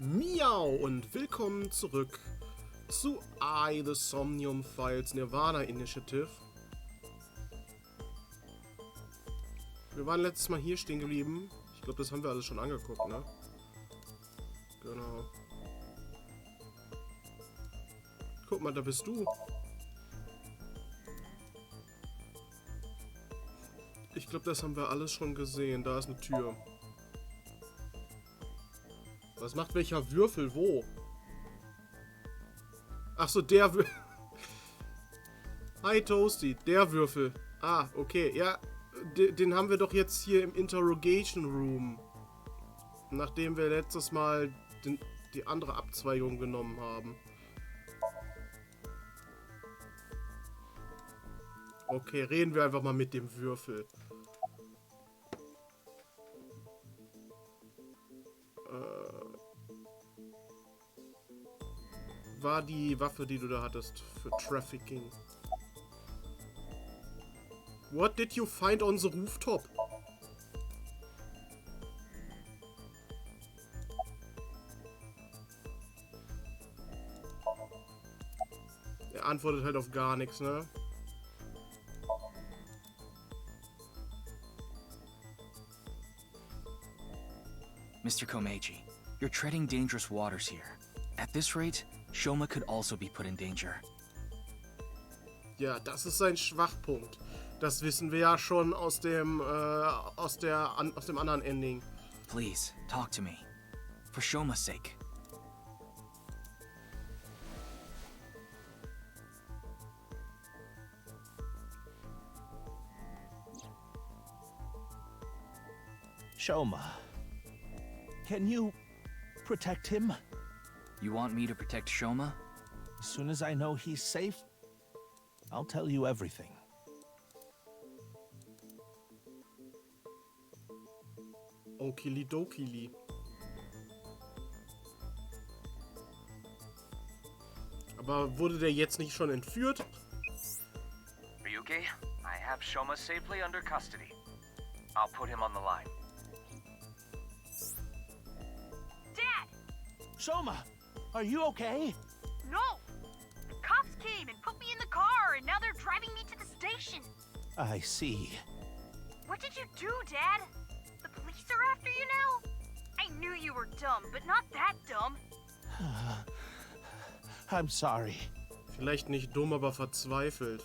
Miau und willkommen zurück zu The Somnium Files Nirvana Initiative. Wir waren letztes Mal hier stehen geblieben. Ich glaube, das haben wir alles schon angeguckt, ne? Genau. Guck mal, da bist du. Ich glaube, das haben wir alles schon gesehen. Da ist eine Tür. Was macht welcher Würfel wo? Ach so, der Würfel. Hi Toasty, der Würfel. Ah, okay. Ja, den haben wir doch jetzt hier im Interrogation Room. Nachdem wir letztes Mal die andere Abzweigung genommen haben. Okay, reden wir einfach mal mit dem Würfel. War die Waffe, die du da hattest, für Trafficking. What did you find on the rooftop? Er antwortet halt auf gar nichts, ne? Mr. Komeiji, you're treading dangerous waters here. At this rate, Shoma could also be put in danger. Ja, das ist sein Schwachpunkt. Das wissen wir ja schon aus dem anderen Ending. Please, talk to me. For Shoma's sake. Shoma, can you protect him? You want me to protect Shoma? As soon as I know he's safe, I'll tell you everything. Okilidokili. Aber wurde der jetzt nicht schon entführt? Ryuki, I have Shoma safely under custody. I'll put him on the line. Dad! Shoma, are you okay? No! The cops came and put me in the car, and now they're driving me to the station. I see. What did you do, Dad? The police are after you now? I knew you were dumb, but not that dumb. I'm sorry. Vielleicht nicht dumm, aber verzweifelt.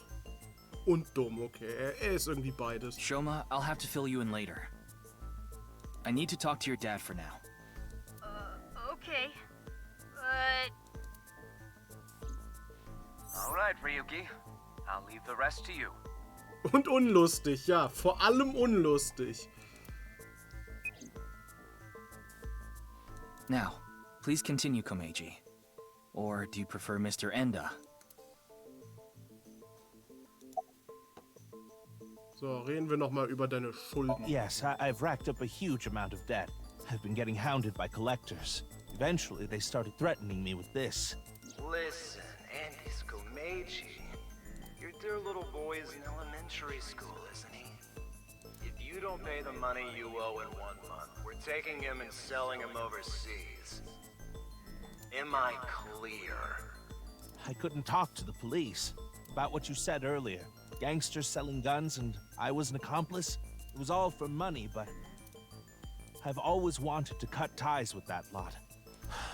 Und dumm, okay. Er ist irgendwie beides. Shoma, I'll have to fill you in later. I need to talk to your dad for now. Okay. But... Alright, Ryuki. I'll leave the rest to you. Und unlustig, ja. Vor allem unlustig. Now, please continue, Komeiji. Or do you prefer Mr. Enda? So, reden wir nochmal über deine Schulden. Yes, I've racked up a huge amount of debt. I've been getting hounded by collectors. Eventually, they started threatening me with this. Listen, Andy Komeiji. Your dear little boy is in elementary school, isn't he? If you don't pay the money you owe in 1 month, we're taking him and selling him overseas. Am I clear? I couldn't talk to the police. About what you said earlier. Gangsters selling guns and I was an accomplice. It was all for money, but... I've always wanted to cut ties with that lot.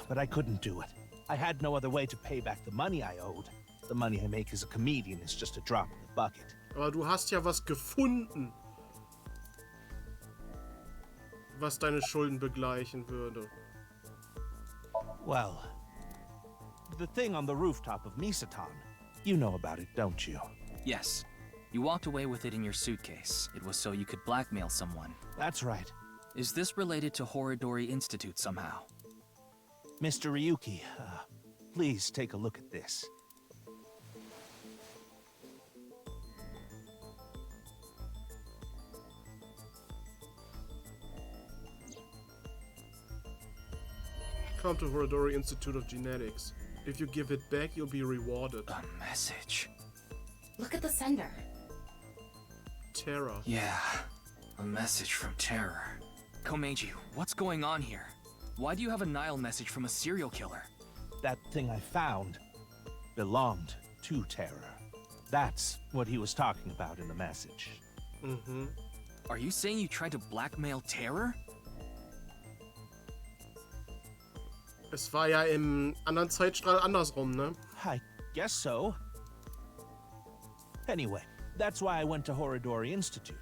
But I couldn't do it. I had no other way to pay back the money I owed. The money I make as a comedian is just a drop in the bucket. Aber du hast ja was gefunden, was deine Schulden begleichen würde. Well, the thing on the rooftop of Misatan. You know about it, don't you? Yes. You walked away with it in your suitcase. It was so you could blackmail someone. That's right. Is this related to Horodori Institute somehow? Mr. Ryuki, please take a look at this. Come to Horodori Institute of Genetics. If you give it back, you'll be rewarded. A message. Look at the sender. Terror. Yeah, a message from Terror. Komeiji, what's going on here? Why do you have a Nile message from a serial killer? That thing I found belonged to Terror. That's what he was talking about in the message. Mhm. Are you saying you tried to blackmail Terror? Es war ja im anderen Zeitstrahl andersrum, ne? I guess so. Anyway, that's why I went to Horodori Institute.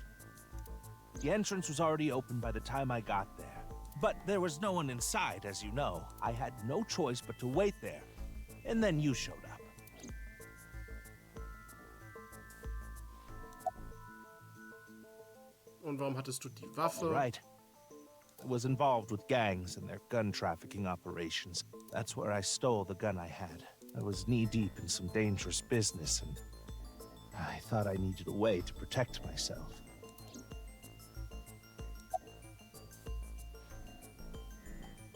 The entrance was already open by the time I got there. But there was no one inside, as you know. I had no choice but to wait there. And then you showed up. Und warum hattest du die Waffe? Right. I was involved with gangs and their gun trafficking operations. That's where I stole the gun I had. I was knee-deep in some dangerous business, and I thought I needed a way to protect myself.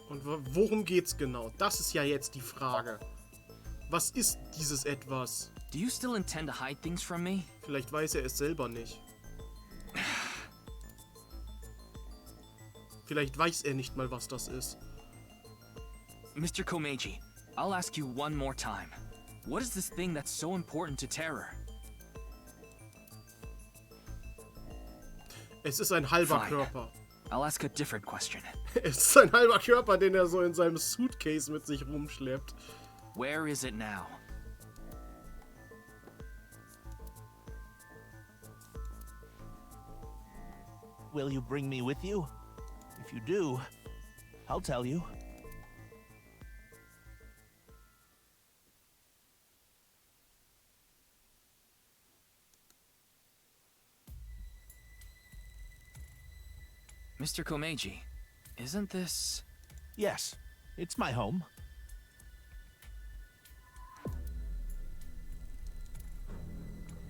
Und worum geht's genau? Das ist ja jetzt die Frage. Was ist dieses Etwas? Do you still intend to hide things from me? Vielleicht weiß er es selber nicht. Vielleicht weiß er nicht mal, was das ist. Mr. Komeiji, I'll ask you one more time. What is this thing that's so important to Terror? Es ist ein halber Fine. Körper. I'll ask a different question. Es ist ein halber Körper, den er so in seinem Suitcase mit sich rumschleppt. Where is it now? Will you bring me with you? If you do, I'll tell you. Mr. Komeiji, isn't this... Yes, it's my home.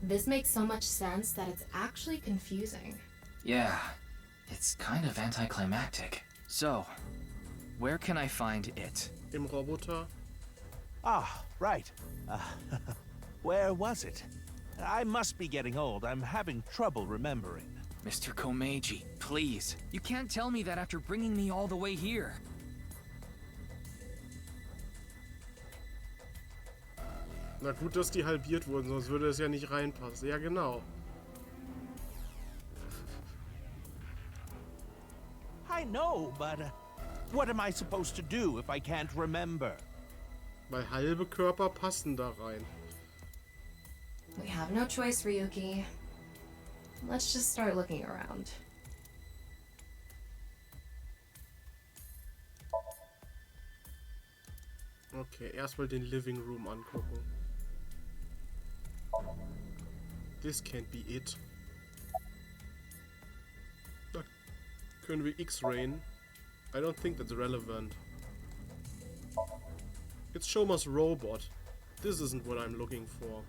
This makes so much sense that it's actually confusing. Yeah, it's kind of anticlimactic. So, where can I find it? Im Roboter. Ah, right. Where was it? I must be getting old. I'm having trouble remembering. Mr. Komeiji, please. You can't tell me that after bringing me all the way here. Na gut, dass die halbiert wurden, sonst würde es ja nicht reinpassen. Ja, genau. I know, but what am I supposed to do if I can't remember? Weil halbe Körper passen da rein. We have no choice, Ryuki. Let's just start looking around. Okay, erstmal den Living Room angucken. This can't be it. Da können wir X-rayen. I don't think that's relevant. It's Shoma's robot. This isn't what I'm looking for.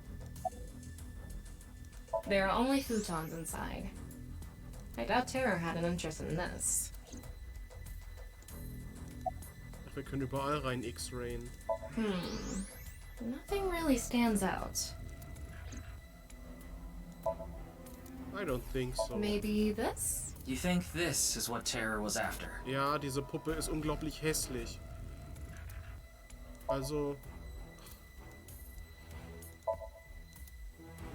There are only futons inside. I doubt Terror had an interest in this. Ach, wir können überall rein X-rayen. Nothing really stands out. I don't think so. Maybe this? You think this is what Terror was after? Ja, diese Puppe ist unglaublich hässlich. Also...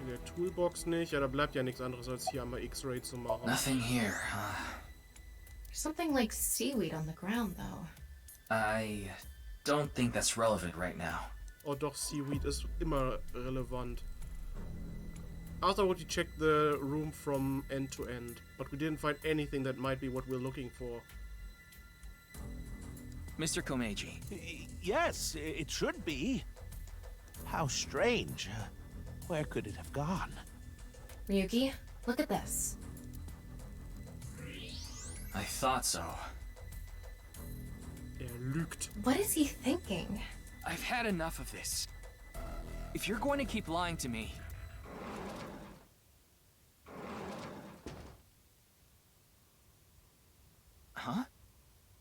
in der Toolbox nicht. Ja, da bleibt ja nichts anderes, als hier einmal X-Ray zu machen. Nothing here, huh? There's something like seaweed on the ground, though. I don't think that's relevant right now. Oh doch, Seaweed ist immer relevant. I thought we checked the room from end to end, but we didn't find anything that might be what we're looking for. Mr. Komeiji, Yes, it should be. How strange. Where could it have gone? Ryuki, look at this. I thought so. Lügt. What is he thinking? I've had enough of this. If you're going to keep lying to me... Huh?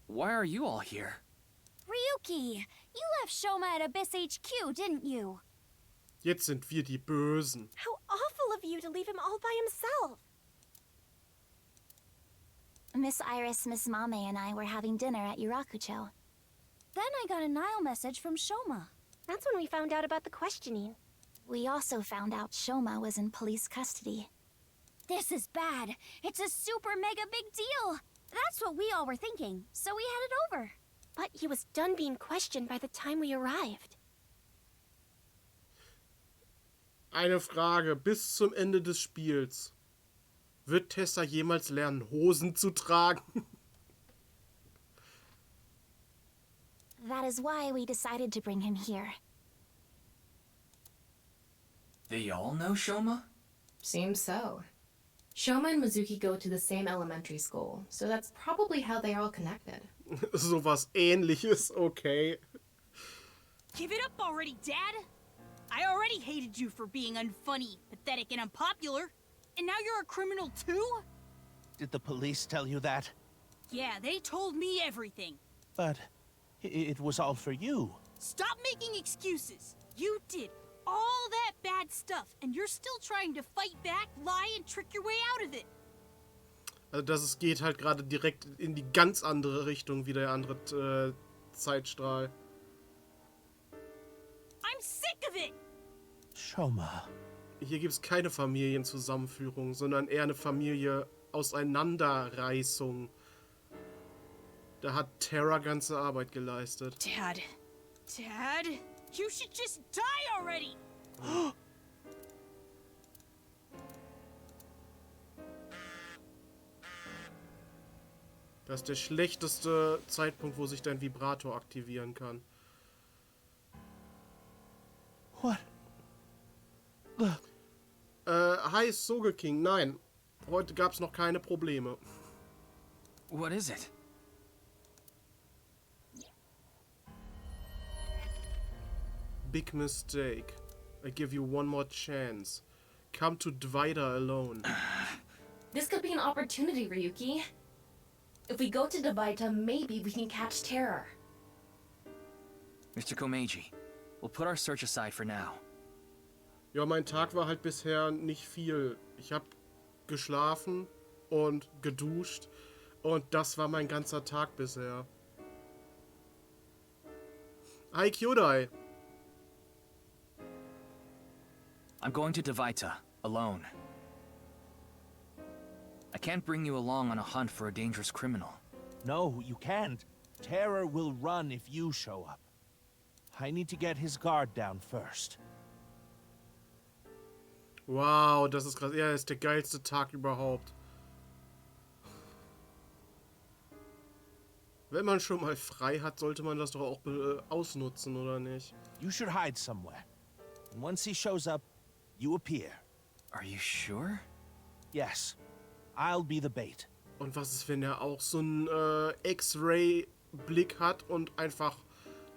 Why are you all here? Ryuki, you left Shoma at Abyss HQ, didn't you? Jetzt sind wir die Bösen. How awful of you to leave him all by himself. Miss Iris, Miss Mame, and I were having dinner at Yurakucho. Then I got a Nile message from Shoma. That's when we found out about the questioning. We also found out Shoma was in police custody. This is bad. It's a super mega big deal. That's what we all were thinking, so we headed over. But he was done being questioned by the time we arrived. Eine Frage. Bis zum Ende des Spiels. Wird Tessa jemals lernen, Hosen zu tragen? That is why we decided to bring him here. They all know Shoma? Seems so. Shoma and Mizuki go to the same elementary school, so that's probably how they are all connected. Sowas Ähnliches, okay. Give it up already, Dad! I already hated you for being unfunny, pathetic, and unpopular. And now you're a criminal too? Did the police tell you that? Yeah, they told me everything. But it was all for you. Stop making excuses. You did all that bad stuff, and you're still trying to fight back, lie, and trick your way out of it. Also es geht halt gerade direkt in die ganz andere Richtung wie der andere Zeitstrahl. I'm sick of it! Shoma. Hier gibt es keine Familienzusammenführung, sondern eher eine Familie-Auseinanderreißung. Da hat Tara ganze Arbeit geleistet. Dad, you should just die already! Das ist der schlechteste Zeitpunkt, wo sich dein Vibrator aktivieren kann. What? Hi, Sogeking. Nein, heute gab es noch keine Probleme. What is it? Big mistake. I give you one more chance. Come to Divider alone. This could be an opportunity, Ryuki. If we go to Divaita, maybe we can catch Terror. Mr. Komeiji, we'll put our search aside for now. Ja, mein Tag war halt bisher nicht viel. Ich habe geschlafen und geduscht und das war mein ganzer Tag bisher. Hi, Kyodai. I'm going to Divaita, alone. I can't bring you along on a hunt for a dangerous criminal. No, you can't. Terror will run if you show up. I need to get his guard down first. Wow, das ist krass. Ja, das ist der geilste Tag überhaupt. Wenn man schon mal frei hat, sollte man das doch auch ausnutzen, oder nicht? You should hide somewhere. And once he shows up, you appear. Are you sure? Yes. I'll be the bait. Und was ist, wenn er auch so einen X-Ray-Blick hat und einfach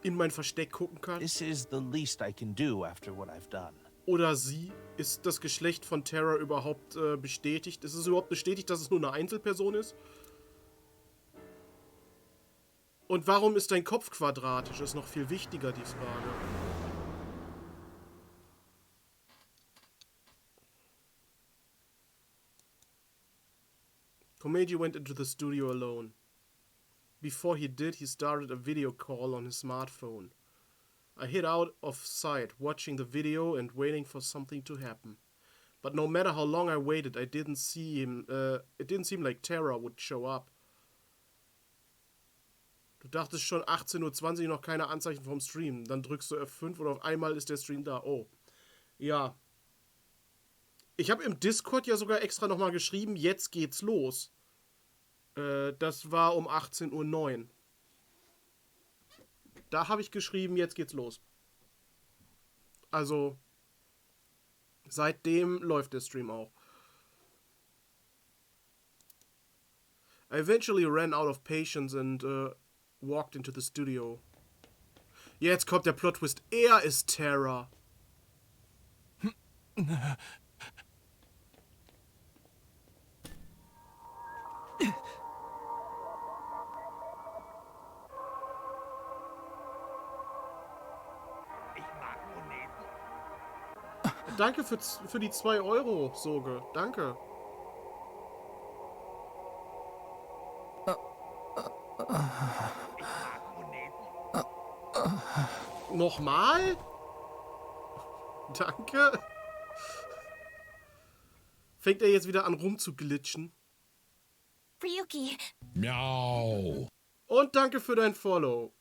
in mein Versteck gucken kann? This is the least I can do after what I've done. Oder sie? Ist das Geschlecht von Terra überhaupt bestätigt? Ist es überhaupt bestätigt, dass es nur eine Einzelperson ist? Und warum ist dein Kopf quadratisch? Ist noch viel wichtiger, die Frage. Komeiji went into the studio alone. Before he did, he started a video call on his smartphone. I hid out of sight, watching the video and waiting for something to happen. But no matter how long I waited, I didn't see him. It didn't seem like Terra would show up. Du dachtest schon 18:20 Uhr noch keine Anzeichen vom Stream. Dann drückst du F5 und auf einmal ist der Stream da. Oh. Ja. Ich habe im Discord ja sogar extra nochmal geschrieben, jetzt geht's los. Das war um 18:09 Uhr. Da habe ich geschrieben, jetzt geht's los. Also, seitdem läuft der Stream auch. I eventually ran out of patience and walked into the studio. Jetzt kommt der Plot-Twist. Er ist Terra. Danke für die 2 Euro, Soge. Danke. Nochmal? Danke. Fängt er jetzt wieder an rumzuglitschen? Ryuki. Miau. Und danke für dein Follow.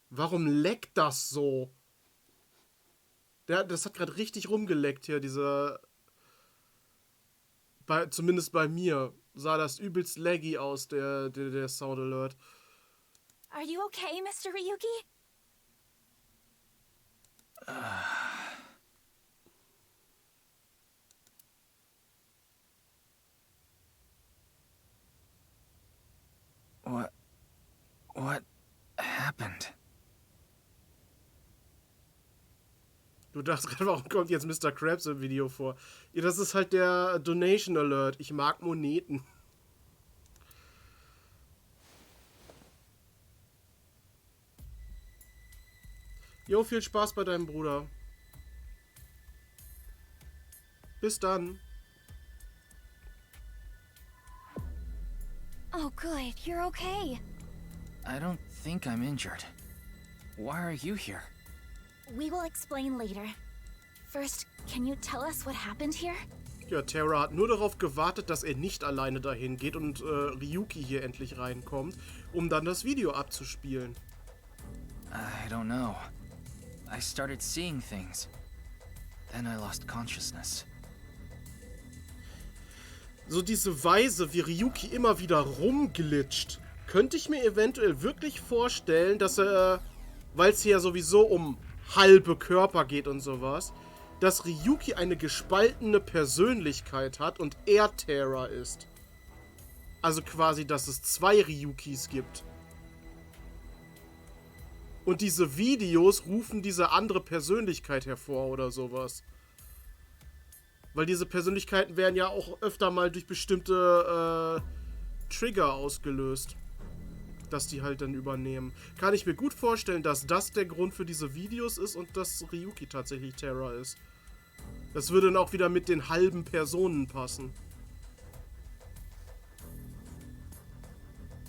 Warum leckt das so? Das hat gerade richtig rumgeleckt hier, dieser... Zumindest bei mir sah das übelst laggy aus, der Sound Alert. Are you okay, Mr. Ryuki? What happened? Du dachtest gerade, warum kommt jetzt Mr. Krabs im Video vor? Ja, das ist halt der Donation Alert. Ich mag Moneten. Jo, viel Spaß bei deinem Bruder. Bis dann. Oh, good. You're okay. I don't think I'm injured. Why are you here? We will explain later. First, can you tell us what happened here? Ja, Terra hat nur darauf gewartet, dass er nicht alleine dahin geht und Ryuki hier endlich reinkommt, um dann das Video abzuspielen. I don't know. I started seeing things. Then I lost consciousness. So diese Weise, wie Ryuki immer wieder rumglitscht, könnte ich mir eventuell wirklich vorstellen, dass er, weil es hier ja sowieso um halbe Körper geht und sowas, dass Ryuki eine gespaltene Persönlichkeit hat und er Terra ist. Also quasi, dass es zwei Ryukis gibt. Und diese Videos rufen diese andere Persönlichkeit hervor oder sowas. Weil diese Persönlichkeiten werden ja auch öfter mal durch bestimmte Trigger ausgelöst. Dass die halt dann übernehmen. Kann ich mir gut vorstellen, dass das der Grund für diese Videos ist und dass Ryuki tatsächlich Terra ist. Das würde dann auch wieder mit den halben Personen passen.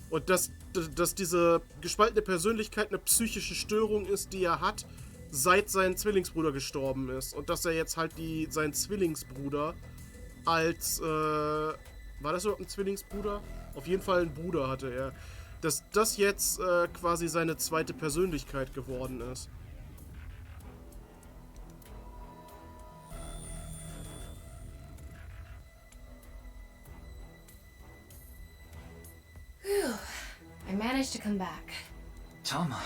Und dass diese gespaltene Persönlichkeit eine psychische Störung ist, die er hat, seit sein Zwillingsbruder gestorben ist. Und dass er jetzt halt seinen Zwillingsbruder als, war das überhaupt ein Zwillingsbruder? Auf jeden Fall einen Bruder hatte er. Dass das jetzt quasi seine zweite Persönlichkeit geworden ist. Whew. I managed to come back. Tama.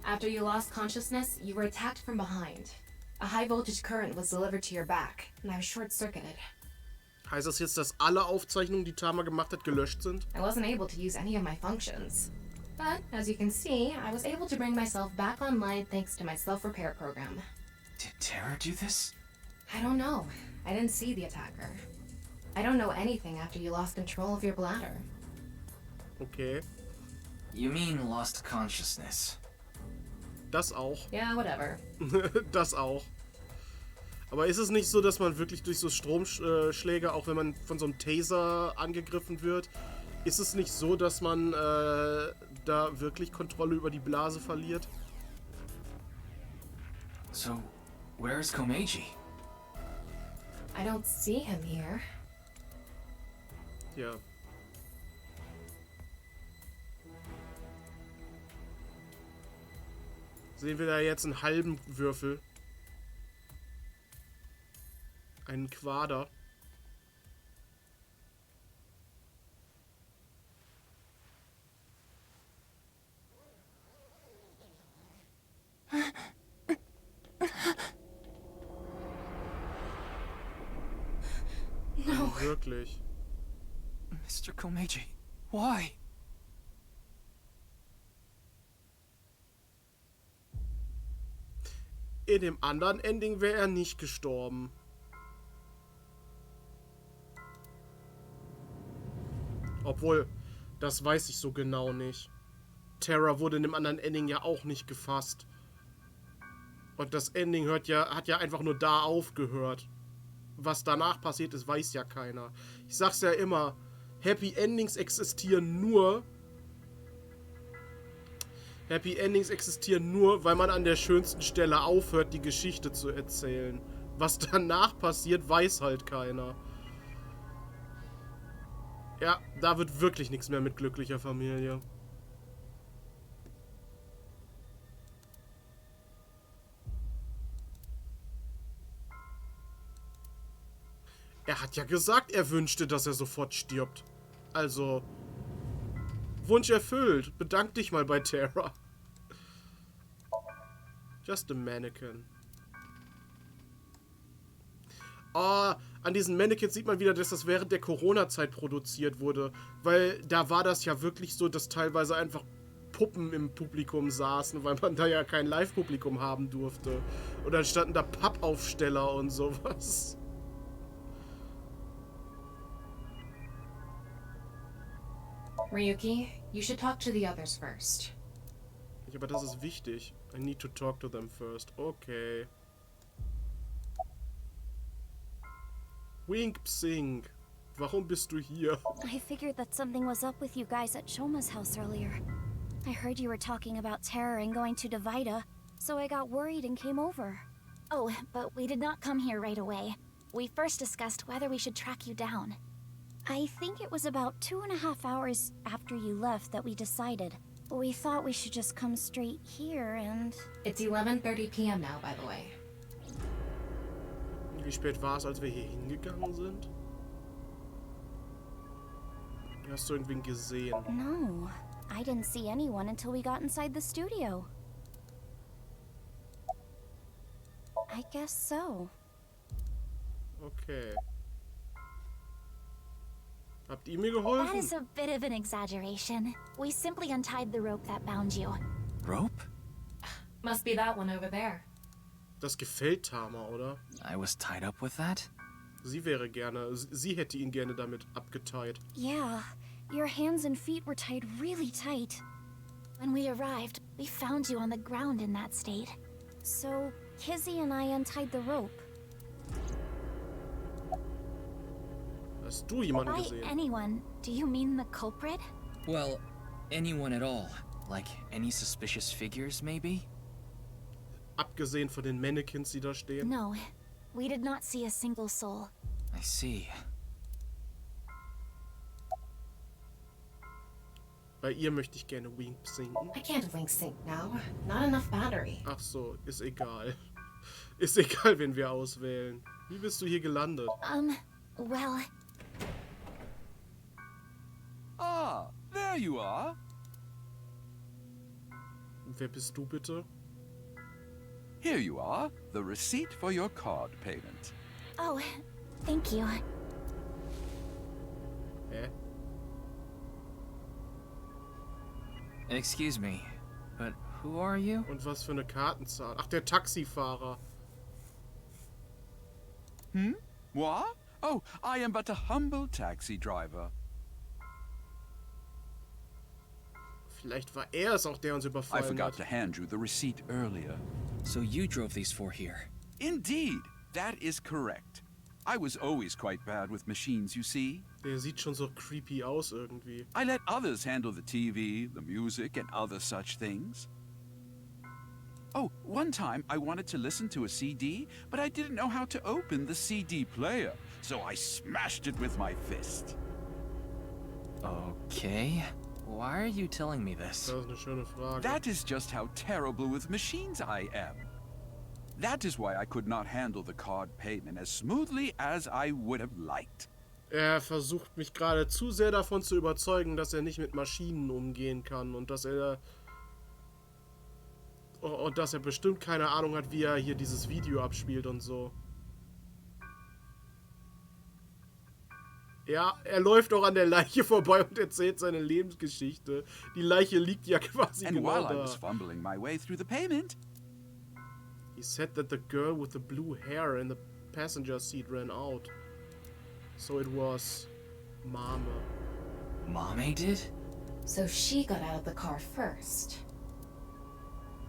After you lost consciousness, you were attacked from behind. A high voltage current was delivered to your back, and I was short-circuited. Heißt das jetzt, dass alle Aufzeichnungen, die Tama gemacht hat, gelöscht sind? I wasn't able to use any of my functions. But, as you can see, I was able to bring myself back online thanks to my self-repair program. Did Terra do this? I don't know. I didn't see the attacker. I don't know anything after you lost control of your bladder. Okay. You mean lost consciousness? Das auch. Yeah, whatever. Das auch. Aber ist es nicht so, dass man wirklich durch so Stromschläge, auch wenn man von so einem Taser angegriffen wird, ist es nicht so, dass man da wirklich Kontrolle über die Blase verliert? So, where is Komeiji? I don't see him here. Ja. Sehen wir da jetzt einen halben Würfel? Einen Quader. No. Wirklich. Mr. Komeiji, why? In dem anderen Ending wäre er nicht gestorben. Obwohl, das weiß ich so genau nicht. Terra wurde in dem anderen Ending ja auch nicht gefasst. Und das Ending hat ja einfach nur da aufgehört. Was danach passiert ist, weiß ja keiner. Ich sag's ja immer, Happy Endings existieren nur, weil man an der schönsten Stelle aufhört, die Geschichte zu erzählen. Was danach passiert, weiß halt keiner. Ja, da wird wirklich nichts mehr mit glücklicher Familie. Er hat ja gesagt, er wünschte, dass er sofort stirbt. Also, Wunsch erfüllt. Bedank dich mal bei Tara. Just a mannequin. Oh, an diesen Mannequins sieht man wieder, dass das während der Corona-Zeit produziert wurde. Weil da war das ja wirklich so, dass teilweise einfach Puppen im Publikum saßen, weil man da ja kein Live-Publikum haben durfte. Und dann standen da Pappaufsteller und sowas. Ryuki, you should talk to the others first. Ja, aber das ist wichtig. I need to talk to them first. Okay. Wink Psing. Warum bist du hier? I figured that something was up with you guys at Shoma's house earlier. I heard you were talking about terror and going to Divida, so I got worried and came over. Oh, but we did not come here right away. We first discussed whether we should track you down. I think it was about 2.5 hours after you left that we decided. We thought we should just come straight here and... It's 11:30 p.m. now, by the way. Wie spät war es, als wir hier hingegangen sind? Hast du irgendwen gesehen? No, I didn't see anyone until we got inside the studio. I guess so. Okay. Habt ihr mir That geholfen? is a bit of an exaggeration. We simply untied the rope that bound you. Rope? Must be that one over there. Das gefällt Tama, oder? I was tied up with that? Sie wäre gerne, sie hätte ihn gerne damit abgeteilt. Yeah, your hands and feet were tied really tight. When we arrived, we found you on the ground in that state. So, Kizzy and I untied the rope. Hast du jemanden By gesehen? anyone, do you mean the culprit? Well, anyone at all. Like any suspicious figures, maybe? Abgesehen von den Mannequins, die da stehen. No, we did not see a single soul. I see. Bei ihr möchte ich gerne Wink sinken. I can't link sync now. Not enough battery. Ach so, ist egal. Ist egal, wen wir auswählen. Wie bist du hier gelandet? Well... Ah, there you are. Wer bist du bitte? Here you are, the receipt for your card payment. Oh, thank you. Hä? Excuse me, but who are you? Und was für eine Kartenzahl? Ach, der Taxifahrer. What? Oh, I am but a humble taxi driver. Vielleicht war er es auch, der uns I überfallen forgot hat. to hand you the receipt earlier. So you drove these four here? Indeed, that is correct. I was always quite bad with machines, you see. Der sieht schon so creepy aus irgendwie. I let others handle the TV, the music, and other such things. Oh, one time I wanted to listen to a CD, but I didn't know how to open the CD player, so I smashed it with my fist. Okay. Why are you telling me this? Das ist eine schöne Frage. That is just how terrible with machines I am. That is why I could not handle the card payment as smoothly as I would have liked. Er versucht mich gerade zu sehr davon zu überzeugen, dass er nicht mit Maschinen umgehen kann und dass er bestimmt keine Ahnung hat, wie er hier dieses Video abspielt und so. Ja, er läuft auch an der Leiche vorbei und erzählt seine Lebensgeschichte. Die Leiche liegt ja quasi And genau while I da. was fumbling my way through the payment, He said that the girl with the blue hair in the passenger seat ran out. So it was Mama. Mommy did? So she got out of the car first.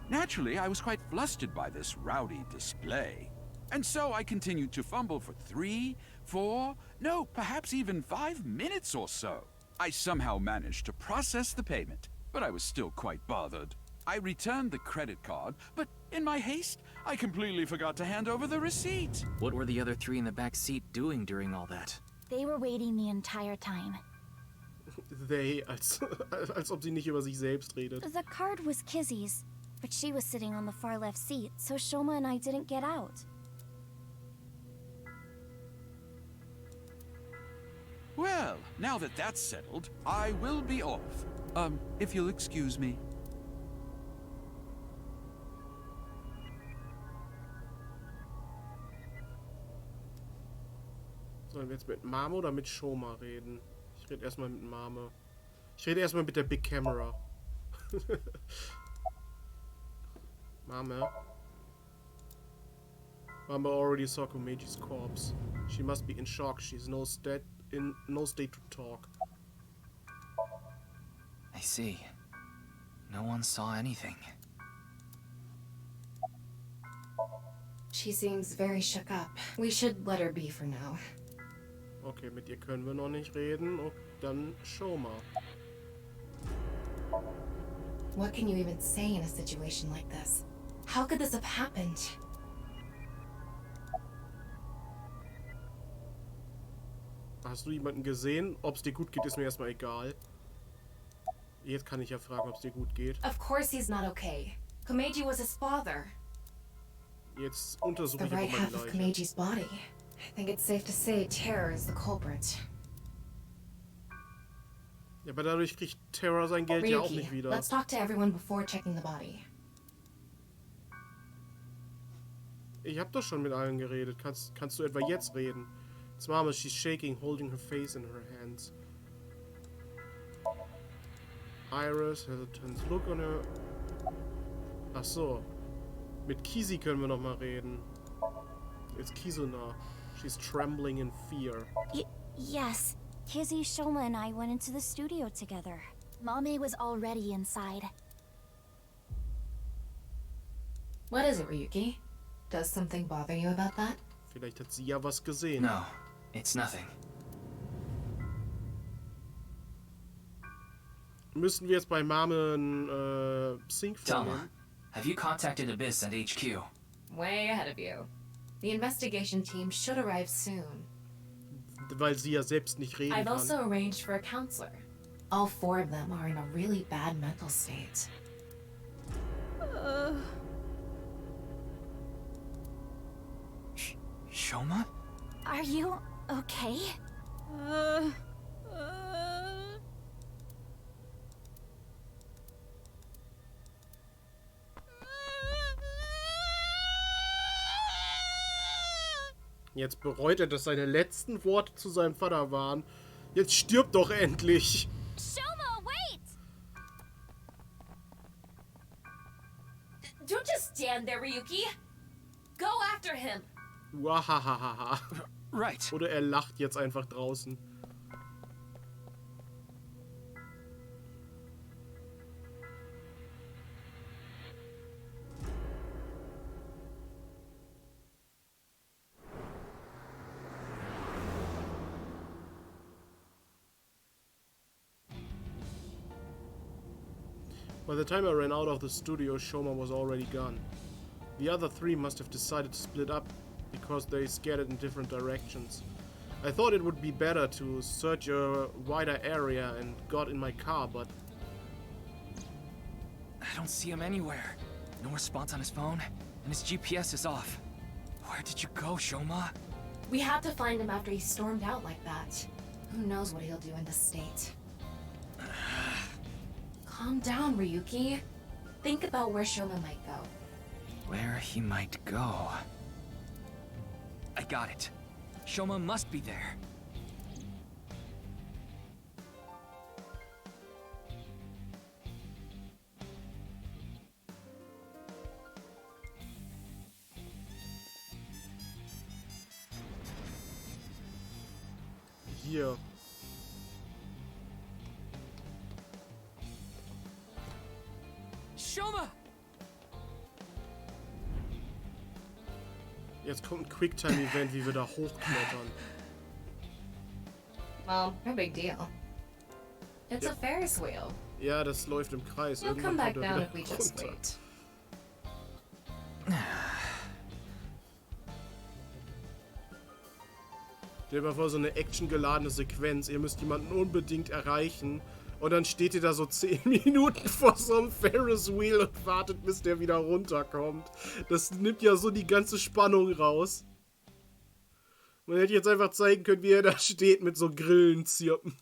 naturally I was quite flustered by this rowdy display. And so I continued to fumble for 3, 4, no, perhaps even 5 minutes or so. I somehow managed to process the payment, but I was still quite bothered. I returned the credit card, but in my haste, I completely forgot to hand over the receipt. What were the other three in the back seat doing during all that? They were waiting the entire time. They, als ob sie nicht über sich selbst redet. The card was Kizzy's, but she was sitting on the far left seat, so Shoma and I didn't get out. Well, now that that's settled, I will be off. If you'll excuse me. Sollen wir jetzt mit Mame oder mit Shoma reden? Ich rede erstmal mit Mame. Ich rede erstmal mit der Big Camera. Mame. Mama already saw Komeji's corpse. She must be in shock. She's in no state to talk. I see. No one saw anything. She seems very shook up. We should let her be for now. Okay, mit ihr können wir noch nicht reden. Und dann Shoma. What can you even say in a situation like this? How could this have happened? Hast du jemanden gesehen? Ob es dir gut geht, ist mir erstmal egal. Jetzt kann ich ja fragen, ob es dir gut geht. Of course he's not okay. Komeji was his father. Jetzt untersuche The ich right aber half die of Leiche. Komeji's body. I think it's safe to say Terror is the culprit. Ja, aber dadurch kriegt Terra sein Geld ja auch Ryuki, nicht wieder. let's talk to everyone before checking the body. Ich hab doch schon mit allen geredet. Kannst du etwa jetzt reden? It's Mama, she's shaking, holding her face in her hands. Iris has a tense look on her. Ach so. Mit Kizzy können wir noch mal reden. It's Kizuna. She's trembling in fear. Yes. Kizzy, Shoma, and I went into the studio together. Mame was already inside. What is it, Ryuki? Does something bother you about that? Vielleicht hat sie ja was gesehen. No, it's nothing. Müssen wir jetzt bei Mame einen Sync Thelma, vornehmen? have you contacted Abyss and HQ? Way ahead of you. The investigation team should arrive soon. Weil sie ja selbst nicht reden I've kann. also arranged for a counselor. All four of them are in a really bad mental state. Shoma? Are you okay? Jetzt bereut er, dass seine letzten Worte zu seinem Vater waren. Jetzt stirb doch endlich! Shoma, wait! Don't just stand there, Ryuki. Go after him. Wahahaha. Right. Oder er lacht jetzt einfach draußen. By the time I ran out of the studio, Shoma was already gone. The other three must have decided to split up because they scattered in different directions. I thought it would be better to search a wider area and got in my car, but... I don't see him anywhere. No response on his phone, and his GPS is off. Where did you go, Shoma? We had to find him after he stormed out like that. Who knows what he'll do in this state. Calm down, Ryuki. Think about where Shoma might go. Where he might go. I got it. Shoma must be there. Hier. Shoma! Jetzt kommt ein Quicktime-Event, wie wir da hochklettern. Well, no big deal. It's a Ferris wheel. Ja, das läuft im Kreis. He'll come back down if we just wait. Stell dir mal vor, so eine actiongeladene Sequenz. Ihr müsst jemanden unbedingt erreichen. Und dann steht ihr da so 10 Minuten vor so einem Ferris Wheel und wartet, bis der wieder runterkommt. Das nimmt ja so die ganze Spannung raus. Man hätte jetzt einfach zeigen können, wie er da steht mit so Grillen zirpen.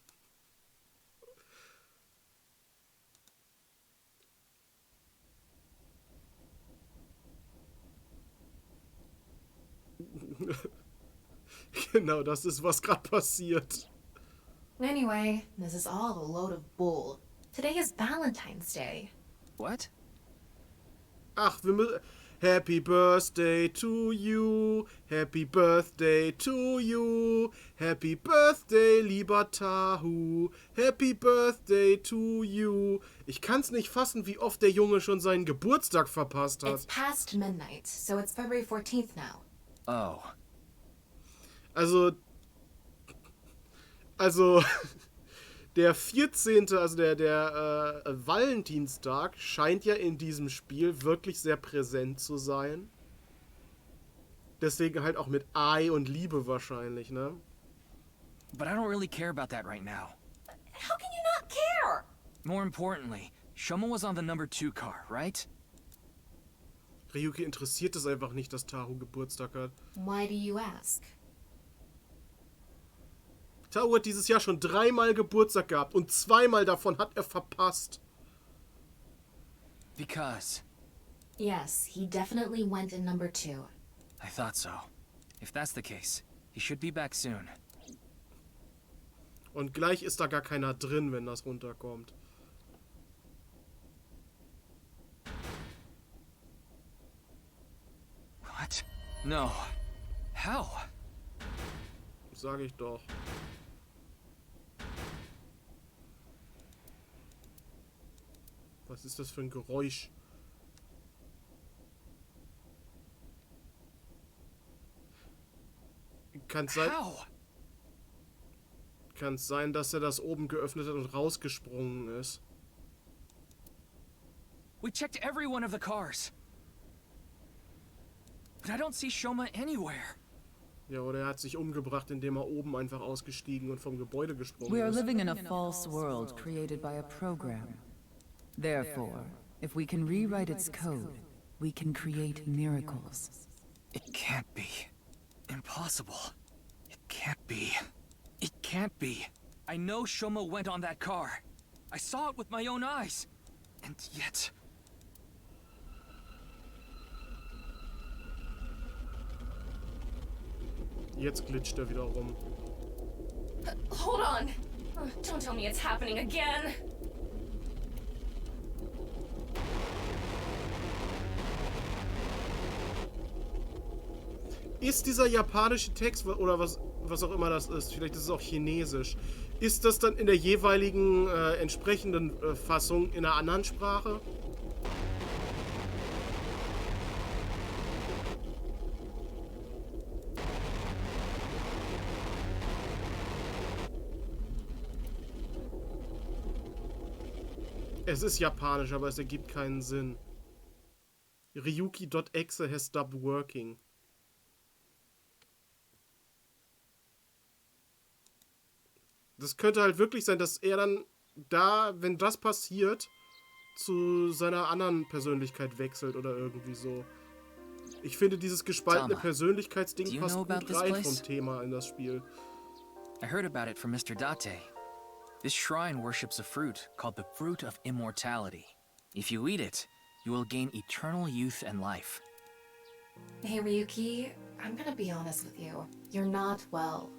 Genau, das ist, was gerade passiert. Anyway, this is all a load of bull. Today is Valentine's Day. What? Ach, wir müssen... Happy Birthday to you. Happy Birthday to you. Happy Birthday, lieber Tahu. Happy Birthday to you. Ich kann's nicht fassen, wie oft der Junge schon seinen Geburtstag verpasst hat. It's past midnight, so it's February 14th now. Oh. Also, der 14., also der Valentinstag scheint ja in diesem Spiel wirklich sehr präsent zu sein. Deswegen halt auch mit Ei und Liebe wahrscheinlich, ne? But I don't really care about that right now. How can you not care? More importantly, Shoma was on the number 2 car, right? Ryuki interessiert es einfach nicht, dass Tahu Geburtstag hat. Why do you ask? Tahu hat dieses Jahr schon 3-mal Geburtstag gehabt und 2-mal davon hat er verpasst. Because... Yes, he definitely went in number 2. I thought so. If that's the case, he should be back soon. Und gleich ist da gar keiner drin, wenn das runterkommt. What? No. How? Sag ich doch. Was ist das für ein Geräusch? Kann es sein, dass er das oben geöffnet hat und rausgesprungen ist. We checked every one of the cars. But I don't see Shoma anywhere. Ja, oder er hat sich umgebracht, indem er oben einfach ausgestiegen und vom Gebäude gesprungen We are ist. living in a false world created by a program. Therefore, if we can rewrite its code, we can create miracles. It can't be. Impossible. It can't be. It can't be. I know Shoma went on that car. I saw it with my own eyes. And yet... Jetzt glitscht er wieder rum. Hold on! Don't tell me it's happening again! Ist dieser japanische Text, oder was auch immer das ist, vielleicht ist es auch chinesisch, ist das dann in der jeweiligen entsprechenden Fassung in einer anderen Sprache? Es ist japanisch, aber es ergibt keinen Sinn. Ryuki.exe has stopped working. Das könnte halt wirklich sein, dass er dann da, wenn das passiert, zu seiner anderen Persönlichkeit wechselt oder irgendwie so. Ich finde, dieses gespaltene Persönlichkeitsding passt gut rein vom Thema in das Spiel. I heard about it from Mr. Date. This shrine worships a fruit called the Fruit of Immortality. If you eat it, you will gain eternal youth and life. Hey Ryuki, I'm gonna be honest with you. You're not well.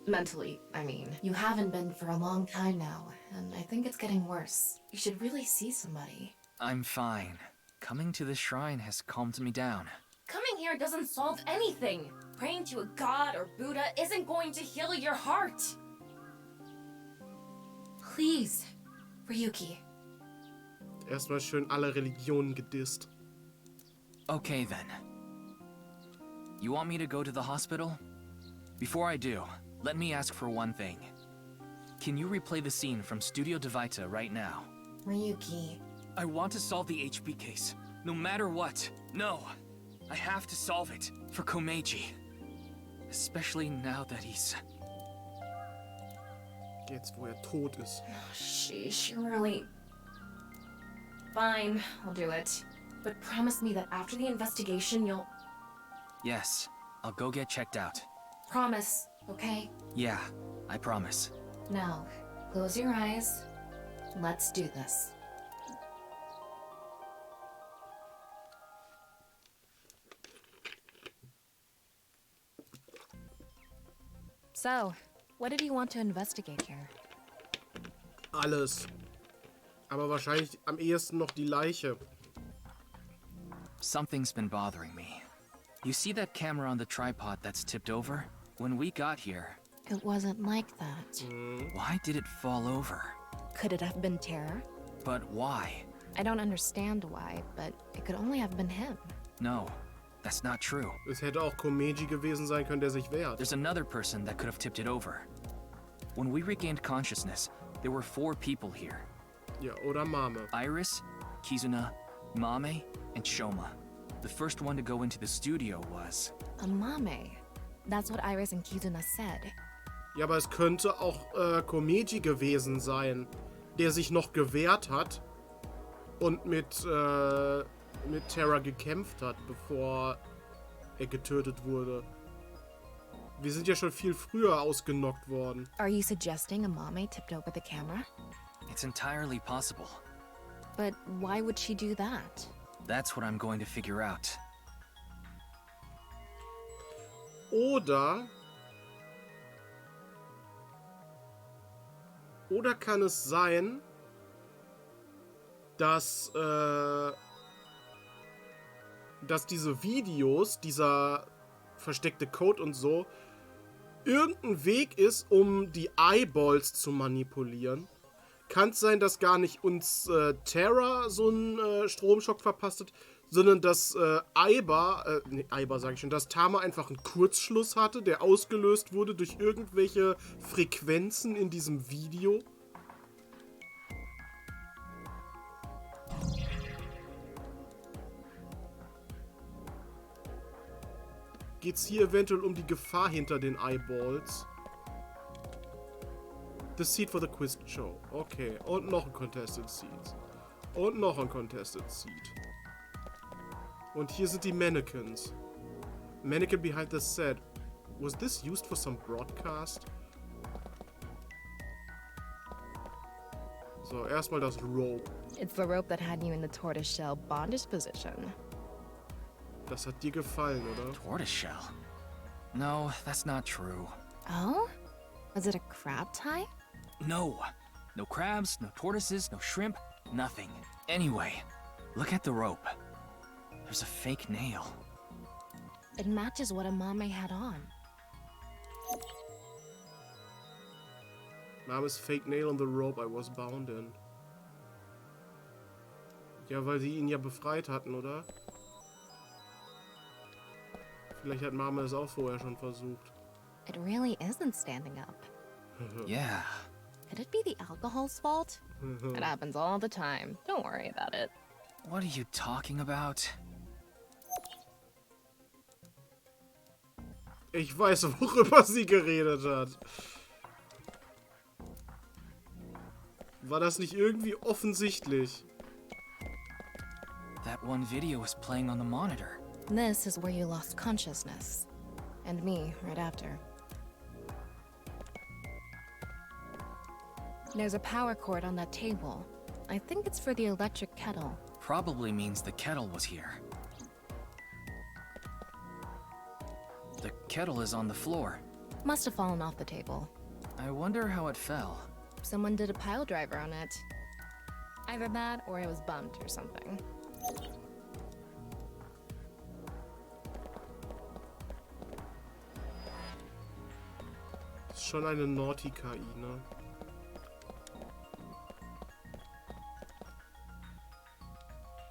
Mentally, I mean. You haven't been for a long time now, and I think it's getting worse. You should really see somebody. I'm fine. Coming to this shrine has calmed me down. Coming here doesn't solve anything. Praying to a god or Buddha isn't going to heal your heart. Please, Ryuki. Erstmal schön alle Religionen gedisst. Okay then. You want me to go to the hospital? Before I do, let me ask for one thing. Can you replay the scene from Studio Devita right now? Ryuki. I want to solve the HB case, no matter what. No, I have to solve it for Komeiji. Especially now that he's... Jetzt, wo tot ist. Oh, sheesh, really... Fine, I'll do it. But promise me that after the investigation, you'll... Yes, I'll go get checked out. Promise, okay? Yeah, I promise. Now, close your eyes. Let's do this. So, what did you want to investigate here? Alles. Aber wahrscheinlich am ehesten noch die Leiche. Something's been bothering me. You see that camera on the tripod that's tipped over? When we got here... It wasn't like that. Why did it fall over? Could it have been terror? But why? I don't understand why, but it could only have been him. No, that's not true. Es hätte auch Komeiji gewesen sein können, der sich wehrt. There's another person that could have tipped it over. When we regained consciousness, there were 4 people here. Ja, oder Mame. Iris, Kizuna, Mame, and Shoma. The first one to go into the studio was... Mame. That's what Iris and Kizuna said. Ja, aber es könnte auch Komeiji gewesen sein, der sich noch gewehrt hat und mit Terra gekämpft hat, bevor er getötet wurde. Wir sind ja schon viel früher ausgenockt worden. Are you suggesting Mame tipped over the camera? It's entirely possible. But why would she do that? That's what I'm going to figure out. Oder kann es sein, dass diese Videos, dieser versteckte Code und so, irgendein Weg ist, um die Eyeballs zu manipulieren? Kann es sein, dass gar nicht uns Terra so einen Stromschock verpasst hat, sondern dass dass Tama einfach einen Kurzschluss hatte, der ausgelöst wurde durch irgendwelche Frequenzen in diesem Video? Geht's hier eventuell um die Gefahr hinter den Eyeballs? The seat for the quiz show. Okay, und noch ein Contested Seat. Und noch ein Contested Seat. Und hier sind die Mannequins. Mannequin behind the set. Was this used for some broadcast? So, erstmal das Rope. It's the rope that had you in the tortoiseshell bondage position. Das hat dir gefallen, oder? Tortoiseshell? No, that's not true. Oh? Was it a crab tie? No. No crabs, no tortoises, no shrimp, nothing. Anyway, look at the rope. There's a fake nail. It matches what Mame had on. Mame's fake nail on the rope I was bound in. Ja, weil sie ihn ja befreit hatten, oder? Vielleicht hat Mame es auch vorher schon versucht. It really isn't standing up. Yeah. Could it be the alcohol's fault? It happens all the time. Don't worry about it. What are you talking about? Ich weiß, worüber sie geredet hat. War das nicht irgendwie offensichtlich? That one video was playing on the monitor. This is where you lost consciousness. And me, right after. There's a power cord on that table. I think it's for the electric kettle. Probably means the kettle was here. The kettle is on the floor. Must have fallen off the table. I wonder how it fell. Someone did a pile driver on it. Either that or it was bumped or something. Ist schon eine Naughty-KI, ne?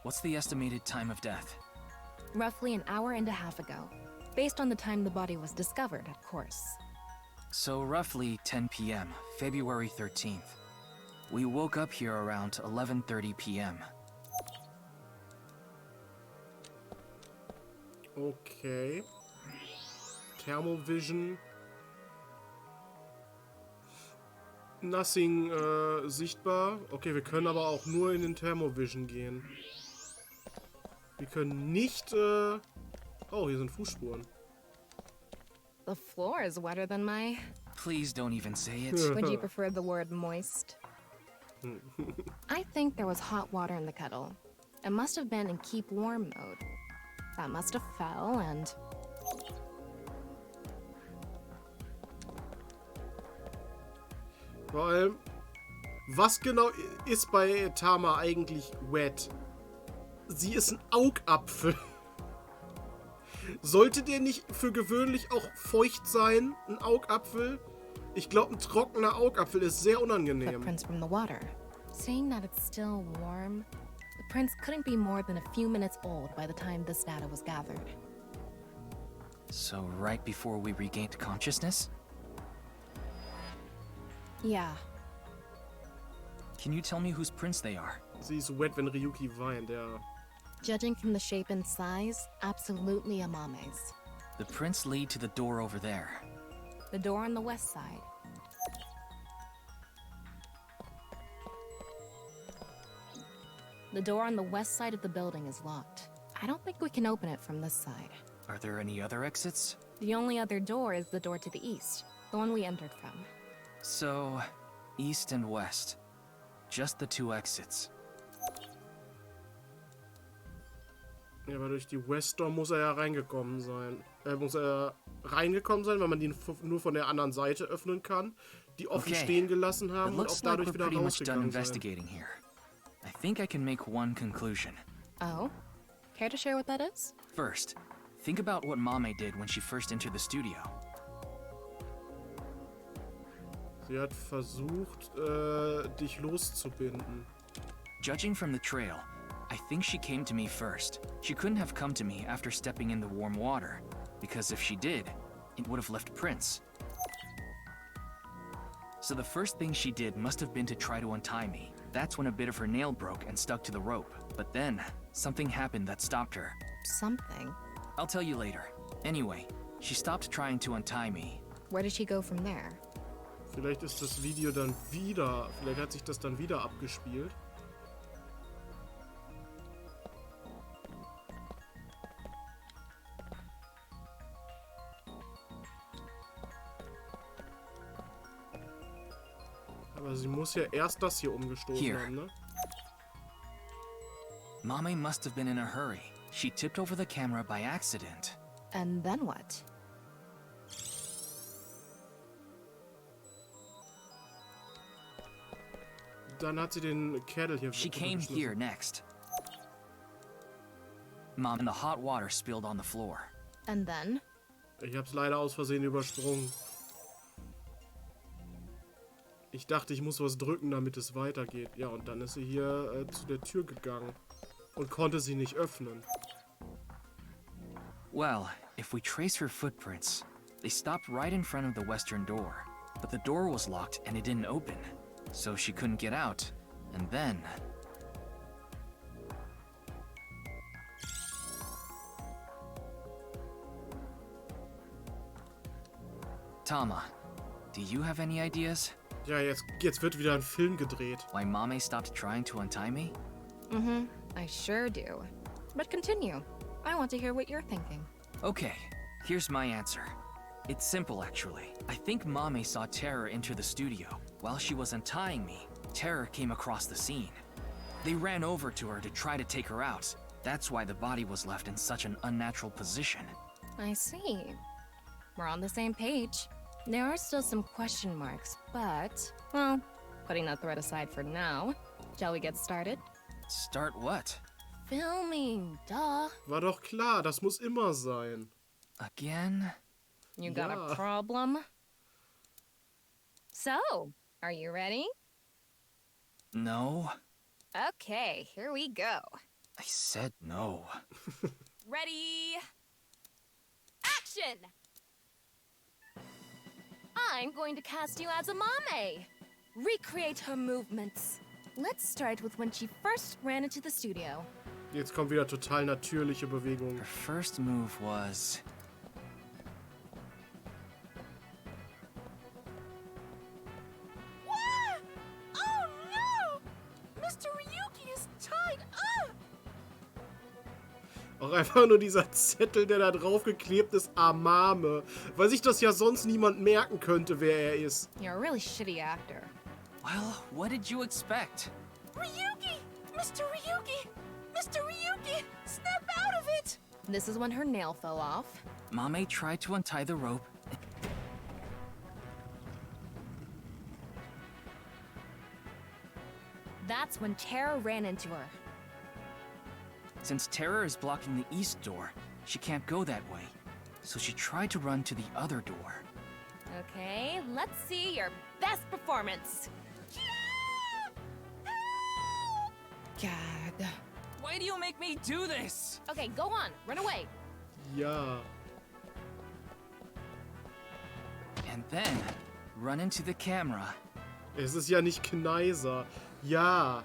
What's the estimated time of death? Roughly an hour and a half ago. Based on the time the body was discovered, of course. So roughly 10 p.m., February 13th. We woke up here around 11:30 p.m. Okay. Thermovision. Nothing sichtbar. Okay, wir können aber auch nur in den Thermovision gehen. Wir können nicht... Oh, hier sind Fußspuren. The floor is wetter than my... Please don't even say it. Would you prefer the word moist? I think there was hot water in the kettle. It must have been in keep warm mode. That must have fell and... Vor allem, was genau ist bei Tama eigentlich wet? Sie ist ein Augapfel. Sollte der nicht für gewöhnlich auch feucht sein, ein Augapfel? Ich glaube, ein trockener Augapfel ist sehr unangenehm. Footprints from the water. Saying that it's still warm, the prints couldn't be more than a few minutes old by the time this data was gathered. So right before we regained consciousness? Yeah. Can you tell me whose prints they are? Sie ist wet, wenn Ryuki weint, ja. Judging from the shape and size, absolutely Amame's. The prints lead to the door over there. The door on the west side. The door on the west side of the building is locked. I don't think we can open it from this side. Are there any other exits? The only other door is the door to the east, the one we entered from. So, east and west. Just the two exits. Ja, aber durch die West Door muss er ja reingekommen sein. Weil man die nur von der anderen Seite öffnen kann, die offen stehen gelassen haben und auch dadurch wieder rausgegangen sein. Here. I think I can make one conclusion. Oh? Care to share what that is? First, think about what Mame did when she first entered the studio. Sie hat versucht, dich loszubinden. Judging from the trail, I think she came to me first. She couldn't have come to me after stepping in the warm water, because if she did, it would have left prints. So the first thing she did must have been to try to untie me. That's when a bit of her nail broke and stuck to the rope. But then, something happened that stopped her. Something? I'll tell you later. Anyway, she stopped trying to untie me. Where did she go from there? Vielleicht ist das Video dann wieder... Vielleicht hat sich das dann wieder abgespielt. Aber sie muss ja erst das hier umgestoßen haben, ne? Mame must have been in a hurry. She tipped over the camera by accident. And then what? Dann hat sie den Kettle hier. She came here next. Mom, and the hot water spilled on the floor. And then? Ich hab's leider aus Versehen übersprungen. Ich dachte, ich muss was drücken, damit es weitergeht. Ja, und dann ist sie hier zu der Tür gegangen und konnte sie nicht öffnen. Well, if we trace her footprints, they stopped right in front of the western door. But the door was locked and it didn't open. So she couldn't get out. And then... Tama, do you have any ideas? Ja, jetzt wird wieder ein Film gedreht. Why Mame stopped trying to untie me? Mm-hmm, I sure do. But continue. I want to hear what you're thinking. Okay, here's my answer. It's simple, actually. I think Mame saw Terror enter the studio. While she was untying me, Terror came across the scene. They ran over to her to try to take her out. That's why the body was left in such an unnatural position. I see. We're on the same page. There are still some question marks, but, well, putting that thread aside for now, shall we get started? Start what? Filming, duh. War doch klar, das muss immer sein. Again? You got a problem? So, are you ready? No. Okay, here we go. I said no. Ready? Action! I'm going to cast you as a Mame. recreate her movements. Let's start with when she first ran into the studio. Jetzt kommt wieder total natürliche Bewegung. Her first move was... What? Oh no! Mr. Ryuki is tied up! Auch einfach nur dieser Zettel, der da drauf geklebt ist, Amame. Weil sich das ja sonst niemand merken könnte, wer er ist. You're a really shitty actor. Well, what did you expect? Ryuki! Mr. Ryuki! Mr. Ryuki! Snap out of it! This is when her nail fell off. Mame tried to untie the rope. That's when Terror ran into her. Since Terror is blocking the east door, she can't go that way. So she tried to run to the other door. Okay, let's see your best performance. God. Why do you make me do this? Okay, go on. Run away. Ja. And then run into the camera. Es ist ja nicht Kneiser. Ja.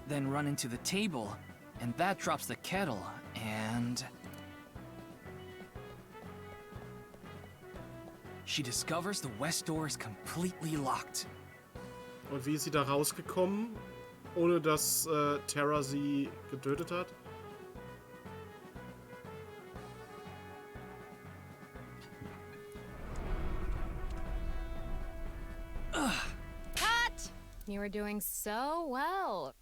Then run into the table, and that drops the kettle, and... She discovers the west door is completely locked. Und wie ist sie da rausgekommen, ohne dass Terra sie getötet hat? Cut! You were doing so well.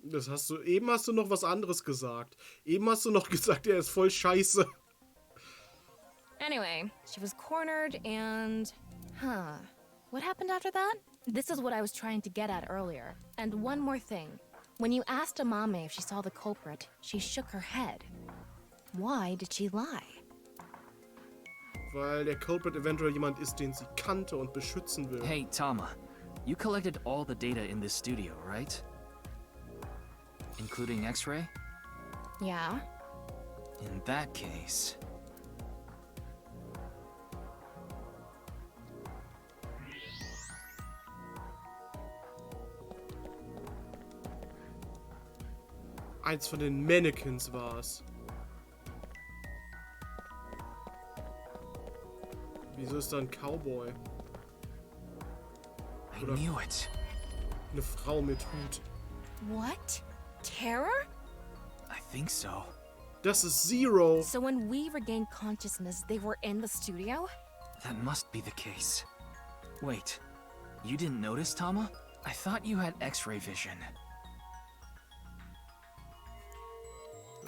Das hast du. Eben hast du noch was anderes gesagt. Eben hast du noch gesagt, er ist voll scheiße. Anyway, she was cornered and... What happened after that? This is what I was trying to get at earlier. And one more thing. When you asked Amame if she saw the culprit, she shook her head. Why did she lie? Weil der Culprit eventuell jemand ist, den sie kannte und beschützen will. Hey, Tama. You collected all the data in this studio, right? Including X-ray? Yeah. In that case... Eins von den Mannequins war's. Wieso ist da ein Cowboy? I knew it. Eine Frau mit Hut. What? Terror? I think so. Das ist Zero. So when we regained consciousness, they were in the studio? That must be the case. Wait, you didn't notice, Tama? I thought you had X-ray vision.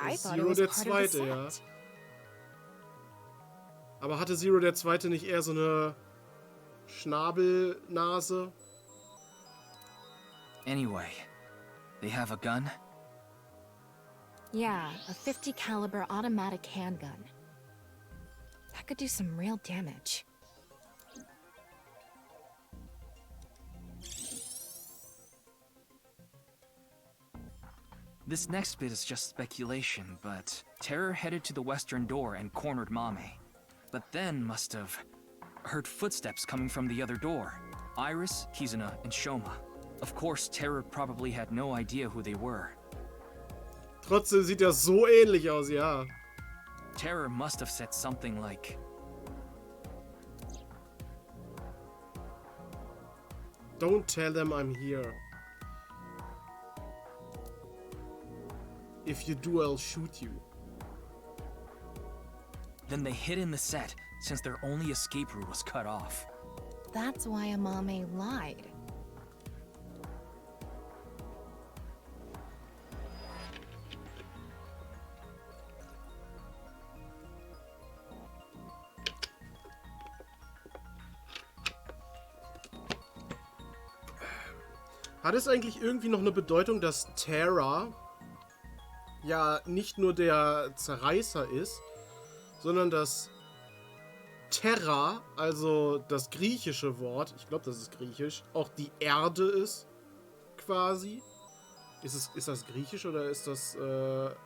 I thought it Zero was der part of the Zweite, ja. set. Aber hatte Zero der Zweite nicht eher so eine Schnabelnase? Anyway, they have a gun? Yeah, a 50 caliber automatic handgun. That could do some real damage. This next bit is just speculation, but Terror headed to the western door and cornered Mame. But then must have heard footsteps coming from the other door. Iris, Kizuna, and Shoma. Of course, Terror probably had no idea who they were. Trotzdem sieht er so ähnlich aus, ja. Terror must have said something like... Don't tell them I'm here. If you do, I'll shoot you. Then they hid in the set, since their only escape route was cut off. That's why Amame lied. Hat es eigentlich irgendwie noch eine Bedeutung, dass Terra ja nicht nur der Zerreißer ist, sondern dass Terra, also das griechische Wort, ich glaube, das ist griechisch, auch die Erde ist, quasi? Ist das griechisch oder ist das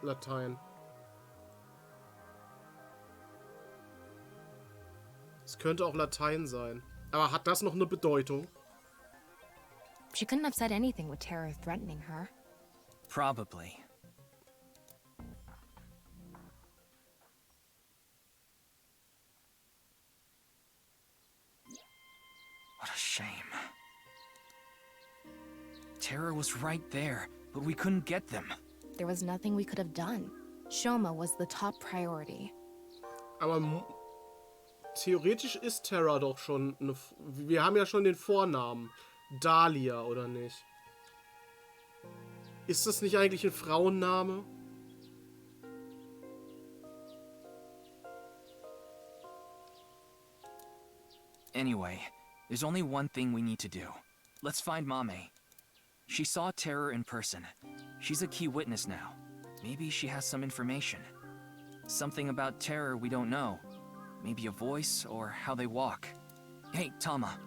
Latein? Es Könnte auch Latein sein. Aber hat das noch eine Bedeutung? She couldn't have said anything with terror threatening her. Probably. What a shame. Terror was right there, but we couldn't get them. There was nothing we could have done. Shoma was the top priority. Aber theoretisch ist Terra doch schon eine... Wir haben ja schon den Vornamen. Dahlia, oder nicht? Ist das nicht eigentlich ein Frauenname? Anyway, there's only one thing we need to do. Let's find Mame. She saw Terror in person. She's a key witness now. Maybe she has some information. Something about Terror we don't know. Maybe a voice or how they walk. Hey, Tama.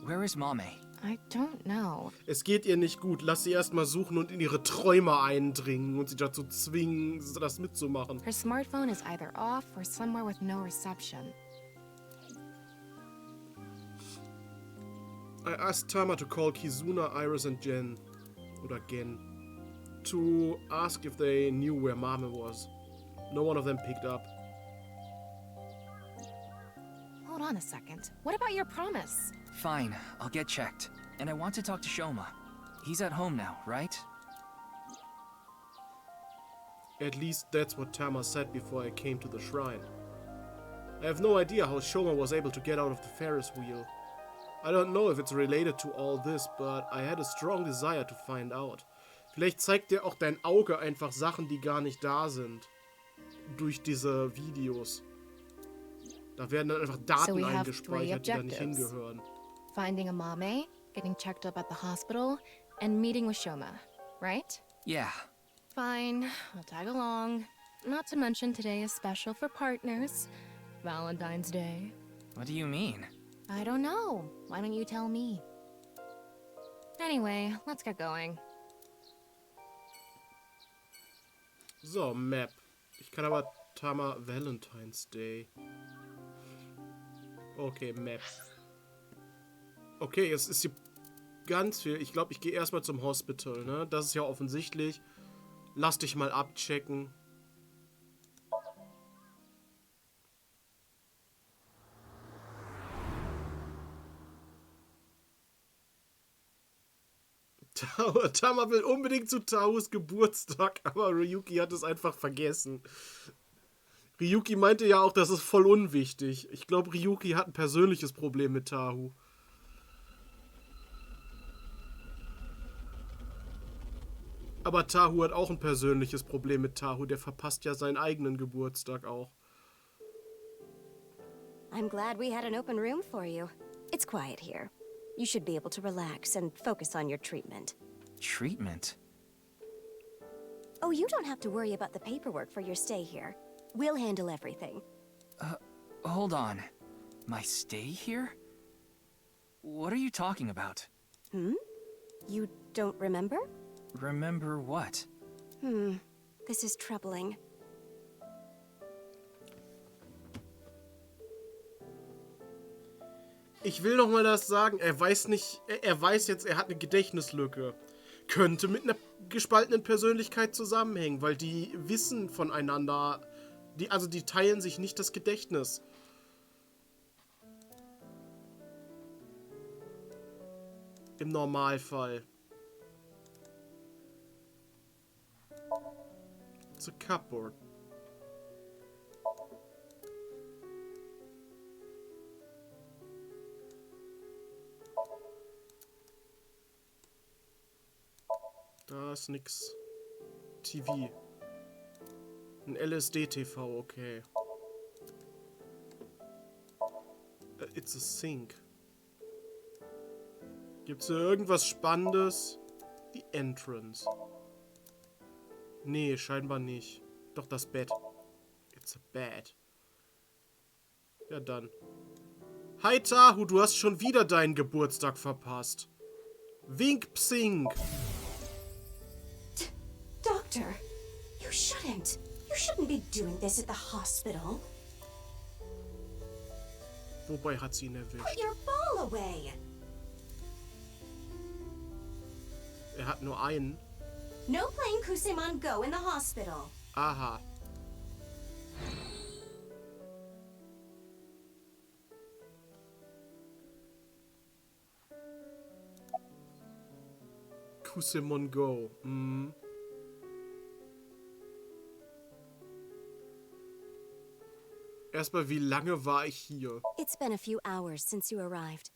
Where is Mame? I don't know. Es geht ihr nicht gut. Lass sie erstmal suchen und in ihre Träume eindringen und sie dazu zwingen, das mitzumachen. Her smartphone is either off or somewhere with no reception. I asked Tama to call Kizuna, Iris and Jen, oder Gen, to ask if they knew where Mame was. No one of them picked up. Hold on a second. What about your promise? Fine, I'll get checked. And I want to talk to Shoma. He's at home now, right? At least that's what Tama said before I came to the shrine. I have no idea how Shoma was able to get out of the Ferris wheel. I don't know if it's related to all this, but I had a strong desire to find out. Vielleicht zeigt dir auch dein Auge einfach Sachen, die gar nicht da sind. Durch diese Videos. Da werden dann einfach Daten eingespeichert, die da nicht hingehören. Finding a Mame, getting checked up at the hospital, and meeting with Shoma, right? Yeah. Fine, I'll tag along. Not to mention today is special for partners. Valentine's Day. What do you mean? I don't know. Why don't you tell me? Anyway, let's get going. So, Map. Ich kann aber Tama Valentine's Day. Okay, Map. Okay, jetzt ist hier ganz viel. Ich glaube, ich gehe erstmal zum Hospital, ne? Das ist ja offensichtlich. Lass dich mal abchecken. Tama will unbedingt zu Tahus Geburtstag, aber Ryuki hat es einfach vergessen. Ryuki meinte ja auch, das ist voll unwichtig. Ich glaube, Ryuki hat ein persönliches Problem mit Tahu. Aber Tahu hat auch ein persönliches Problem mit Tahu. Der verpasst ja seinen eigenen Geburtstag auch. I'm glad we had an open room for you. It's quiet here. You should be able to relax and focus on your treatment. Treatment? Oh, you don't have to worry about the paperwork for your stay here. We'll handle everything. Hold on. My stay here? What are you talking about? You don't remember? Remember what? This is troubling. Ich will noch mal das sagen, er weiß nicht, er weiß jetzt, er hat eine Gedächtnislücke. Könnte mit einer gespaltenen Persönlichkeit zusammenhängen, weil die wissen voneinander, die teilen sich nicht das Gedächtnis. Im Normalfall. It's a cupboard. Da ist nix. TV. Ein LSD-TV, okay. It's a sink. Gibt's hier irgendwas Spannendes? Die Entrance. Nee, scheinbar nicht. Doch das Bett. It's a bed. Ja dann. Hi Tahu, du hast schon wieder deinen Geburtstag verpasst. Wink psink. Doctor, you shouldn't. You shouldn't be doing this at the hospital. Wobei hat sie ihn erwischt? Put your ball away. Er hat nur einen. No playing Kusemon Go in the hospital. Aha. Kusemon Go. Hm. Erstmal, wie lange war ich hier? It's been a few hours since you arrived.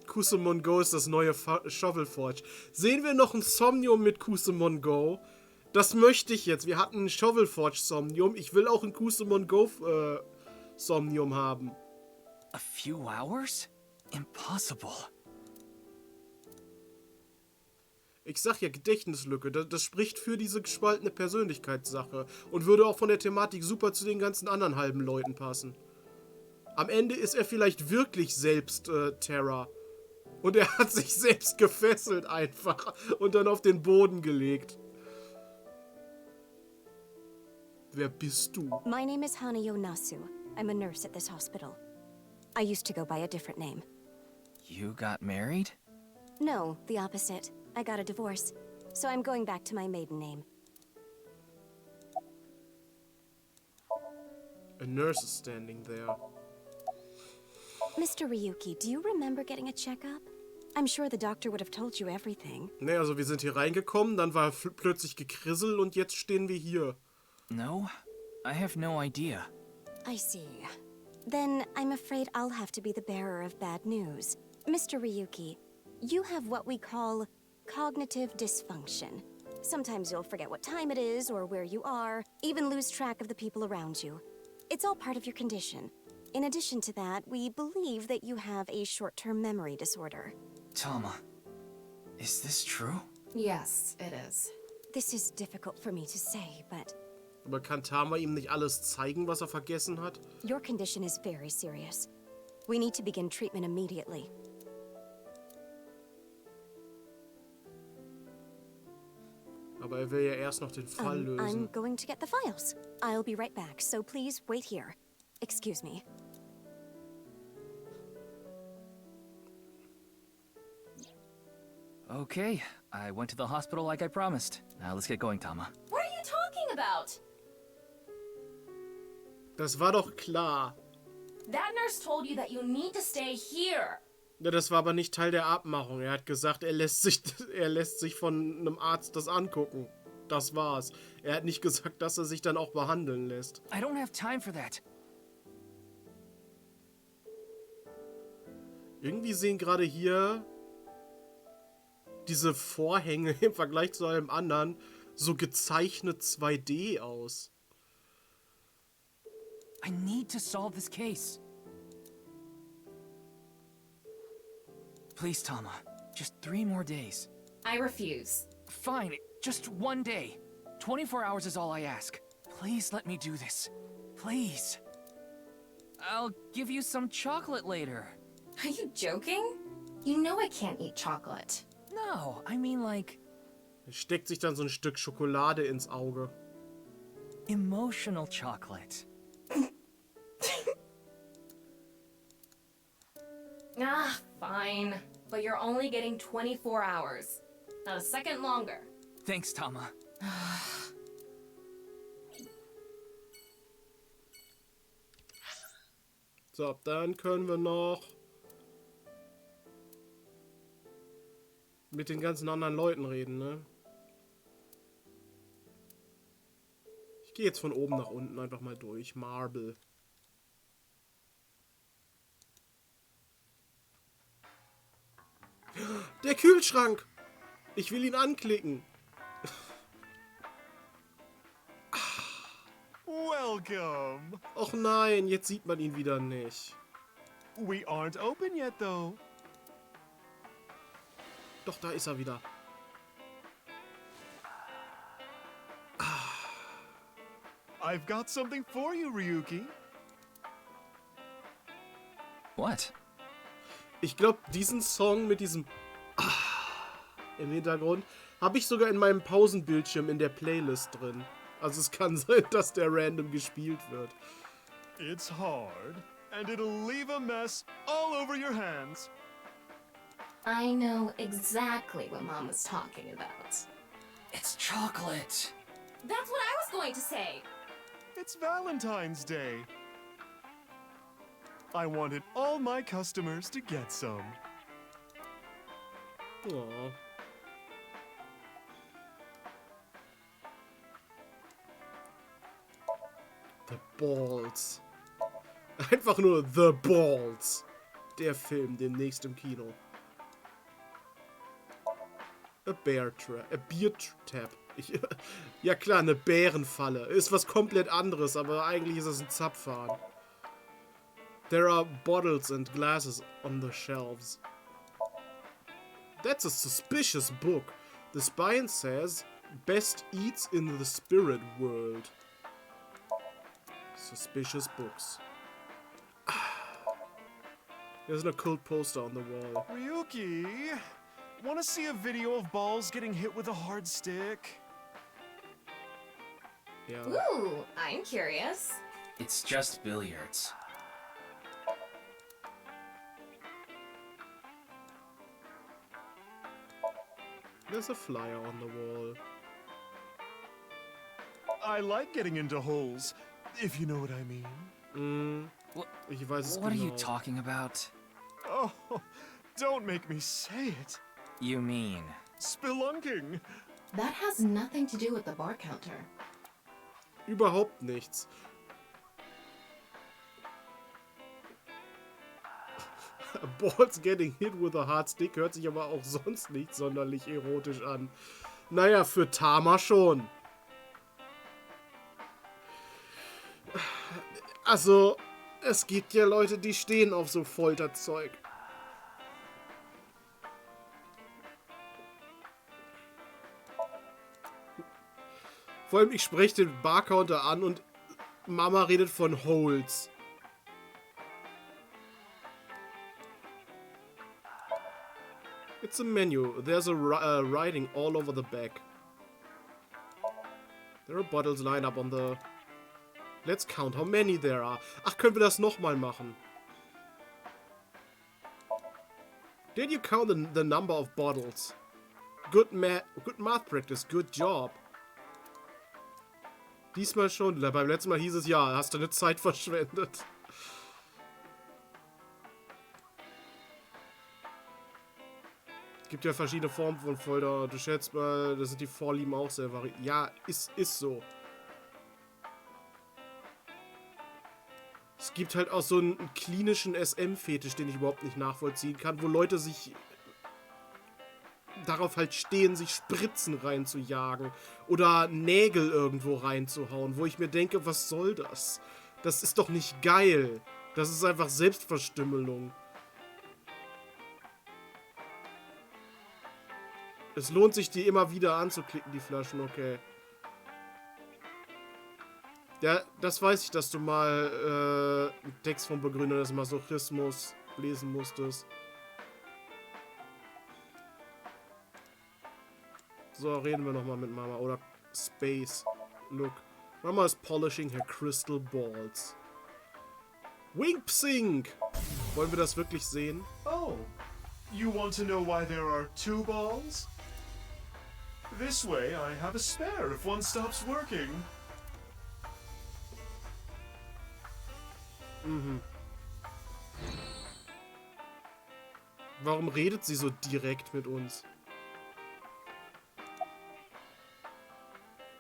Kusemon Go ist das neue Shovel Forge. Sehen wir noch ein Somnium mit Kusemon Go? Das möchte ich jetzt. Wir hatten ein Shovel Forge Somnium. Ich will auch ein Kusemon Go Somnium haben. A few hours? Impossible. Ich sag ja, Gedächtnislücke. Das spricht für diese gespaltene Persönlichkeitssache und würde auch von der Thematik super zu den ganzen anderen halben Leuten passen. Am Ende ist er vielleicht wirklich selbst Terra. Und er hat sich selbst gefesselt einfach und dann auf den Boden gelegt. Wer bist du? My name is Hanayo Nasu. I'm a nurse at this hospital. I used to go by a different name. You got married? No, the opposite. I got a divorce, so I'm going back to my maiden name. A nurse is standing there. Mr. Ryuki, do you remember getting a checkup? I'm sure the doctor would have told you everything. Ne, also wir sind hier reingekommen, dann war plötzlich gekrissel und jetzt stehen wir hier. No, I have no idea. I see. Then I'm afraid I'll have to be the bearer of bad news. Mr. Ryuki, you have what we call cognitive dysfunction. Sometimes you'll forget what time it is or where you are, even lose track of the people around you. It's all part of your condition. In addition to that, we believe that you have a short-term memory disorder. Tama, is this true? Yes, it is. This is difficult for me to say, but... Aber kann Tama ihm nicht alles zeigen, was er vergessen hat? Your condition is very serious. We need to begin treatment immediately. Aber er will ja erst noch den Fall lösen. I'm going to get the files. I'll be right back, so please wait here. Excuse me. Okay, I went to the hospital like I promised. Now let's get going, Tama. What are you talking about? Das war doch klar. That nurse told you that you need to stay here. Ja, das war aber nicht Teil der Abmachung. Er hat gesagt, er lässt sich von einem Arzt das angucken. Das war's. Er hat nicht gesagt, dass er sich dann auch behandeln lässt. I don't have time for that. Irgendwie sehen gerade hier diese Vorhänge im Vergleich zu allem anderen so gezeichnet 2D aus. I need to solve this case. Please, Tama. Just 3 more days. I refuse. Fine, just 1 day. 24 hours is all I ask. Please let me do this. Please. I'll give you some chocolate later. Are you joking? You know I can't eat chocolate. No, I mean like... Er steckt sich dann so ein Stück Schokolade ins Auge. Emotional chocolate. Ah, fine. But you're only getting 24 hours. Not a second longer. Thanks, Tama. So, dann können wir noch mit den ganzen anderen Leuten reden, ne? Ich gehe jetzt von oben nach unten einfach mal durch. Marble. Der Kühlschrank! Ich will ihn anklicken. Welcome. Och nein, jetzt sieht man ihn wieder nicht. We aren't open yet, though. Doch, da ist er wieder. I've got something for you, Ryuki. What? Ich glaube, diesen Song mit diesem im Hintergrund habe ich sogar in meinem Pausenbildschirm in der Playlist drin. Also es kann sein, dass der random gespielt wird. It's hard, and it'll leave a mess all over your hands. I know exactly what Mom was talking about. It's chocolate. That's what I was going to say. It's Valentine's Day. I wanted all my customers to get some. Aww. The Balls. Einfach nur The Balls. Der Film demnächst im Kino. A Bear Trap. A Beer Trap. Ja klar, eine Bärenfalle. Ist was komplett anderes, aber eigentlich ist es ein Zapfhahn. There are bottles and glasses on the shelves. That's a suspicious book. The spine says, best eats in the spirit world. Suspicious books. There's an occult poster on the wall. Ryuki, want to see a video of balls getting hit with a hard stick? Yeah. Ooh, I'm curious. It's just billiards. There's a flyer on the wall. I like getting into holes, if you know what I mean. Ich weiß es What are genau. you talking about? Oh, don't make me say it. You mean? Spelunking. That has nothing to do with the bar counter. Überhaupt nichts. Balls getting hit with a hard stick hört sich aber auch sonst nicht sonderlich erotisch an. Naja, für Tama schon. Also, es gibt ja Leute, die stehen auf so Folterzeug. Vor allem, ich spreche den Barcounter an und Mama redet von Holes. It's a menu. There's a writing all over the back. There are bottles lined up on the... Let's count how many there are. Ach, können wir das nochmal machen? Did you count the number of bottles? Good math practice. Good job. Diesmal schon. Beim letzten Mal hieß es ja, hast du eine Zeit verschwendet. Es gibt ja verschiedene Formen von Folter. Du schätzt mal, das sind die Vorlieben auch sehr variiert. Ja, ist so. Es gibt halt auch so einen klinischen SM-Fetisch, den ich überhaupt nicht nachvollziehen kann, wo Leute sich darauf halt stehen, sich Spritzen reinzujagen oder Nägel irgendwo reinzuhauen, wo ich mir denke, was soll das? Das ist doch nicht geil. Das ist einfach Selbstverstümmelung. Es lohnt sich, die immer wieder anzuklicken, die Flaschen, okay. Ja, das weiß ich, dass du mal einen Text vom Begründer des Masochismus lesen musstest. So, reden wir nochmal mit Mama. Oder Space. Look. Mama is polishing her crystal balls. Wink-Psink! Wollen wir das wirklich sehen? Oh, you want to know why there are 2 balls? This way I have a spare if one stops working. Mhm. Warum redet sie so direkt mit uns?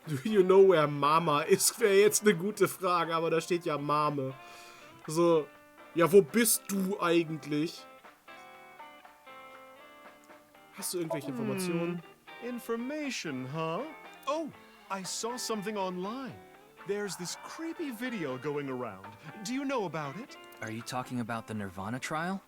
Do you know where Mama ist? Wäre jetzt eine gute Frage, aber da steht ja Mame. So, ja, wo bist du eigentlich? Hast du irgendwelche Informationen? Information, huh? Oh, I saw something online. There's this creepy video going around. Do you know about it? Are you talking about the Nirvana trial?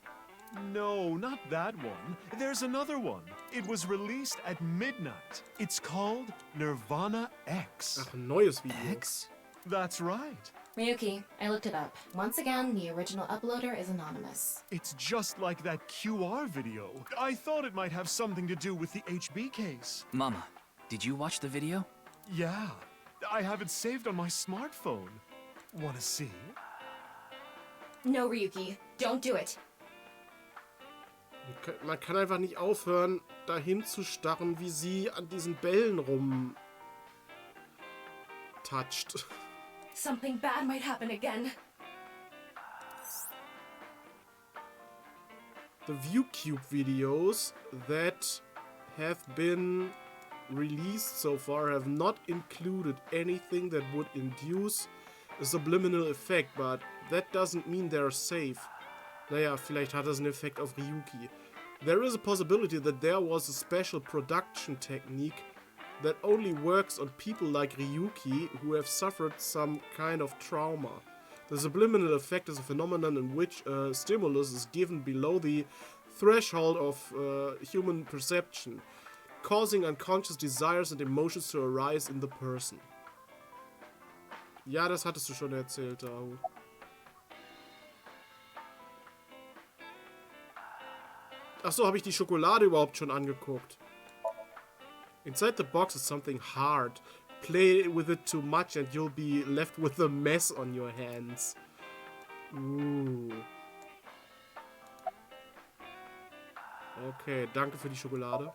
No, not that one. There's another one. It was released at midnight. It's called Nirvana X. Ach, ein neues Video. X? That's right. Ryuki, I looked it up. Once again, the original uploader is anonymous. It's just like that QR video. I thought it might have something to do with the HB case. Mama, did you watch the video? Yeah. I have it saved on my smartphone. Wanna see? No, Ryuki, don't do it. Man kann einfach nicht aufhören, dahin zu starren, wie sie an diesen Bällen toucht. Something bad might happen again. The ViewCube videos that have been released so far have not included anything that would induce a subliminal effect, but that doesn't mean they're safe. Naja, vielleicht hat das einen Effekt auf Ryuki. There is a possibility that there was a special production technique that only works on people like Ryuki who have suffered some kind of trauma. The subliminal effect is a phenomenon in which a stimulus is given below the threshold of human perception, causing unconscious desires and emotions to arise in the person. Ja, das hattest du schon erzählt, Dahu. Achso, habe ich die Schokolade überhaupt schon angeguckt? Inside the box is something hard. Play with it too much and you'll be left with a mess on your hands. Ooh. Okay, danke für die Schokolade.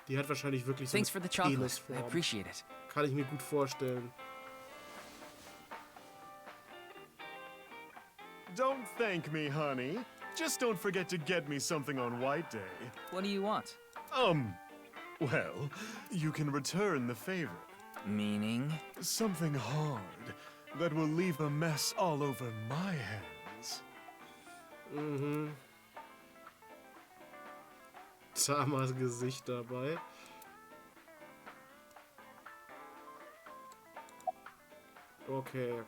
Die hat wahrscheinlich wirklich so eine Penisform. I appreciate it. Kann ich mir gut vorstellen. Don't thank me, honey. Just don't forget to get me something on White Day. What do you want? Well, you can return the favor. Meaning? Something hard that will leave a mess all over my hands. Mhm. Tamas Gesicht dabei. Okay.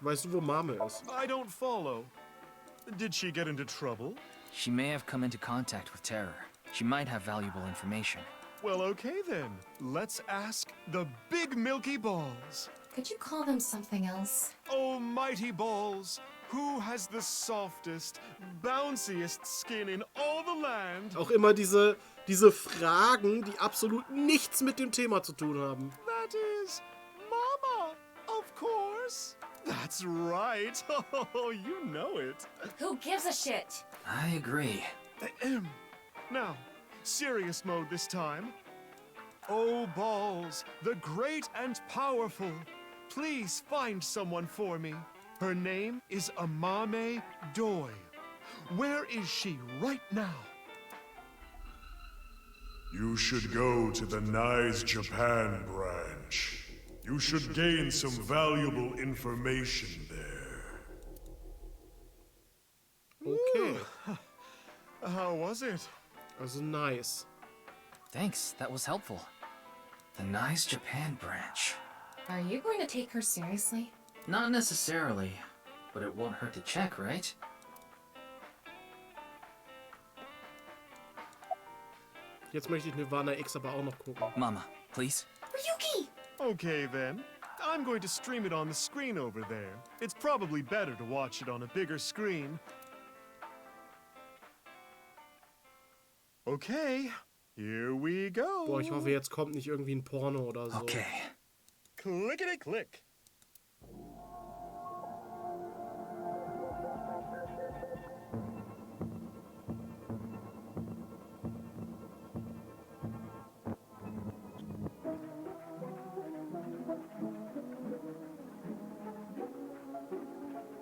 Weißt du, wo Mame ist? I don't follow. Did she get into trouble? She may have come into contact with terror. She might have valuable information. Well, okay then. Let's ask the big milky balls. Could you call them something else? Oh, mighty balls. Who has the softest, bounciest skin in all the land? Auch immer diese Fragen, die absolut nichts mit dem Thema zu tun haben. That is Mama, of course. That's right. Oh, you know it. Who gives a shit? I agree. Now, serious mode this time. Oh, balls, the great and powerful. Please find someone for me. Her name is Amame Doi. Where is she right now? You should go to the Nice Japan branch. You should gain some valuable information there. Okay. How was it? Also nice. Thanks, that was helpful. The Nice Japan branch. Are you going to take her seriously? Not necessarily, but it won't hurt to check, right? Jetzt möchte ich Nirvana X aber auch noch gucken. Mama, please. Ryuki! Okay then. I'm going to stream it on the screen over there. It's probably better to watch it on a bigger screen. Okay, here we go. Boah, ich hoffe, jetzt kommt nicht irgendwie ein Porno oder so. Okay. Clickety-click.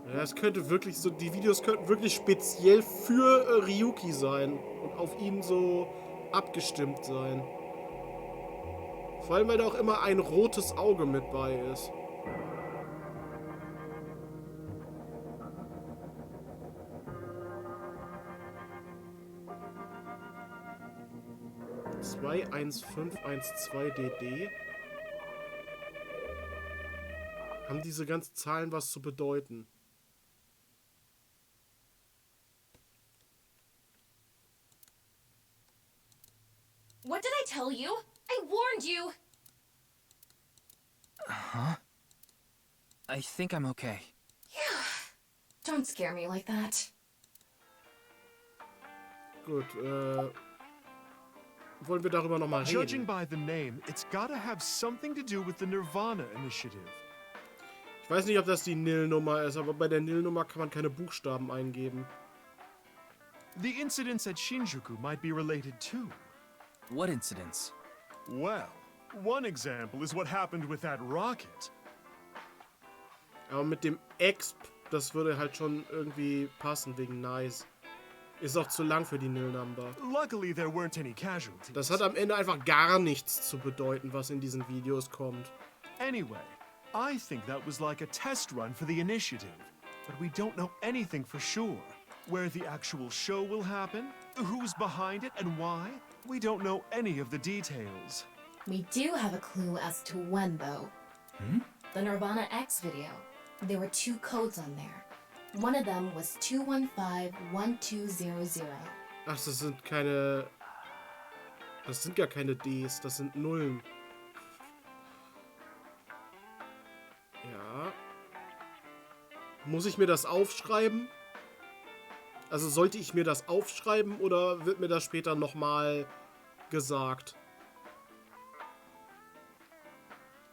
Ja, es könnte wirklich so, die Videos könnten wirklich speziell für Ryuki sein und auf ihn so abgestimmt sein. Vor allem, weil da auch immer ein rotes Auge mit bei ist. (21512DD) Haben diese ganzen Zahlen was zu bedeuten? What did I tell you? I warned you! Huh? I think I'm okay. Yeah. Don't scare me like that. Gut, wollen wir darüber nochmal reden? Judging by the name, it's gotta have something to do with the Nirvana initiative. Ich Ich weiß nicht, ob das die Nil-Nummer ist, aber bei der Nil-Nummer kann man keine Buchstaben eingeben. The incidents at Shinjuku might be related too. What incidents? Well, one example is what happened with that rocket. Aber mit dem Exp, das würde halt schon irgendwie passen wegen Nice. Ist auch zu lang für die Nil-Number. Luckily, there weren't any casualties. Das hat am Ende einfach gar nichts zu bedeuten, was in diesen Videos kommt. Anyway, I think that was like a test run for the initiative. But we don't know anything for sure. Where the actual show will happen, who's behind it, and why, we don't know any of the details. We do have a clue as to when, though. The Nirvana X video. There were 2 codes on there. One of them was 215-1200. Ach, das sind keine... Das sind gar keine Ds, das sind Nullen. Ja. Muss ich mir das aufschreiben? Also sollte ich mir das aufschreiben oder wird mir das später nochmal gesagt?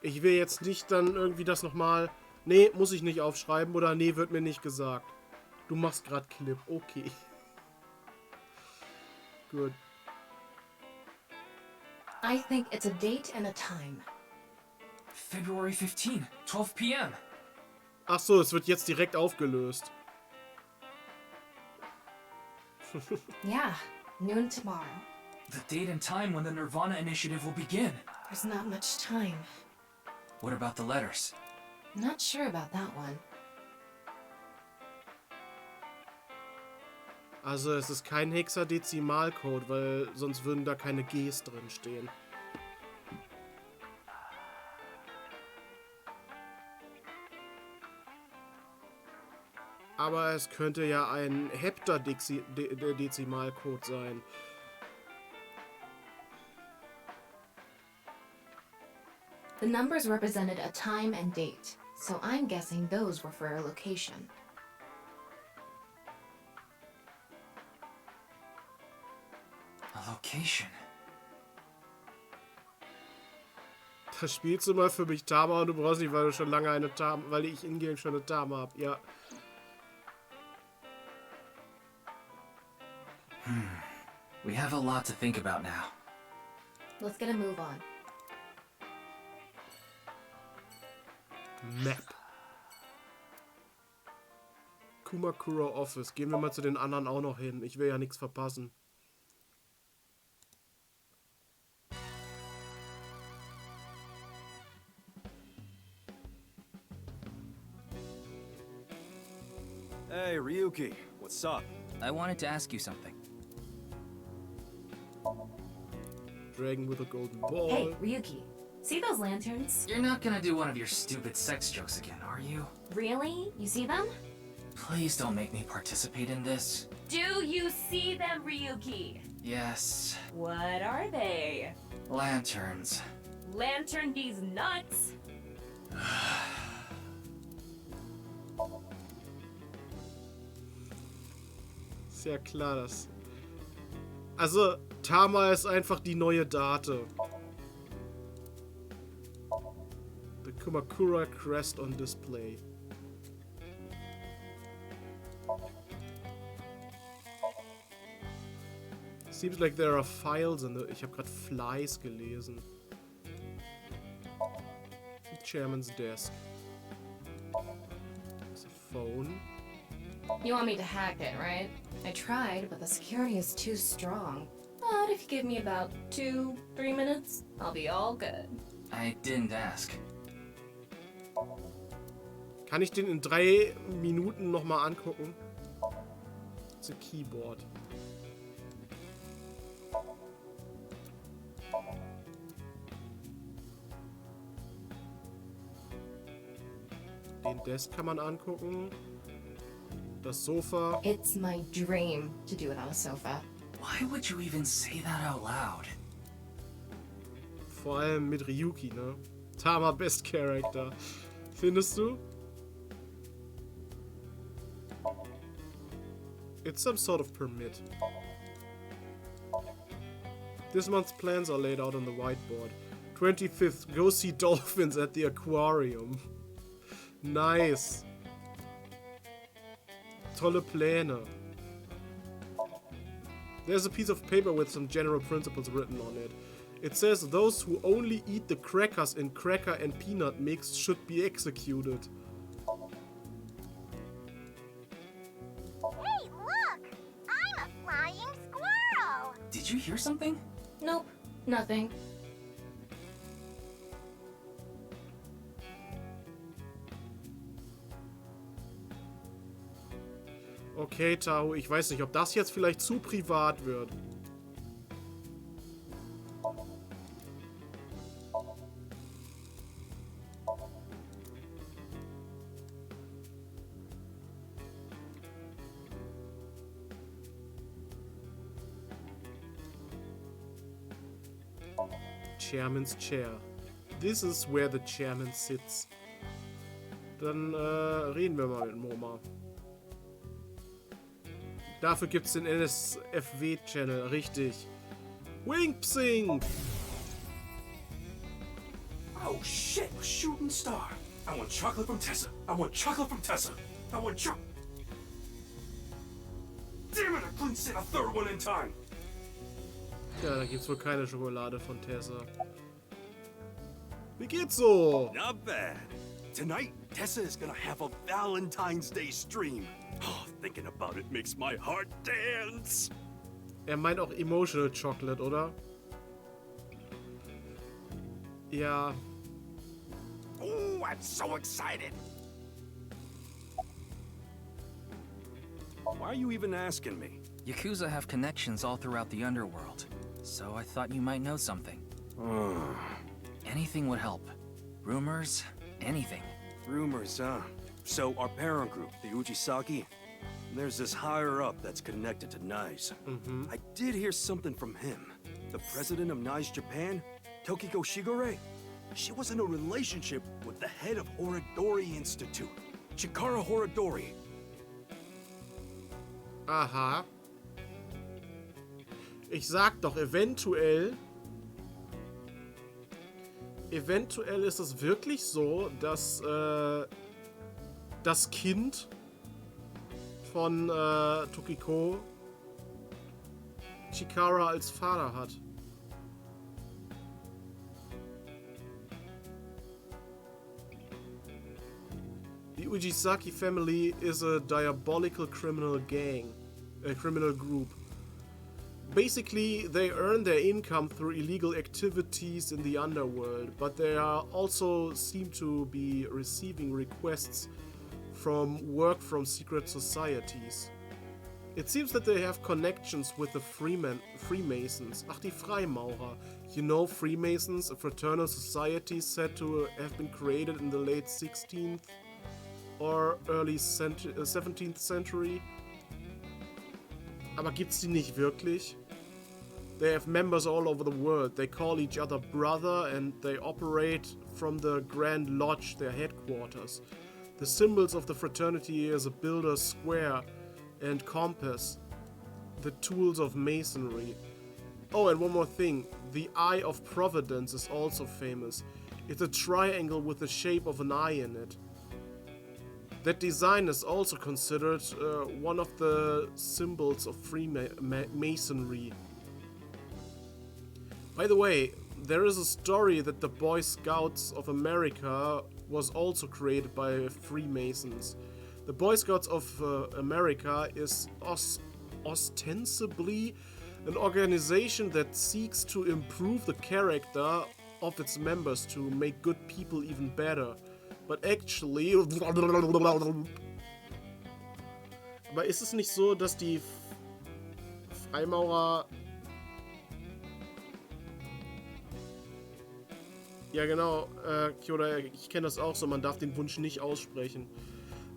Ich will jetzt nicht dann irgendwie das nochmal... Nee, muss ich nicht aufschreiben oder nee, wird mir nicht gesagt. Du machst gerade Clip, okay. Gut. I think it's a date and a time. February 15, 12 p.m. Ach so, es wird jetzt direkt aufgelöst. Yeah, noon tomorrow. The date and time when the Nirvana initiative will begin. There's not much time. What about the letters? Not sure about that one. Also es ist kein Hexadezimalcode, weil sonst würden da keine Gs drin stehen. Aber es könnte ja ein Heptadezimalcode sein. The numbers represented a time and date, so I'm guessing those were for a location. A location. Das spielst du mal für mich Tama und du brauchst nicht, weil du schon lange eine Tama, weil ich in-game schon eine Tama habe. Ja. We have a lot to think about now. Let's get a move on. Map. Kumakura Office. Gehen wir mal zu den anderen auch noch hin. Ich will ja nichts verpassen. Hey, Ryuki. What's up? I wanted to ask you something. Dragon with a golden ball. Hey, Ryuki. See those lanterns? You're not gonna do one of your stupid sex jokes again, are you? Really? You see them? Please don't make me participate in this. Do you see them, Ryuki? Yes. What are they? Lanterns. Lantern these nuts? Sehr klar, das... Also, Tama ist einfach die neue Date. The Kumakura crest on display. Seems like there are files in the... Ich habe gerade Flies gelesen. The chairman's desk. There's a phone. You want me to hack it, right? I tried, but the security is too strong. But if you give me about 2-3 minutes, I'll be all good. I didn't ask. Kann ich den in 3 Minuten nochmal angucken? It's a keyboard. Den Desk kann man angucken. Das Sofa. It's my dream to do it on a sofa. Why would you even say that out loud? Vor allem mit Ryuki, ne? Tama Best Character. Findest du? It's some sort of permit. This month's plans are laid out on the whiteboard. 25th, go see dolphins at the aquarium. Nice. Tolle Pläne. There's a piece of paper with some general principles written on it. It says those who only eat the crackers in cracker and peanut mix should be executed. Hey, look! I'm a flying squirrel! Did you hear something? Nope, nothing. Okay, Tao, ich weiß nicht, ob das jetzt vielleicht zu privat wird. Chairman's chair. This is where the chairman sits. Dann reden wir mal mit Moma. Dafür gibt's den NSFW-Channel, richtig. Wink-Psink! Oh shit, shooting star. I want chocolate from Tessa. I want chocolate from Tessa. I want chocolate. Damn it, I couldn't say a third one in time. Ja, da gibt's wohl keine Schokolade von Tessa. Wie geht's so? Not bad. Tonight, Tessa is gonna have a Valentine's Day stream. Oh, thinking about it makes my heart dance. Er meint auch Emotional Chocolate, oder? Ja. Oh, I'm so excited. Why are you even asking me? Yakuza have connections all throughout the underworld, so I thought you might know something. Anything would help. Rumors, anything. Rumors, huh? So our parent group, the Ujisaki, there's this higher up that's connected to NICE. I did hear something from him. The president of NICE Japan, Tokiko Shigure, she was in a relationship with the head of Horadori Institute, Chikara Horadori. Aha. Ich sag doch, eventuell ist es wirklich so, dass das Kind von Tokiko Chikara als Vater hat. The Ujisaki family is a diabolical criminal gang, a criminal group. Basically, they earn their income through illegal activities in the underworld, but they also seem to be receiving requests from work from secret societies. It seems that they have connections with the Freemasons. Ach, die Freimaurer. You know Freemasons, a fraternal society said to have been created in the late 16th or early 17th century. Aber gibt's die nicht wirklich? They have members all over the world. They call each other brother and they operate from the Grand Lodge, their headquarters. The symbols of the fraternity is a builder's square and compass, the tools of masonry. Oh, and one more thing. The Eye of Providence is also famous. It's a triangle with the shape of an eye in it. That design is also considered one of the symbols of Freemasonry. By the way, there is a story that the Boy Scouts of America was also created by Freemasons. The Boy Scouts of America is ostensibly an organization that seeks to improve the character of its members to make good people even better. But actually... Aber ist es nicht so, dass die Freimaurer... Ja genau, Kyoda, ich kenne das auch so, man darf den Wunsch nicht aussprechen.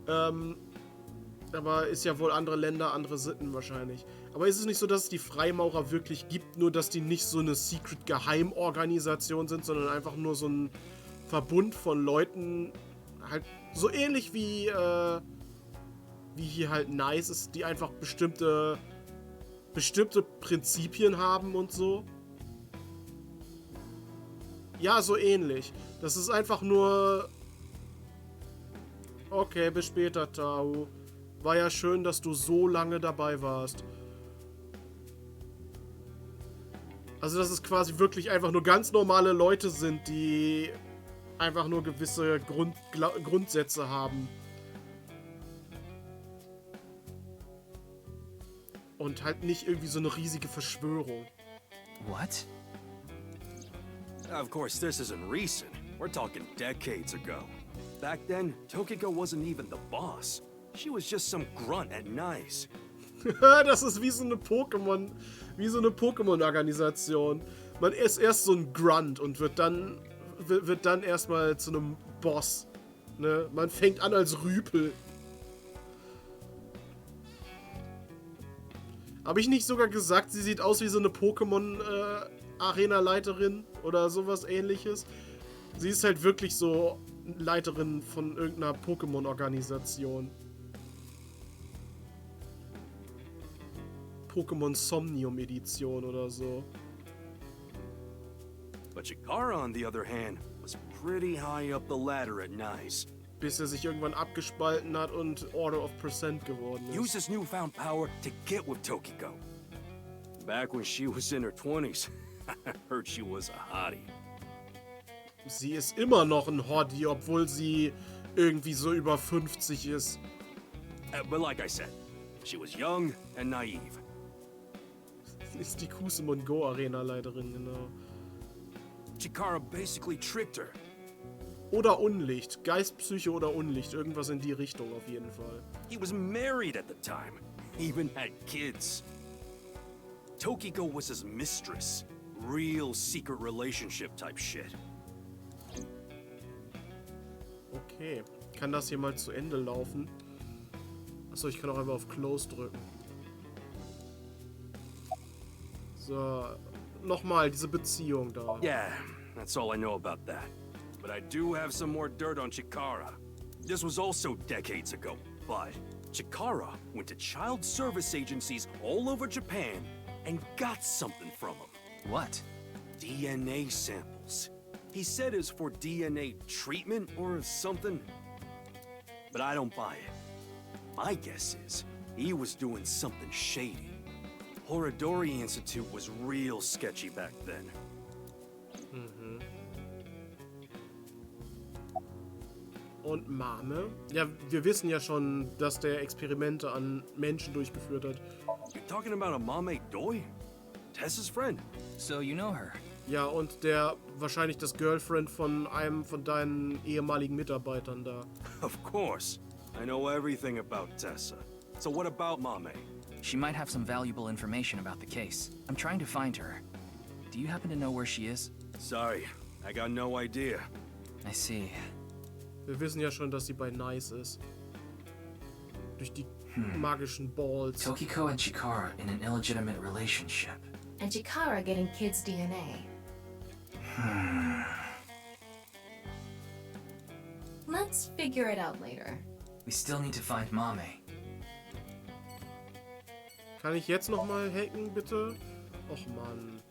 Aber ist ja wohl andere Länder, andere Sitten wahrscheinlich. Aber ist es nicht so, dass es die Freimaurer wirklich gibt, nur dass die nicht so eine Secret-Geheimorganisation sind, sondern einfach nur so ein Verbund von Leuten, halt so ähnlich wie hier halt NICE ist, die einfach bestimmte Prinzipien haben und so. Ja, so ähnlich. Das ist einfach nur Okay, bis später, Tahu. War ja schön, dass du so lange dabei warst. Also, dass es quasi wirklich einfach nur ganz normale Leute sind, die einfach nur gewisse Grundsätze haben. Und halt nicht irgendwie so eine riesige Verschwörung. What? Of course, this isn't recent. We're talking decades ago. Back then, Tokiko wasn't even the boss. She was just some grunt at Nice. Das ist wie so eine Pokémon-Organisation. Man ist erst so ein Grunt und wird dann erstmal zu einem Boss. Ne? Man fängt an als Rüpel. Habe ich nicht sogar gesagt, sie sieht aus wie so eine Pokémon-Arena-Leiterin oder sowas ähnliches? Sie ist halt wirklich so Leiterin von irgendeiner Pokémon-Organisation. Pokémon Somnium Edition oder so. But Chikara, on the other hand, was pretty high up the ladder at Nice. Bis er sich irgendwann abgespalten hat und Order of Percent geworden ist. Used his newfound power to get with Tokiko. Back when she was in her 20s, I heard she was a hottie. Sie ist immer noch ein Hottie, obwohl sie irgendwie so über 50 ist. But like I said, she was young and naive. Ist die Kusemon Go Arena Leiterin, genau. Chikara basically tricked her. Oder Unlicht. Geistpsyche oder Unlicht. Irgendwas in die Richtung auf jeden Fall. He was married at the time. Even had kids. Tokiko was his mistress. Real secret relationship type shit. Okay. Kann das hier mal zu Ende laufen? Achso, ich kann auch einfach auf Close drücken. So. Nochmal, diese Beziehung da. Yeah, that's all I know about that. But I do have some more dirt on Chikara. This was also decades ago, but Chikara went to child service agencies all over Japan and got something from them. What? DNA samples. He said it's for DNA treatment or something. But I don't buy it. My guess is he was doing something shady. Horadori Institute was real sketchy back then. Mhm. Und Mame? Ja, wir wissen ja schon, dass der Experimente an Menschen durchgeführt hat. You're talking about a Mame Doi? Tessa's friend? So you know her? Ja, und der wahrscheinlich das Girlfriend von einem von deinen ehemaligen Mitarbeitern da. Of course. I know everything about Tessa. So what about Mame? She might have some valuable information about the case. I'm trying to find her. Do you happen to know where she is? Sorry, I got no idea. I see. Wir wissen ja schon, dass sie bei Nice ist. Durch die magischen Balls. Tokiko and Chikara in an illegitimate relationship. And Chikara getting kids' DNA. Let's figure it out later. We still need to find Mame. Kann ich jetzt nochmal hacken, bitte? Och Mann.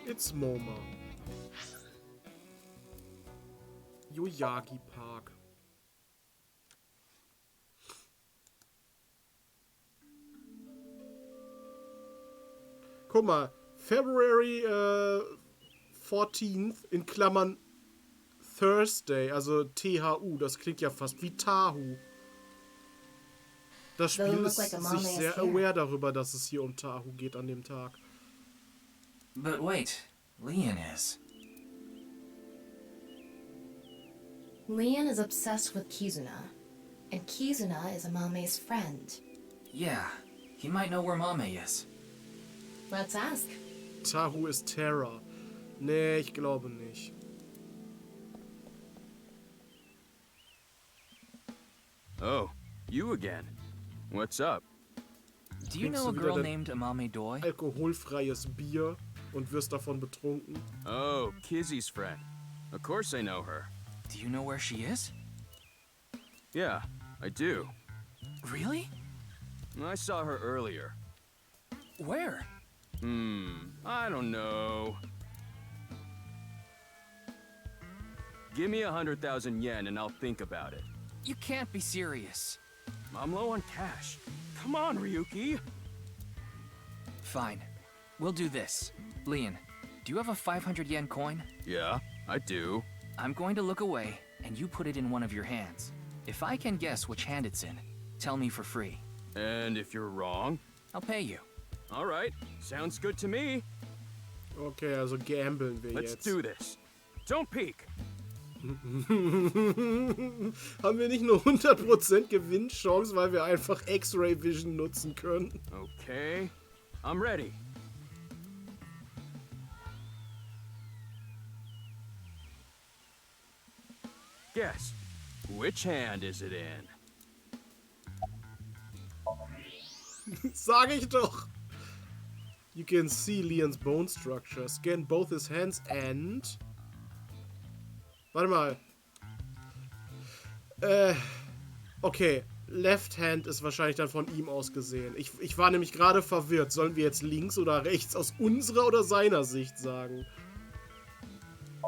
It's Moma. Yoyagi Park. Guck mal. February 14th in Klammern Thursday, also THU. Das klingt ja fast wie Tahu. Das Spiel ist sich sehr aware darüber, dass es hier um Tahu geht an dem Tag. But wait, Leon is. Leon is obsessed with Kizuna, and Kizuna is Amame's friend. Yeah, he might know where Mame is. Let's ask. Tahu ist Terra. Nee, ich glaube nicht. Oh, you again. What's up? Do you know a girl named Amame Doi? Alkoholfreies Bier und wirst davon betrunken. Oh, Kizzy's friend. Of course I know her. Do you know where she is? Yeah, I do. Really? I saw her earlier. Where? I don't know. Give me 100,000 yen and I'll think about it. You can't be serious. I'm low on cash. Come on, Ryuki. Fine. We'll do this. Leon, do you have a 500 yen coin? Yeah, I do. I'm going to look away, and you put it in one of your hands. If I can guess which hand it's in, tell me for free. And if you're wrong? I'll pay you. All right, sounds good to me. Okay, also gambeln wir Let's jetzt. do this. Don't peek. Haben wir nicht nur 100% Gewinnchance, weil wir einfach X-Ray Vision nutzen können? Okay, I'm ready. Guess, which hand is it in? Sag ich doch! You can see Leon's bone structure. Scan both his hands and... Warte mal. Okay. Left Hand ist wahrscheinlich dann von ihm aus gesehen. Ich war nämlich gerade verwirrt. Sollen wir jetzt links oder rechts aus unserer oder seiner Sicht sagen?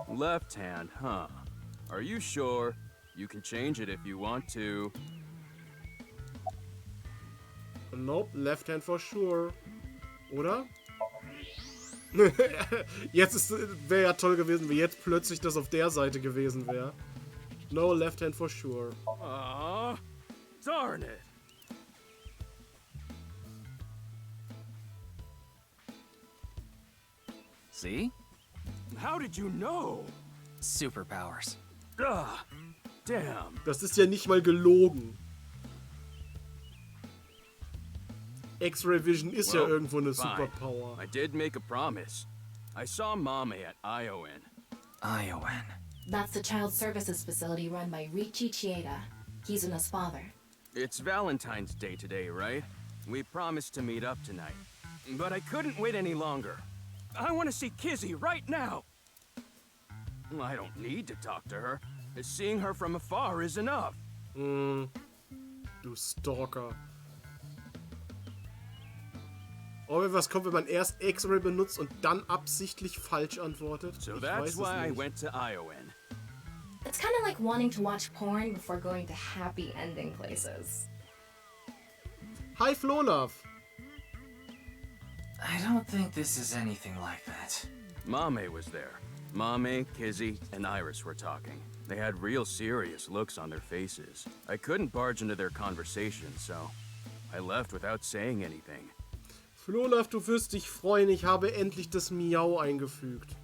Left hand, huh? Are you sure? You can change it if you want to. Nope, left hand for sure. Oder? Jetzt wäre ja toll gewesen, wie jetzt plötzlich das auf der Seite gewesen wäre. No, left hand for sure. Aw, darn it. See? How did you know? Superpowers. Damn. Das ist ja nicht mal gelogen. X-Ray Vision ist ja irgendwo eine Superpower. I did make a promise. I saw Mame at ION. ION. That's the child services facility run by Riichi Chieda, Kizuna's father. It's Valentine's Day today, right? We promised to meet up tonight. But I couldn't wait any longer. I want to see Kizzy right now. I don't need to talk to her. Seeing her from afar is enough. Du Stalker. Oh, was kommt, wenn man erst X-Ray benutzt und dann absichtlich falsch antwortet? So that's why I went to ION. It's kind of like wanting to watch porn before going to happy ending places. Hi, Flolove. I don't think this is anything like that. Mame was there. Mame, Kizzy, and Iris were talking. They had real serious looks on their faces. I couldn't barge into their conversation, so I left without saying anything. Flolove, du wirst dich freuen, ich habe endlich das Miau eingefügt.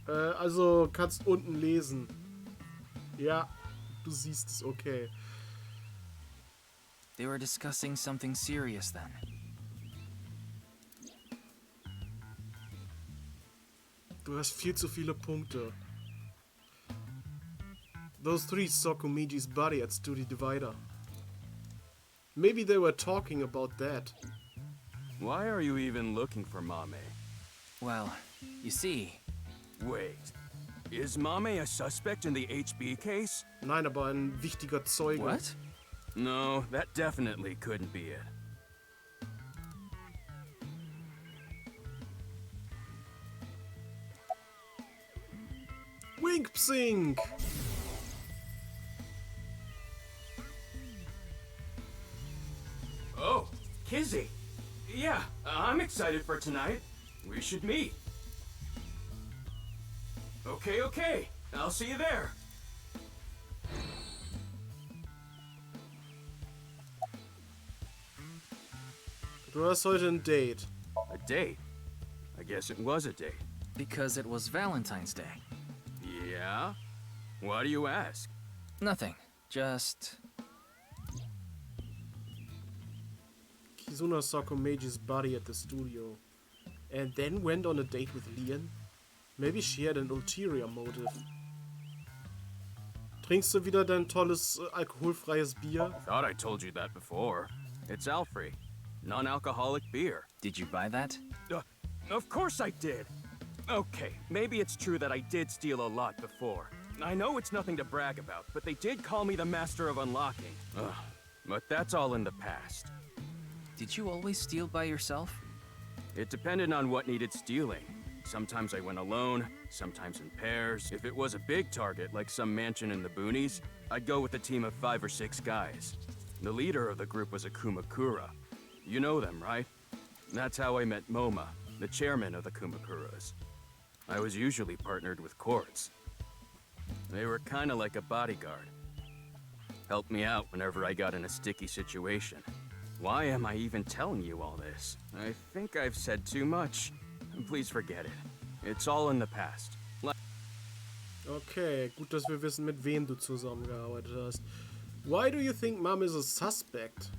Also, kannst unten lesen. Ja, du siehst es, okay. They were discussing something serious then. Du hast viel zu viele Punkte. Those three saw Komiji's body at Studio Divider. Maybe they were talking about that. Why are you even looking for Mame? Well, you see... Wait. Is Mame a suspect in the HB case? Nein, aber ein wichtiger Zeuge. What? No, that definitely couldn't be it. Wink Psink! Oh, Kizzy. Yeah, I'm excited for tonight. We should meet. Okay. I'll see you there. Du hast heute ein Date. A date? I guess it was a date. Because it was Valentine's Day. Yeah? Why do you ask? Nothing. Just... Kizuna saw Komiji's body at the studio. And then went on a date with Leon? Maybe she had an ulterior motive. Trinkst du wieder dein tolles, alkoholfreies Bier? Thought I told you that before. It's Alfrey. Non-alcoholic beer. Did you buy that? Of course I did. Okay, maybe it's true that I did steal a lot before. I know it's nothing to brag about, but they did call me the master of unlocking. But that's all in the past. Did you always steal by yourself? It depended on what needed stealing. Sometimes I went alone, sometimes in pairs. If it was a big target, like some mansion in the boonies, I'd go with a team of 5 or 6 guys. The leader of the group was a Kumakura. You know them, right? That's how I met Moma, the chairman of the Kumakuras. I was usually partnered with Quartz. They were kinda like a bodyguard. Helped me out whenever I got in a sticky situation. Why am I even telling you all this? I think I've said too much. Please forget it. It's all in the past. Okay, gut, dass wir wissen, mit wem du zusammengearbeitet hast. Why do you think Mom is a suspect?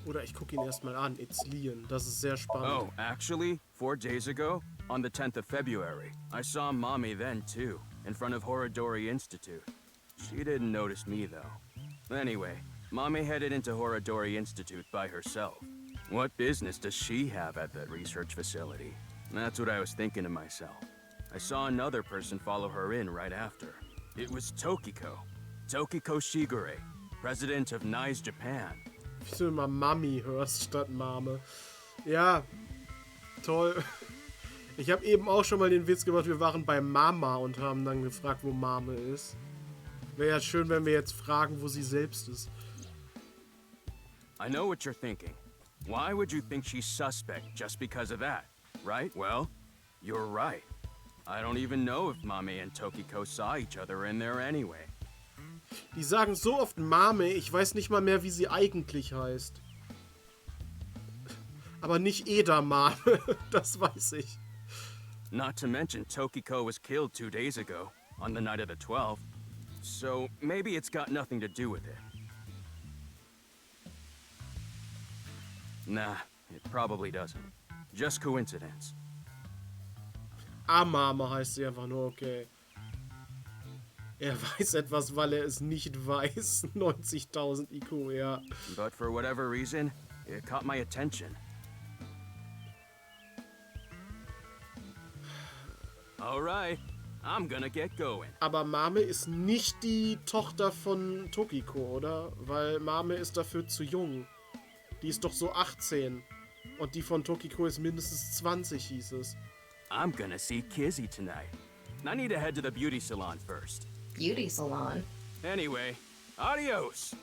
Oder ich gucke ihn erstmal an. It's Leon. Das ist sehr spannend. Oh, actually, 4 days ago, on the 10th of February, I saw Mommy then too, in front of Horodori Institute. She didn't notice me though. Anyway, Mommy headed into Horodori Institute by herself. What business does she have at the research facility? That's what I was thinking to myself. I saw another person follow her in right after. It was Tokiko. Tokiko Shigure, president of Nice Japan. Wie du immer Mami hörst statt Mame. Ja, toll. Ich habe eben auch schon mal den Witz gemacht, wir waren bei Mama und haben dann gefragt, wo Mame ist. Wäre ja schön, wenn wir jetzt fragen, wo sie selbst ist. I know what you're thinking. Why would you think she's suspect just because of that? Right? Well, you're right. I don't even know if Mame and Tokiko saw each other in there anyway. Die sagen so oft Mame, ich weiß nicht mal mehr, wie sie eigentlich heißt. Aber nicht Edamame, das weiß ich. Not to mention Tokiko was killed 2 days ago, on the night of the 12th. So maybe it's got nothing to do with it. Nah, it probably doesn't. Just coincidence. Amame heißt sie einfach nur, okay. Er weiß etwas, weil er es nicht weiß. 90.000 IQ, ja. But for whatever reason, it caught my attention. Alright, I'm gonna get going. Aber Mame ist nicht die Tochter von Tokiko, oder? Weil Mame ist dafür zu jung. Die ist doch so 18. Und die von Tokiko ist mindestens 20, hieß es. I'm gonna see Kizzy tonight. I need to head to the beauty salon first. Beauty salon? Anyway, adios!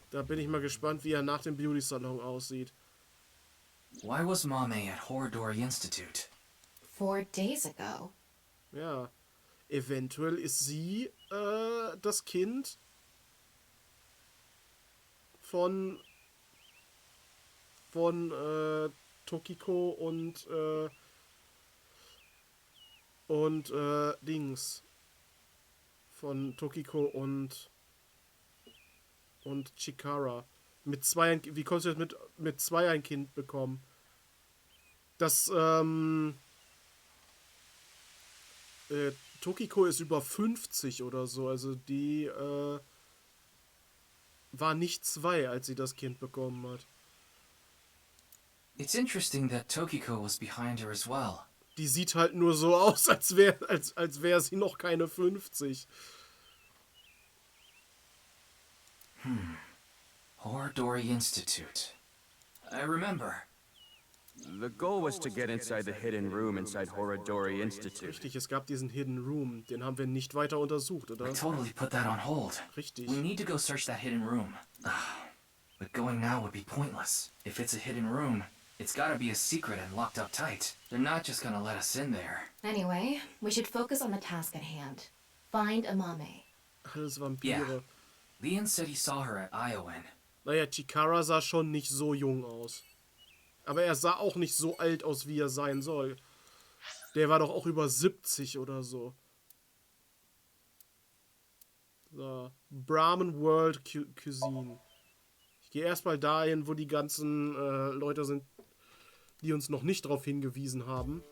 Da bin ich mal gespannt, wie er nach dem Beauty Salon aussieht. Why was Mame at Horodori Institute? 4 days ago. Ja, eventuell ist sie das Kind von Tokiko und Dings. Von Tokiko und Chikara. Mit 2, wie konntest du das mit 2 ein Kind bekommen? Das, Tokiko ist über 50 oder so, also die, war nicht 2, als sie das Kind bekommen hat. It's interesting that Tokiko was behind her as well. Die sieht halt nur so aus, als wäre sie noch keine 50. Horodori Institute. I remember. The goal was to get inside the hidden room inside Horodori Institute. Richtig, es gab diesen Hidden Room. Den haben wir nicht weiter untersucht, oder? I totally put that on hold. Richtig. We need to go search that hidden room. But going now would be pointless. If it's a hidden room, it's gotta be a secret and locked up tight. They're not just gonna let us in there. Anyway, we should focus on the task at hand. Find Amame. Alles Vampire. Yeah. Leon said he saw her at Iowan. Naja, Chikara sah schon nicht so jung aus. Aber er sah auch nicht so alt aus, wie er sein soll. Der war doch auch über 70 oder so. So. Brahmin World Cuisine. Ich gehe erstmal dahin, wo die ganzen Leute sind, die uns noch nicht darauf hingewiesen haben.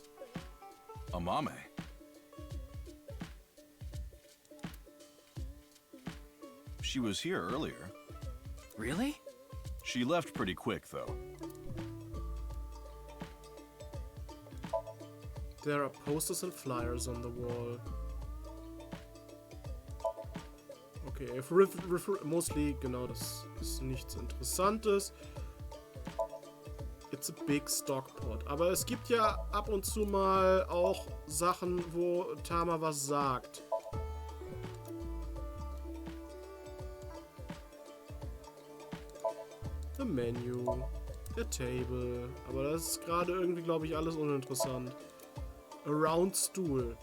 Amame. She was here earlier. Really? She left pretty quick, though. There are posters and flyers on the wall. Okay, mostly, genau, das ist nichts Interessantes. It's a big stockpot. Aber es gibt ja ab und zu mal auch Sachen, wo Tama was sagt. The menu. The table. Aber das ist gerade irgendwie, glaube ich, alles uninteressant. A round stool.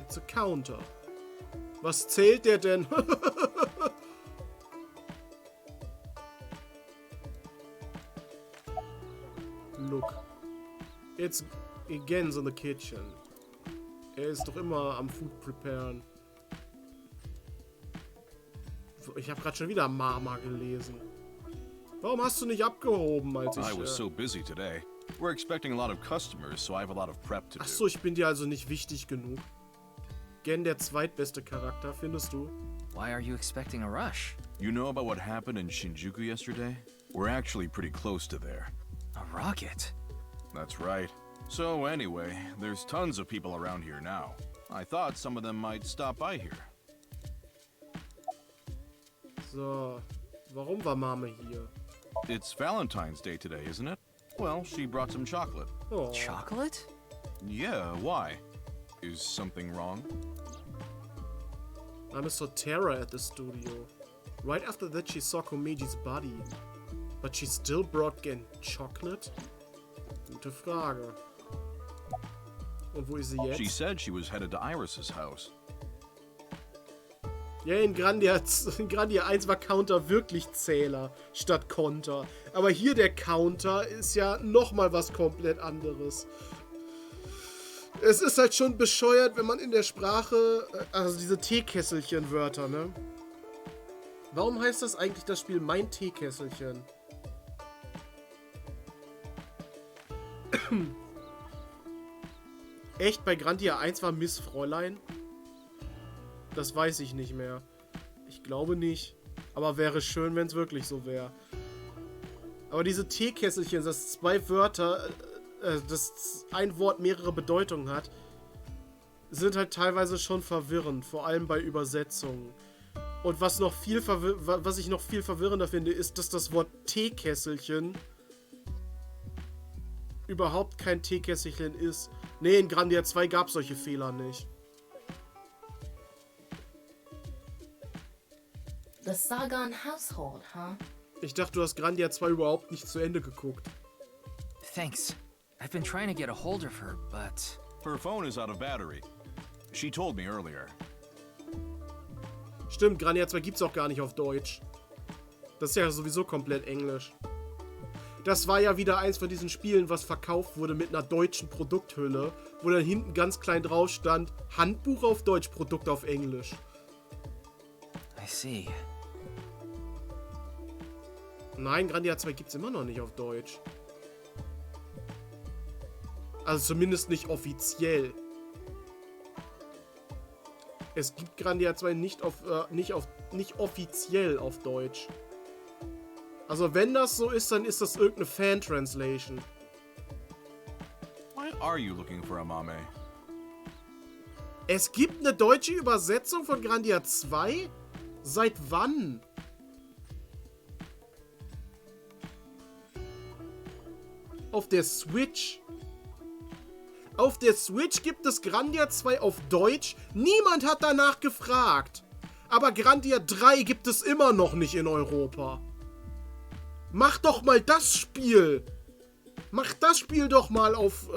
It's a counter. Was zählt der denn? Look. It's again in the kitchen. Er ist doch immer am Food preparen. Ich habe gerade schon wieder Mama gelesen. Warum hast du nicht abgehoben, als ich... I was so busy today. We're expecting a lot of customers, so I have a lot of prep to do. Achso, ich bin dir also nicht wichtig genug. Gen der zweitbeste Charakter, findest du? Why are you expecting a rush? You know about what happened in Shinjuku yesterday? We're actually pretty close to there. A rocket? That's right. So anyway, there's tons of people around here now. I thought some of them might stop by here. So, warum war Mame hier? It's Valentine's Day today, isn't it? Well, she brought some chocolate. Oh. Chocolate? Yeah, why? Is something wrong? Mame saw Terra at the studio. Right after that she saw Komeji's body. But she still brought Gen chocolate? Gute Frage. Und wo ist sie jetzt? She said she was headed to Iris's house. Ja, in Grandia 1 war Counter wirklich Zähler statt Konter. Aber hier der Counter ist ja nochmal was komplett anderes. Es ist halt schon bescheuert, wenn man in der Sprache, also diese Teekesselchen-Wörter, ne? Warum heißt das eigentlich das Spiel Mein Teekesselchen? Echt, bei Grandia 1 war Miss Fräulein? Das weiß ich nicht mehr. Ich glaube nicht. Aber wäre schön, wenn es wirklich so wäre. Aber diese Teekesselchen, das zwei Wörter, das ein Wort mehrere Bedeutungen hat, sind halt teilweise schon verwirrend. Vor allem bei Übersetzungen. Und was ich noch viel verwirrender finde, ist, dass das Wort Teekesselchen überhaupt kein Teekesselchen ist. Nee, in Grandia 2 gab es solche Fehler nicht. The Sagan household, huh? Ich dachte, du hast Grandia 2 überhaupt nicht zu Ende geguckt. Thanks. I've been trying to get a hold of her, but... Her phone is out of battery. She told me earlier. Stimmt, Grandia 2 gibt's auch gar nicht auf Deutsch. Das ist ja sowieso komplett Englisch. Das war ja wieder eins von diesen Spielen, was verkauft wurde mit einer deutschen Produkthülle, wo dann hinten ganz klein drauf stand, Handbuch auf Deutsch, Produkt auf Englisch. I see. Nein, Grandia 2 gibt's immer noch nicht auf Deutsch. Also zumindest nicht offiziell. Es gibt Grandia 2 nicht offiziell auf Deutsch. Also wenn das so ist, dann ist das irgendeine Fan-Translation. Why are you looking for a Mame? Es gibt eine deutsche Übersetzung von Grandia 2? Seit wann? Auf der Switch. Auf der Switch gibt es Grandia 2 auf Deutsch. Niemand hat danach gefragt. Aber Grandia 3 gibt es immer noch nicht in Europa. Mach doch mal das Spiel. Mach das Spiel doch mal auf...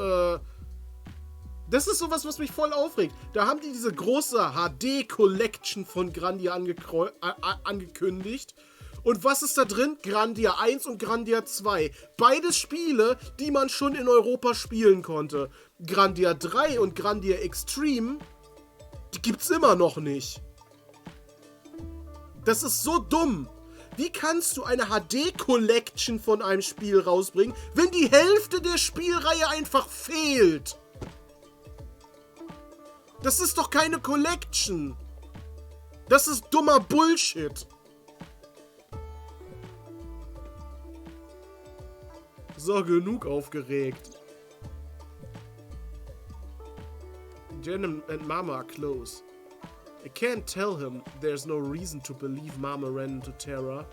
Das ist sowas, was mich voll aufregt. Da haben die diese große HD-Collection von Grandia angekündigt. Und was ist da drin? Grandia 1 und Grandia 2. Beides Spiele, die man schon in Europa spielen konnte. Grandia 3 und Grandia Extreme, die gibt's immer noch nicht. Das ist so dumm. Wie kannst du eine HD-Collection von einem Spiel rausbringen, wenn die Hälfte der Spielreihe einfach fehlt? Das ist doch keine Collection. Das ist dummer Bullshit. So, genug aufgeregt. Jen and Mama are close. I can't tell him there's no reason to believe Mama ran into Terra.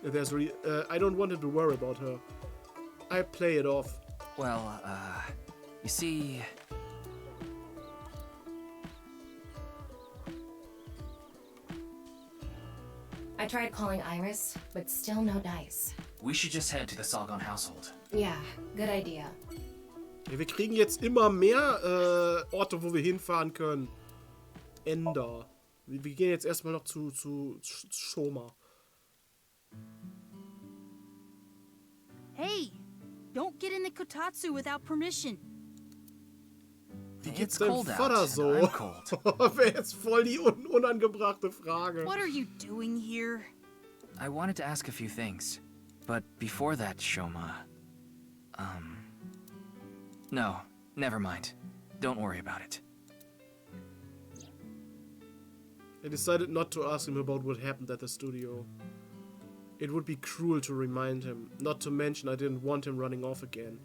I don't want him to worry about her. I play it off. Well, you see... I tried calling Iris, but still no dice. We should just head to the Salgon household. Yeah, good idea. Ja, wir kriegen jetzt immer mehr Orte, wo wir hinfahren können. Ender. Wir gehen jetzt erstmal noch zu Shoma. Hey, don't get in the kotatsu without permission. Wie geht's deinem Vater so? Wäre jetzt voll die unangebrachte Frage. What are you doing here? I wanted to ask a few things, but before that, Shoma... No, never mind. Don't worry about it. I decided not to ask him about what happened at the studio. It would be cruel to remind him, not to mention I didn't want him running off again.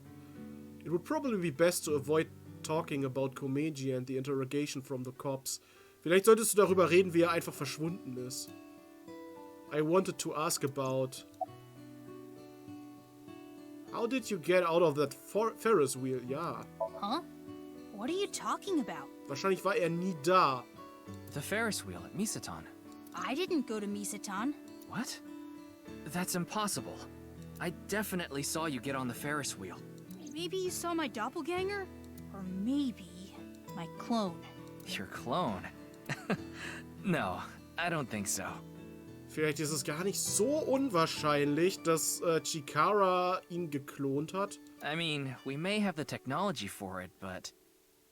It would probably be best to avoid talking about Komeiji and the interrogation from the cops. Vielleicht solltest du darüber reden, wie er einfach verschwunden ist. I wanted to ask about... How did you get out of that Ferris wheel? Ja. Huh? What are you talking about? Wahrscheinlich war er nie da. The Ferris wheel at Misatan. I didn't go to Misatan. What? That's impossible. I definitely saw you get on the Ferris wheel. Maybe you saw my doppelganger? Or maybe my clone. Your clone? No, I don't think so. Vielleicht ist es gar nicht so unwahrscheinlich, dass Chikara ihn geklont hat. I mean, we may have the technology for it, but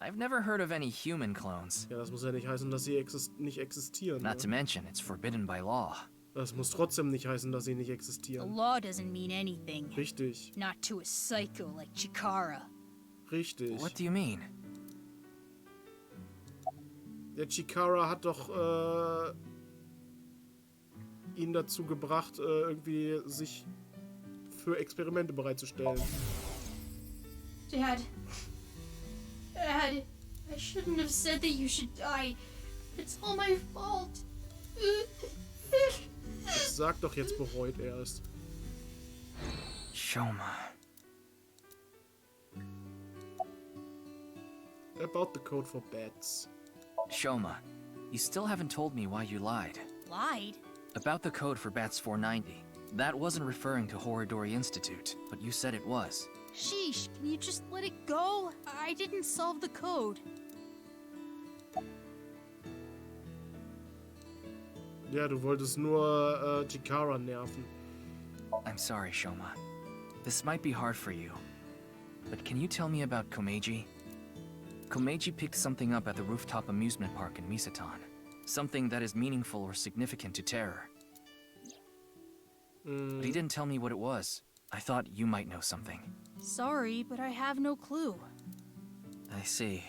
I've never heard of any human clones. Ja, das muss ja nicht heißen, dass sie nicht existieren. Not to mention, it's forbidden by law. Das muss trotzdem nicht heißen, dass sie nicht existieren. The law doesn't mean anything. Richtig. Not to a psycho like Chikara. Richtig. What do you mean? Der Chikara hat doch ihn dazu gebracht, irgendwie sich für Experimente bereitzustellen. Dad, I shouldn't have said that you should die. It's all my fault. Sag doch jetzt, bereut er es. Shoma. About the code for bats. Shoma, you still haven't told me why you lied. Lied? About the code for Bats 490. That wasn't referring to Horodori Institute, but you said it was. Sheesh, can you just let it go? I didn't solve the code. Ja, du wolltest nur Chikara nerven. I'm sorry, Shoma. This might be hard for you. But can you tell me about Komeiji? Komeiji picked something up at the rooftop amusement park in Misatan. Something that is meaningful or significant to Terror. But he didn't tell me what it was. I thought you might know something. Sorry, but I have no clue. I see.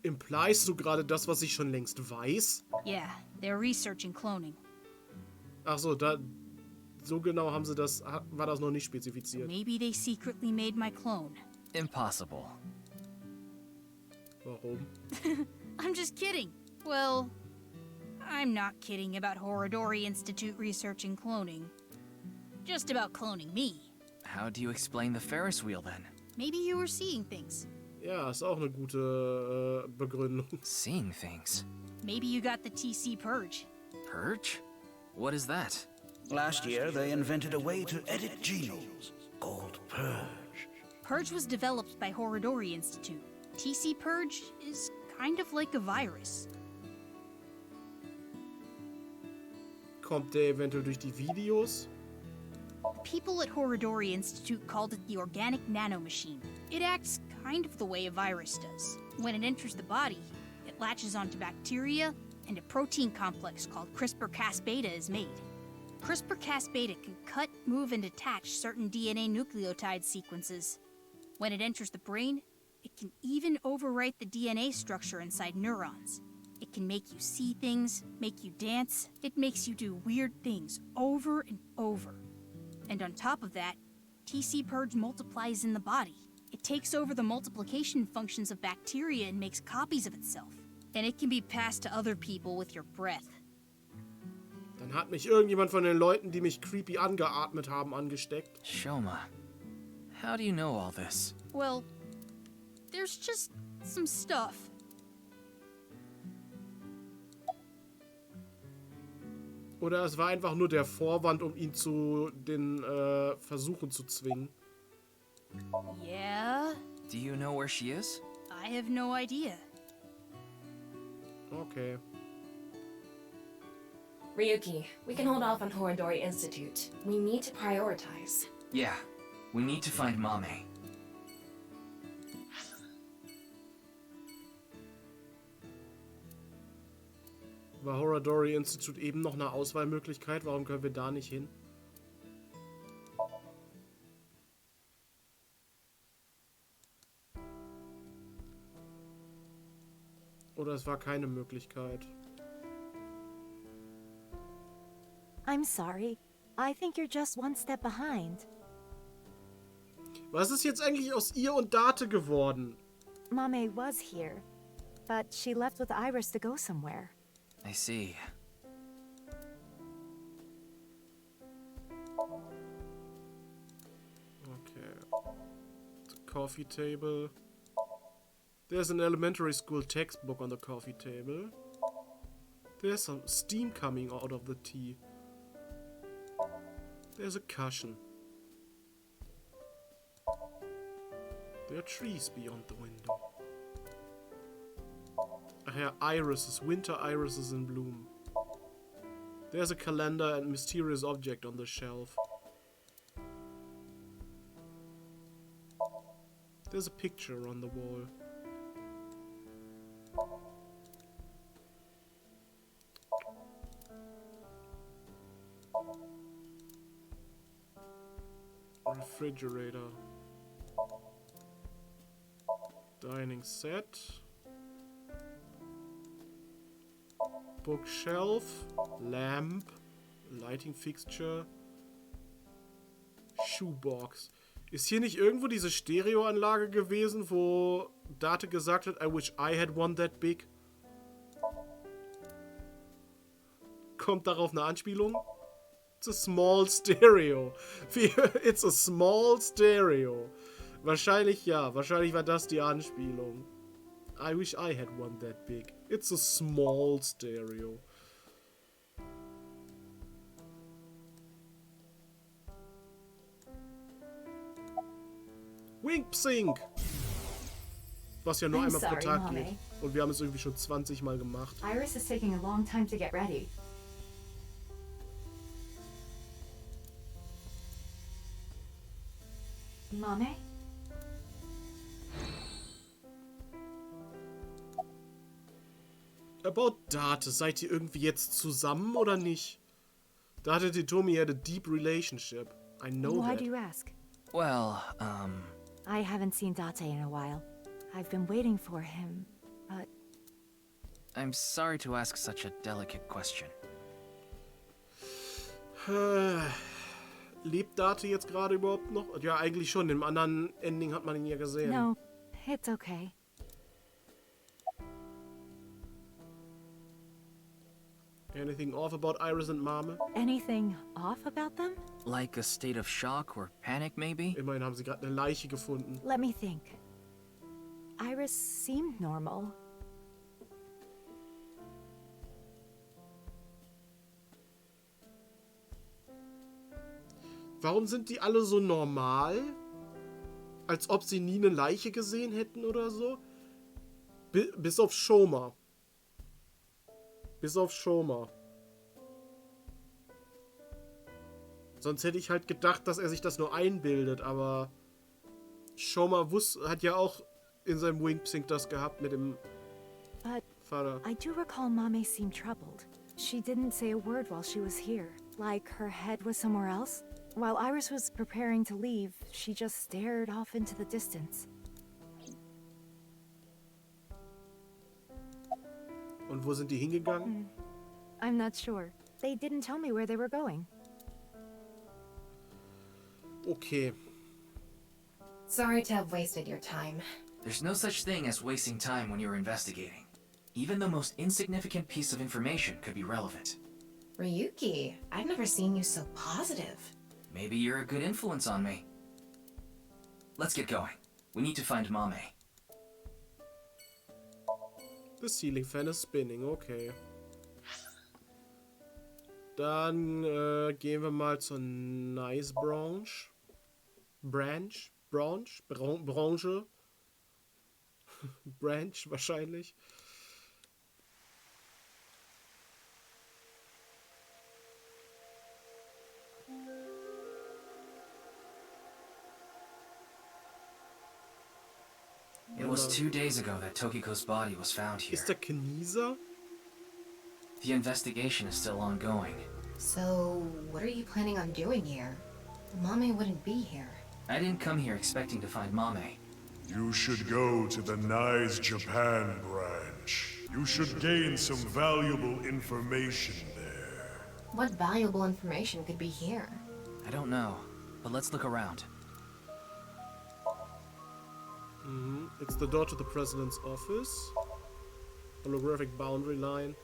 Impliest du gerade das, was ich schon längst weiß? Yeah, they're researching cloning. Ach so, so genau haben sie das, war das noch nicht spezifiziert. Maybe they secretly made my clone. Impossible. Warum? I'm just kidding. Well, I'm not kidding about Horodori Institute researching cloning. Just about cloning me. How do you explain the Ferris wheel then? Maybe you were seeing things. Ja, ist auch eine gute Begründung. Seeing things? Maybe you got the TC Purge. Purge? What is that? Last year, they invented a way to edit genomes called Purge. Purge was developed by Horodori Institute. TC Purge is kind of like a virus. Kommt der eventuell durch die Videos? People at Horodori Institute called it the organic nanomachine. It acts kind of the way a virus does. When it enters the body, it latches onto bacteria, and a protein complex called CRISPR-Cas-beta is made. CRISPR-Cas-beta can cut, move, and attach certain DNA nucleotide sequences. When it enters the brain, it can even overwrite the DNA structure inside neurons. It can make you see things, make you dance. It makes you do weird things over and over. And on top of that, TC Purge multiplies in the body. It takes over the multiplication functions of bacteria and makes copies of itself. And it can be passed to other people with your breath. Dann hat mich irgendjemand von den Leuten, die mich creepy angeatmet haben, angesteckt. Shoma, how do you know all this? Well, there's just some stuff. Oder es war einfach nur der Vorwand, um ihn zu den Versuchen zu zwingen. Yeah? Do you know where she is? I have no idea. Okay. Ryuki, we can hold off on Horodori Institute. We need to prioritize. Yeah, we need to find Mame. War Horodori Institute eben noch eine Auswahlmöglichkeit? Warum können wir da nicht hin? Oder es war keine Möglichkeit? I'm sorry. I think you're just one step behind. Was ist jetzt eigentlich aus ihr und Date geworden? Mame was here, but she left with Iris to go somewhere. I see. Okay. The coffee table. There's an elementary school textbook on the coffee table. There's some steam coming out of the tea. There's a cushion. There are trees beyond the window. Ach ja, irises. Winter irises in bloom. There's a calendar and mysterious object on the shelf. There's a picture on the wall. Refrigerator. Dining set. Bookshelf. Lamp. Lighting fixture. Shoebox. Ist hier nicht irgendwo diese Stereoanlage gewesen, wo Date gesagt hat, I wish I had one that big? Kommt darauf eine Anspielung? It's a small stereo. It's a small stereo. Wahrscheinlich ja. Wahrscheinlich war das die Anspielung. I wish I had one that big. It's a small stereo. Wink-Psink! Was ja nur einmal pro Tag geht. Und wir haben es irgendwie schon 20 Mal gemacht. Iris is taking a long time to get ready. Mame? About Date, seid ihr irgendwie jetzt zusammen oder nicht? Date and Tommy had a deep relationship. I know Why that. do you ask? Well, I haven't seen Date in a while. I've been waiting for him, but... I'm sorry to ask such a delicate question. Lebt Date jetzt gerade überhaupt noch? Ja, eigentlich schon. Im anderen Ending hat man ihn ja gesehen. No, it's okay. Anything off about Iris and Mame? Anything off about them? Like a state of shock or panic, maybe? Immerhin haben sie gerade eine Leiche gefunden. Let me think. Iris seemed normal. Warum sind die alle so normal? Als ob sie nie eine Leiche gesehen hätten oder so? Bis auf Shoma. Bis auf Shoma. Sonst hätte ich halt gedacht, dass er sich das nur einbildet, aber Shoma hat ja auch in seinem Wink-Psink das gehabt mit dem Vater. I do recall Mame seemed troubled. She didn't say a word while she was here. Like her head was somewhere else. While Iris was preparing to leave, she just stared off into the distance. Und wo sind die hingegangen? I'm not sure. They didn't tell me where they were going. Okay. Sorry to have wasted your time. There's no such thing as wasting time when you're investigating. Even the most insignificant piece of information could be relevant. Ryuki, I've never seen you so positive. Maybe you're a good influence on me. Let's get going. We need to find Mame. The ceiling fan is spinning, okay. Dann gehen wir mal zur Nice Branche. Branche? Branch wahrscheinlich. It was 2 days ago that Tokiko's body was found here. Ist der Knieser? The investigation is still ongoing. So, what are you planning on doing here? Mame wouldn't be here. I didn't come here expecting to find Mame. You should go to the Nice Japan branch. You should gain some valuable information there. What valuable information could be here? I don't know, but let's look around. It's the door to the president's office. Holographic boundary line.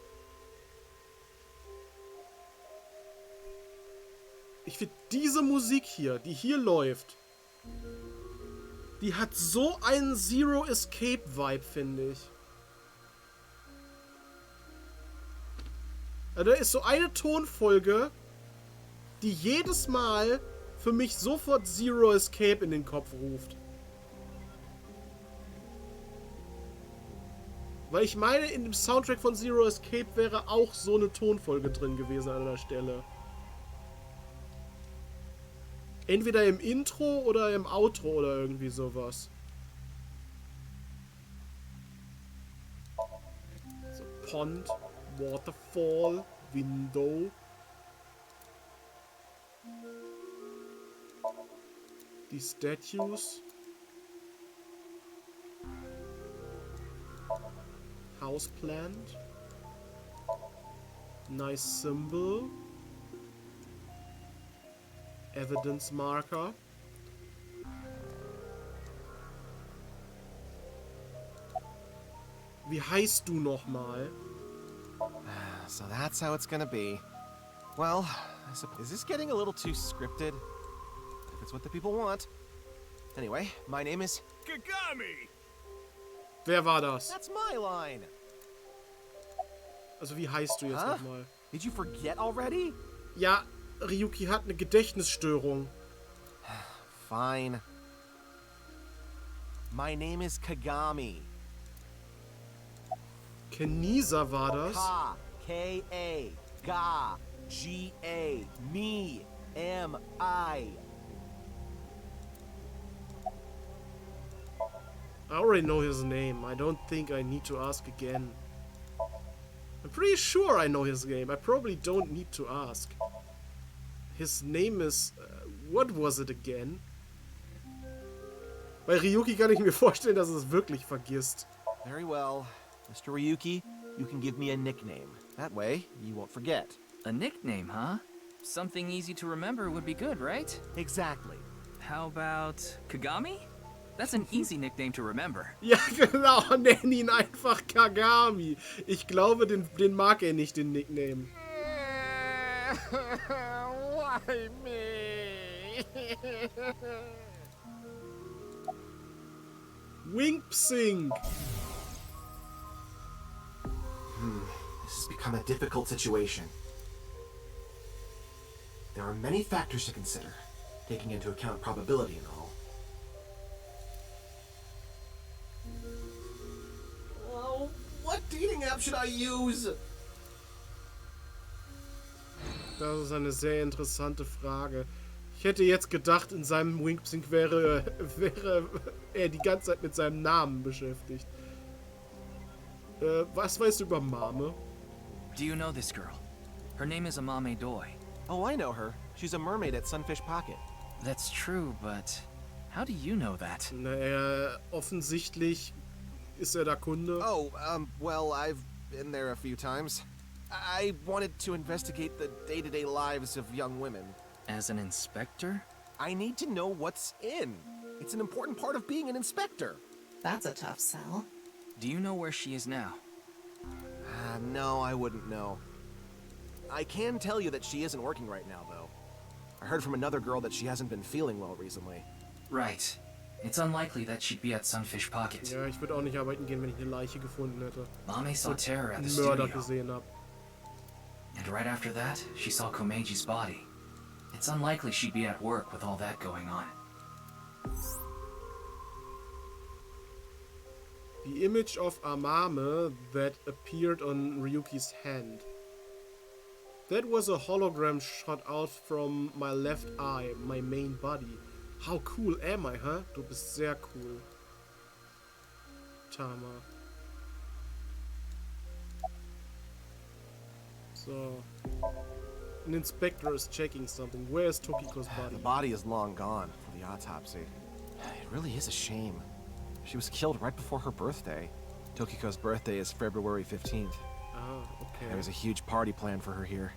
Ich finde diese Musik hier, die hier läuft, die hat so einen Zero Escape Vibe, finde ich. Also da ist so eine Tonfolge, die jedes Mal für mich sofort Zero Escape in den Kopf ruft. Weil ich meine, in dem Soundtrack von Zero Escape wäre auch so eine Tonfolge drin gewesen an der Stelle. Entweder im Intro oder im Outro oder irgendwie sowas. So, Pond, Waterfall, Window. Die Statues. Houseplant. Nice symbol. Evidence marker. Wie heißt du nochmal? So that's how it's gonna be. Well, is this getting a little too scripted? If it's what the people want. Anyway, my name is Kagami! Wer war das? That's my line! Also wie heißt du jetzt nochmal? Did you forget already? Ja, Ryuki hat eine Gedächtnisstörung. Fine. My name is Kagami. Knieser war das? K-A. Ga. G-A. Me. M-I. I already know his name. I don't think I need to ask again. I'm pretty sure I know his name. I probably don't need to ask. His name is... what was it again? Bei Ryuki kann ich mir vorstellen, dass er es wirklich vergisst. Very well. Mr. Ryuki, you can give me a nickname. That way, you won't forget. A nickname, huh? Something easy to remember would be good, right? Exactly. How about Kagami? That's an easy nickname to remember. Ja, genau. Nenn ihn einfach Kagami. Ich glaube, den mag er nicht, den Nickname. Why me? Winkpsink. This has become a difficult situation. There are many factors to consider, taking into account probability and all. Oh, what dating app should I use? Das ist eine sehr interessante Frage. Ich hätte jetzt gedacht, in seinem Winkpsink wäre er die ganze Zeit mit seinem Namen beschäftigt. Was weißt du über Mame? Do you know this girl? Her name is Amame Doi. Oh, I know her. She's a mermaid at Sunfish Pocket. That's true, but how do you know that? Naja, offensichtlich ist er der Kunde. Oh, well, I've been there a few times. I wanted to investigate the day-to-day lives of young women. As an inspector? I need to know what's in. It's an important part of being an inspector. That's a tough sell. Do you know where she is now? No, I wouldn't know. I can tell you that she isn't working right now, though. I heard from another girl that she hasn't been feeling well recently. Right. It's unlikely that she'd be at Sunfish Pocket. Ja, ich würde auch nicht arbeiten gehen, wenn ich eine Leiche gefunden hätte. Mame saw Terror at the Mörder studio. gesehen hab. And right after that, she saw Komeji's body. It's unlikely she'd be at work with all that going on. The image of Amame that appeared on Ryuki's hand. That was a hologram shot out from my left eye, my main body. How cool am I, huh? Du bist sehr cool. Tama. So. An inspector is checking something. Where is Tokiko's body? The body is long gone for the autopsy. It really is a shame. She was killed right before her birthday. Tokiko's birthday is February 15th. Ah, okay. There was a huge party planned for her here.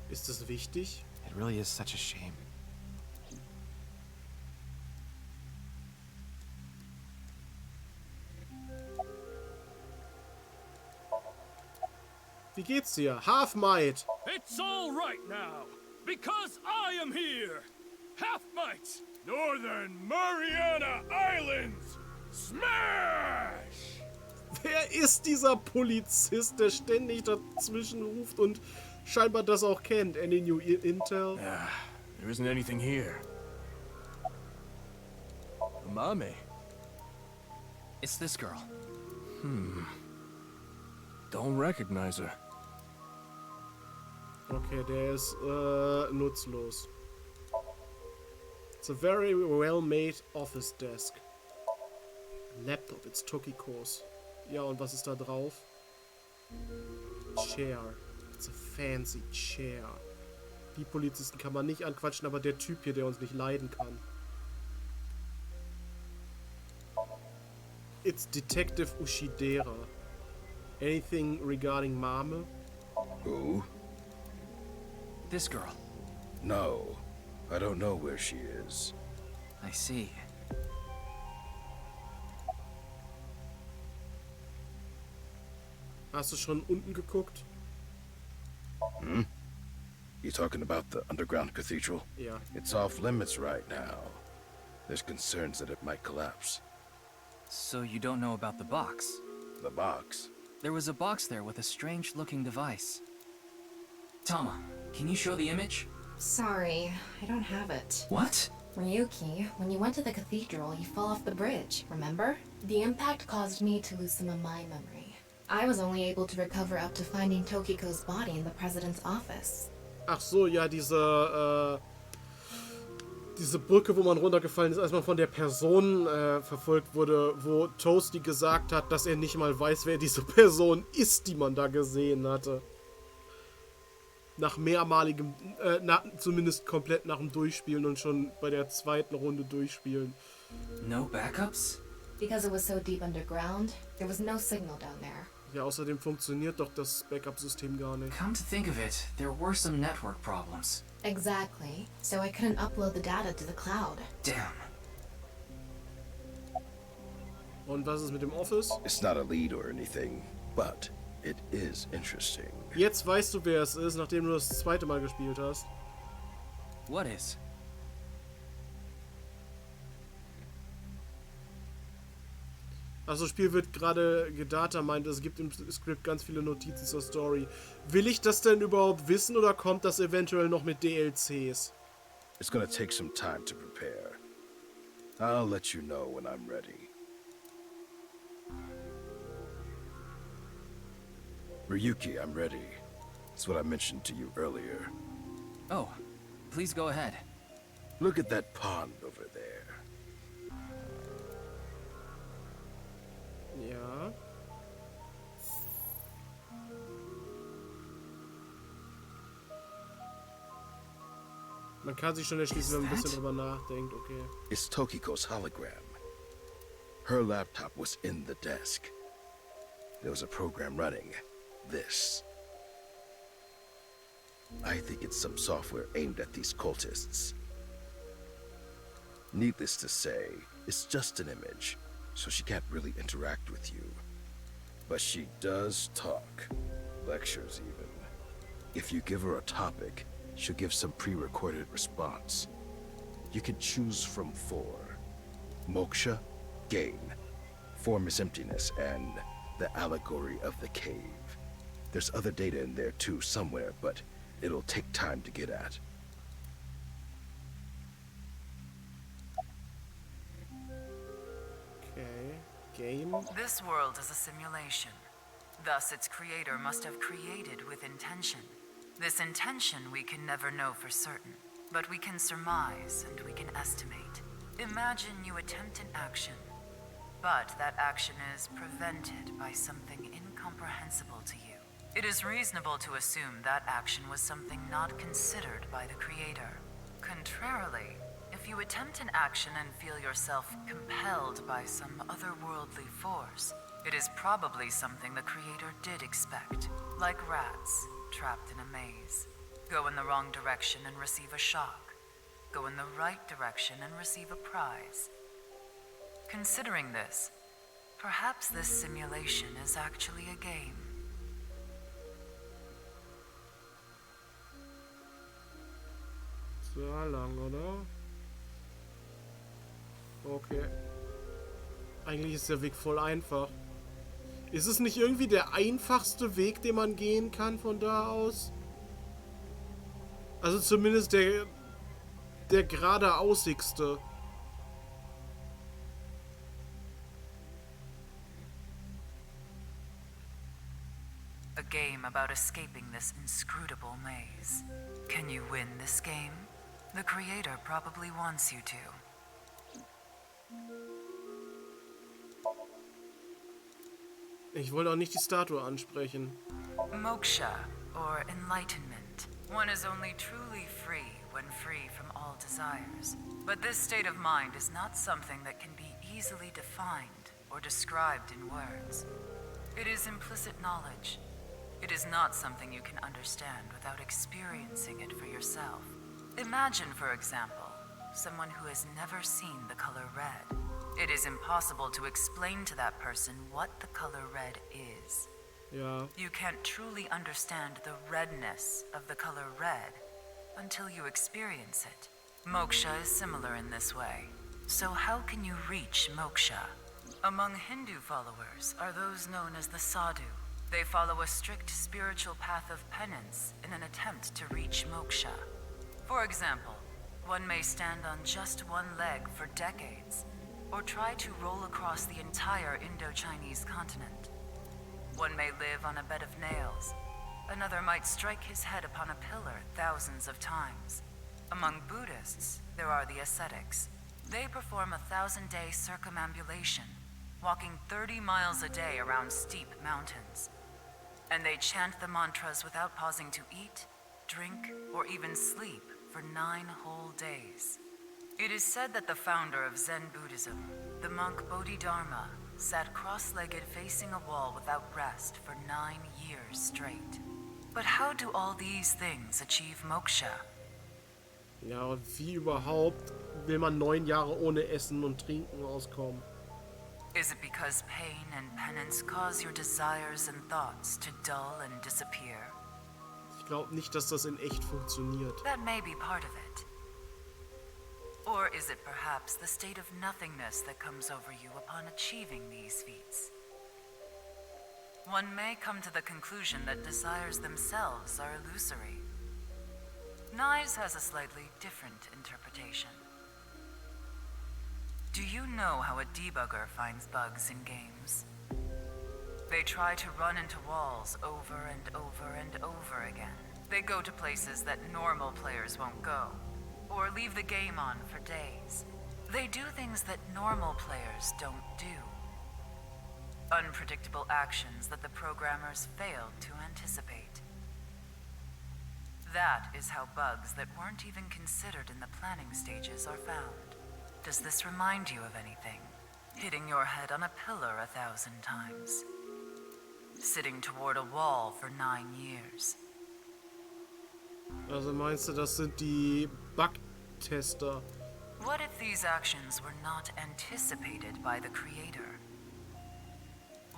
Ist das wichtig? It really is such a shame. Wie geht's dir? Half-Might! It's all right now, because I am here! Half-Might! Northern Mariana Islands! Smash! Wer ist dieser Polizist, der ständig dazwischen ruft und scheinbar das auch kennt? Any new intel? Yeah, there isn't anything here. Mame. It's this girl. Don't recognize her. Okay, der ist nutzlos. It's a very well-made office desk. Laptop, it's Tokiko's. Ja, und was ist da drauf? Chair. It's a fancy chair. Die Polizisten kann man nicht anquatschen, aber der Typ hier, der uns nicht leiden kann. It's Detective Ushidera. Anything regarding Mame? Who? This girl. No. I don't know where she is. I see. Hast du schon unten geguckt? Hmm? You talking about the underground cathedral? Yeah. It's off limits right now. There's concerns that it might collapse. So you don't know about the box? The box? There was a box there with a strange-looking device. Tama, can you show the image? Sorry, I don't have it. What? Ryuki, when you went to the cathedral, you fell off the bridge, remember? The impact caused me to lose some of my memory. I was only able to recover up to finding Tokiko's body in the president's office. Ach so, ja, diese Brücke, wo man runtergefallen ist, als man von der Person verfolgt wurde, wo Toasty gesagt hat, dass er nicht mal weiß, wer diese Person ist, die man da gesehen hatte. Nach mehrmaligem, zumindest komplett nach dem Durchspielen und schon bei der zweiten Runde durchspielen. No backups? Because it was so deep underground, there was no signal down there. Ja, außerdem funktioniert doch das Backup-System gar nicht. Come to think of it, there were some network problems. Exactly. So I couldn't upload the data to the cloud. Damn. Und was ist mit dem Office? It's not a lead or anything, but it is interesting. Jetzt weißt du, wer es ist, nachdem du das zweite Mal gespielt hast. What is? Also, Spiel wird gerade gedata meint, es gibt im Skript ganz viele Notizen zur Story. Will ich das denn überhaupt wissen oder kommt das eventuell noch mit DLCs? It's gonna take some time to prepare. I'll let you know when I'm ready. Ryuki, I'm ready. It's what I mentioned to you earlier. Oh, please go ahead. Look at that pond over there. Ja. Man kann sich schon erschließen, wenn man ein bisschen drüber nachdenkt, okay. It's Tokiko's hologram. Her laptop was in the desk. There was a program running. This. I think it's some software aimed at these cultists. Needless to say, it's just an image, so she can't really interact with you. But she does talk. Lectures even. If you give her a topic, she'll give some pre-recorded response. You can choose from 4. Moksha, gain. Form is emptiness, and the allegory of the cave. There's other data in there too somewhere, but it'll take time to get at. Okay. Game. This world is a simulation. Thus, its creator must have created with intention. This intention we can never know for certain, but we can surmise and we can estimate. Imagine you attempt an action, but that action is prevented by something incomprehensible to you. It is reasonable to assume that action was something not considered by the creator. Contrarily, if you attempt an action and feel yourself compelled by some otherworldly force, it is probably something the creator did expect, like rats trapped in a maze. Go in the wrong direction and receive a shock. Go in the right direction and receive a prize. Considering this, perhaps this simulation is actually a game. Sehr lang, oder? Okay. Eigentlich ist der Weg voll einfach. Ist es nicht irgendwie der einfachste Weg, den man gehen kann von da aus? Also zumindest der geradeausigste. A game about escaping this inscrutable maze. Can you win this game? The creator probably wants you to. Ich wollte auch nicht die Statue ansprechen. Moksha, or enlightenment. One is only truly free when free from all desires. But this state of mind is not something that can be easily defined or described in words. It is implicit knowledge. It is not something you can understand without experiencing it for yourself. Imagine, for example, someone who has never seen the color red. It is impossible to explain to that person what the color red is. Yeah. You can't truly understand the redness of the color red until you experience it. Moksha is similar in this way. So how can you reach moksha? Among Hindu followers are those known as the sadhu. They follow a strict spiritual path of penance in an attempt to reach moksha. For example, one may stand on just one leg for decades, or try to roll across the entire Indo-Chinese continent. One may live on a bed of nails. Another might strike his head upon a pillar thousands of times. Among Buddhists, there are the ascetics. They perform a 1,000-day circumambulation, walking 30 miles a day around steep mountains. And they chant the mantras without pausing to eat, drink, or even sleep for 9 whole days. It is said that the founder of Zen Buddhism, the monk Bodhidharma, sat cross-legged facing a wall without rest for 9 years straight. But how do all these things achieve moksha? Ja, und wie überhaupt will man 9 Jahre ohne Essen und Trinken auskommen? Is it because pain and penance cause your desires and thoughts to dull and disappear? Ich glaube nicht, dass das in echt funktioniert. That may be part of it. Or is it perhaps the state of nothingness that comes over you upon achieving these feats? One may come to the conclusion that desires themselves are illusory. Knives has a slightly different interpretation. Do you know how a debugger finds bugs in games? They try to run into walls over and over and over again. They go to places that normal players won't go, or leave the game on for days. They do things that normal players don't do. Unpredictable actions that the programmers failed to anticipate. That is how bugs that weren't even considered in the planning stages are found. Does this remind you of anything? Hitting your head on a pillar 1,000 times. Sitting toward a wall for 9 years. Also meinst du, das sind die Bugtester? What if these actions were not anticipated by the creator?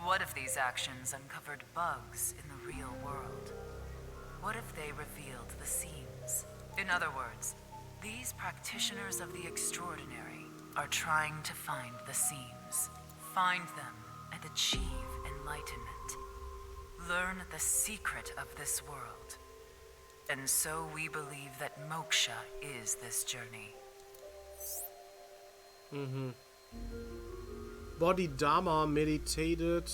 What if these actions uncovered bugs in the real world? what if they revealed the seams? In other words, these practitioners of the extraordinary are trying to find the seams, find them, and achieve enlightenment. Learn the secret of this world. And so we believe that moksha is this journey. Bodhidharma meditated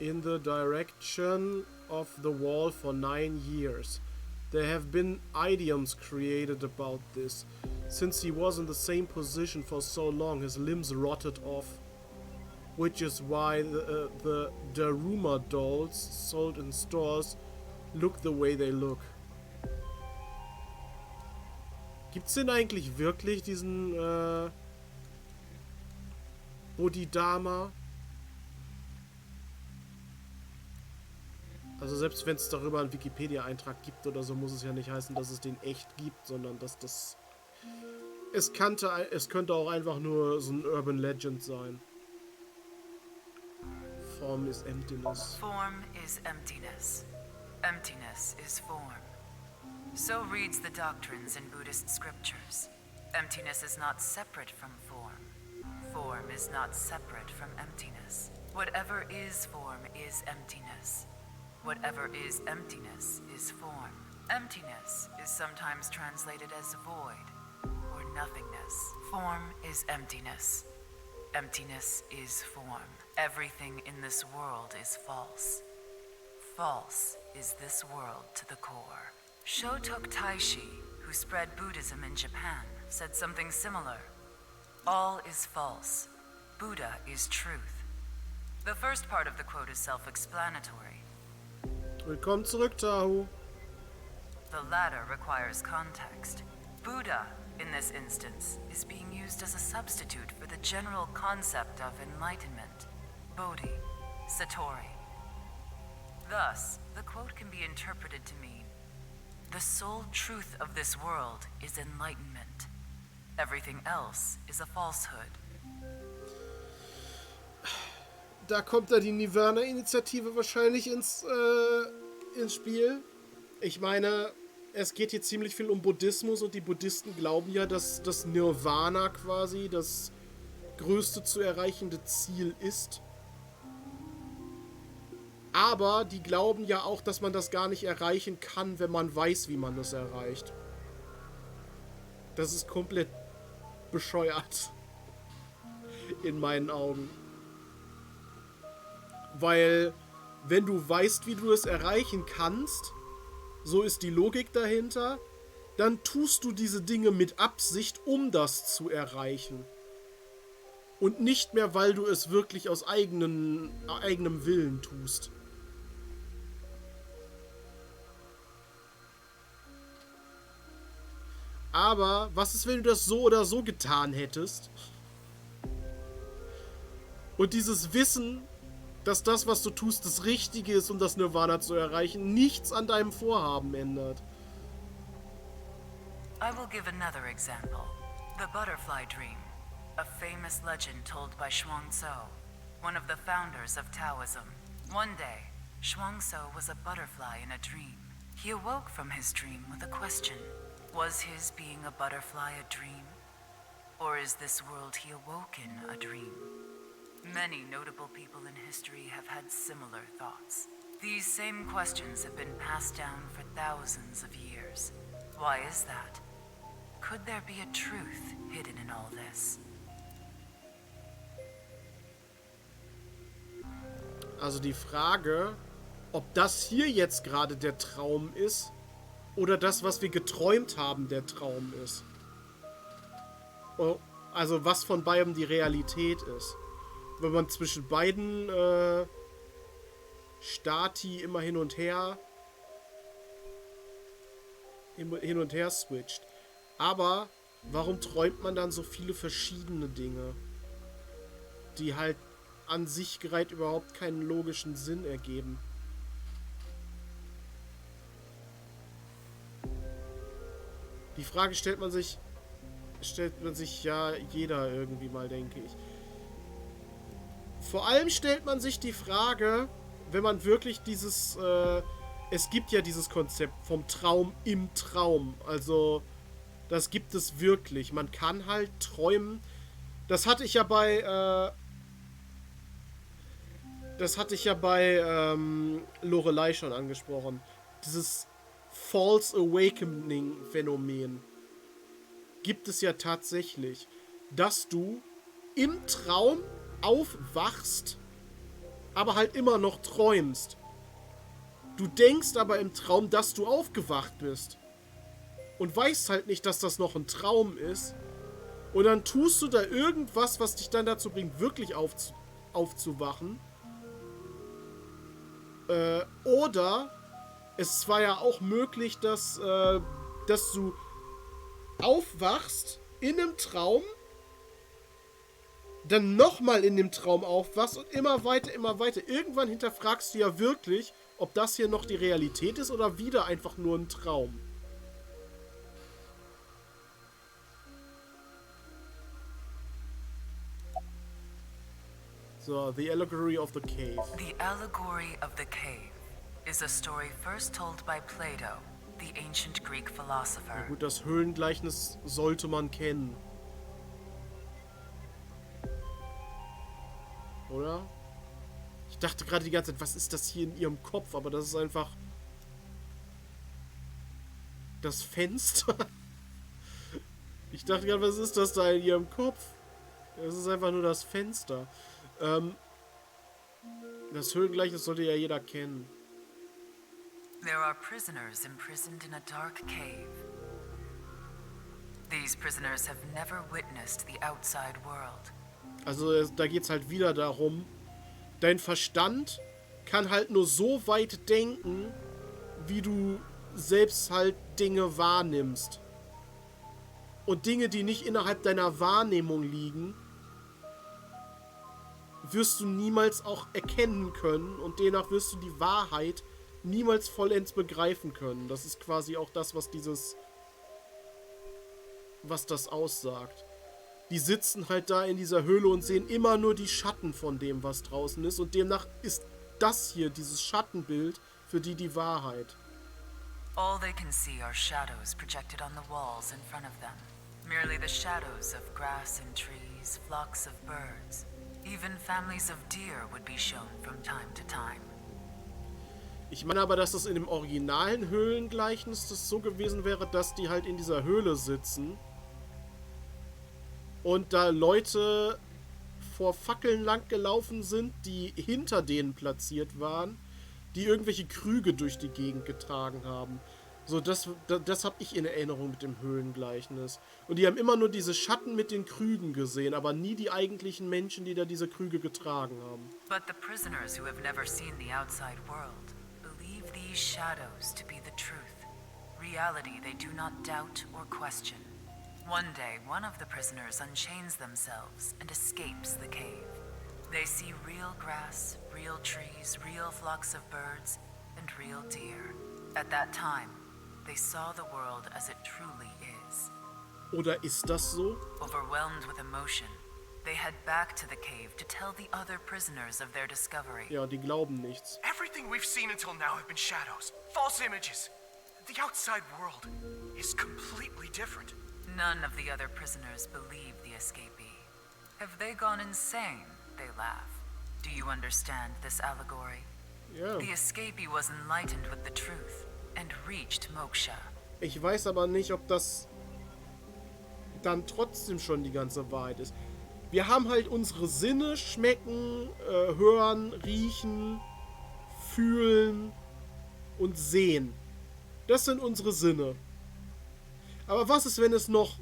in the direction of the wall for 9 years. There have been idioms created about this. Since he was in the same position for so long, his limbs rotted off. Which is why the Daruma dolls sold in stores look the way they look. Gibt's denn eigentlich wirklich diesen Bodhidharma? Also selbst wenn es darüber einen Wikipedia-Eintrag gibt oder so, muss es ja nicht heißen, dass es den echt gibt, sondern dass das... Es könnte auch einfach nur so ein Urban Legend sein. Form is emptiness. Form is emptiness. Emptiness is form. So reads the doctrines in Buddhist scriptures. Emptiness is not separate from form. Form is not separate from emptiness. Whatever is form is emptiness. Whatever is emptiness is form. Emptiness is sometimes translated as void or nothingness. Form is emptiness. Emptiness is form. Everything in this world is false. False is this world to the core. Shotok Taishi, who spread Buddhism in Japan, said something similar. All is false. Buddha is truth. The first part of the quote is self-explanatory. Willkommen zurück, Tahu. The latter requires context. Buddha, in this instance, is being used as a substitute for the general concept of enlightenment, Bodhi, Satori. Thus, the quote can be interpreted to mean, the sole truth of this world is enlightenment. Everything else is a falsehood. Da kommt da die Nirvana-Initiative wahrscheinlich ins Spiel. Ich meine, es geht hier ziemlich viel um Buddhismus und die Buddhisten glauben ja, dass das Nirvana quasi das größte zu erreichende Ziel ist. Aber die glauben ja auch, dass man das gar nicht erreichen kann, wenn man weiß, wie man das erreicht. Das ist komplett bescheuert. In meinen Augen. Weil, wenn du weißt, wie du es erreichen kannst, so ist die Logik dahinter, dann tust du diese Dinge mit Absicht, um das zu erreichen. Und nicht mehr, weil du es wirklich aus eigenem Willen tust. Aber, was ist, wenn du das so oder so getan hättest? Und dieses Wissen, dass das, was du tust, das Richtige ist, um das Nirvana zu erreichen, nichts an deinem Vorhaben ändert. I will give another example. The butterfly dream, a famous legend told by Chunsoft, one of the founders of Taoism. One day, Chunsoft was a butterfly in a dream. He awoke from his dream with a question. Was his being a butterfly a dream? Or is this world he awoke in a dream? Many notable people in history have had similar thoughts. These same questions have been passed down for thousands of years. Why is that? Could there be a truth hidden in all this? Also die Frage, ob das hier jetzt gerade der Traum ist oder das, was wir geträumt haben, der Traum ist. Also was von beidem die Realität ist. Wenn man zwischen beiden Stati immer hin und her switcht. Aber warum träumt man dann so viele verschiedene Dinge, die halt an sich gerade überhaupt keinen logischen Sinn ergeben? Die Frage stellt man sich ja jeder irgendwie mal, denke ich. Vor allem stellt man sich die Frage, wenn man wirklich dieses es gibt ja dieses Konzept vom Traum im Traum. Also, das gibt es wirklich. Man kann halt träumen. Das hatte ich ja bei Lorelei schon angesprochen. Dieses False Awakening Phänomen gibt es ja tatsächlich, dass du im Traum aufwachst, aber halt immer noch träumst. Du denkst aber im Traum, dass du aufgewacht bist und weißt halt nicht, dass das noch ein Traum ist. Und dann tust du da irgendwas, was dich dann dazu bringt, wirklich aufzuwachen. Oder es war ja auch möglich, dass du aufwachst in einem Traum, dann nochmal in dem Traum aufwachst und immer weiter, immer weiter. Irgendwann hinterfragst du ja wirklich, ob das hier noch die Realität ist oder wieder einfach nur ein Traum. So, The Allegory of the Cave. The Allegory of the Cave is a story first told by Plato, the ancient Greek philosopher. Na gut, das Höhlengleichnis sollte man kennen. Oder? Ich dachte gerade die ganze Zeit, was ist das hier in ihrem Kopf? Aber das ist einfach das Fenster. Ich dachte gerade, was ist das da in ihrem Kopf? Das ist einfach nur das Fenster. Das Höhlengleichnis sollte ja jeder kennen. There are prisoners imprisoned in a dark cave. These prisoners have never witnessed the outside world. Also da geht es halt wieder darum, dein Verstand kann halt nur so weit denken, wie du selbst halt Dinge wahrnimmst. Und Dinge, die nicht innerhalb deiner Wahrnehmung liegen, wirst du niemals auch erkennen können und demnach wirst du die Wahrheit niemals vollends begreifen können. Das ist quasi auch das, was das aussagt. Die sitzen halt da in dieser Höhle und sehen immer nur die Schatten von dem, was draußen ist und demnach ist das hier, dieses Schattenbild, für die Wahrheit. All they can see are shadows projected on the walls in front of them. Merely the shadows of grass and trees, flocks of birds. Even families of deer would be shown from time to time. Ich meine aber, dass das in dem originalen Höhlengleichnis das so gewesen wäre, dass die halt in dieser Höhle sitzen und da Leute vor Fackeln lang gelaufen sind, die hinter denen platziert waren, die irgendwelche Krüge durch die Gegend getragen haben. So, das habe ich in Erinnerung mit dem Höhlengleichnis. Und die haben immer nur diese Schatten mit den Krügen gesehen, aber nie die eigentlichen Menschen, die da diese Krüge getragen haben. But the prisoners who have never seen the outside world believe these shadows to be the truth. Reality they do not doubt or question. One day, one of the prisoners unchains themselves and escapes the cave. They see real grass, real trees, real flocks of birds, and real deer. At that time, they saw the world as it truly is. Oder ist das so? Overwhelmed with emotion, they head back to the cave to tell the other prisoners of their discovery. Ja, die glauben nichts. Everything we've seen until now have been shadows, false images. The outside world is completely different. None of the other prisoners believe the escapee. Have they gone insane? They laugh. Do you understand this allegory? Yeah. The escapee was enlightened with the truth and reached Moksha. Ich weiß aber nicht, ob das dann trotzdem schon die ganze Wahrheit ist. Wir haben halt unsere Sinne, schmecken, hören, riechen, fühlen und sehen. Das sind unsere Sinne. Aber was ist, wenn es noch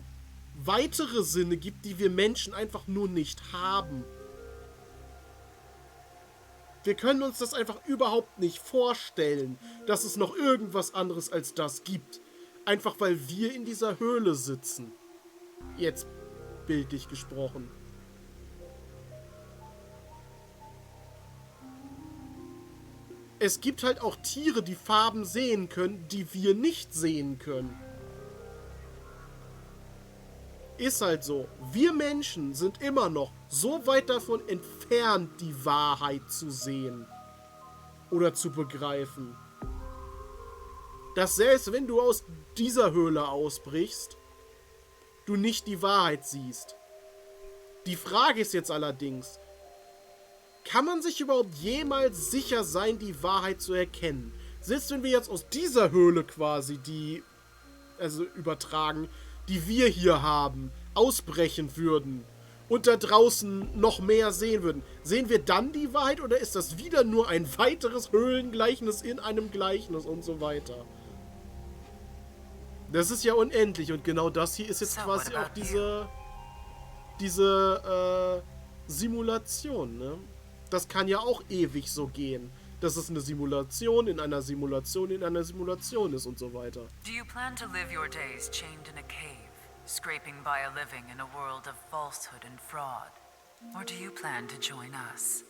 weitere Sinne gibt, die wir Menschen einfach nur nicht haben? Wir können uns das einfach überhaupt nicht vorstellen, dass es noch irgendwas anderes als das gibt. Einfach weil wir in dieser Höhle sitzen. Jetzt bildlich gesprochen. Es gibt halt auch Tiere, die Farben sehen können, die wir nicht sehen können. Ist halt so. Wir Menschen sind immer noch so weit davon entfernt, die Wahrheit zu sehen. Oder zu begreifen. dass selbst wenn du aus dieser Höhle ausbrichst, du nicht die Wahrheit siehst. Die Frage ist jetzt allerdings, kann man sich überhaupt jemals sicher sein, die Wahrheit zu erkennen? Selbst wenn wir jetzt aus dieser Höhle quasi übertragen, die wir hier haben, ausbrechen würden und da draußen noch mehr sehen würden, sehen wir dann die Wahrheit oder ist das wieder nur ein weiteres Höhlengleichnis in einem Gleichnis und so weiter? Das ist ja unendlich und genau das hier ist jetzt quasi auch diese Simulation, ne? Das kann ja auch ewig so gehen, dass es eine Simulation in einer Simulation in einer Simulation ist und so weiter. Do you plan to live your days chained in a cave, scraping by a living in a world of falsehood and fraud? Or do you plan to join us?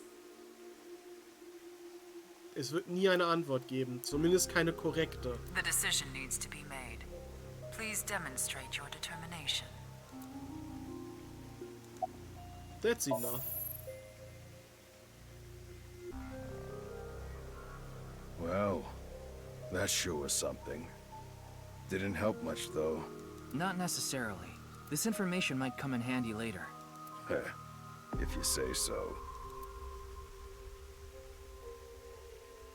Es wird nie eine Antwort geben, zumindest keine korrekte. The decision needs to be made. Please demonstrate your determination. That's enough. Well, that sure was something. Didn't help much, though. Not necessarily. This information might come in handy later. If you say so.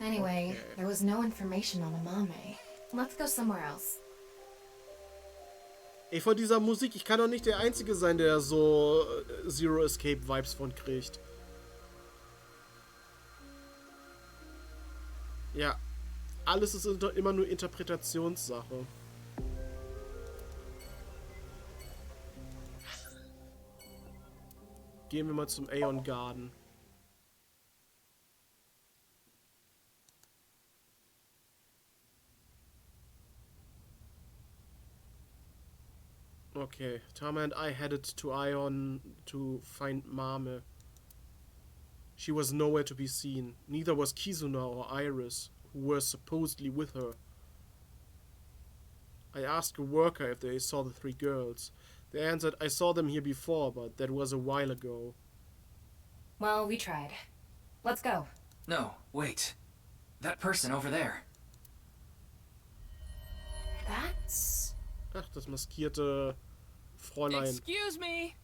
Anyway, there was no information on Amame. Let's go somewhere else. Ey, von dieser Musik, ich kann doch nicht der Einzige sein, der so Zero Escape Vibes von kriegt. Ja, alles ist immer nur Interpretationssache. Gehen wir mal zum Aeon Garden. Okay, Tama and I headed to Aeon to find Mame. She was nowhere to be seen. Neither was Kizuna or Iris, who were supposedly with her. I asked a worker if they saw the three girls. They answered, I saw them here before, but that was a while ago. Well, we tried. Let's go. No, wait. That person over there. That's... Ach, das maskierte Fräulein. Excuse me.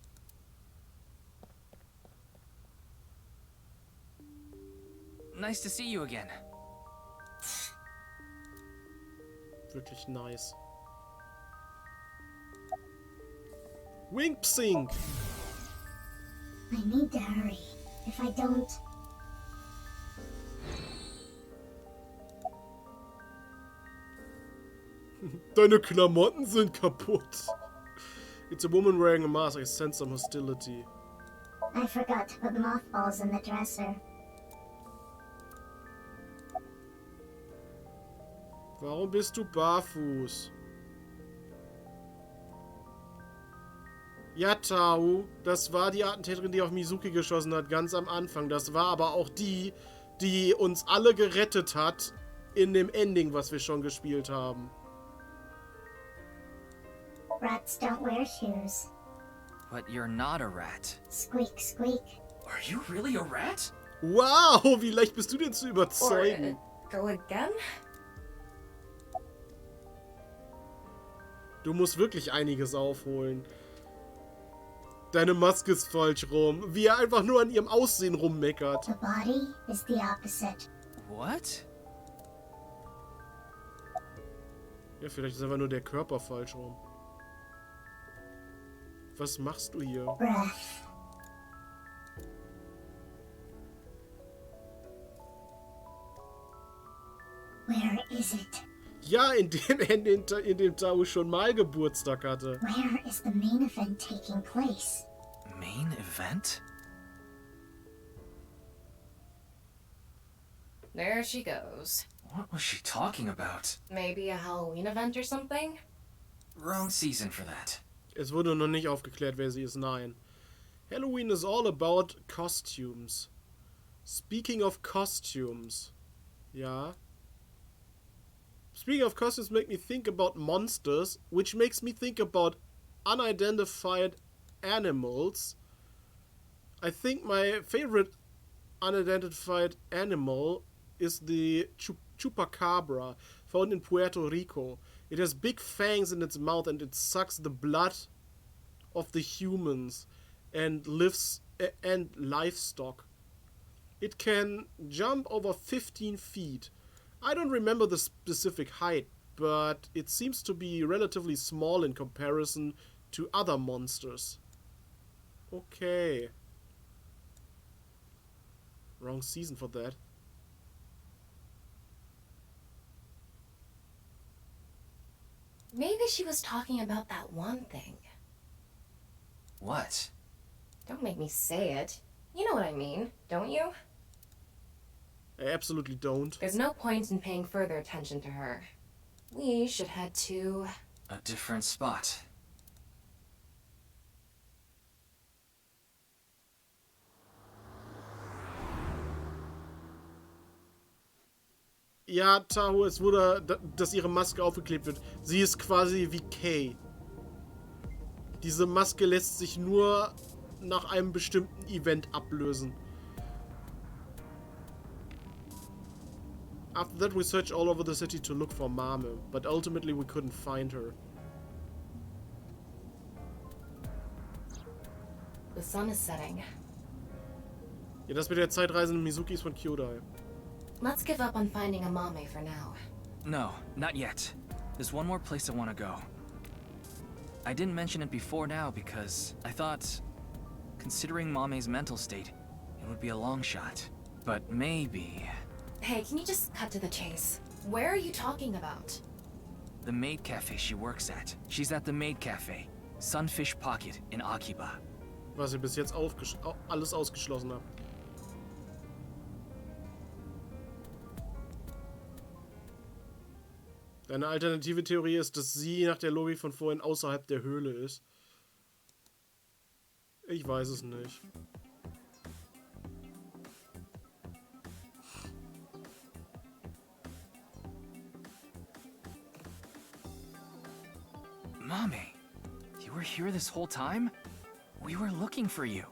Nice to see you again. Wirklich nice. Wink-Psink! I need to hurry. If I don't... Deine Klamotten sind kaputt. It's a woman wearing a mask. I sense some hostility. I forgot to put mothballs in the dresser. Warum bist du barfuß? Ja, Tau, das war die Attentäterin, die auf Mizuki geschossen hat, ganz am Anfang. Das war aber auch die, die uns alle gerettet hat in dem Ending, was wir schon gespielt haben. Rats don't wear shoes. But you're not a rat. Squeak, squeak. Are you really a rat? Wow, wie leicht bist du denn zu überzeugen? Or, go again? Du musst wirklich einiges aufholen. Deine Maske ist falsch rum. Wie er einfach nur an ihrem Aussehen rummeckert. The body is the opposite. What? Ja, vielleicht ist einfach nur der Körper falsch rum. Was machst du hier? Breath. Where is it? Ja, in dem Tao schon mal Geburtstag hatte. Where is the main event taking place? Main event? There she goes. What was she talking about? Maybe a Halloween event or something? Wrong season for that. Es wurde noch nicht aufgeklärt, wer sie ist. Nein. Halloween is all about costumes. Speaking of costumes. Ja. Speaking of costumes make me think about monsters, which makes me think about unidentified animals. I think my favorite unidentified animal is the chupacabra. found in Puerto Rico. It has big fangs in its mouth and it sucks the blood of the humans and livestock. It can jump over 15 feet. I don't remember the specific height, but it seems to be relatively small in comparison to other monsters. Okay. Wrong season for that. Maybe she was talking about that one thing. What? Don't make me say it. You know what I mean, don't you? I absolutely don't. There's no point in paying further attention to her. We should head to... a different spot. Ja, Tahu, es wurde, dass ihre Maske aufgeklebt wird. Sie ist quasi wie Kay. Diese Maske lässt sich nur nach einem bestimmten Event ablösen. After that we searched all over the city to look for Mame, but ultimately we couldn't find her. The sun is setting. Ja, das mit der Zeitreisenden Mizuki ist von Kyodai. Let's give up on finding a Mame for now. No, not yet. There's one more place I want to go. I didn't mention it before now because I thought, considering Mame's mental state, it would be a long shot. But maybe... Hey, can you just cut to the chase? Where are you talking about? The maid cafe she works at. She's at the maid cafe. Sunfish Pocket in Akiba. Was ihr bis jetzt alles ausgeschlossen habt. Eine alternative Theorie ist, dass sie nach der Logik von vorhin außerhalb der Höhle ist. Ich weiß es nicht. Mame, you were here this whole time? We were looking for you.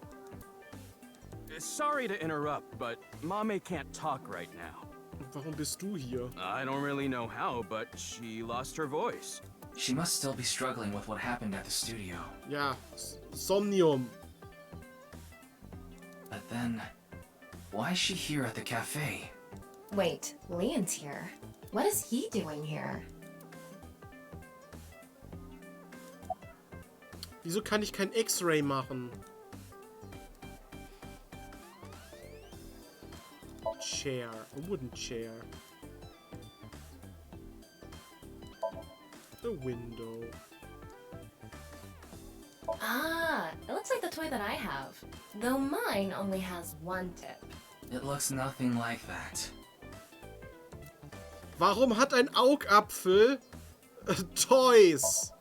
Sorry to interrupt, but Mame can't talk right now. Warum bist du hier? I don't really know how, but she lost her voice. She must still be struggling with what happened at the studio. Ja, Somnium. But then, why is she here at the cafe? Wait, Leon's here. What is he doing here? Wieso kann ich kein X-Ray machen? Chair, a wooden chair. The window. Ah, it looks like the toy that I have. Though mine only has one tip. It looks nothing like that. Warum hat ein Augapfel Toys?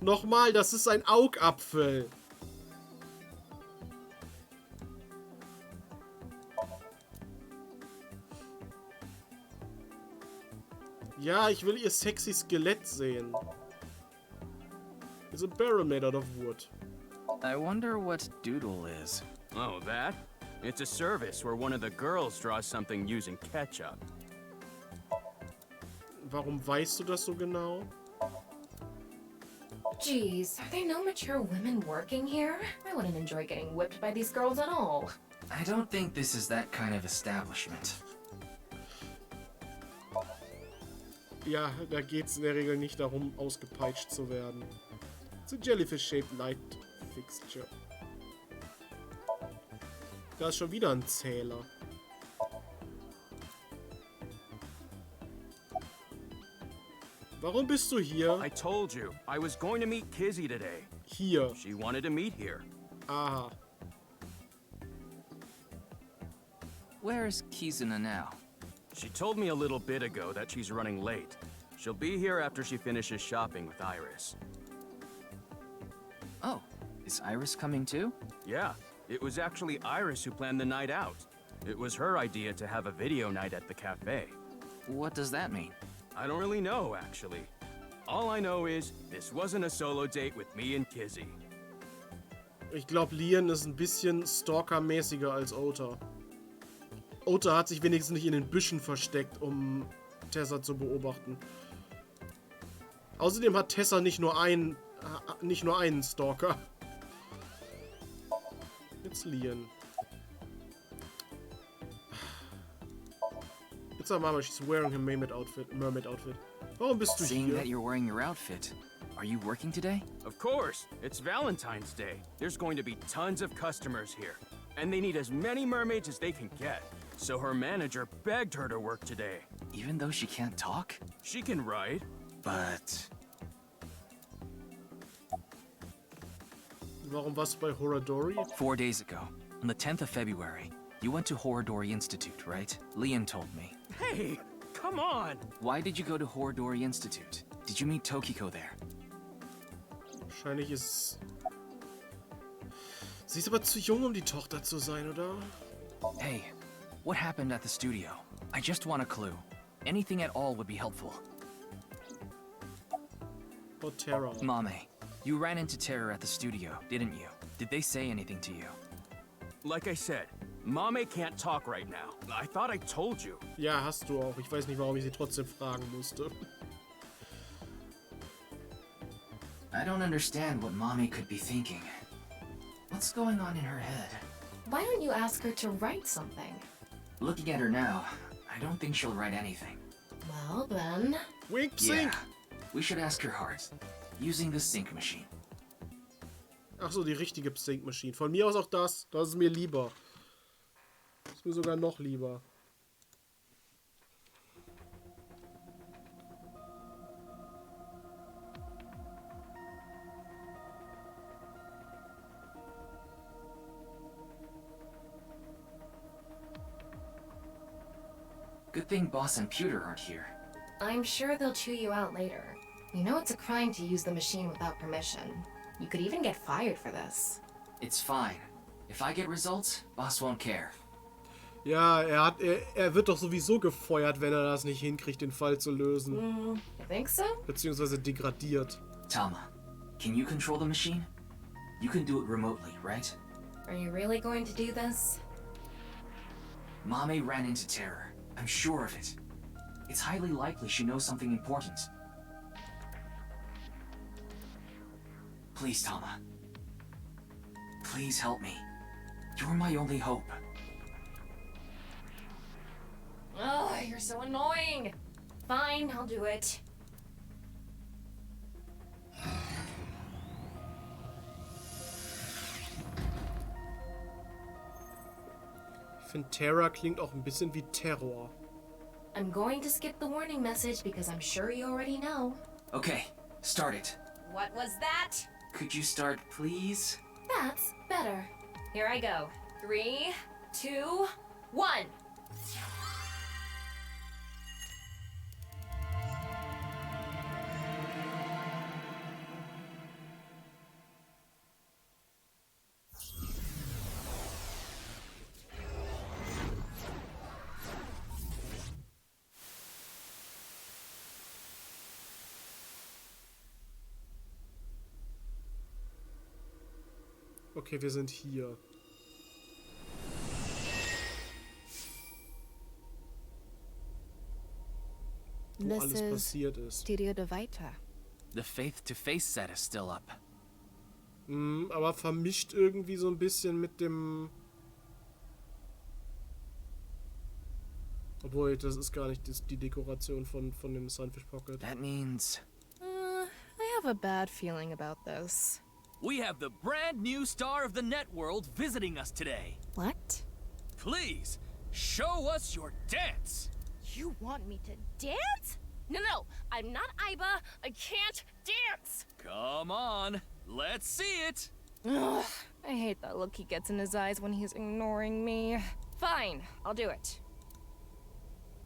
Nochmal, das ist ein Augapfel. Ja, ich will ihr sexy Skelett sehen. It's a barrel made out of wood. I wonder what Doodle is. Oh, that? It's a service where one of the girls draws something using ketchup. Warum weißt du das so genau? Jeez, are there no mature women working here? I wouldn't enjoy getting whipped by these girls at all. I don't think this is that kind of establishment. Ja, da geht's in der Regel nicht darum, ausgepeitscht zu werden. It's a jellyfish-shaped light fixture. Da ist schon wieder ein Zähler. Warum bist du hier? I told you, I was going to meet Kizzy today. Hier. She wanted to meet here. Aha. Where's Kizuna now? She told me a little bit ago that she's running late. She'll be here after she finishes shopping with Iris. Oh, is Iris coming too? Yeah, it was actually Iris who planned the night out. It was her idea to have a video night at the cafe. What does that mean? I don't really know, actually. All I know is, this wasn't a solo date with me and Kizzy. Ich glaube, Lian ist ein bisschen stalkermäßiger als Ota. Oder hat sich wenigstens nicht in den Büschen versteckt, um Tessa zu beobachten. Außerdem hat Tessa nicht nur einen Stalker. Jetzt Lian. Jetzt sag Mama, she's wearing her mermaid outfit. Warum bist du Seeing hier? that you're wearing your outfit, are you working today? Of course. It's Valentine's Day. There's going to be tons of customers here. And they need as many mermaids as they can get. So her manager begged her to work today. Even though she can't talk? She can write. But... Warum warst du bei Horadori? 4 days ago, on the 10th of February, you went to Horadori Institute, right? Lian told me. Hey, come on! Why did you go to Horadori Institute? Did you meet Tokiko there? Wahrscheinlich ist... Sie ist aber zu jung, um die Tochter zu sein, oder? Hey, what happened at the studio? I just want a clue. Anything at all would be helpful. Oh, Terra. Mame, you ran into Terror at the studio, didn't you? Did they say anything to you? Like I said, Mame can't talk right now. I thought I told you. Ja, hast du auch. Ich weiß nicht, warum ich sie trotzdem fragen musste. I don't understand what Mame could be thinking. What's going on in her head? Why don't you ask her to write something? Looking at her now, I don't think she'll write anything. Well, then... Wink, yeah, we should ask her heart, using the sync machine. Ach so, die richtige Sync Machine. Von mir aus auch das. Das ist mir lieber. Das ist mir sogar noch lieber. Good thing Boss and Pewter aren't here. I'm sure they'll chew you out later. You know it's a crime to use the machine without permission. You could even get fired for this. It's fine. If I get results, Boss won't care. Ja, er wird doch sowieso gefeuert, wenn er das nicht hinkriegt, den Fall zu lösen. You think so? Beziehungsweise degradiert. Tama, can you control the machine? You can do it remotely, right? Are you really going to do this? Mame ran into Terror. I'm sure of it. It's highly likely she knows something important. Please, Tama. Please help me. You're my only hope. Oh, you're so annoying. Fine, I'll do it. Ich finde, Terra klingt auch ein bisschen wie Terror. I'm going to skip the warning message because I'm sure you already know. Okay, start it. What was that? Could you start, please? That's better. Here I go. 3, 2, 1. Okay, wir sind hier. Wo This alles is passiert ist. Studio de Vita. The Faith-to-Face set is still up. Aber vermischt irgendwie so ein bisschen mit dem... Obwohl, das ist gar nicht die Dekoration von dem Sunfish Pocket. That means... I have a bad feeling about this. We have the brand new star of the networld visiting us today. What? Please, show us your dance. You want me to dance? No, I'm not Aiba. I can't dance. Come on, let's see it. Ugh, I hate that look he gets in his eyes when he's ignoring me. Fine, I'll do it.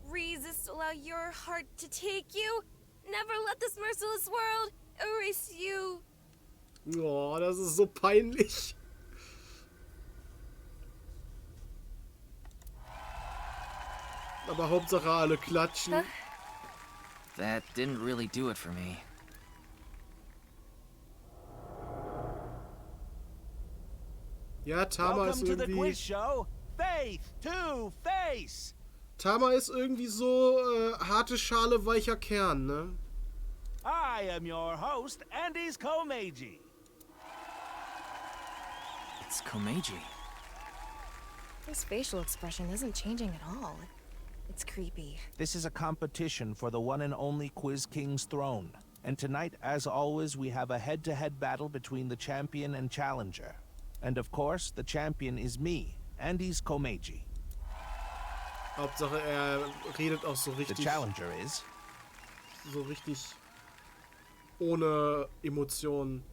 Resist, allow your heart to take you. Never let this merciless world erase you. Oh, das ist so peinlich. Aber Hauptsache alle klatschen. That didn't really do it for me. Ja, Tama ist Welcome to the irgendwie... quiz show. faith to face. Tama ist irgendwie so harte Schale, weicher Kern, ne? I am your host, Andy's Komeiji. It's Komeiji. His facial expression isn't changing at all. It's creepy. This is a competition for the one and only Quiz King's throne. And tonight, as always, we have a head-to-head battle between the champion and challenger. And of course, the champion is me, Andy's Komeiji. Hauptsache, redet auch so richtig. The challenger is... So richtig ohne Emotionen.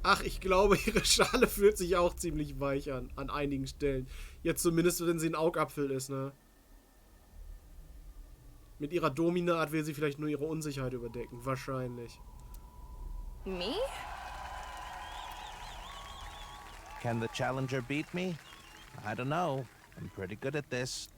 Ach, ich glaube, ihre Schale fühlt sich auch ziemlich weich an einigen Stellen. Jetzt zumindest, wenn sie ein Augapfel ist, ne? Mit ihrer Dominart will sie vielleicht nur ihre Unsicherheit überdecken. Wahrscheinlich. Me? Can the challenger beat me? I don't know. I'm pretty good at this.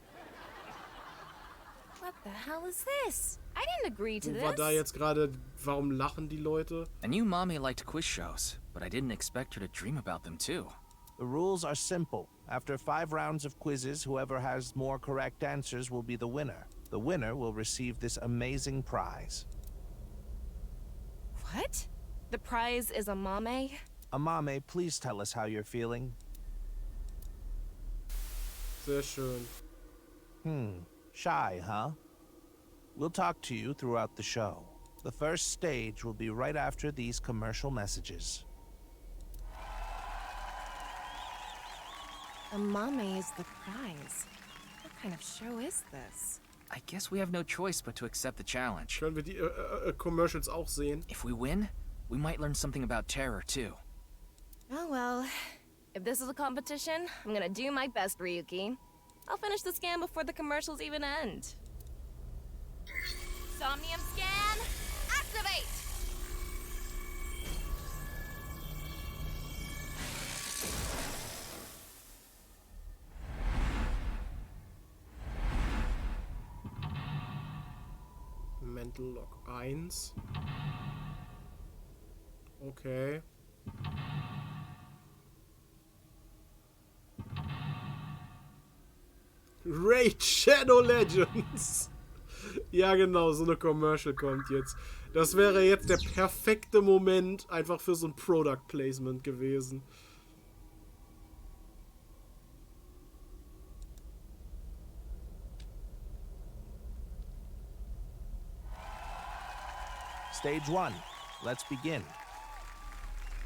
What the hell is this? I didn't agree to Wo this. war da jetzt gerade, warum lachen die Leute? I knew Mommy liked quiz shows, but I didn't expect her to dream about them too. The rules are simple. After 5 rounds of quizzes, whoever has more correct answers will be the winner. The winner will receive this amazing prize. What? The prize is a mame? Amame, please tell us how you're feeling. Sehr schön. Shy, huh? We'll talk to you throughout the show. The first stage will be right after these commercial messages. A mame is the prize. What kind of show is this? I guess we have no choice but to accept the challenge. Können wir die Commercials auch sehen? If we win, we might learn something about terror too. Oh well. If this is a competition, I'm gonna do my best, Ryuki. I'll finish the scan before the commercials even end. Somnium scan, activate! Mental Lock 1. Okay. Raid Shadow Legends. Ja genau, so eine Commercial kommt jetzt. Das wäre jetzt der perfekte Moment einfach für so ein Product Placement gewesen. Stage 1. Let's begin.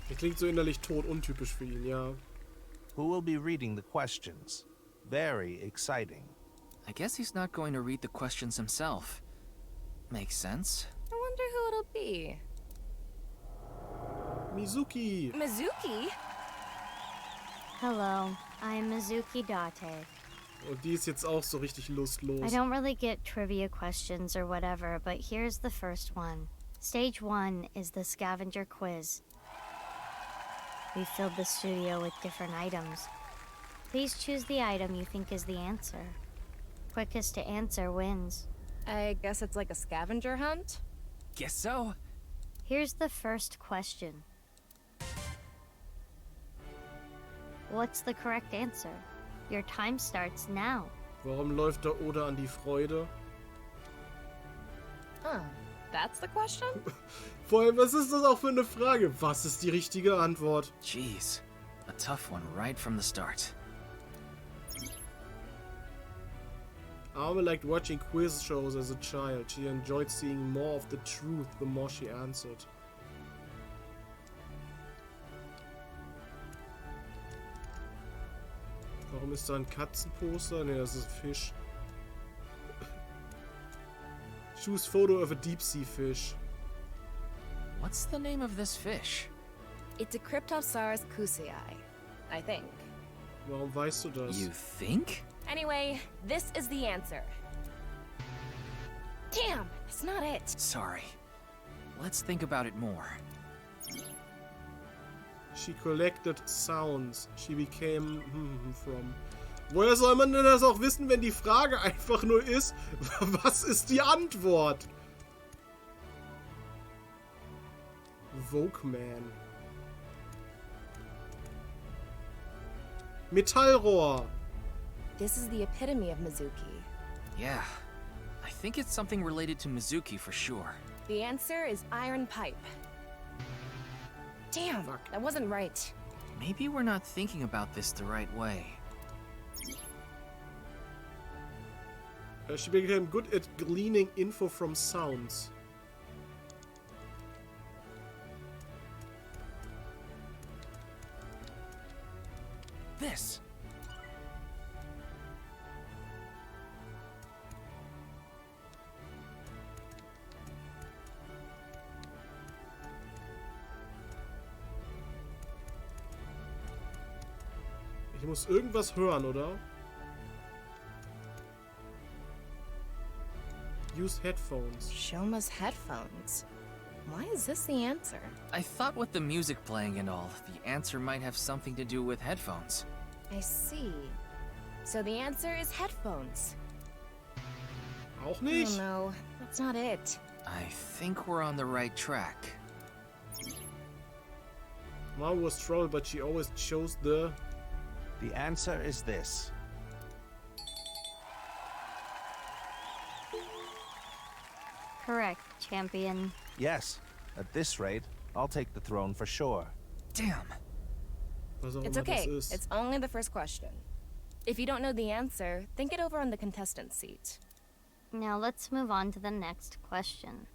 Der klingt so innerlich tot, untypisch für ihn, ja. Who will be reading the questions? Very exciting. I guess he's not going to read the questions himself. Makes sense. I wonder who it'll be. Mizuki. Mizuki? Hello, I'm Mizuki Date. Und die ist jetzt auch so richtig lustlos. I don't really get trivia questions or whatever, but here's the first one. Stage 1 is the scavenger quiz. We filled the studio with different items. Please choose the item you think is the answer. Quickest to answer wins. I guess it's like a scavenger hunt? Guess so. Here's the first question. What's the correct answer? Your time starts now. Warum läuft der Oder an die Freude? That's the question? Vor allem, was ist das auch für eine Frage? Was ist die richtige Antwort? Jeez, a tough one right from the start. Alma liked watching quiz shows as a child. She enjoyed seeing more of the truth the more she answered. Warum ist da ein Katzenposter? Ne, das ist ein Fisch. Choose photo of a deep sea fish. What's the name of this fish? It's a Cryptosaurus kusei, I think. Warum weißt du das? You think? Anyway, this is the answer. Damn, it's not it. Sorry. Let's think about it more. She collected sounds. She became from. Woher soll man denn das auch wissen, wenn die Frage einfach nur ist, was ist die Antwort? Wilkommen. Metallrohr. This is the epitome of Mizuki. Yeah. I think it's something related to Mizuki for sure. The answer is iron pipe. Damn, that wasn't right. Maybe we're not thinking about this the right way. She became good at gleaning info from sounds. This. Ich muss irgendwas hören, oder? Use headphones. Shoma's headphones. Why is this the answer? I thought with the music playing and all, the answer might have something to do with headphones. I see. So the answer is headphones. Auch nicht? Oh no, that's not it. I think we're on the right track. Mom was troubled, but she always chose the... The answer is this. Correct, champion. Yes. At this rate, I'll take the throne for sure. Damn. It's okay. It's only the first question. If you don't know the answer, think it over on the contestant seat. Now let's move on to the next question.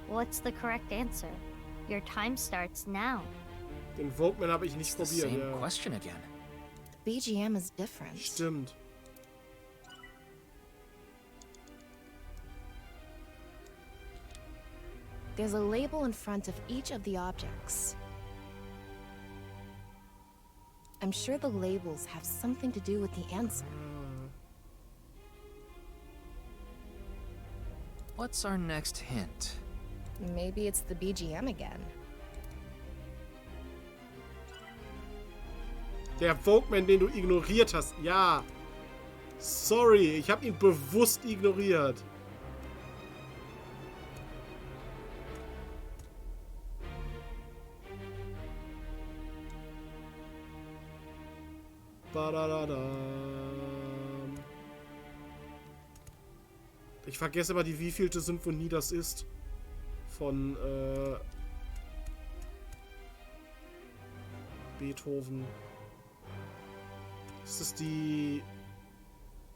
What's the correct answer? Your time starts now. Den Vogue-Man habe ich nicht probiert, Same ja. question again. The BGM is different. Stimmt. There's a label in front of each of the objects. I'm sure the labels have something to do with the answer. What's our next hint? Maybe it's the BGM again. Der Vogue-Man, den du ignoriert hast. Ja. Sorry, ich habe ihn bewusst ignoriert. Ich vergesse immer, die wievielte Symphonie das ist. Von Beethoven. Ist das die...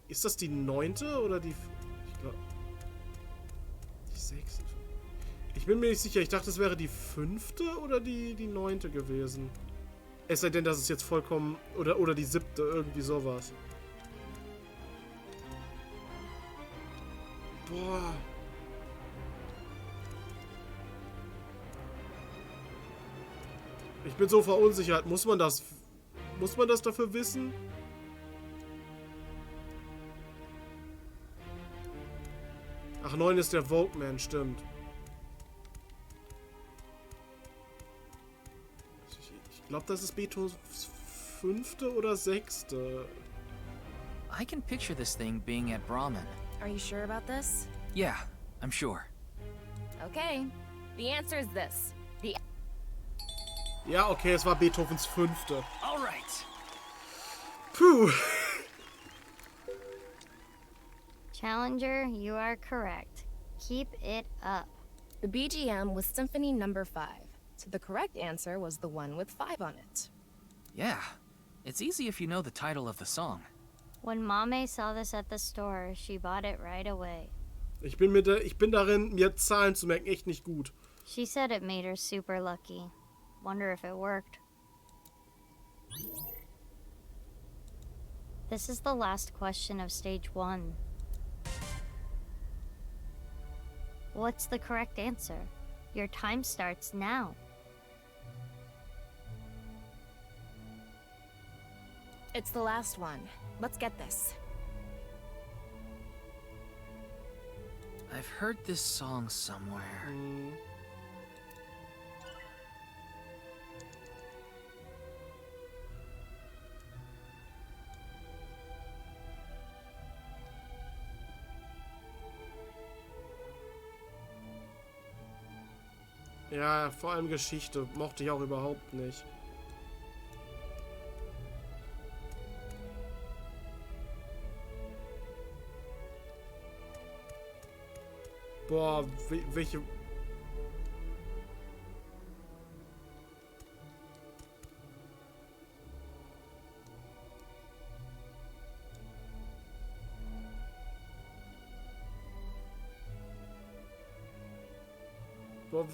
Ist das die 9. oder die... Ich glaube... Die 6. Ich bin mir nicht sicher. Ich dachte, es wäre die 5. oder die 9. gewesen. Es sei denn, dass es jetzt vollkommen... Oder die 7. Irgendwie sowas. Boah. Ich bin so verunsichert. Muss man das dafür wissen? Ach, 9 ist der Vogue-Man, stimmt. Ich glaube, das ist Beethovens 5. oder 6. I can picture this thing being at Brahman. Are you sure about this? Yeah, I'm sure. Okay. The answer is this. Ja, okay, es war Beethovens 5. All right. Puh. Challenger, you are correct. Keep it up. The BGM was Symphony No. 5, so the correct answer was the one with 5 on it. Yeah, it's easy if you know the title of the song. When Mame saw this at the store, she bought it right away. Ich bin darin, mir Zahlen zu merken, echt nicht gut. She said it made her super lucky. Wonder if it worked. This is the last question of stage 1. What's the correct answer? Your time starts now. It's the last one. Let's get this. I've heard this song somewhere. Ja, vor allem Geschichte. Mochte ich auch überhaupt nicht. Boah, welche... Boah,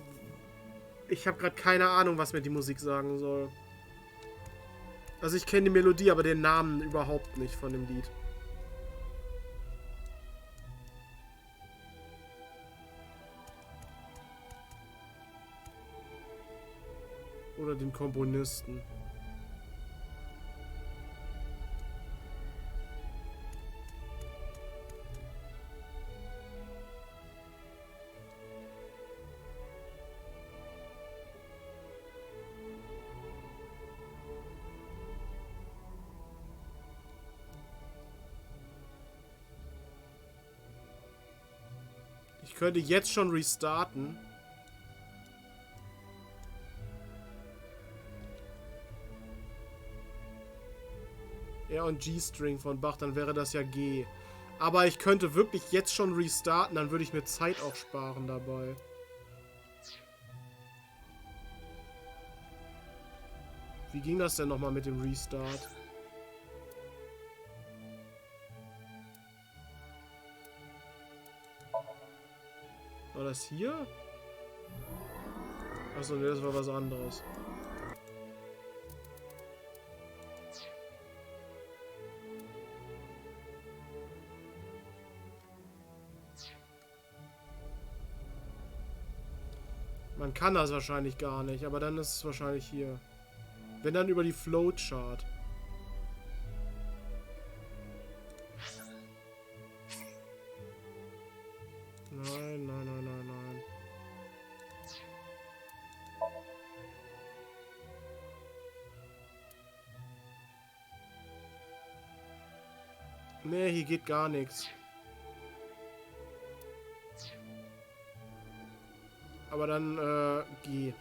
ich habe gerade keine Ahnung, was mir die Musik sagen soll. Also ich kenne die Melodie, aber den Namen überhaupt nicht von dem Lied. Oder den Komponisten. Ich könnte jetzt schon restarten. R und G-String von Bach, dann wäre das ja G. Aber ich könnte wirklich jetzt schon restarten, dann würde ich mir Zeit auch sparen dabei. Wie ging das denn nochmal mit dem Restart? War das hier? Achso, ne, das war was anderes. Man kann das wahrscheinlich gar nicht, aber dann ist es wahrscheinlich hier. Wenn dann über die Flowchart. Nein, nein, nein, nein, nein. Nee, hier geht gar nichts. Aber dann, geh.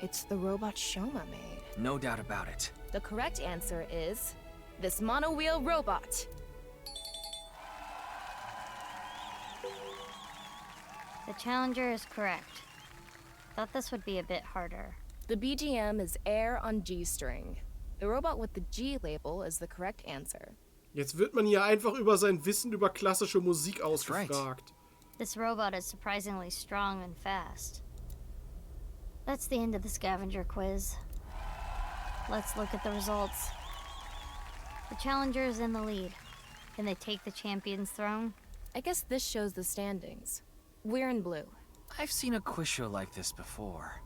It's the robot Shoma made. No doubt about it. The correct answer is this mono-wheel robot. The challenger is correct. Thought this would be a bit harder. The BGM is Air on G-String. The robot with the G label is the correct answer. Jetzt wird man hier einfach über sein Wissen über klassische Musik ausgefragt. This robot is surprisingly strong and fast. That's the end of the scavenger quiz. Let's look at the results. The challenger is in the lead. Can they take the champion's throne? I guess this shows the standings. We're in blue. I've seen a quiz show like this before.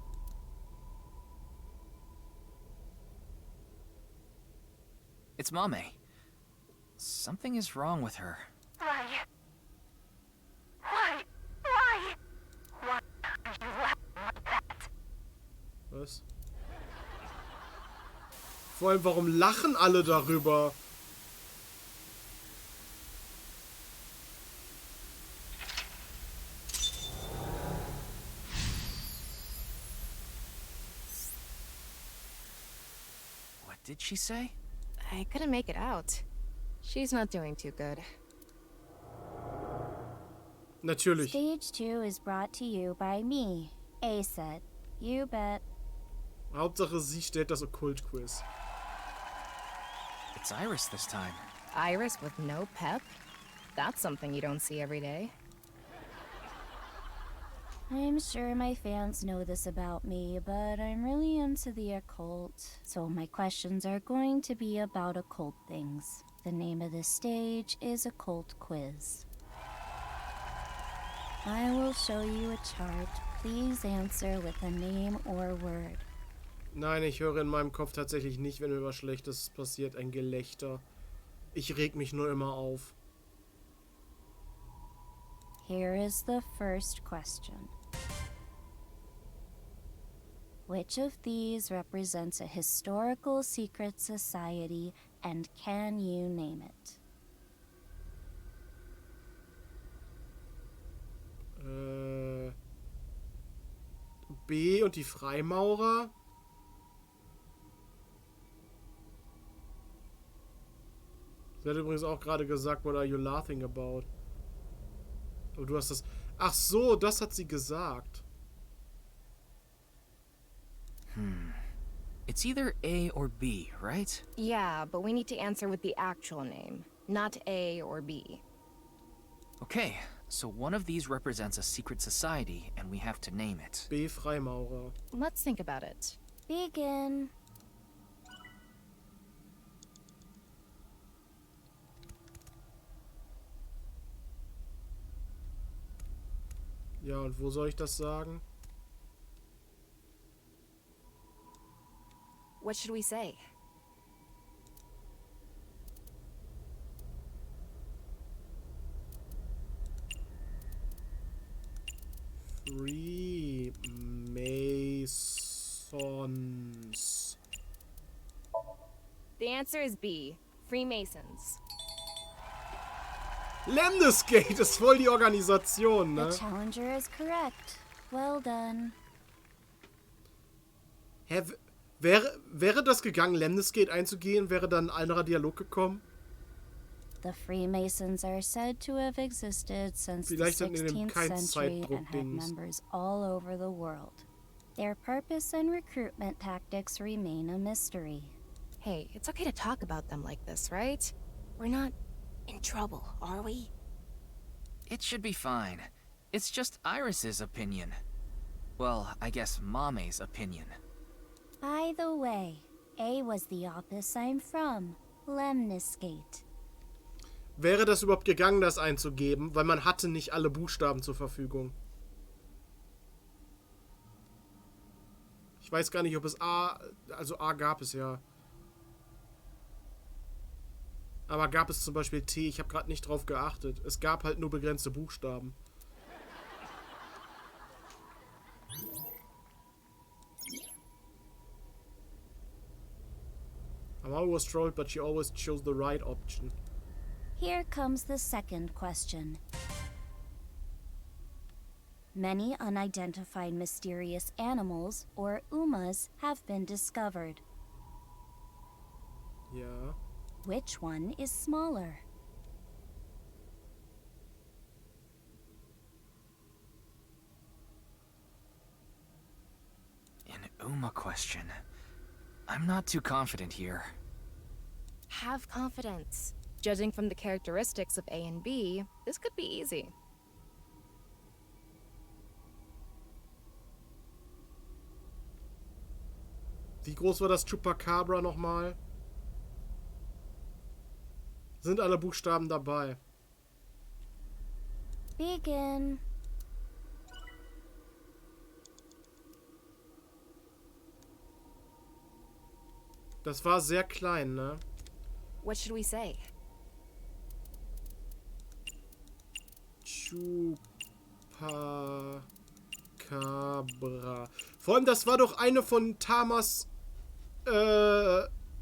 It's Mame. Something is wrong with her. Why are you laughing like that? Was? Vor allem, warum lachen alle darüber? What did she say? I couldn't make it out. She's not doing too good. Natürlich. Stage 2 is brought to you by me, A-Set. You bet. Hauptsache, sie stellt das Okkult-Quiz. It's Iris this time. Iris with no pep? That's something you don't see every day. I'm sure my fans know this about me, but I'm really into the occult, so my questions are going to be about occult things. The name of the stage is Occult Quiz. I will show you a chart. Please answer with a name or word. Nein, ich höre in meinem Kopf tatsächlich nicht, wenn mir was Schlechtes passiert, ein Gelächter. Ich reg mich nur immer auf. Here is the first question. Which of these represents a historical secret society, and can you name it? B und die Freimaurer? Sie hat übrigens auch gerade gesagt, what are you laughing about? Aber du hast das... Ach so, das hat sie gesagt. It's either A or B, right? Yeah, but we need to answer with the actual name, not A or B. Okay, so one of these represents a secret society, and we have to name it. B. Freimaurer. Let's think about it. Begin. Ja, und wo soll ich das sagen? What should we say? Freemasons. The answer is B. Freemasons. Lemniscate ist voll die Organisation, ne? The challenger is correct. Well done. Hä, wäre das gegangen, Lemniscate einzugehen, wäre dann ein anderer Dialog gekommen? The Freemasons are said to have existed since the Vielleicht sind in dem 16th kein century and have Zeitdruck-Dings. members all over the world. Their purpose and recruitment tactics remain a mystery. Hey, it's okay to talk about them like this, right? We're not in trouble, are we? It should be fine. It's just Iris's opinion. Well, I guess Mame's opinion. By the way, A was the office I'm from, Lemniscate. Wäre das überhaupt gegangen, das einzugeben? Weil man hatte nicht alle Buchstaben zur Verfügung. Ich weiß gar nicht, ob es A... Also A gab es ja. Aber gab es zum Beispiel T? Ich habe gerade nicht drauf geachtet. Es gab halt nur begrenzte Buchstaben. Miau was trolled, but she always chose the right option. Here comes the second question. Many unidentified mysterious animals, or UMAs, have been discovered. Ja. Which one is smaller? An Uma question. I'm not too confident here. Have confidence. Judging from the characteristics of A and B, this could be easy. Wie groß war das Chupacabra nochmal? Sind alle Buchstaben dabei? Begin. Das war sehr klein, ne? What should we say? Chupacabra. Vor allem, das war doch eine von Tamas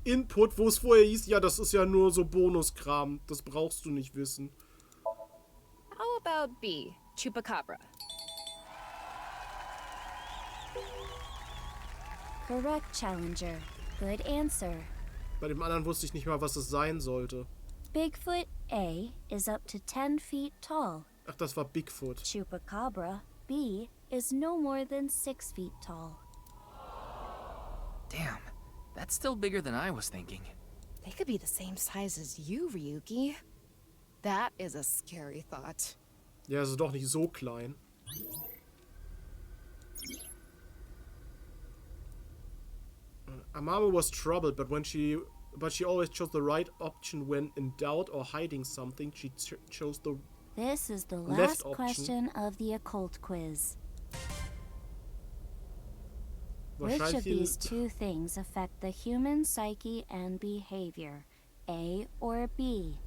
Input, wo es vorher hieß, ja, das ist ja nur so Bonuskram. Das brauchst du nicht wissen. How about B? Chupacabra. Correct, Challenger. Good answer. Bei dem anderen wusste ich nicht mal, was es sein sollte. Bigfoot A is up to 10 feet tall. Ach, das war Bigfoot. Chupacabra B is no more than 6 feet tall. Damn, that's still bigger than I was thinking. They could be the same size as you, Ryuki. That is a scary thought. Ja, also doch nicht so klein. Amama was troubled, but she always chose the right option when in doubt or hiding something. She chose the This is the left last option. question of the occult quiz. Which of these two things affect the human psyche and behavior? A or B?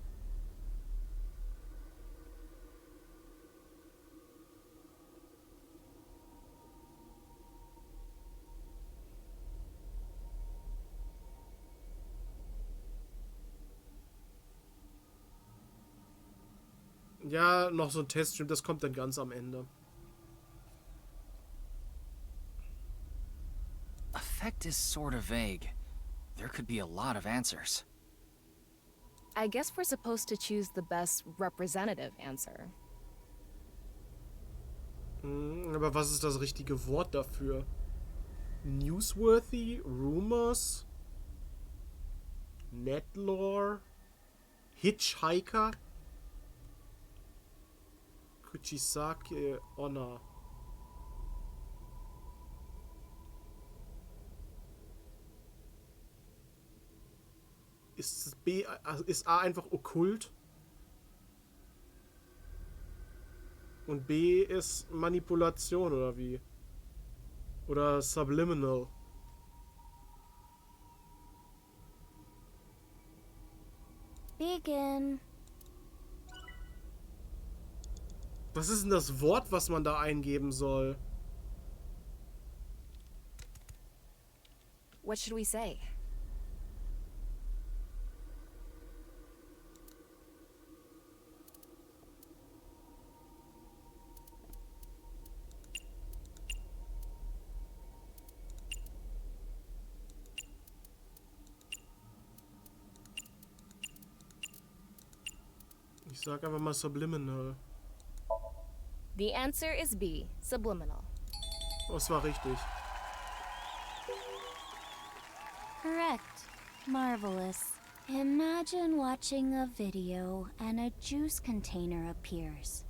Ja, noch so ein Teststream, das kommt dann ganz am Ende. Effect is sort of vague. There could be a lot of answers. I guess we're supposed to choose the best representative answer. Aber was ist das richtige Wort dafür? Newsworthy? Rumors? Netlore? Hitchhiker? Kuchisake Honor. Ist B, ist A einfach okkult? Und B ist Manipulation oder wie? Oder Subliminal? Begin. Was ist denn das Wort, was man da eingeben soll? What should we say? Ich sag einfach mal Subliminal. The answer is B, subliminal. Oh, es war richtig. Correct. Marvelous. Imagine watching a video and a juice container appears.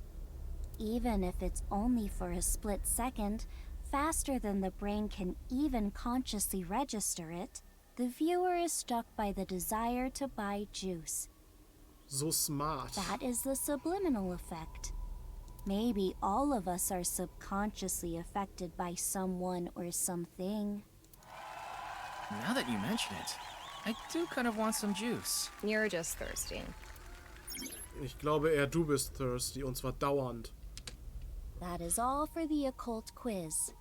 Even if it's only for a split second, faster than the brain can even consciously register it, the viewer is struck by the desire to buy juice. So smart. That is the subliminal effect. Maybe all of us are subconsciously affected by someone or something. Now that you mention it, I do kind of want some juice. You're just thirsty. Ich glaube eher du bist thirsty, und zwar dauernd. That is all for the occult quiz.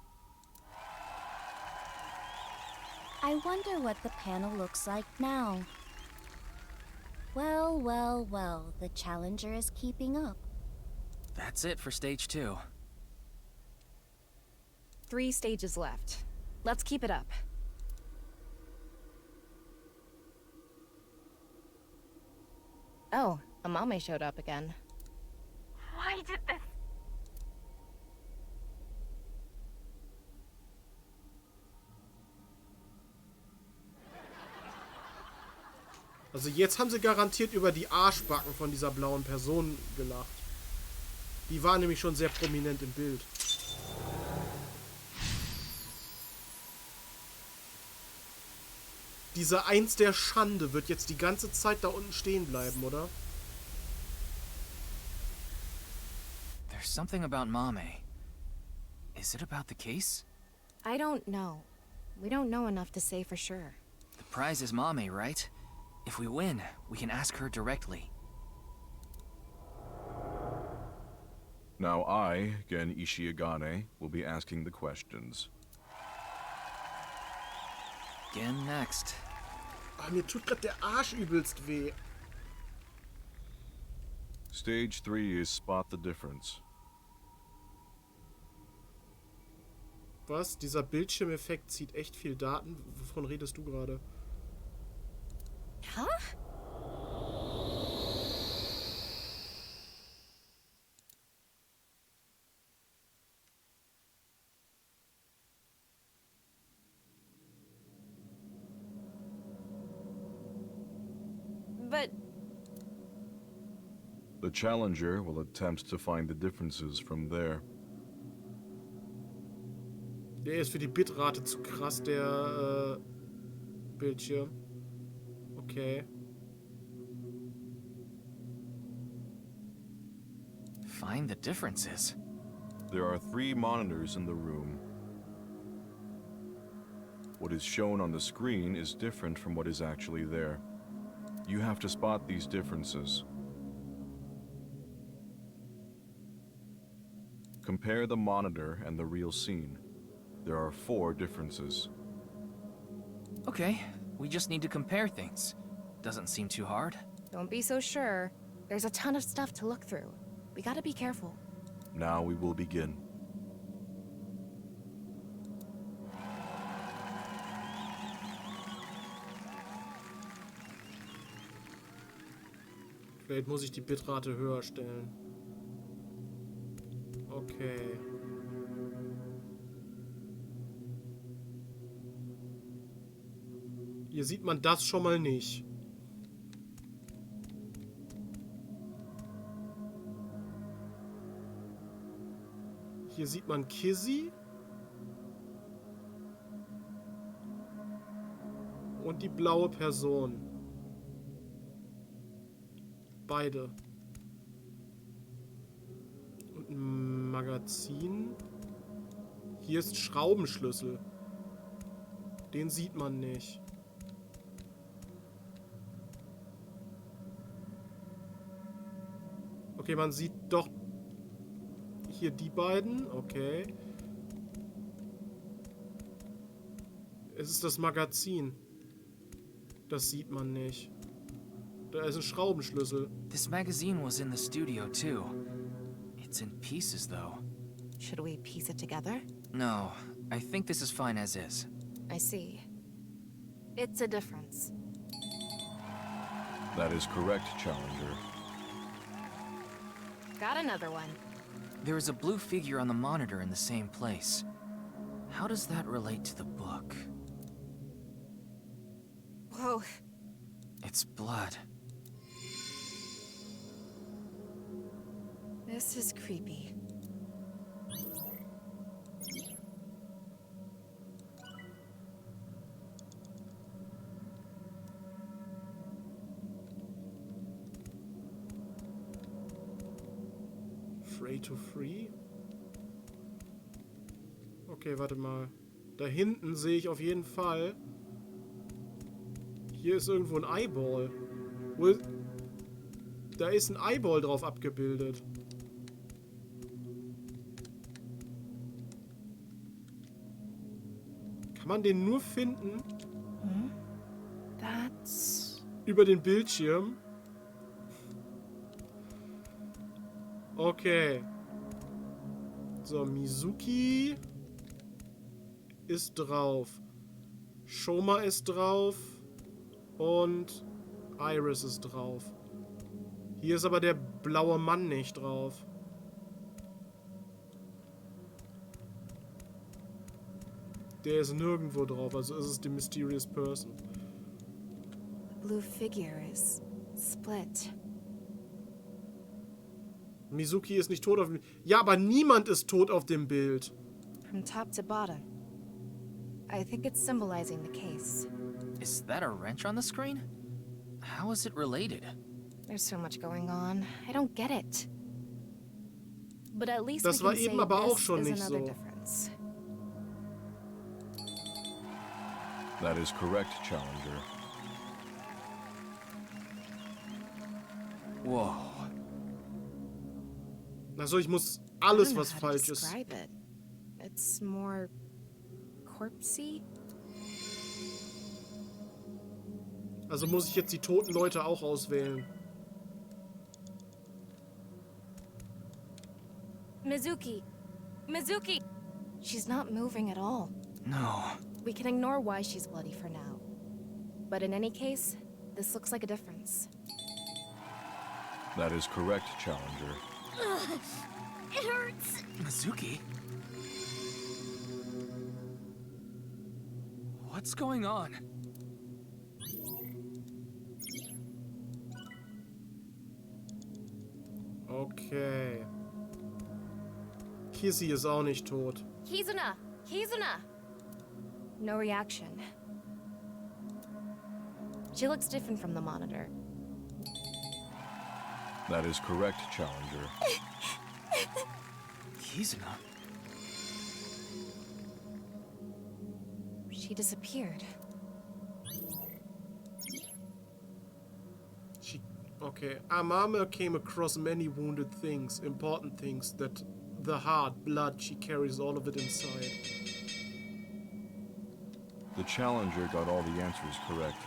I wonder what the panel looks like now. Well, well, well, the challenger is keeping up. That's it for stage 2. 3 stages left. Let's keep it up. Oh, Amame showed up again. Why did this? Also jetzt haben sie garantiert über die Arschbacken von dieser blauen Person gelacht. Die war nämlich schon sehr prominent im Bild. Diese Eins der Schande wird jetzt die ganze Zeit da unten stehen bleiben, oder? There's something about Mame. Is it about the case? I don't know. We don't know enough to say for sure. The prize is Mame, right? If we win, we can ask her directly. Now I, Gen Ishiagane, will be asking the questions. Gen next. Ah, mir tut grad der Arsch übelst weh. Stage 3 is spot the difference. Was? Dieser Bildschirmeffekt zieht echt viel Daten? Wovon redest du gerade? Huh? But The challenger will attempt to find the differences from there. Der ist für die Bitrate zu krass, der Bildschirm. Okay. Find the differences. There are 3 monitors in the room. What is shown on the screen is different from what is actually there. You have to spot these differences. Compare the monitor and the real scene. There are 4 differences. Okay, we just need to compare things. Doesn't seem too hard. don't be so sure. There's a ton of stuff to look through. We gotta be careful. Now we will begin. Vielleicht muss ich die Bitrate höher stellen. Okay. Hier sieht man das schon mal nicht. Hier sieht man Kizzy. Und die blaue Person. Beide. Und ein Magazin. Hier ist Schraubenschlüssel. Den sieht man nicht. Okay, man sieht doch hier die beiden. Okay. Es ist das Magazin. Das sieht man nicht. Da ist ein Schraubenschlüssel. This magazine was in the studio too. It's in pieces though. Should we piece it together? No, I think this is fine as is. I see. It's a difference. That is correct, Challenger. Got another one. There is a blue figure on the monitor in the same place. How does that relate to the book? Whoa. It's blood. This is creepy. Free to free? Okay, warte mal. Da hinten sehe ich auf jeden Fall. Hier ist irgendwo ein Eyeball. Da ist ein Eyeball drauf abgebildet. Kann man den nur finden? That's... Über den Bildschirm? Okay. So, Mizuki ist drauf. Shoma ist drauf. Und Iris ist drauf. Hier ist aber der blaue Mann nicht drauf. Der ist nirgendwo drauf, also ist es die Mysterious Person. The blue figure is split. Mizuki ist nicht tot auf dem Bild. Ja, aber niemand ist tot auf dem Bild. From top to bottom. I think it's symbolizing the case. Is that a wrench on the screen? How is it related? There's so much going on. I don't get it. But at least das we war can eben say aber auch this schon is nicht another so. difference. That is correct, Challenger. Whoa. Also ich muss alles, was falsch ist. Describe it. It's more corpsey. Also muss ich jetzt die toten Leute auch auswählen. Mizuki! Mizuki! She's not moving at all. No. We can ignore why she's bloody for now. But in any case, this looks like a difference. That is correct, Challenger. Ugh, it hurts. Mizuki? What's going on? Okay. Kizzy ist auch nicht tot. Kizuna! Kizuna! No reaction. She looks different from the monitor. That is correct, Challenger. Kizuna? She disappeared. Okay. Amame came across many wounded things, important things, that the heart, blood, she carries all of it inside. The Challenger got all the answers correct.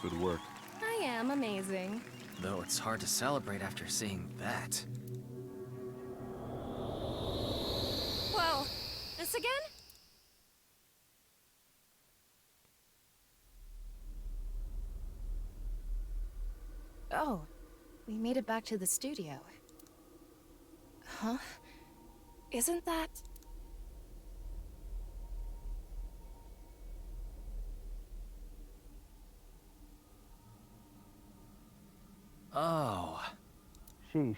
Good work. I am amazing. Though it's hard to celebrate after seeing that. Whoa! This again? Oh, we made it back to the studio. Huh? Isn't that... Sheesh.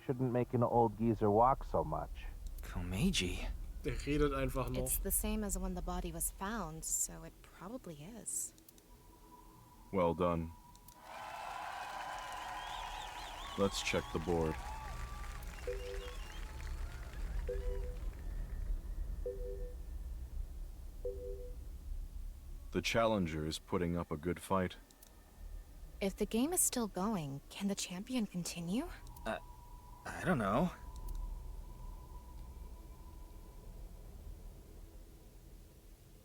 Shouldn't make an old geezer walk so much. Komeiji? Der redet einfach noch. It's the same as when the body was found, so it probably is. Well done. Let's check the board. The challenger is putting up a good fight. If the game is still going, can the champion continue? I don't know.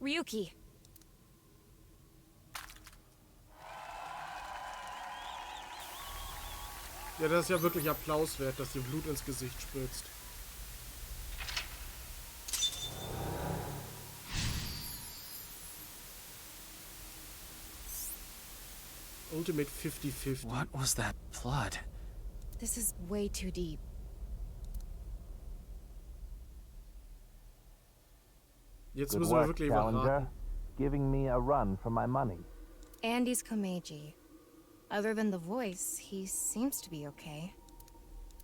Ryuki. Ja, das ist ja wirklich Applaus wert, dass dir Blut ins Gesicht spritzt. Ultimate 50-50. What was that blood? This is way too deep. Jetzt Good müssen wir work, wirklich challenger. überraten. Giving me a run for my money. Andy's Komeiji. Other than the voice, he seems to be okay.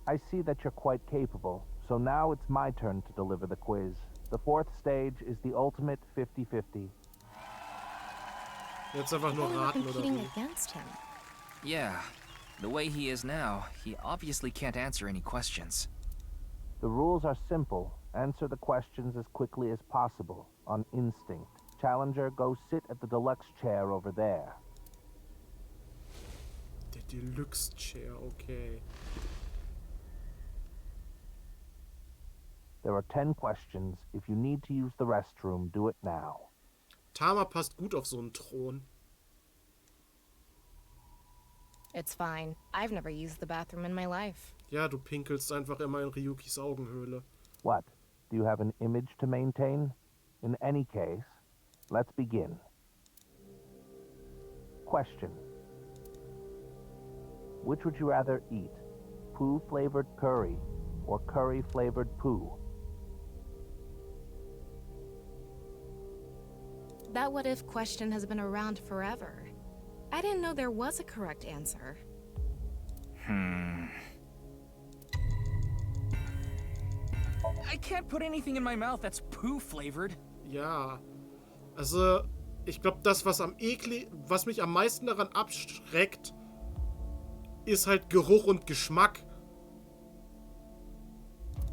I see that you're quite capable, so now it's my turn to deliver the quiz. The fourth stage is the ultimate 50-50. Jetzt einfach nur raten oder competing wie? against him. Yeah. The way he is now, he obviously can't answer any questions. The rules are simple. Answer the questions as quickly as possible, on instinct. Challenger, go sit at the deluxe chair over there. Der Deluxe Chair, okay. There are 10 questions. If you need to use the restroom, do it now. Tama passt gut auf so einen Thron. It's fine. I've never used the bathroom in my life. Ja, du pinkelst einfach immer in Ryukis Augenhöhle. What? Do you have an image to maintain? In any case, let's begin. Question. Which would you rather eat? Poo-flavored curry or curry-flavored poo? That what-if question has been around forever. I didn't know there was a correct answer. I can't put anything in my mouth that's poo-flavored. Ja. Also, ich glaube, das, was mich am meisten daran abschreckt, ist halt Geruch und Geschmack.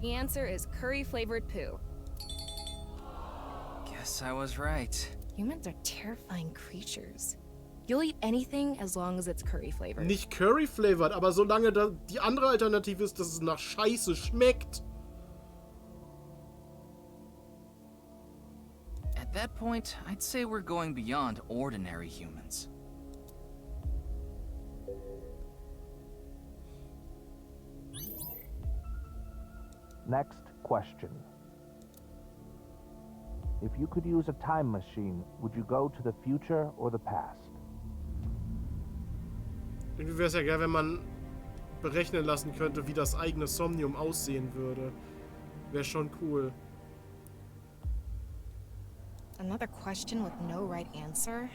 The answer is curry-flavored poo. Guess I was right. Humans are terrifying creatures. You'll eat anything as long as it's curry-flavored. Nicht curry-flavored, aber solange die andere Alternative ist, dass es nach Scheiße schmeckt. At that point, I'd say we're going beyond ordinary humans. Next question. If you could use a time machine, would you go to the future or the past? Irgendwie wäre es ja geil, wenn man berechnen lassen könnte, wie das eigene Somnium aussehen würde. Wäre schon cool. Another question with no right answer?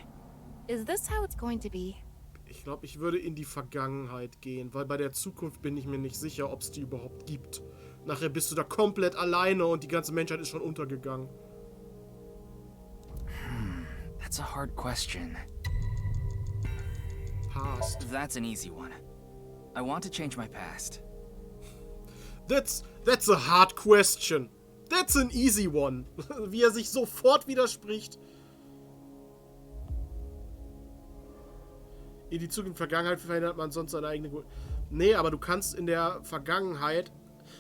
Is this how it's going to be? Ich glaube, ich würde in die Vergangenheit gehen, weil bei der Zukunft bin ich mir nicht sicher, ob es die überhaupt gibt. Nachher bist du da komplett alleine und die ganze Menschheit ist schon untergegangen. That's a hard question. Past. That's an easy one. I want to change my past. That's a hard question. That's an easy one. Wie er sich sofort widerspricht. In die Zukunft, Vergangenheit verändert man sonst seine eigene... Nee, aber du kannst in der Vergangenheit...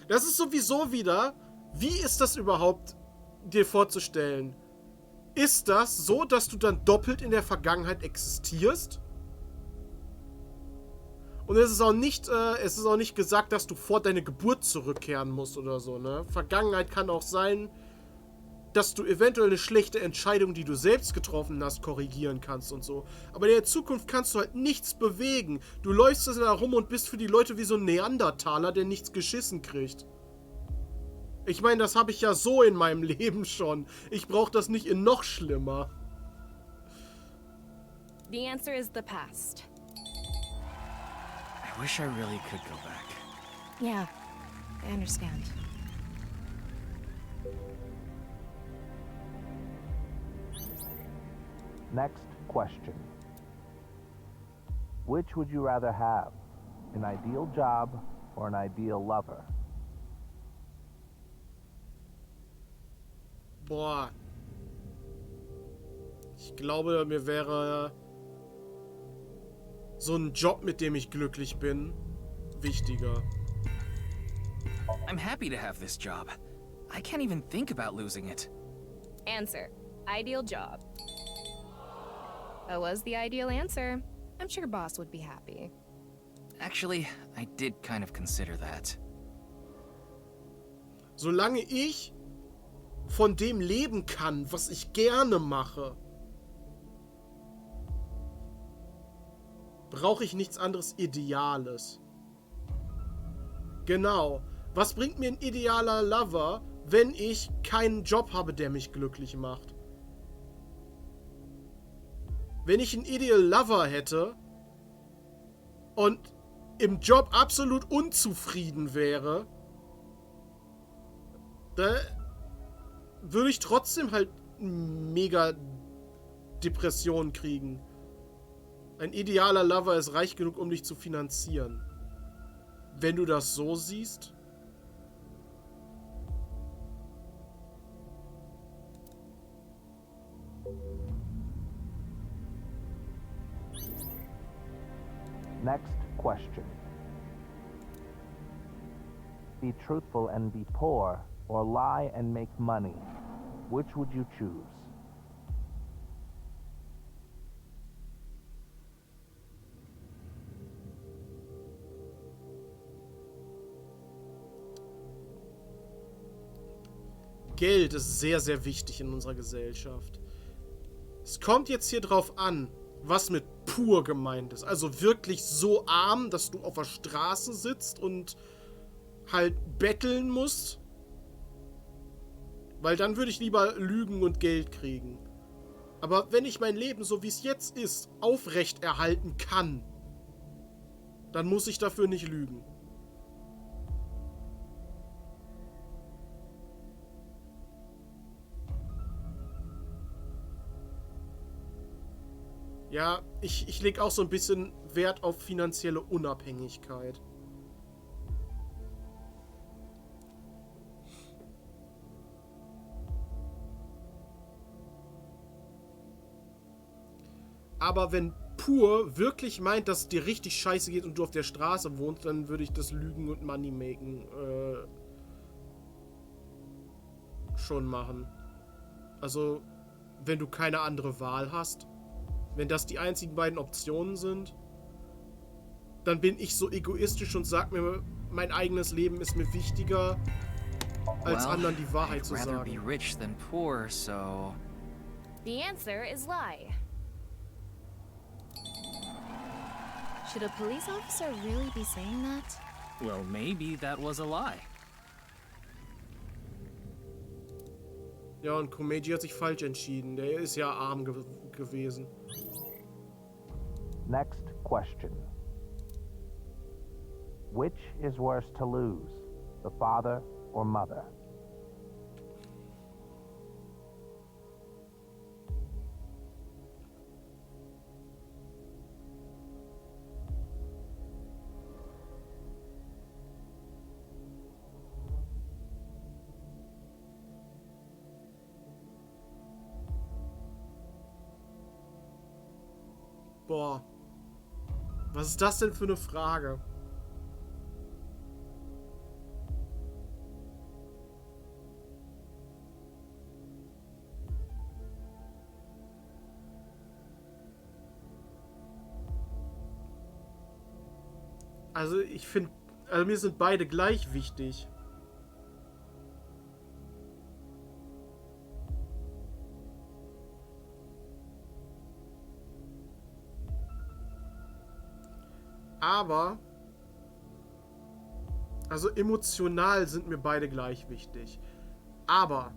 Das ist sowieso wieder... Wie ist das überhaupt dir vorzustellen? Ist das so, dass du dann doppelt in der Vergangenheit existierst? Und es ist auch nicht gesagt, dass du vor deine Geburt zurückkehren musst oder so, ne? Vergangenheit kann auch sein, dass du eventuell eine schlechte Entscheidung, die du selbst getroffen hast, korrigieren kannst und so. Aber in der Zukunft kannst du halt nichts bewegen. Du läufst da rum und bist für die Leute wie so ein Neandertaler, der nichts geschissen kriegt. Ich meine, das habe ich ja so in meinem Leben schon. Ich brauche das nicht in noch schlimmer. The answer is the past. I wish I really could go back. Yeah, I understand. Next question. Which would you rather have? An ideal job or an ideal lover? Boah. Ich glaube, mir wäre so ein Job, mit dem ich glücklich bin, wichtiger. I'm happy to have this job. I can't even think about losing it. Answer. Ideal job. That was the ideal answer. I'm sure boss would be happy. Actually, I did kind of consider that. Solange ich von dem leben kann, was ich gerne mache, brauche ich nichts anderes Ideales. Genau. Was bringt mir ein idealer Lover, wenn ich keinen Job habe, der mich glücklich macht? Wenn ich einen Ideal Lover hätte und im Job absolut unzufrieden wäre, da würde ich trotzdem halt mega Depressionen kriegen. Ein idealer Lover ist reich genug, um dich zu finanzieren. Wenn du das so siehst. Next question. Be truthful and be poor, or lie and make money. Which would you choose? Geld ist sehr, sehr wichtig in unserer Gesellschaft. Es kommt jetzt hier drauf an, was mit pur gemeint ist. Also wirklich so arm, dass du auf der Straße sitzt und halt betteln musst. Weil dann würde ich lieber lügen und Geld kriegen. Aber wenn ich mein Leben, so wie es jetzt ist, aufrechterhalten kann, dann muss ich dafür nicht lügen. Ja, ich lege auch so ein bisschen Wert auf finanzielle Unabhängigkeit. Aber wenn pur wirklich meint, dass es dir richtig scheiße geht und du auf der Straße wohnst, dann würde ich das Lügen und Moneymaken schon machen. Also, wenn du keine andere Wahl hast, wenn das die einzigen beiden Optionen sind, dann bin ich so egoistisch und sag mir, mein eigenes Leben ist mir wichtiger, als anderen die Wahrheit zu sagen. I'd rather be rich than poor, so... The answer is lie. Should a police officer really be saying that? Well, maybe that was a lie. Ja, und Komeji hat sich falsch entschieden. Der ist ja arm gewesen. Next question. Which is worse to lose, the father or mother? Boah. Was ist das denn für eine Frage? Also ich finde, also mir sind beide gleich wichtig. Aber, also emotional sind mir beide gleich wichtig. Aber,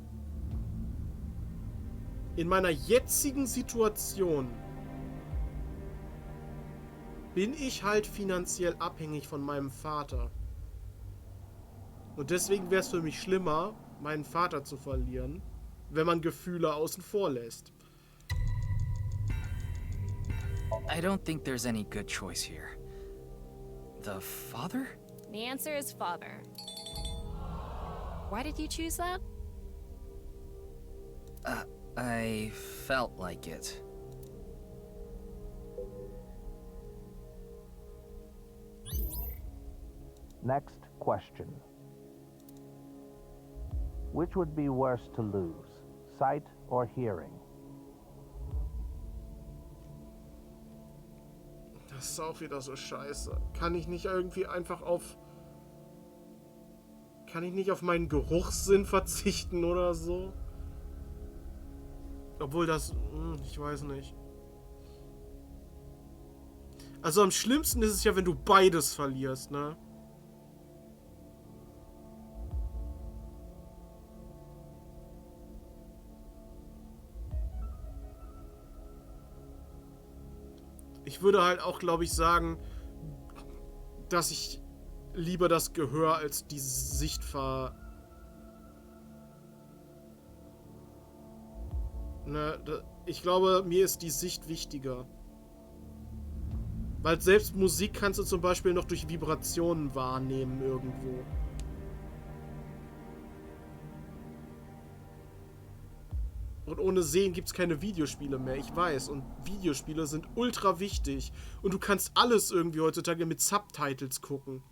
in meiner jetzigen Situation bin ich halt finanziell abhängig von meinem Vater. Und deswegen wäre es für mich schlimmer, meinen Vater zu verlieren, wenn man Gefühle außen vor lässt. I don't think there's any good choice here. The father? The answer is father. Why did you choose that? I felt like it. Next question. Which would be worse to lose, sight or hearing? Das ist auch wieder so scheiße. Kann ich nicht irgendwie einfach auf... Kann ich nicht auf meinen Geruchssinn verzichten oder so? Obwohl das... Ich weiß nicht. Also am schlimmsten ist es ja, wenn du beides verlierst, ne? Ich würde halt auch, glaube ich, sagen, dass ich lieber das Gehör als die Sicht ich glaube, mir ist die Sicht wichtiger. Weil selbst Musik kannst du zum Beispiel noch durch Vibrationen wahrnehmen irgendwo. Und ohne Sehen gibt es keine Videospiele mehr, ich weiß. Und Videospiele sind ultra wichtig. Und du kannst alles irgendwie heutzutage mit Subtitles gucken.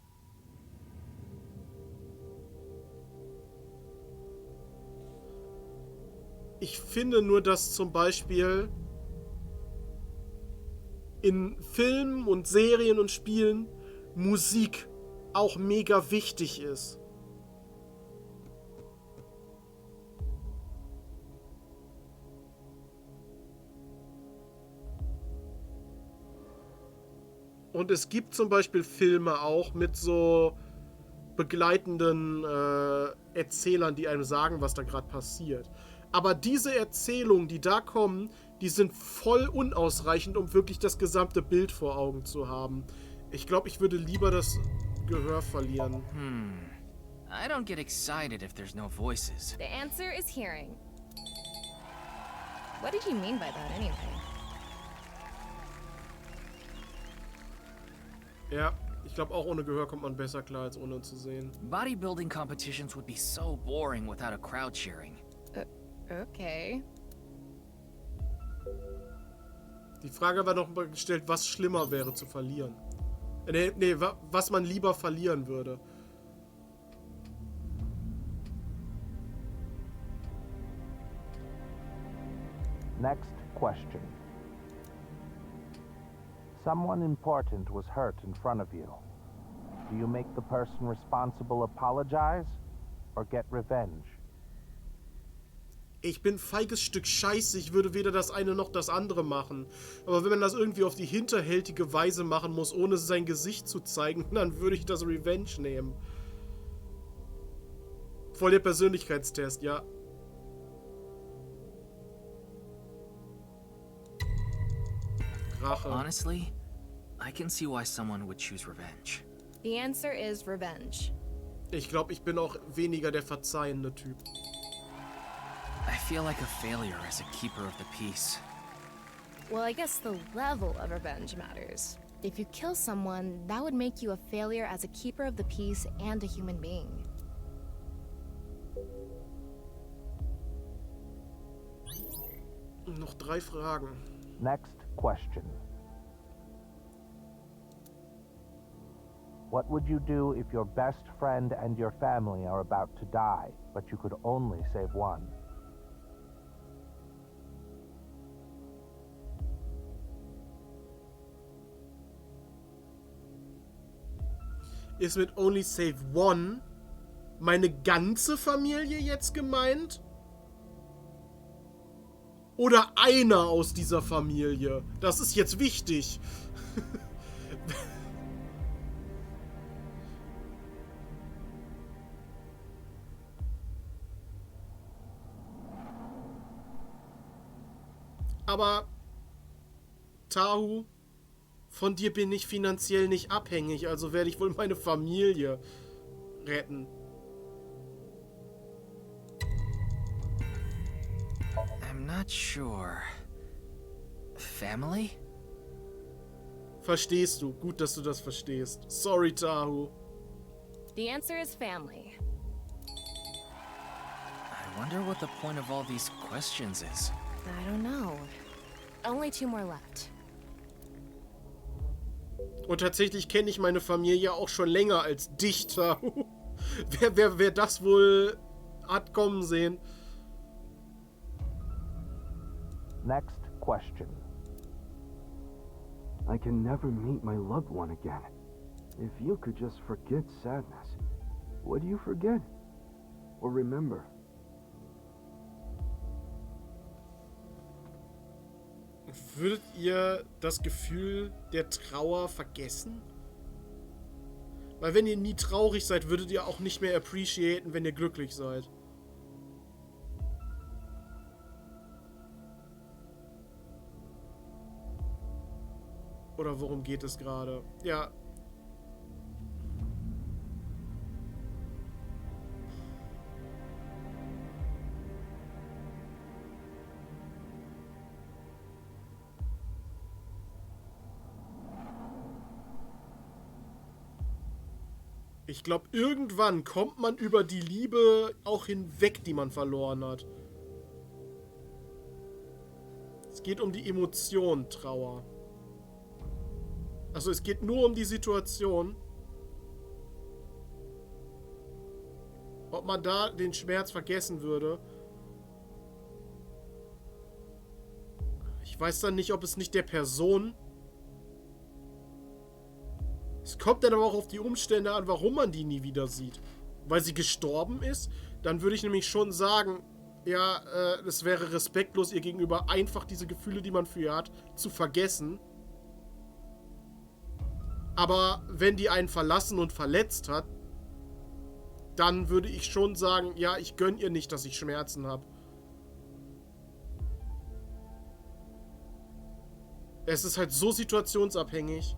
Ich finde nur, dass zum Beispiel in Filmen und Serien und Spielen Musik auch mega wichtig ist. Und es gibt zum Beispiel Filme auch mit so begleitenden Erzählern, die einem sagen, was da gerade passiert. Aber diese Erzählungen, die da kommen, die sind voll unausreichend, um wirklich das gesamte Bild vor Augen zu haben. Ich glaube, ich würde lieber das Gehör verlieren. I don't get excited if there's no voices. The answer is hearing. What did you mean by that anyway? Ja, ich glaube auch ohne Gehör kommt man besser klar als ohne zu sehen. Bodybuilding competitions would be so boring without a crowd cheering. Okay. Die Frage war noch mal gestellt, was schlimmer wäre zu verlieren. Nee, was man lieber verlieren würde. Next question. Someone important was hurt in front of you. Do you make the person responsible apologize or get revenge? Ich bin feiges Stück Scheiße, ich würde weder das eine noch das andere machen. Aber wenn man das irgendwie auf die hinterhältige Weise machen muss, ohne sein Gesicht zu zeigen, dann würde ich das Revenge nehmen. Voll der Persönlichkeitstest, ja. Rache. Honestly, I can see why someone would choose revenge. The answer is revenge. Ich glaube, ich bin auch weniger der verzeihende Typ. I feel like a failure as a keeper of the peace. Well, I guess the level of revenge matters. If you kill someone, that would make you a failure as a keeper of the peace and a human being. Noch 3 Fragen. Next question. What would you do if your best friend and your family are about to die, but you could only save one? Ist mit Only Save One meine ganze Familie jetzt gemeint? Oder einer aus dieser Familie? Das ist jetzt wichtig. Aber, Tahu, von dir bin ich finanziell nicht abhängig, also werde ich wohl meine Familie retten. I'm not sure. Family? Verstehst du? Gut, dass du das verstehst. Sorry, Tahu. The answer is family. I wonder what the point of all these questions is. I don't know. Only 2 more left. Und tatsächlich kenne ich meine Familie auch schon länger als dich, Tahu. Wer das wohl hat kommen sehen? Next question. I can never meet my loved one again. If you could just forget sadness, what do you forget? Or remember? Würdet ihr das Gefühl der Trauer vergessen? Weil wenn ihr nie traurig seid, würdet ihr auch nicht mehr appreciaten, wenn ihr glücklich seid. Oder worum geht es gerade? Ja. Ich glaube, irgendwann kommt man über die Liebe auch hinweg, die man verloren hat. Es geht um die Emotion, Trauer. Also es geht nur um die Situation. Ob man da den Schmerz vergessen würde. Ich weiß dann nicht, ob es nicht der Person... Es kommt dann aber auch auf die Umstände an, warum man die nie wieder sieht. Weil sie gestorben ist? Dann würde ich nämlich schon sagen, ja, es wäre respektlos ihr gegenüber, einfach diese Gefühle, die man für ihr hat, zu vergessen. Aber wenn die einen verlassen und verletzt hat, dann würde ich schon sagen, ja, ich gönn ihr nicht, dass ich Schmerzen habe. Es ist halt so situationsabhängig.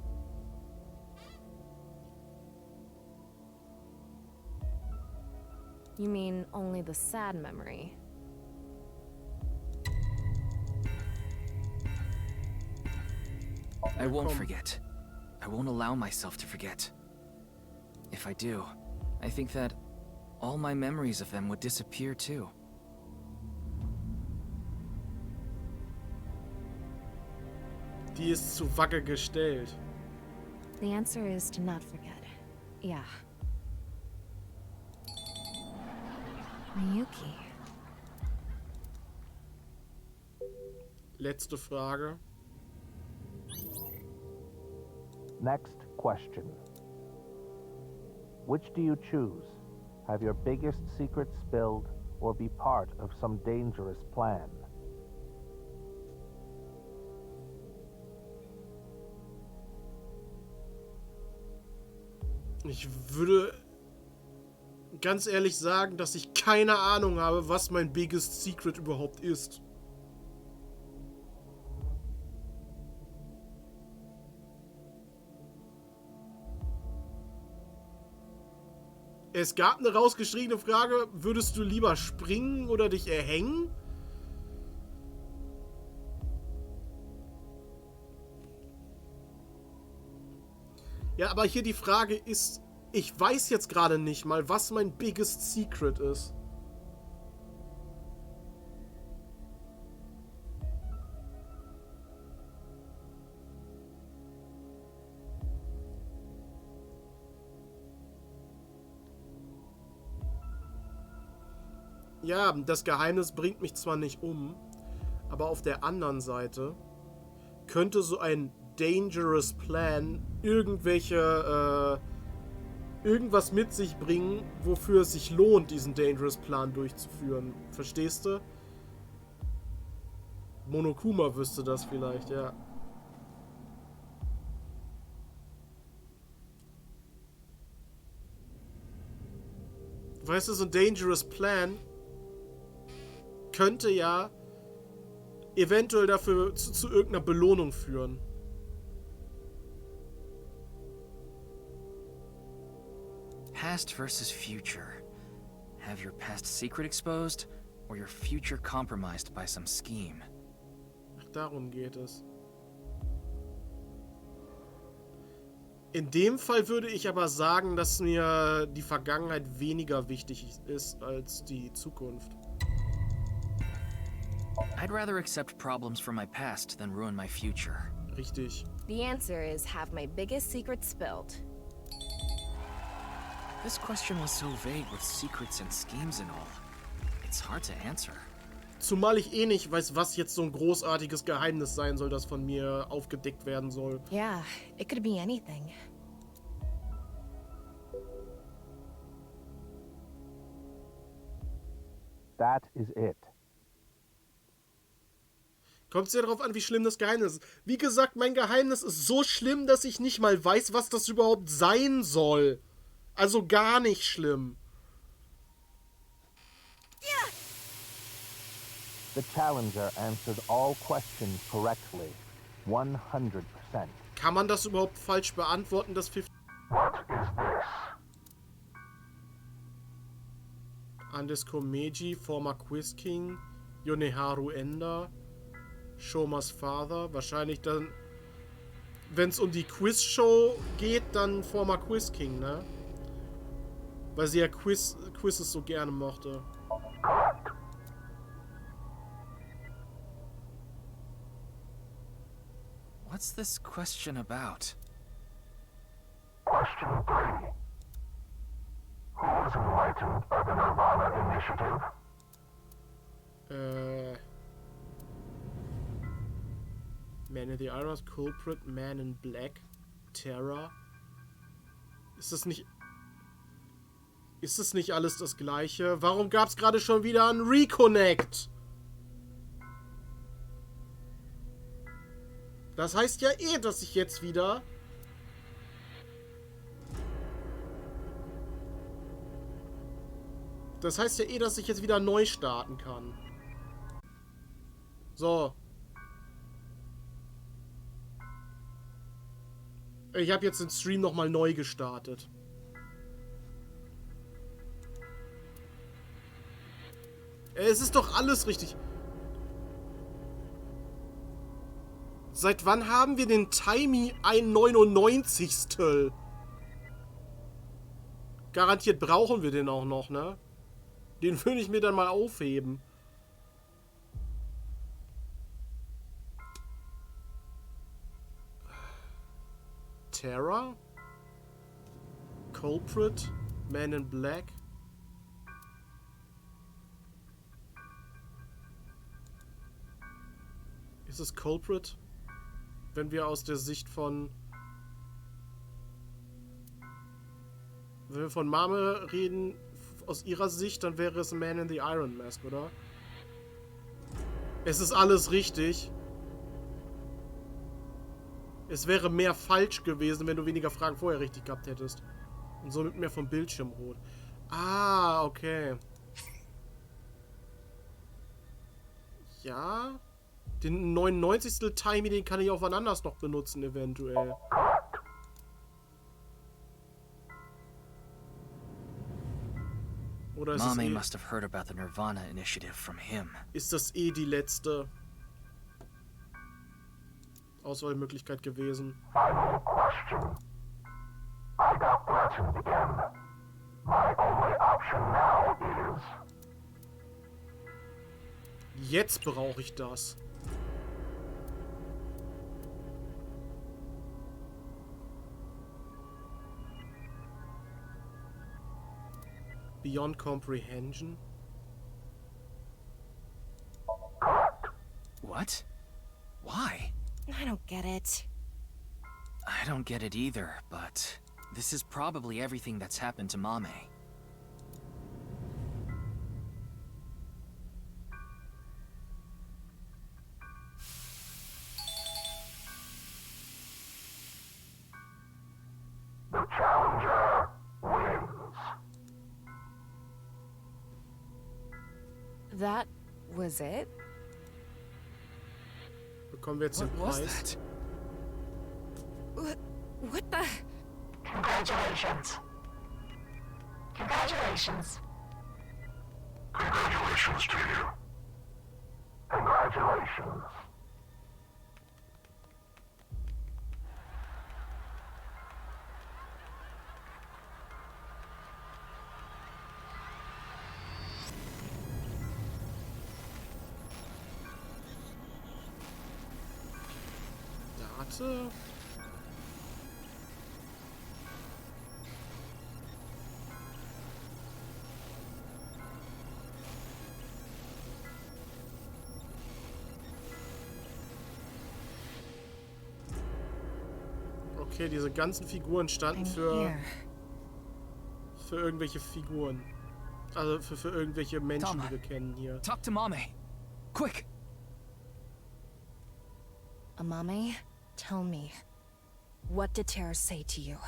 You mean only the sad memory? I won't forget. I won't allow myself to forget. If I do, I think that all my memories of them would disappear too. Die ist zu vage gestellt. The answer is to not forget. Yeah. Miyuki. Letzte Frage. Next question. Which do you choose? Have your biggest secret spilled or be part of some dangerous plan? Ich würde ganz ehrlich sagen, dass ich keine Ahnung habe, was mein biggest secret überhaupt ist. Es gab eine rausgeschriebene Frage, würdest du lieber springen oder dich erhängen? Ja, aber hier die Frage ist, ich weiß jetzt gerade nicht mal, was mein biggest secret ist. Ja, das Geheimnis bringt mich zwar nicht um, aber auf der anderen Seite könnte so ein dangerous plan irgendwas mit sich bringen, wofür es sich lohnt, diesen dangerous Plan durchzuführen. Verstehst du? Monokuma wüsste das vielleicht, ja. Weißt du, so ein dangerous plan könnte ja eventuell dafür zu irgendeiner Belohnung führen. Past versus future. Have your past secret exposed, or your future compromised by some scheme. Ach, darum geht es. In dem Fall würde ich aber sagen, dass mir die Vergangenheit weniger wichtig ist als die Zukunft. I'd rather accept problems from my past than ruin my future. Richtig. The answer is have my biggest secret spilled. This question was so vague with secrets and schemes and all. It's hard to answer. Zumal ich eh nicht weiß, was jetzt so ein großartiges Geheimnis sein soll, das von mir aufgedeckt werden soll. Yeah, it could be anything. That is it. Kommt sehr darauf an, wie schlimm das Geheimnis ist. Wie gesagt, mein Geheimnis ist so schlimm, dass ich nicht mal weiß, was das überhaupt sein soll. Also gar nicht schlimm. The challenger answered all questions correctly. 100%. Kann man das überhaupt falsch beantworten, das 50? What is this? Andes Komeji, former Quiz King, Yoneharu Enda, Shomas Father. Wahrscheinlich dann, wenn es um die Quiz-Show geht, dann former Quiz King, ne? Weil sie ja Quizzes so gerne mochte. What's this question about? Question 3. Who was enlightened by the Nirvana initiative? Man in the Iris, Culprit, Man in Black, Terror. Ist das nicht alles das Gleiche? Warum gab es gerade schon wieder ein Reconnect? Das heißt ja eh, dass ich jetzt wieder... Das heißt ja eh, dass ich jetzt wieder neu starten kann. So. Ich habe jetzt den Stream nochmal neu gestartet. Es ist doch alles richtig. Seit wann haben wir den Timey 1,99? Garantiert brauchen wir den auch noch, ne? Den würde ich mir dann mal aufheben. Terror? Culprit? Man in Black? Ist es Culprit? Wenn wir aus der Sicht von... Wenn wir von Mame reden, aus ihrer Sicht, dann wäre es Man in the Iron Mask, oder? Es ist alles richtig. Es wäre mehr falsch gewesen, wenn du weniger Fragen vorher richtig gehabt hättest. Und somit mehr vom Bildschirmrot. Ah, okay. Ja... Den 99. Timey, den kann ich auch wann anders noch benutzen, eventuell. Oder ist Mame must have heard about the Nirvana initiative from him. Ist das eh die letzte Auswahlmöglichkeit gewesen? Final question. I got threatened again. My only option now is... Jetzt brauche ich das. Beyond comprehension. What? Why? I don't get it. I don't get it either, but this is probably everything that's happened to Mame. The challenger wins. That was it? Bekommen wir jetzt den Preis? What the? Congratulations. Congratulations. Congratulations. Congratulations to you. Congratulations. Warte. Okay, diese ganzen Figuren standen für irgendwelche Figuren. Also für irgendwelche Menschen, die wir kennen hier. Talk to Mame. Quick. Amame, tell me, what did Terra say to you?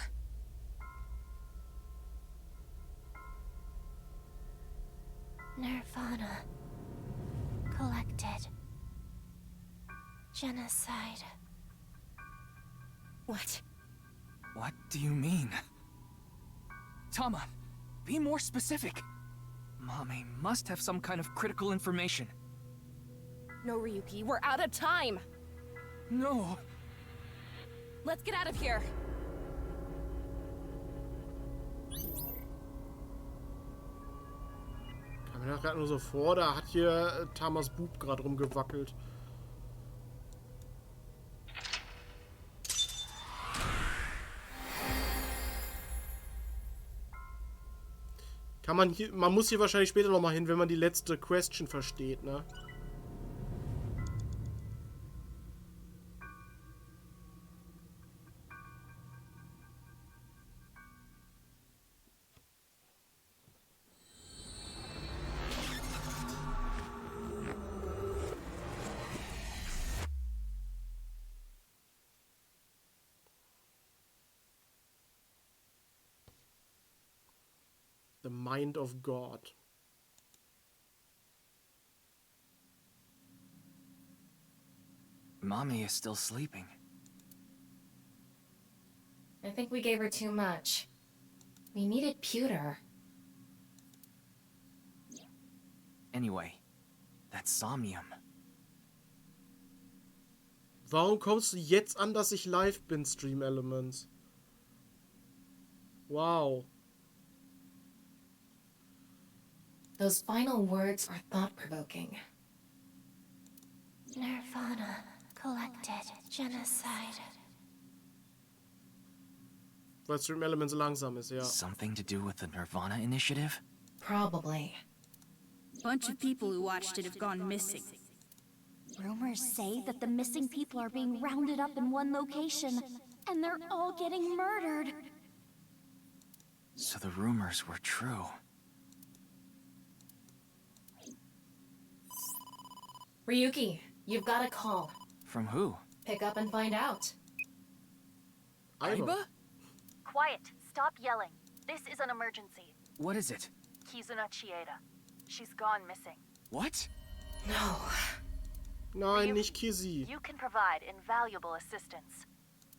Nirvana. Collected. Genocide. What? What do you mean? Tama, be more specific. Mame must have some kind of critical information. No, Ryuki, we're out of time! No. Let's get out of here! Kam mir das gerade nur so vor, da hat hier Tamas Bub gerade rumgewackelt. Kann man hier, man muss hier wahrscheinlich später nochmal hin, wenn man die letzte Question versteht, ne? The mind of God. Mommy is still sleeping. I think we gave her too much. We needed pewter. Anyway, that's Somnium. Warum kommst du jetzt an, dass ich live bin, Stream-Elements? Wow. Those final words are thought-provoking. Nirvana. Collected. Genocide. Weil Stream-Elements langsam ist, ja. Something to do with the Nirvana initiative? Probably. Bunch of people who watched it have gone missing. Rumors say that the missing people are being rounded up in one location, and they're all getting murdered. So the rumors were true. Ryuki, you've got a call. From who? Pick up and find out. Aiba? Quiet. Stop yelling. This is an emergency. What is it? Kizuna Chieda. She's gone missing. What? No. Nein, nicht Kizzy. You can provide invaluable assistance.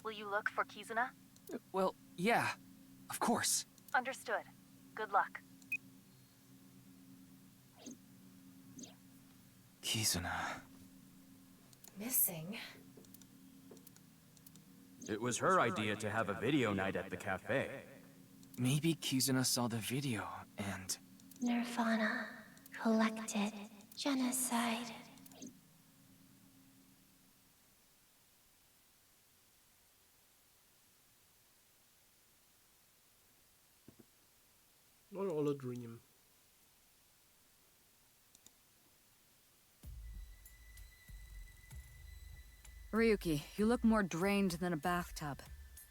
Will you look for Kizuna? Well, yeah. Of course. Understood. Good luck. Kizuna. Missing? It was her idea to have a video night at the cafe. Maybe Kizuna saw the video and... Nirvana. Collected. Genocide. Not all a dream. Ryuki, you look more drained than a bathtub.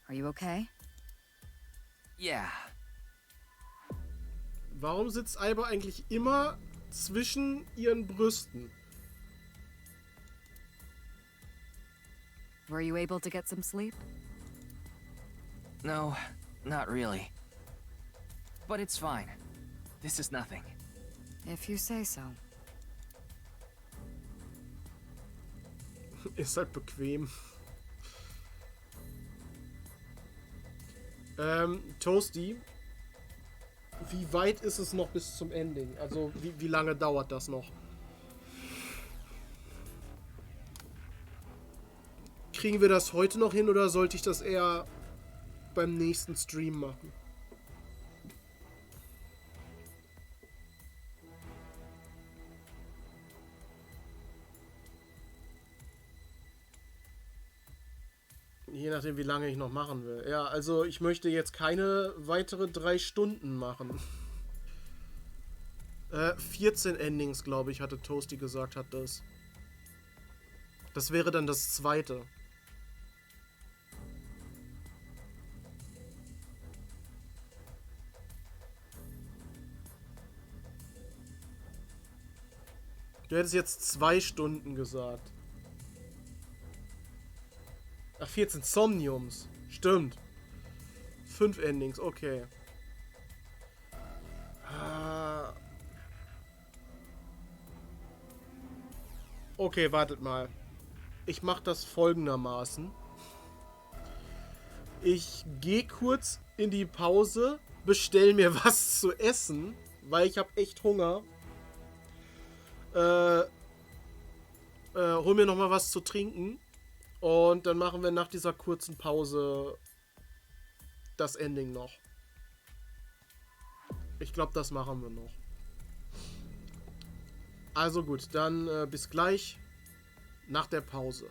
Are you okay? Yeah. Warum sitzt Aiba eigentlich immer zwischen ihren Brüsten? Were you able to get some sleep? No, not really. But it's fine. This is nothing. If you say so. Ist halt bequem. Toasty. wie weit ist es noch bis zum Ending? Also wie lange dauert das noch? Kriegen wir das heute noch hin oder sollte ich das eher beim nächsten Stream machen? Je nachdem, wie lange ich noch machen will. Ja, also ich möchte jetzt keine weitere 3 Stunden machen. 14 Endings, glaube ich, hatte Toasty gesagt, hat das. Das wäre dann das zweite. Du hättest jetzt 2 Stunden gesagt. Ach, 14 Somniums. Stimmt. 5 Endings, okay. Okay, wartet mal. Ich mache das folgendermaßen. Ich gehe kurz in die Pause, bestell mir was zu essen, weil ich habe echt Hunger. Hol mir nochmal was zu trinken. Und dann machen wir nach dieser kurzen Pause das Ending noch. Ich glaube, das machen wir noch. Also gut, dann bis gleich nach der Pause.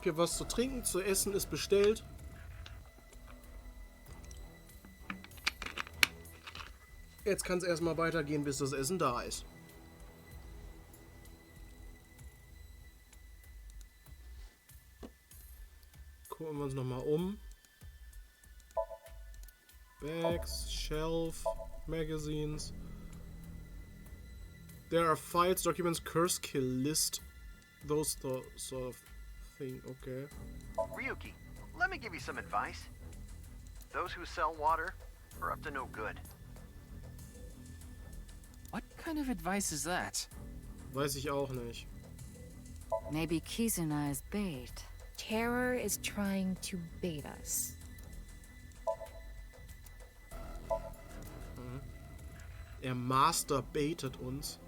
habe hier was zu trinken, zu essen ist bestellt. Jetzt kann es erstmal weitergehen, bis das Essen da ist. Gucken wir uns nochmal um. Bags, Shelf, Magazines. There are files, documents, curse kill list. Those sort of thing, okay. Ryuki, let me give you some advice. Those who sell water are up to no good. What kind of advice is that? Weiß ich auch nicht. Maybe Kizuna is bait. Terror is trying to bait us. Er masterbaitet uns.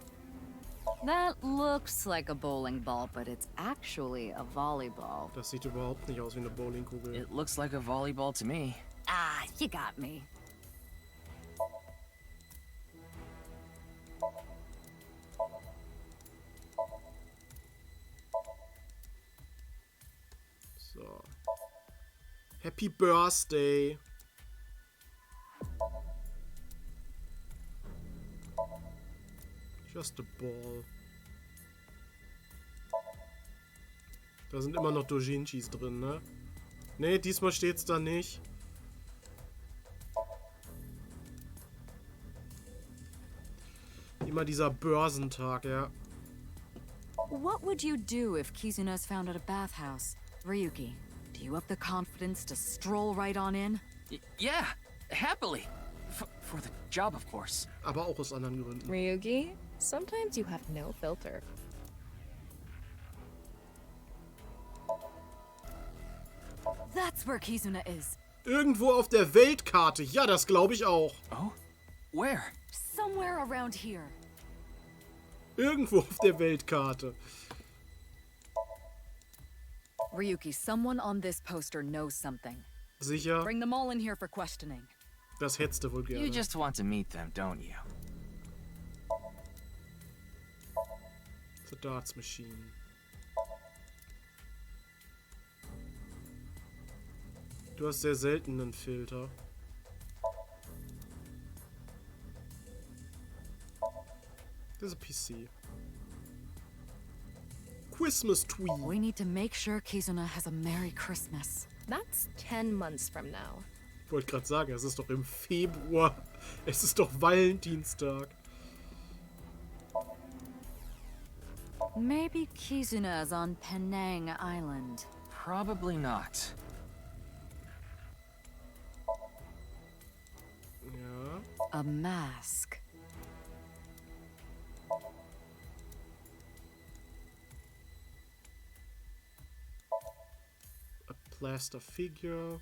That looks like a bowling ball, but it's actually a volleyball. Das sieht überhaupt nicht aus wie eine Bowlingkugel. It looks like a volleyball to me. Ah, you got me. So. Happy Birthday. Just a ball. Da sind immer noch Dojinshis drin, ne? Ne, diesmal steht's da nicht. Immer dieser Börsentag, ja. What would you do if Kizuna's found at a bathhouse? Ryuki, do you have the confidence to stroll right on in? Yeah, happily. For the job, of course. Aber auch aus anderen Gründen. Ryuki, sometimes you have no filter. That's where Kizuna is. Irgendwo auf der Weltkarte. Ja, das glaube ich auch. Oh? Where? Somewhere around here. Irgendwo auf der Weltkarte. Ryuki, someone on this poster knows something. Sicher? Bring them all in here for questioning. Das hättest du wohl gerne. You just want to meet them, don't you? The darts machine. Du hast sehr selten einen Filter. There's a PC. Christmas tree. We need to make sure Kizuna has a Merry Christmas. That's 10 months from now. Ich wollte gerade sagen, es ist doch im Februar. Es ist doch Valentinstag. Maybe Kizuna's on Penang Island. Probably not. Ja. A mask. A plaster figure.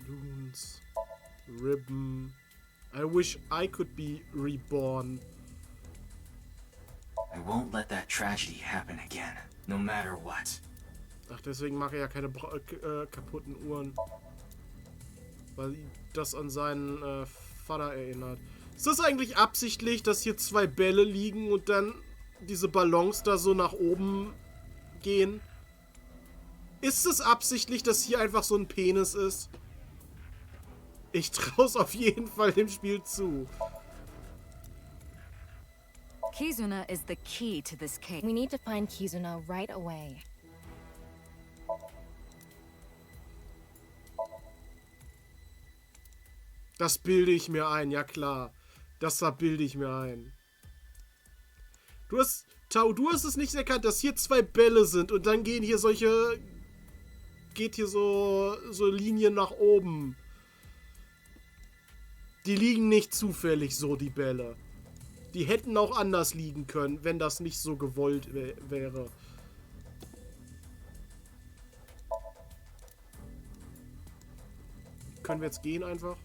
Balloons. Ribbon. I wish I could be reborn. I won't let that tragedy happen again, no matter what. Ach, deswegen mache er ja keine kaputten Uhren. Weil das an seinen Vater erinnert. Ist das eigentlich absichtlich, dass hier zwei Bälle liegen und dann diese Ballons da so nach oben gehen? Ist es absichtlich, dass hier einfach so ein Penis ist? Ich traue es auf jeden Fall dem Spiel zu. Kizuna is the key to this case. We need to find Kizuna right away. Das bilde ich mir ein, ja klar. Das da bilde ich mir ein. Du hast es nicht erkannt, dass hier zwei Bälle sind und dann gehen hier solche... Geht hier so Linien nach oben. Die liegen nicht zufällig so, die Bälle. Die hätten auch anders liegen können, wenn das nicht so gewollt wäre. Können wir jetzt gehen einfach?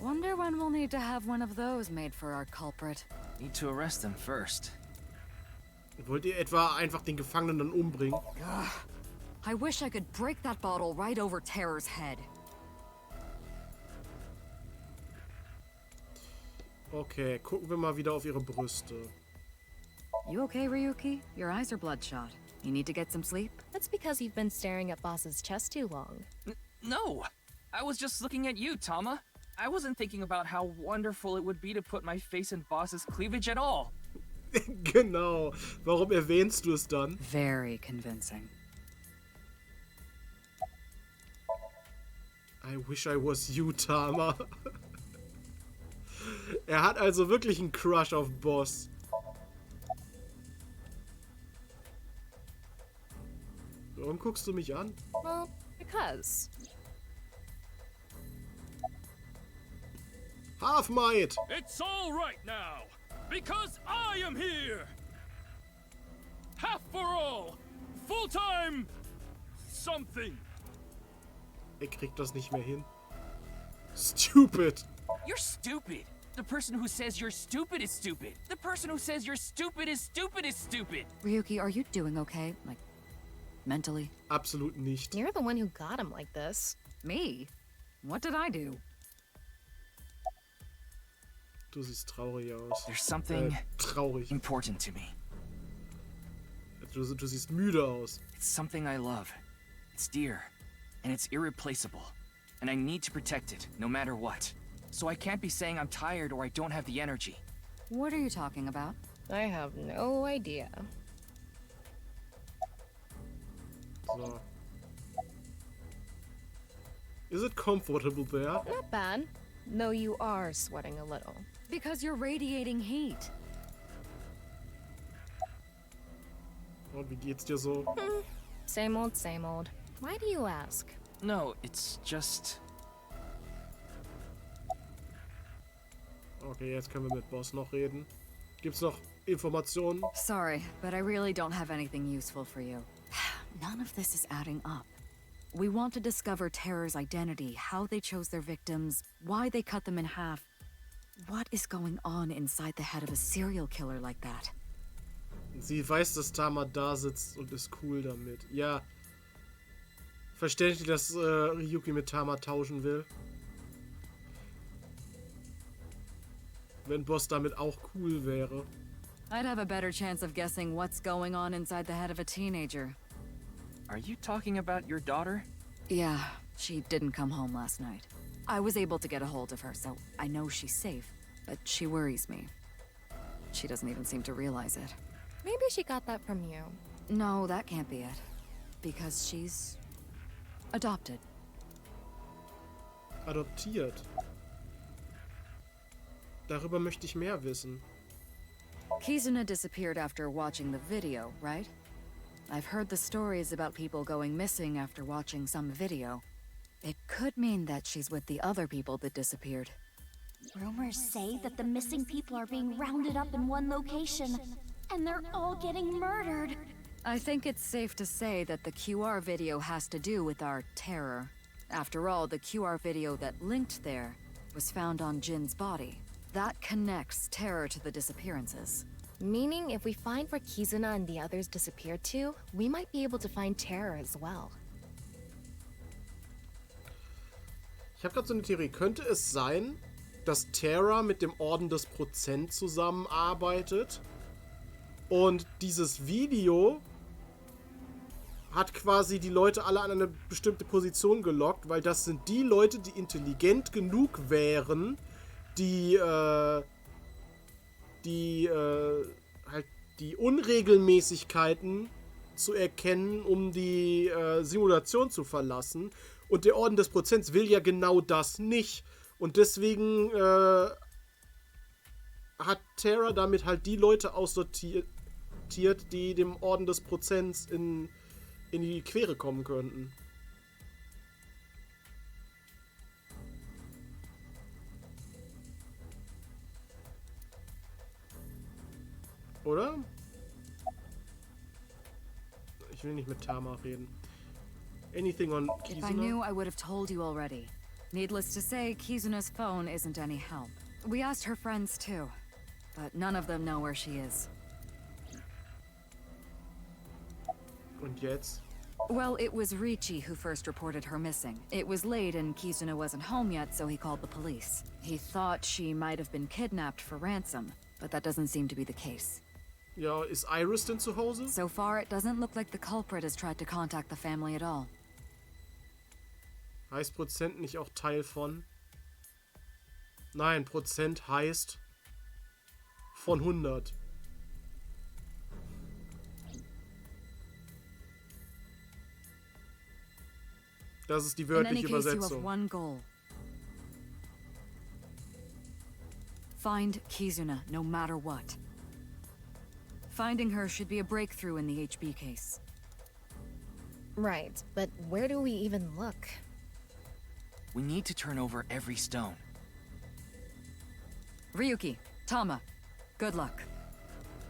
Wonder when we'll need to have one of those made for our culprit. Need to arrest them first. Wollt ihr etwa einfach den Gefangenen dann umbringen? I wish I could break that bottle right over Terror's head. Okay, gucken wir mal wieder auf ihre Brüste. You okay, Ryuki? Your eyes are bloodshot. You need to get some sleep? That's because you've been staring at Boss's chest too long. No! I was just looking at you, Tama. I wasn't thinking about how wonderful it would be to put my face in Boss's cleavage at all. Genau. Warum erwähnst du es dann? Very convincing. I wish I was you, Tama. Er hat also wirklich einen Crush auf Boss. Warum guckst du mich an? Well, because. Half Might! It's all right now, because I am here! Half for all! Full-time... something! Er kriegt das nicht mehr hin. Stupid! You're stupid! The person who says you're stupid is stupid! The person who says you're stupid is stupid is stupid! Ryuki, are you doing okay? Like, mentally? Absolut nicht. You're the one who got him like this. Me? What did I do? Du siehst traurig aus. There's something traurig. important to me. Du siehst müde aus. It's something I love. It's dear. And it's irreplaceable. And I need to protect it, no matter what. So I can't be saying I'm tired or I don't have the energy. What are you talking about? I have no idea. So. Is it comfortable there? Not bad. Though you are sweating a little. Because you're radiating heat. Und wie geht's dir so? Same old, same old. Why do you ask? No, it's just... Okay, jetzt können wir mit Boss noch reden. Gibt's noch Informationen? Sorry, but I really don't have anything useful for you. None of this is adding up. We want to discover Terror's identity, how they chose their victims, why they cut them in half. What is going on inside the head of a serial killer like that? Sie weiß, dass Tama da sitzt und ist cool damit. Ja. Verständlich, dass Ryuki mit Tama tauschen will. Wenn Boss damit auch cool wäre. I'd have a better chance of guessing what's going on inside the head of a teenager. Are you talking about your daughter? Yeah, she didn't come home last night. I was able to get a hold of her, so I know she's safe, but she worries me. She doesn't even seem to realize it. Maybe she got that from you. No, that can't be it. Because she's... adopted. Adoptiert. Darüber möchte ich mehr wissen. Kizuna disappeared after watching the video, right? I've heard the stories about people going missing after watching some video. It could mean that she's with the other people that disappeared. Rumors say that the missing people are being rounded up in one location, and they're all getting murdered. I think it's safe to say that the QR video has to do with our terror. After all, the QR video that linked there was found on Jin's body. That connects terror to the disappearances. Meaning, if we find where Kizuna and the others disappeared to, we might be able to find Terror as well. Ich habe gerade so eine Theorie. Könnte es sein, dass Terra mit dem Orden des Prozent zusammenarbeitet und dieses Video hat quasi die Leute alle an eine bestimmte Position gelockt, weil das sind die Leute, die intelligent genug wären, die halt die Unregelmäßigkeiten zu erkennen, um die Simulation zu verlassen. Und der Orden des Prozents will ja genau das nicht. Und deswegen hat Terra damit halt die Leute aussortiert, die dem Orden des Prozents in die Quere kommen könnten. Oder? Ich will nicht mit Tama reden. Anything on Kizuna? If I knew, I would have told you already. Needless to say, Kizuna's phone isn't any help. We asked her friends too, but none of them know where she is. Und jetzt? Well, it was Ricci who first reported her missing. It was late and Kizuna wasn't home yet, so he called the police. He thought she might have been kidnapped for ransom, but that doesn't seem to be the case. Ja, ist Iris denn zu Hause? So far, it doesn't look like the culprit has tried to contact the family at all. Heißt Prozent nicht auch Teil von? Nein, Prozent heißt von 100. Das ist die wörtliche Übersetzung. You have one goal. Find Kizuna, no matter what. Finding her should be a breakthrough in the HB case. Right, but where do we even look? We need to turn over every stone. Ryuki, Tama, good luck.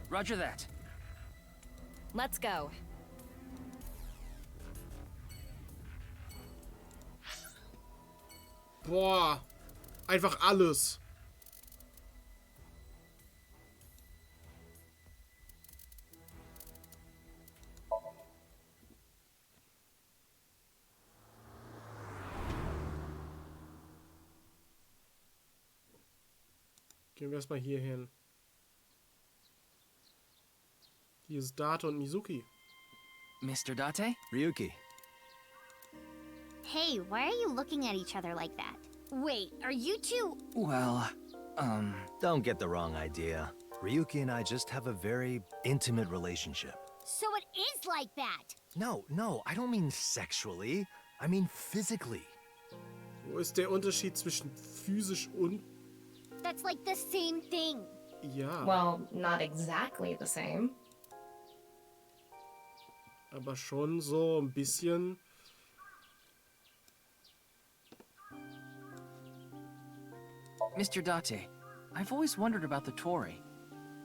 Roger that. Let's go. Boah, einfach alles. Gehen wir erstmal hier hin. Hier ist Date und Mizuki. Mr. Date? Ryuki. Hey, why are you looking at each other like that? Wait, are you two... Well, Don't get the wrong idea. Ryuki and I just have a very intimate relationship. So it is like that! No, I don't mean sexually. I mean physically. Wo ist der Unterschied zwischen physisch und... That's like the same thing. Ja. Well, not exactly the same. Aber schon so ein bisschen... Mr. Date, I've always wondered about the Tori.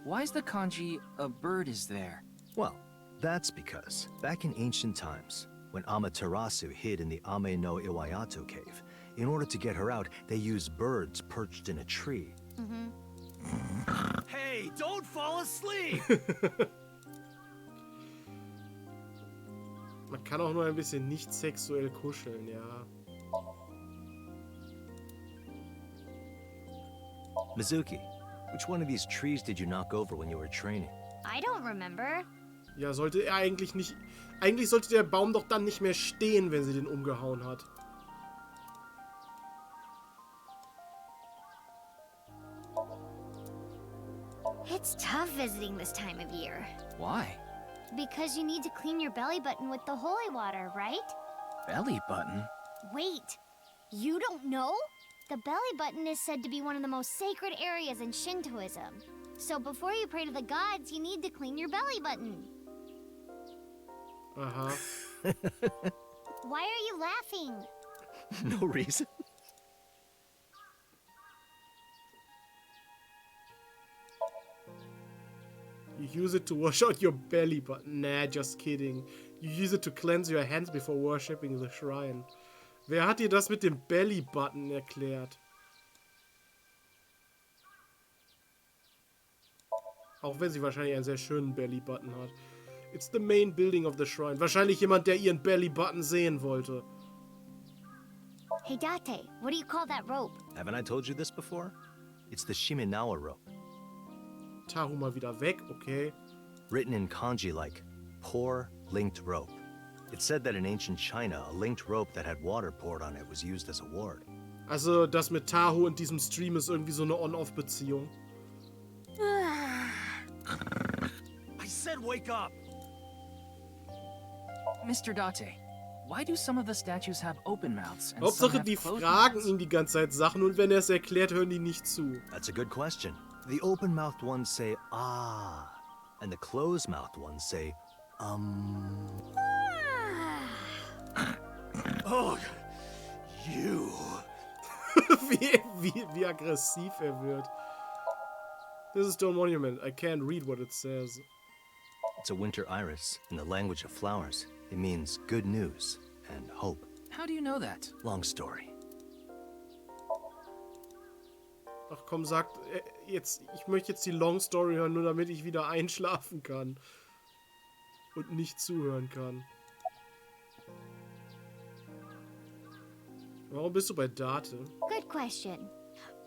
Why is the kanji a bird is there? Well, that's because back in ancient times, when Amaterasu hid in the Ame no Iwayato cave, in order to get her out, they used birds perched in a tree. Hey, don't fall asleep! Man kann auch nur ein bisschen nicht sexuell kuscheln, ja. Mizuki, which one of these trees did you knock over when you were training? I don't remember. Ja, sollte er eigentlich nicht... Eigentlich sollte der Baum doch dann nicht mehr stehen, wenn sie den umgehauen hat. It's tough visiting this time of year. Why? Because you need to clean your belly button with the holy water, right? Belly button? Wait, you don't know? The belly button is said to be one of the most sacred areas in Shintoism. So before you pray to the gods, you need to clean your belly button. Aha. Why are you laughing? No reason. You use it to wash out your belly button. Nah, just kidding. You use it to cleanse your hands before worshipping the shrine. Wer hat dir das mit dem Belly Button erklärt? Auch wenn sie wahrscheinlich einen sehr schönen Belly Button hat. It's the main building of the shrine. Wahrscheinlich jemand, der ihren Belly Button sehen wollte. Hey Date, what do you call that rope? Haven't I told you this before? It's the Shiminawa rope. Tahu mal wieder weg, okay. Written in kanji like, poor linked rope. It said that in ancient China, a linked rope that had water poured on it was used as a ward. Also, das mit Tahu in diesem Stream ist irgendwie so eine On-Off-Beziehung. I said wake up! Mr. Date, why do some of the statues have open mouths and some Hauptsache, have die closed fragen mouths? ihn die ganze Zeit Sachen und wenn er es erklärt, hören die nicht zu. That's a good question. The open-mouthed ones say, ah, and the closed-mouthed ones say, Oh, you. wie aggressiv er wird. This is Stone Monument. I can't read what it says. It's a winter iris. In the language of flowers, it means good news and hope. How do you know that? Long story. Ach komm, sagt jetzt, ich möchte jetzt die Long Story hören, nur damit ich wieder einschlafen kann. Und nicht zuhören kann. Warum bist du bei Date? Good question.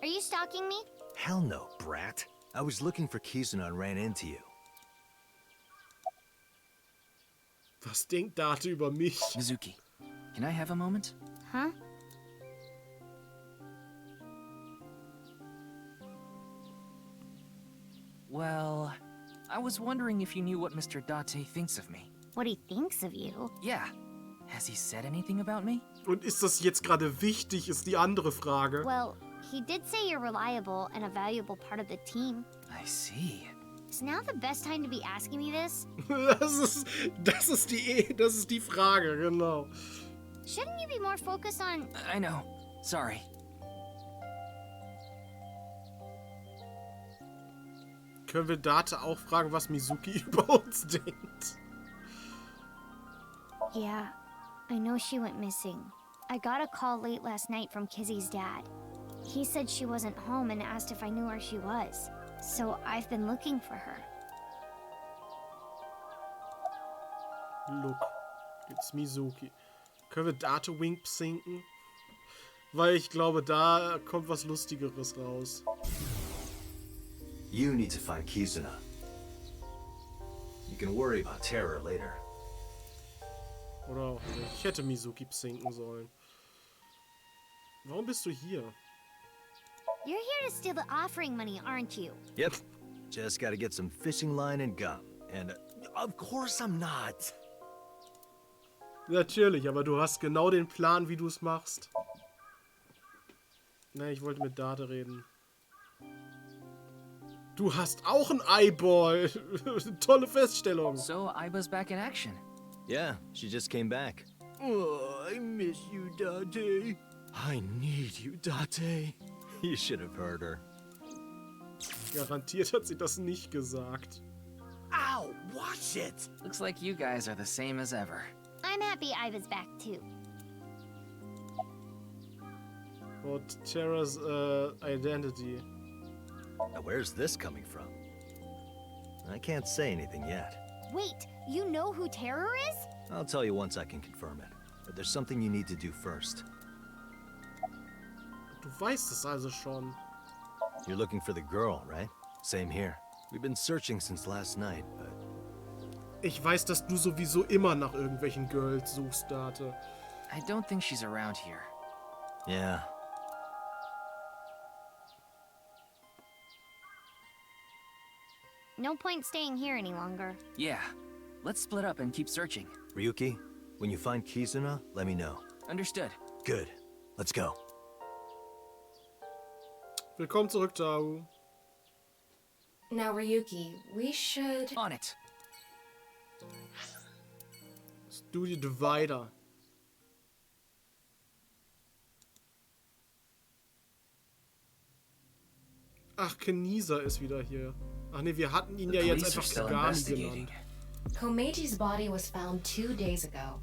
Are you stalking me? Hell no, brat. I was looking for Kizuna and ran into you. Was denkt Date über mich? Mizuki, can I have a moment? Huh? Well, I was wondering if you knew what Mr. Date thinks of me. What he thinks of you? Yeah. Has he said anything about me? Und ist das jetzt gerade wichtig, ist die andere Frage. Well, he did say you're reliable and a valuable part of the team. I see. Is now the best time to be asking me this? Das ist die Frage, genau. Shouldn't you be more focused on... I know. Sorry. Können wir Date auch fragen, was Mizuki über uns denkt? Yeah, I know she went missing. I got a call late last night from Kizzy's dad. He said she wasn't home and asked if I knew where she was. So I've been looking for her. Look, it's Mizuki. Können wir Date Wink sinken? Weil ich glaube, da kommt was Lustigeres raus. You need to find Kizuna. You can worry about terror later. Oder auch nicht. Ich hätte Mizuki sinken sollen. Warum bist du hier? You're here to steal the offering money, aren't you? Yep. Just gotta get some fishing line and gum. And of course I'm not. Natürlich, aber du hast genau den Plan, wie du es machst. Ne, ich wollte mit Date reden. Du hast auch ein Eyeball. Tolle Feststellung. So, Aiba's back in action. Yeah, she just came back. Oh, I miss you, Date. I need you, Date. You should have heard her. Garantiert hat sie das nicht gesagt. Ow, watch it! Looks like you guys are the same as ever. I'm happy Iva's back too. What Terra's identity? Now where's this coming from? I can't say anything yet. Wait, you know who Terror is? I'll tell you once I can confirm it. But there's something you need to do first. Du weißt es also schon. You're looking for the girl, right? Same here. We've been searching since last night, but... Ich weiß, dass du sowieso immer nach irgendwelchen Girls suchst, Date. I don't think she's around here. Yeah. No point staying here any longer. Yeah. Let's split up and keep searching. Ryuki, when you find Kizuna, let me know. Understood. Good. Let's go. Willkommen zurück, Tau. Now, Ryuki, we should... On it. Studio Divider. Ach, Kenisa ist wieder hier. Ach ne, wir hatten ihn ja jetzt einfach Kagami genannt. Komeji's body was found 2 days ago.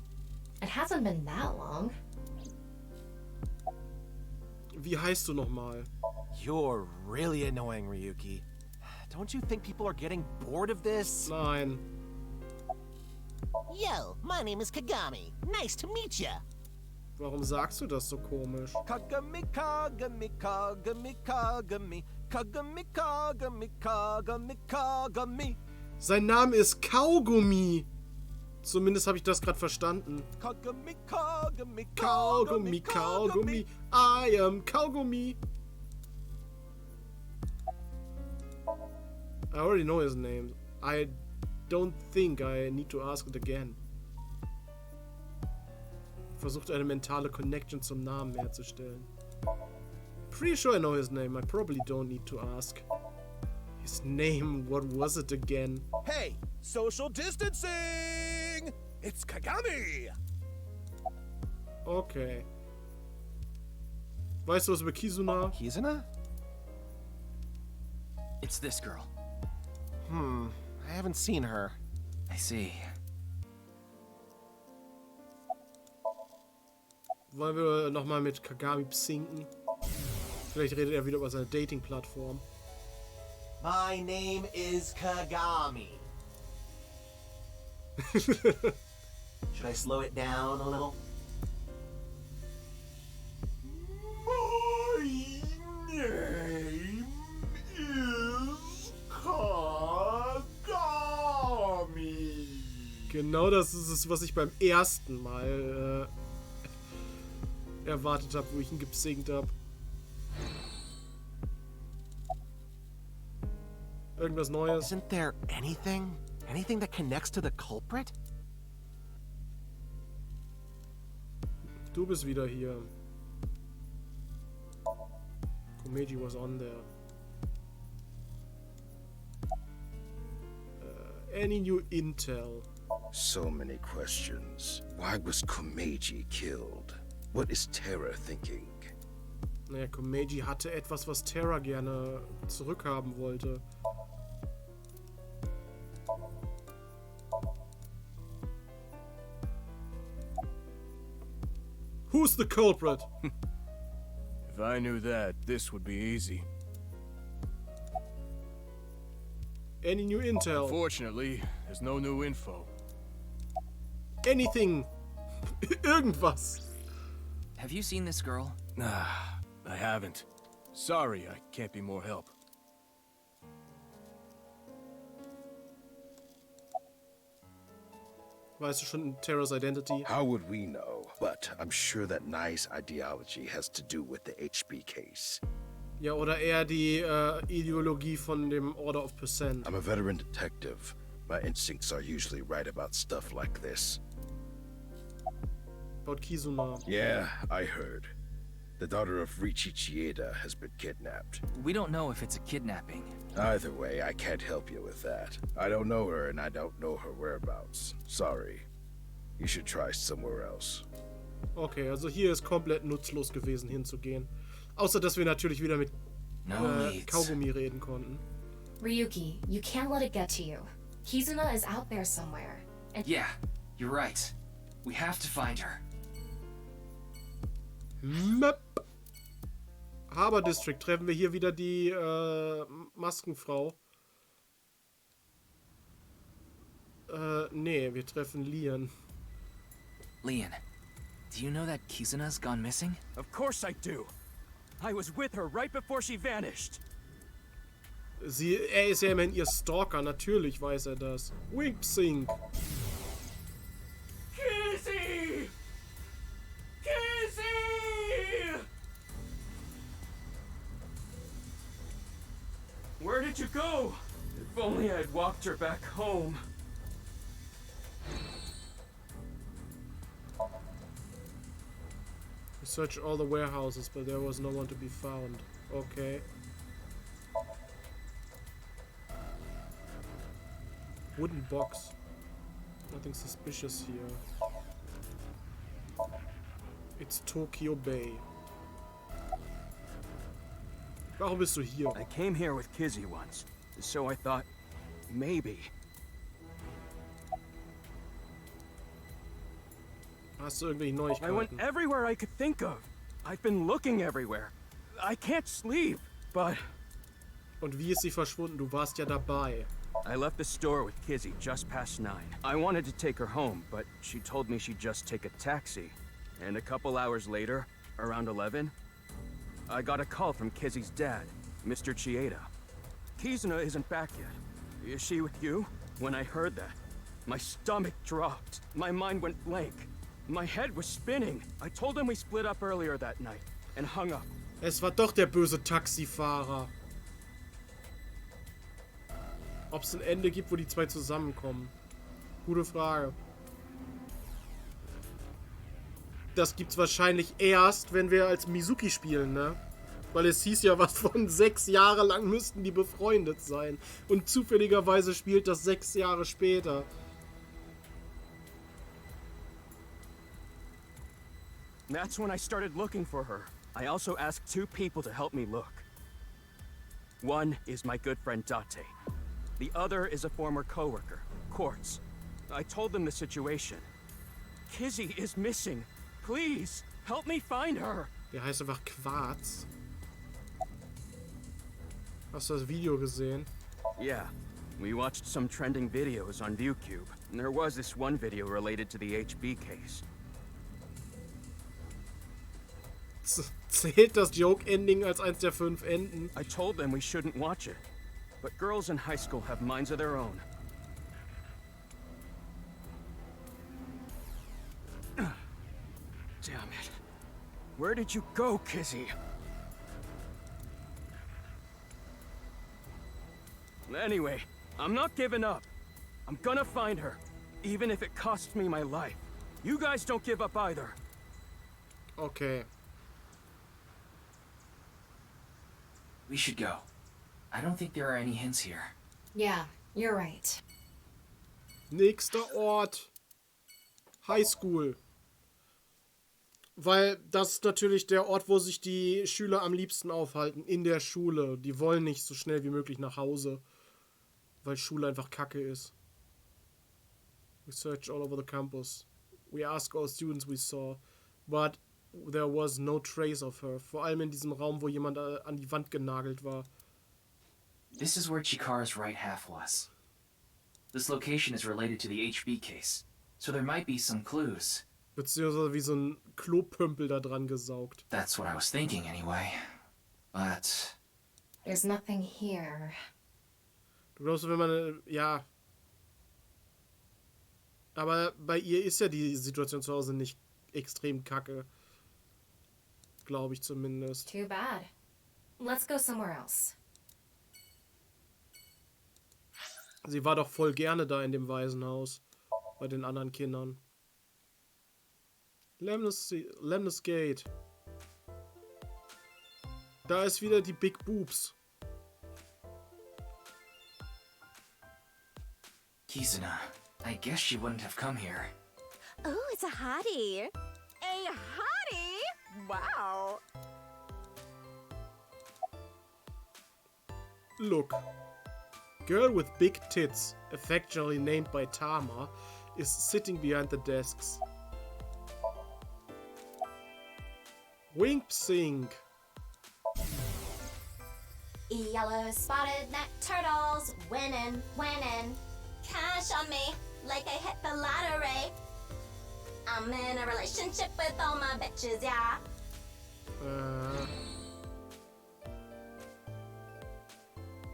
It hasn't been that long. Wie heißt du nochmal? You're really annoying, Ryuki. Don't you think people are getting bored of this? Nein. Yo, my name is Kagami. Nice to meet ya. Warum sagst du das so komisch? Kagami, Kagami, Kagami, Kagami, Kagami, Kagami, Kagami, Kagami. Sein Name ist Kaugummi. Zumindest habe ich das gerade verstanden. Kagami, Kagami, Kaugummi, Kaugummi. I am Kaugummi. I already know his name. I don't think I need to ask it again. Versucht eine mentale Connection zum Namen herzustellen. Pretty sure I know his name. I probably don't need to ask. His name, what was it again? Hey, social distancing! It's Kagami! Okay. Weißt du was über Kizuna? Kizuna? It's this girl. I haven't seen her. I see. Wollen wir nochmal mit Kagami psinken? Vielleicht redet er wieder über seine Dating-Plattform. My name is Kagami. Should I slow it down a little? Genau das ist es, was ich beim ersten Mal erwartet habe, wo ich ihn gepsinkt habe. Irgendwas Neues? Isn't there anything? Anything that connects to the culprit? Du bist wieder hier. Komeji was on there. Any new intel? So many questions. Why was Komeji killed? What is Terra thinking? Naja, Komeji hatte etwas, was Terra gerne zurückhaben wollte. Who's the culprit? If I knew that, this would be easy. Any new intel? Unfortunately, there's no new info. Anything. Irgendwas. Have you seen this girl? Nah, I haven't. Sorry, I can't be more help. Weißt du schon Terra's identity? How would we know? But I'm sure that Nai's ideology has to do with the HB case. Ja, oder eher die Ideologie von dem Order of Percent. I'm a veteran detective. My instincts are usually right about stuff like this. About Kizuna. Yeah, I heard. The daughter of Riichi Chieda has been kidnapped. We don't know if it's a kidnapping. Either way, I can't help you with that. I don't know her and I don't know her whereabouts. Sorry. You should try somewhere else. Okay, also hier ist komplett nutzlos gewesen hinzugehen. Außer, dass wir natürlich wieder mit Kaugummi reden konnten. Ryuki, you can't let it get to you. Kizuna is out there somewhere. And yeah, you're right. We have to find her. Map. Harbor District. Treffen wir hier wieder die Maskenfrau. Nee, wir treffen Lian. Lian, do you know that Kizuna's gone missing? Of course I do. I was with her right before she vanished. Er ist ja immerhin ihr Stalker, natürlich weiß er das. Wink Sync. Kizzy! Kizzy! Where did you go? If only I'd walked her back home. We searched all the warehouses, but there was no one to be found. Okay. Wooden box. Nothing suspicious here. It's Tokyo Bay. Warum bist du hier? I came here with Kizzy once, so I thought, maybe. Hast du irgendwelche Neuigkeiten? I went everywhere I could think of. I've been looking everywhere. I can't sleep, but... Und wie ist sie verschwunden? Du warst ja dabei. I left the store with Kizzy just past 9. I wanted to take her home, but she told me she'd just take a taxi. And a couple hours later, around 11, I got a call from Kizzy's dad, Mr. Chieda. Kizuna isn't back yet. Is she with you? When I heard that, my stomach dropped. My mind went blank. My head was spinning. I told him we split up earlier that night and hung up. Es war doch der böse Taxifahrer. Ob es ein Ende gibt, wo die zwei zusammenkommen? Gute Frage. Das gibt's wahrscheinlich erst, wenn wir als Mizuki spielen, ne? Weil es hieß ja was von 6 Jahre lang müssten die befreundet sein. Und zufälligerweise spielt das 6 Jahre später. That's when I started looking for her. I also asked 2 people to help me look. One is my good friend Date. The other is a former coworker, Quartz. I told them the situation. Kizzy is missing. Please, help me find her. Der heißt einfach Quartz. Hast du das Video gesehen? Yeah, we watched some trending videos on ViewCube. And there was this one video related to the HB case. Zählt das Joke-Ending als eins der 5 Enden? I told them we shouldn't watch it. But girls in high school have minds of their own. Damn it. Where did you go, Kizzy? Anyway, I'm not giving up. I'm gonna find her, even if it costs me my life. You guys don't give up either. Okay. We should go. I don't think there are any hints here. Yeah, you're right. Nächster Ort. High School. Weil das ist natürlich der Ort, wo sich die Schüler am liebsten aufhalten. In der Schule. Die wollen nicht so schnell wie möglich nach Hause. Weil Schule einfach Kacke ist. We searched all over the campus. We asked all students we saw. But there was no trace of her. Vor allem in diesem Raum, wo jemand an die Wand genagelt war. This is where Chikara's right half was. This location is related to the HB case, so there might be some clues. Beziehungsweise wie so ein Klopümpel da dran gesaugt. That's what I was thinking anyway. But... There's nothing here. Du glaubst, wenn man... Ja. Aber bei ihr ist ja die Situation zu Hause nicht extrem kacke. Glaube ich zumindest. Too bad. Let's go somewhere else. Sie war doch voll gerne da in dem Waisenhaus. Bei den anderen Kindern. Lemnis Gate. Da ist wieder die Big Boobs. Kizuna, I guess she wouldn't have come here. Oh, it's a hottie. A hottie? Wow. Look. Girl with big tits, affectionately named by Tama, is sitting behind the desks. Wink sink. Yellow spotted neck turtles, winning, winning. Cash on me, like I hit the lottery. I'm in a relationship with all my bitches, yeah.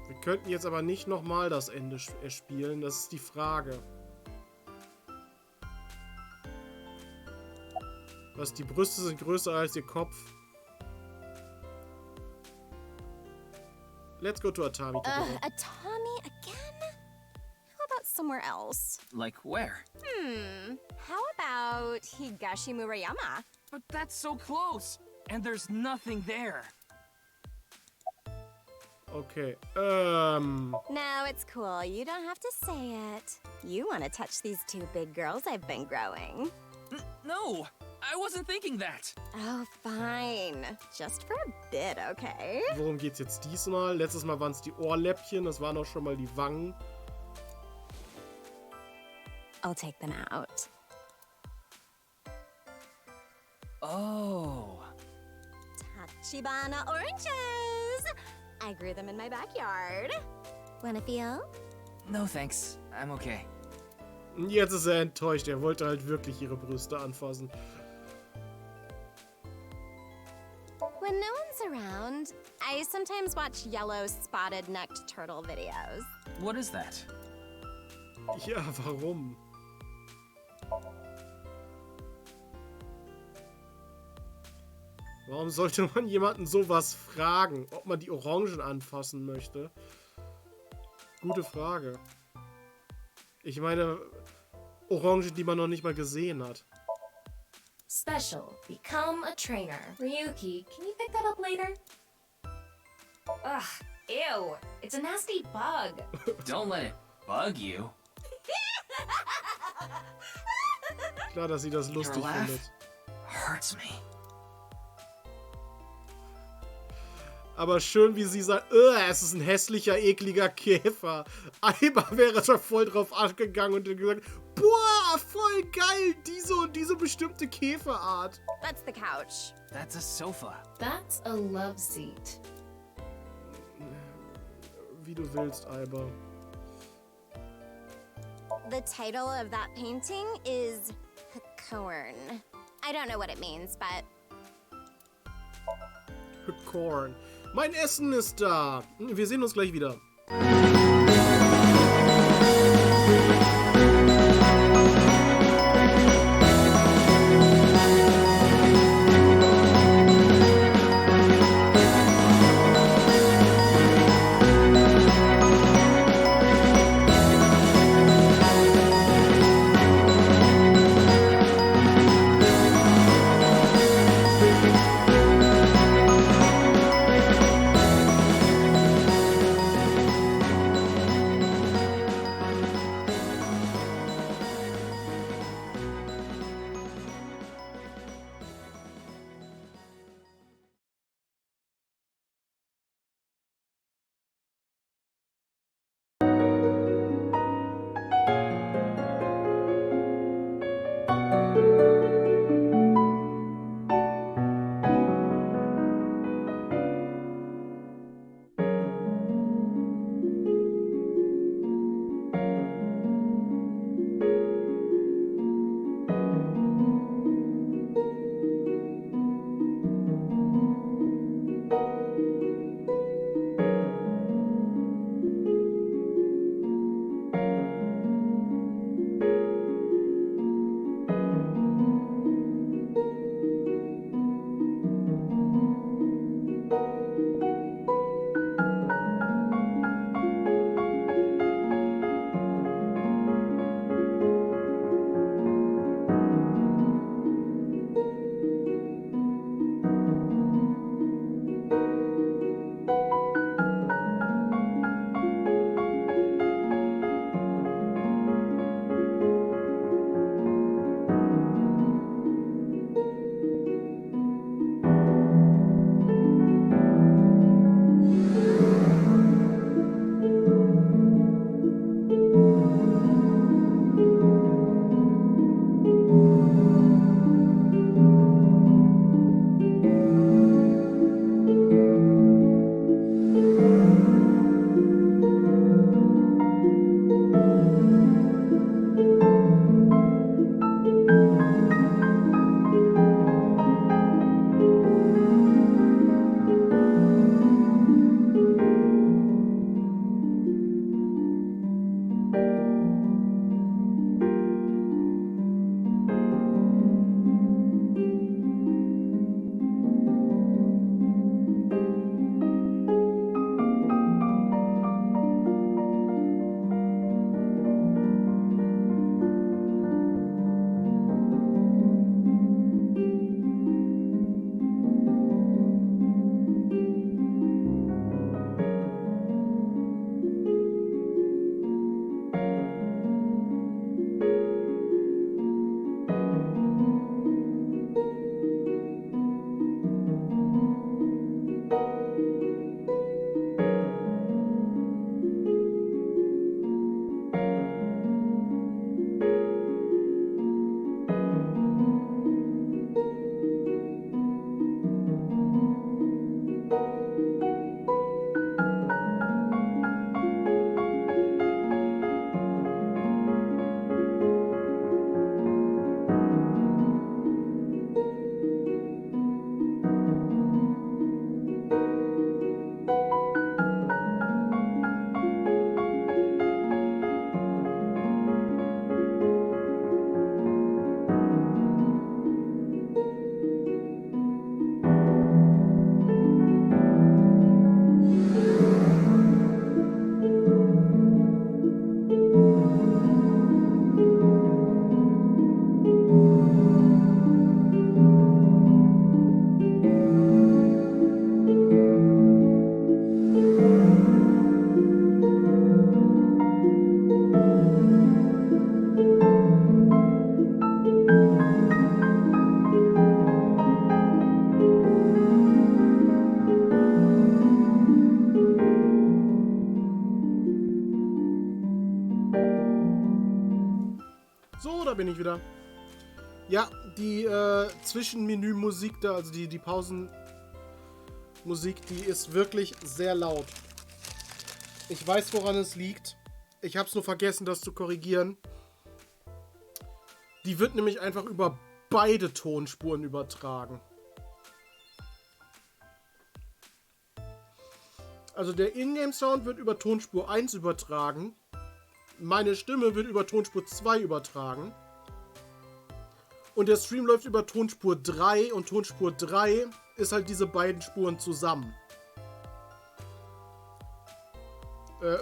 Wir könnten jetzt aber nicht nochmal das Ende spielen, das ist die Frage. Was, die Brüste sind größer als ihr Kopf? Let's go to Atami. Atami again? How about somewhere else? Like where? How about Higashi Murayama? But that's so close, and there's nothing there. Okay, No, it's cool. You don't have to say it. You want to touch these two big girls I've been growing. No, I wasn't thinking that. Oh, fine. Just for a bit, okay? Worum geht's jetzt diesmal? Letztes Mal waren es die Ohrläppchen, das waren auch schon mal die Wangen. I'll take them out. Oh. Tachibana oranges! I grew them in my backyard. Wanna feel? No thanks, I'm okay. Jetzt ist er enttäuscht, er wollte halt wirklich ihre Brüste anfassen. When no one's around, I sometimes watch yellow spotted-necked turtle videos. What is that? Ja, warum? Warum sollte man jemanden sowas fragen, ob man die Orangen anfassen möchte? Gute Frage. Ich meine, Orangen, die man noch nicht mal gesehen hat. Special. Become a trainer. Ryuki, can you pick that up later? Ugh, ew. It's a nasty bug. Don't let it bug you. Klar, dass sie das lustig findet. Hurts me. Aber schön, wie sie sagt, es ist ein hässlicher, ekliger Käfer. Aiba wäre da voll drauf angegangen und gesagt, boah, voll geil, diese und diese bestimmte Käferart. That's the couch. That's a sofa. That's a love seat. Wie du willst, Aiba. The title of that painting is Corn. I don't know what it means, but... Corn. Mein Essen ist da. Wir sehen uns gleich wieder. So, da bin ich wieder. Ja, die Zwischenmenü-Musik da, also die Pausenmusik, die ist wirklich sehr laut. Ich weiß, woran es liegt. Ich habe es nur vergessen, das zu korrigieren. Die wird nämlich einfach über beide Tonspuren übertragen. Also der Ingame-Sound wird über Tonspur 1 übertragen. Meine Stimme wird über Tonspur 2 übertragen. Und der Stream läuft über Tonspur 3 und Tonspur 3 ist halt diese beiden Spuren zusammen.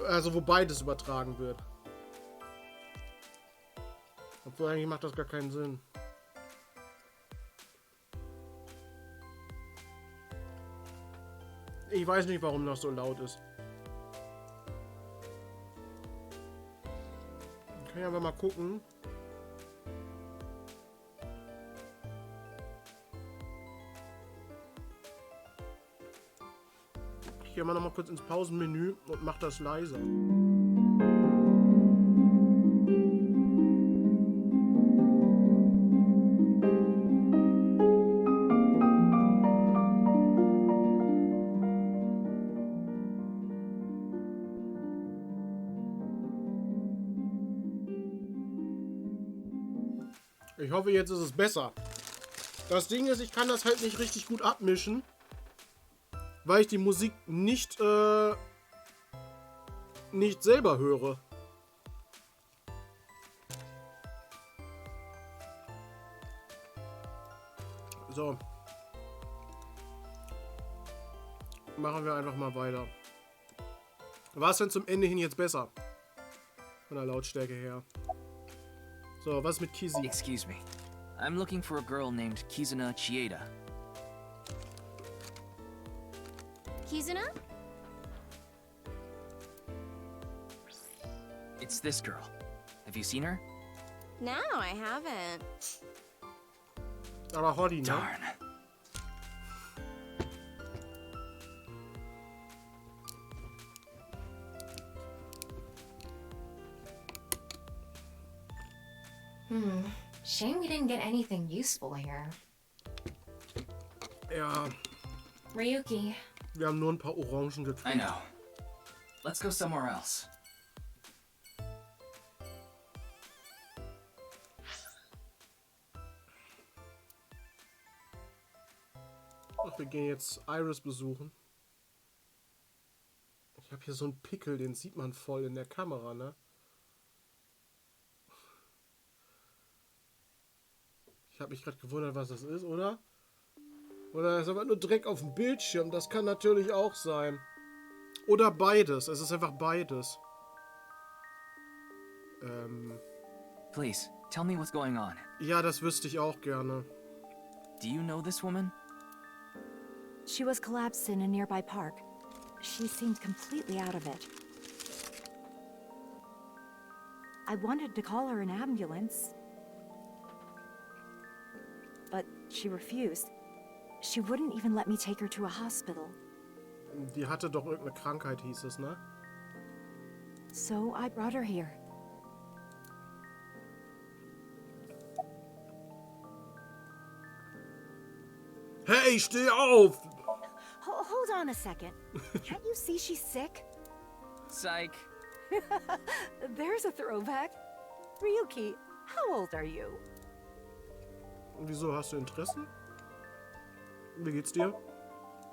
Also wo beides übertragen wird. Obwohl eigentlich macht das gar keinen Sinn. Ich weiß nicht, warum das so laut ist. Ich kann ja mal gucken. Ich gehe mal noch mal kurz ins Pausenmenü und mache das leiser. Ich hoffe, jetzt ist es besser. Das Ding ist, ich kann das halt nicht richtig gut abmischen, weil ich die Musik nicht selber höre. So. Machen wir einfach mal weiter. War es denn zum Ende hin jetzt besser? Von der Lautstärke her. So, was mit Kizzy? Excuse me. I'm looking for a girl named Kizuna Chieda. Kizuna? It's this girl. Have you seen her? No, I haven't. Aber Hoddy, ne? Darn. Shame we didn't get anything useful here. Ja. Ryuki. Wir haben nur ein paar Orangen gekriegt. I know. Let's go somewhere else. Ach, wir gehen jetzt Iris besuchen. Ich habe hier so einen Pickel, den sieht man voll in der Kamera, ne? Ich habe mich gerade gewundert, was das ist, oder? Oder ist aber nur Dreck auf dem Bildschirm. Das kann natürlich auch sein. Oder beides. Es ist einfach beides. Please, tell me what's going on. Ja, das wüsste ich auch gerne. Do you know this woman? She was collapsed in a nearby park. She seemed completely out of it. I wanted to call her an ambulance, but she refused. She wouldn't even let me take her to a hospital. Die hatte doch irgendeine Krankheit, hieß es, ne? So I brought her here. Hey, steh auf! Hold on a second. Can't you see she's sick? Psych. There's a throwback. Ryuki, how old are you? Wieso, hast du Interessen? Wie geht's dir?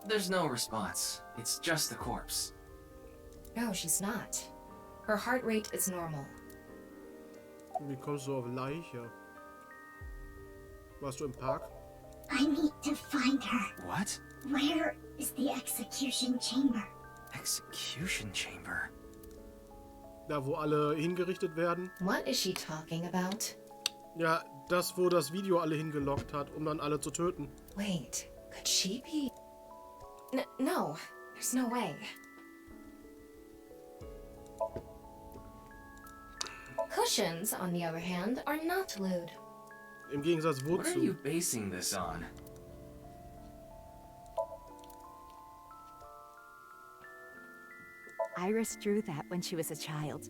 There's no response. It's just the corpse. No, she's not. Her heart rate is normal. Wie kommst du auf Leiche? Warst du im Park? I need to find her. What? Where is the execution chamber? Execution chamber? Da, wo alle hingerichtet werden? What is she talking about? Ja, das, wo das Video alle hingelockt hat, um dann alle zu töten. Wait, could she be... No, there's no way. Cushions, on the other hand, are not lewd. Im Gegensatz wozu? What are you basing this on? Iris drew that when she was a child.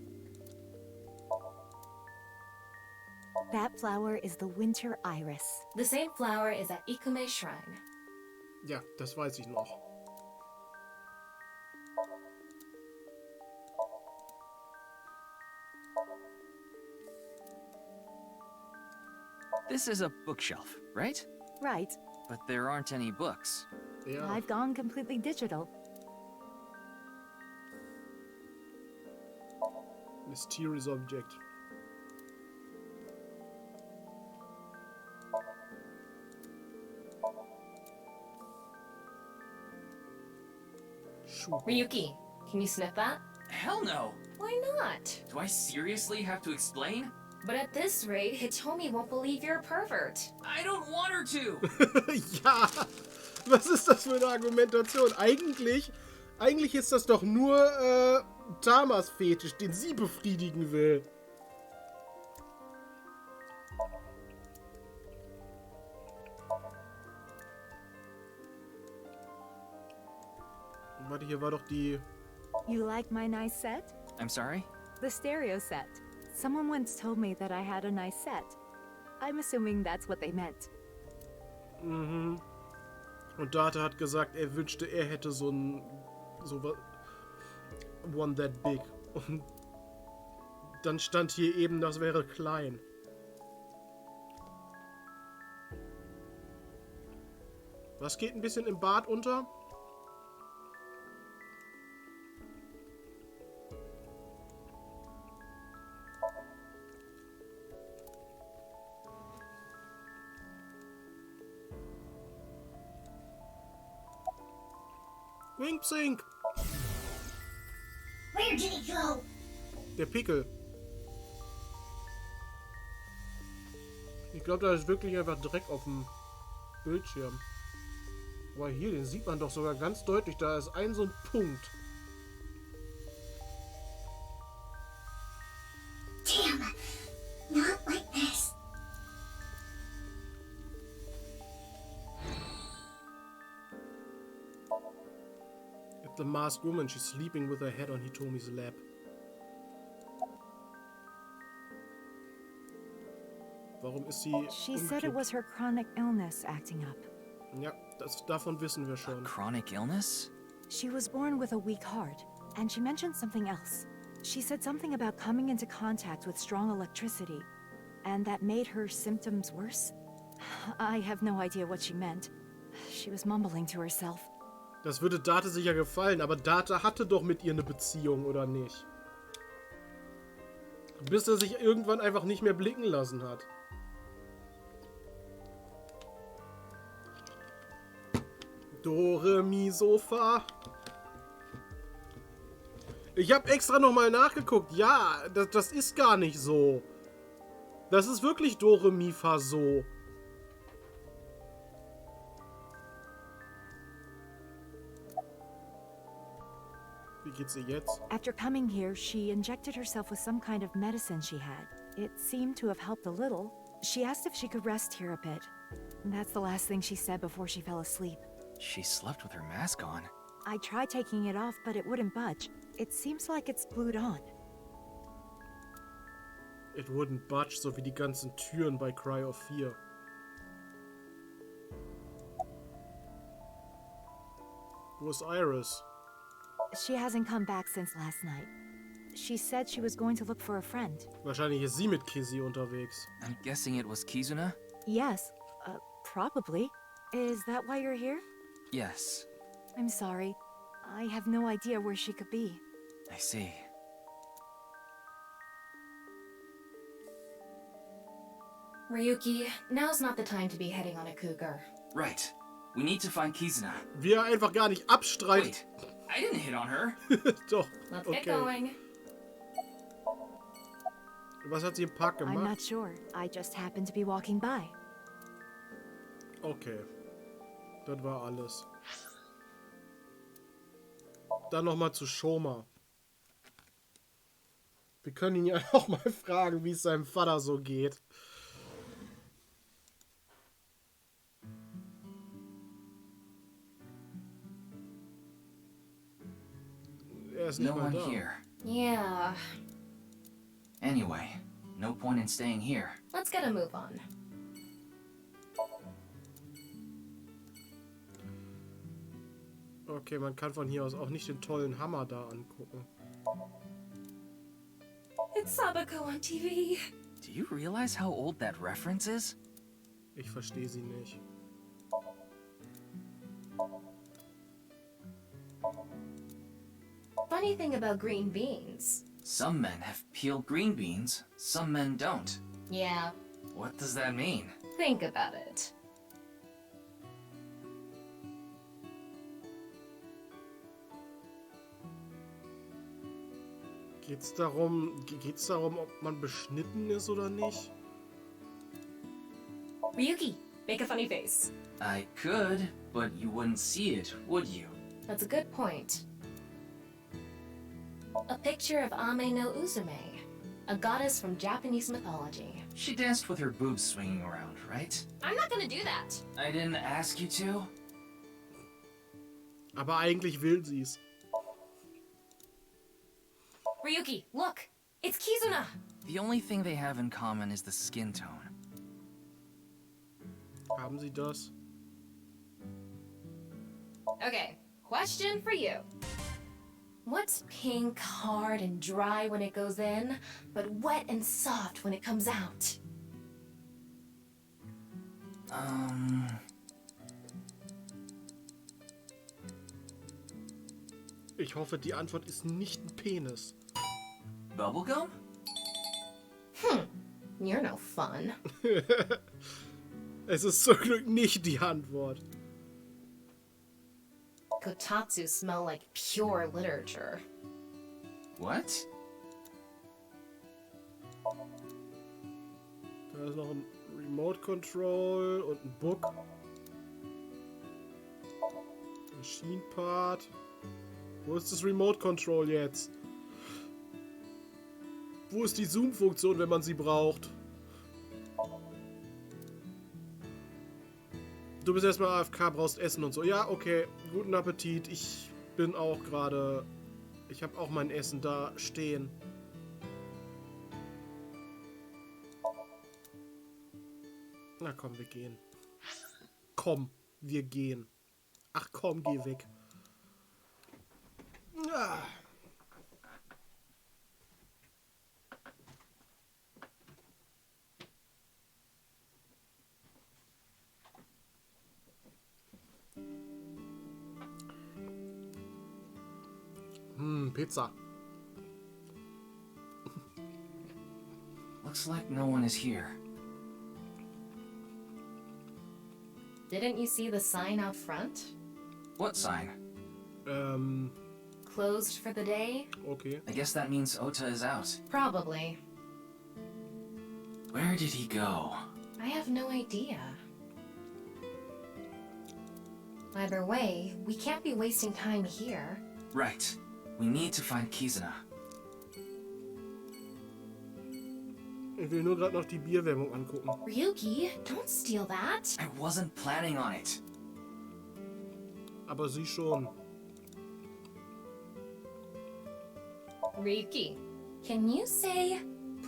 That flower is the winter iris. The same flower is at Ikume Shrine. Ja, das weiß ich noch. This is a bookshelf, right? Right. But there aren't any books. Ja. I've gone completely digital. Mysterious object. Ryuki, can you sniff that? Hell no! Why not? Do I seriously have to explain? But at this rate, Hitomi won't believe you're a pervert. I don't want her to! Ja! Was ist das für eine Argumentation? Eigentlich ist das doch nur Tamas Fetisch, den sie befriedigen will. Warte, hier war doch die... You like my nice set? I'm sorry? The stereo set. Someone once told me that I had a nice set. I'm assuming that's what they meant. Mhm. Und Data hat gesagt, er wünschte, er hätte so ein... One that big. Und dann stand hier eben, das wäre klein. Was geht ein bisschen im Bad unter? Wink Sink! Where did he go? Der Pickel. Ich glaube, da ist wirklich einfach Dreck auf dem Bildschirm. Aber hier, den sieht man doch sogar ganz deutlich. Da ist ein so ein Punkt. Damn, not like this. It's the masked woman. She's sleeping with her head on Hitomi's lap. Warum ist sie She said it was her chronic illness acting up. Ja, davon wissen wir schon. Chronic illness? She was born with a weak heart, and she mentioned something else. She said something about coming into contact with strong electricity, and that made her symptoms worse. I have no idea what she meant. She was mumbling to herself. Das würde Data sicher gefallen, aber Data hatte doch mit ihr eine Beziehung, oder nicht? Bis er sich irgendwann einfach nicht mehr blicken lassen hat. Dore-Mi-Sofa. Ich habe extra nochmal nachgeguckt. Ja, das ist gar nicht so. Das ist wirklich Dore-Mi-Fa so. Wie geht's ihr jetzt? After coming here, she injected herself with some kind of medicine she had. It seemed to have helped a little. She asked if she could rest here a bit. And that's the last thing she said before she fell asleep. She slept with her mask on. I tried taking it off, but it wouldn't budge. It seems like it's glued on. It wouldn't budge, so wie die ganzen Türen bei Cry of Fear. Wo ist Iris? She hasn't come back since last night. She said she was going to look for a friend. Wahrscheinlich ist sie mit Kizzy unterwegs. I'm guessing it was Kizuna? Yes, probably. Is that why you're here? Yes. I'm sorry. I have no idea where she could be. I see. Ryuki, now's not the time to be heading on a cougar. Right. We need to find Kizuna. Wie er einfach gar nicht abstreitet. Wait, I didn't hit on her. Doch. Let's okay. get going. Was hat sie im Park gemacht? I'm not sure. I just happened to be walking by. Okay. Das war alles. Dann nochmal zu Shoma. Wir können ihn ja auch mal fragen, wie es seinem Vater so geht. Er ist nicht No mal one da. here. Yeah. Anyway, No point in staying here. Let's get a move on. Okay, man kann von hier aus auch nicht den tollen Hammer da angucken. It's Sabako on TV. Do you realize how old that reference is? Ich verstehe sie nicht. Funny thing about green beans. Some men have peeled green beans, some men don't. Yeah, What does that mean? think about it. Geht's darum, ob man beschnitten ist oder nicht? Ryuki, make a funny face. I could, but you wouldn't see it, would you? That's a good point. A picture of Ame no Uzume, a goddess from Japanese mythology. She danced with her boobs swinging around, right? I'm not gonna do that. I didn't ask you to. Aber eigentlich will sie's. Ryuki, look! It's Kizuna! The only thing they have in common is the skin tone. Haben sie das? Okay, question for you. What's pink, hard, and dry when it goes in, but wet and soft when it comes out? Ich hoffe, die Antwort ist nicht ein Penis. Bubblegum? You're no fun. Es ist zum Glück nicht die Antwort. Kotatsu smell like pure literature. What? Da ist noch ein Remote Control und ein Book. Machine Part. Wo ist das Remote Control jetzt? Wo ist die Zoom-Funktion, wenn man sie braucht? Du bist erstmal AFK, brauchst Essen und so. Ja, okay. Guten Appetit. Ich bin auch gerade... Ich habe auch mein Essen da stehen. Na komm, wir gehen. Komm, wir gehen. Ach komm, geh weg. Ah. Pizza. Looks like no one is here. Didn't you see the sign out front? What sign? Closed for the day? Okay. I guess that means Ota is out. Probably. Where did he go? I have no idea. Either way, we can't be wasting time here. Right. We need to find Kizuna. Ich will nur gerade noch die Bierwerbung angucken. Ryuki, don't steal that. I wasn't planning on it. Aber sie schon. Ryuki, can you say,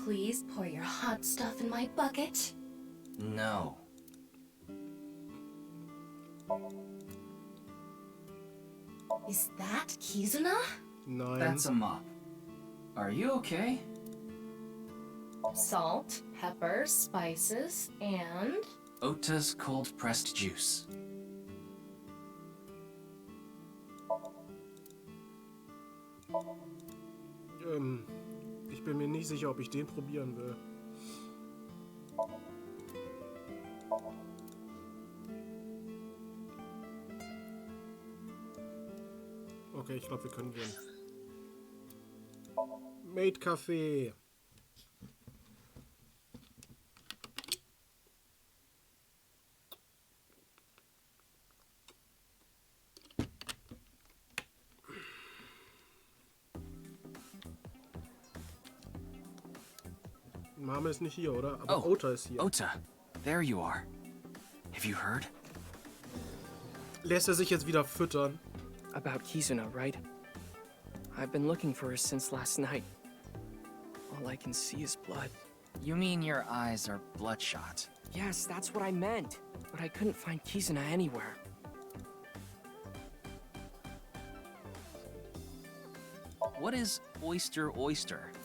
please pour your hot stuff in my bucket? No. Is that Kizuna? Nein. That's a mop. Are you okay? Salt, pepper, spices, and... Ota's cold pressed juice. Ich bin mir nicht sicher, ob ich den probieren will. Okay, ich glaube, wir können gehen. Made Kaffee. Mama ist nicht hier, oder? Aber Ota ist hier. Ota, there you are. Have you heard? Lässt er sich jetzt wieder füttern? About Kizuna, right? I've been looking for her since last night. All I can see is blood. You mean your eyes are bloodshot? Yes, that's what I meant. But I couldn't find Kizuna anywhere. What is oyster?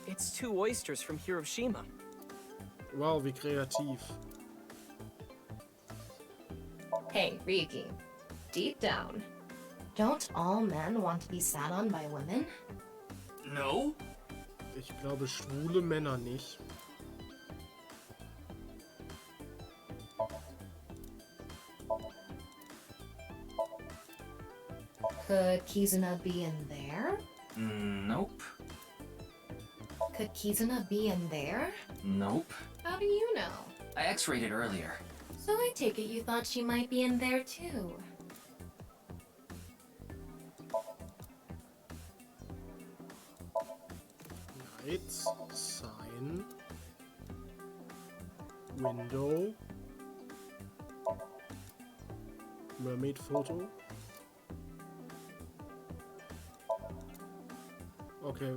It's 2 oysters from Hiroshima. Wow, wie kreativ. Hey, Ryuki. Deep down, don't all men want to be sat on by women? No. Ich glaube, schwule Männer nicht. Could Kizuna be in there? Nope. Could Kizuna be in there? Nope. How do you know? I x-rayed it earlier. So I take it you thought she might be in there too. Lights, Sign, Window, Mermaid Photo. Okay.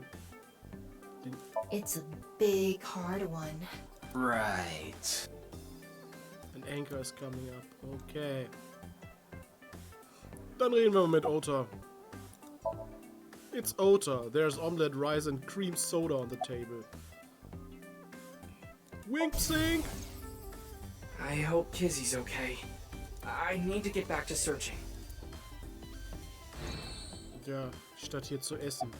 It's a big, hard one. Right. An anchor is coming up. Okay. Dann reden wir mal mit Ota. It's Ota. There's omelette, rice and cream soda on the table. Wink sink! I hope Kizzy's okay. I need to get back to searching. Ja, statt hier zu essen.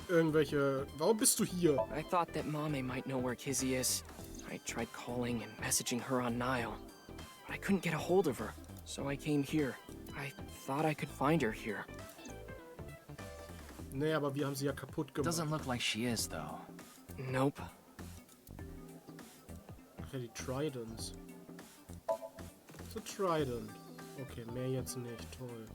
Irgendwelche... Warum bist du hier? I thought that Mame might know where Kizzy is. I tried calling and messaging her on Nile, but I couldn't get a hold of her, so I came here. I thought I could find her here. Nee, aber wir haben sie ja kaputt gemacht. Doesn't look like she is, though. Nope. Ach ja, die Tridents. It's a Trident. Okay, mehr jetzt nicht. Toll.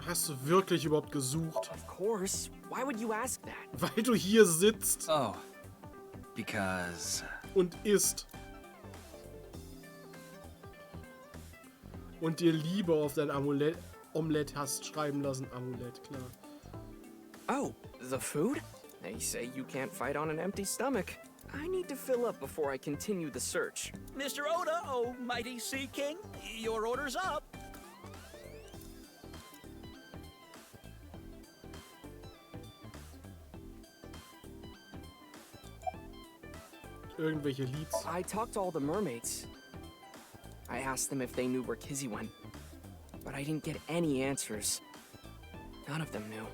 Hast du wirklich überhaupt gesucht? Of course. Why would you ask that? Weil du hier sitzt. Oh. Because... Und isst. Und dir Liebe auf dein Omelette hast schreiben lassen. Amulett, klar. Oh, the food? They say you can't fight on an empty stomach. I need to fill up before I continue the search. Mr. Oda, oh mighty Sea King, your order's up. Irgendwelche Leads. I talked to all the mermaids. I asked them if they knew where Kizzy went, but I didn't get any answers. None of them knew.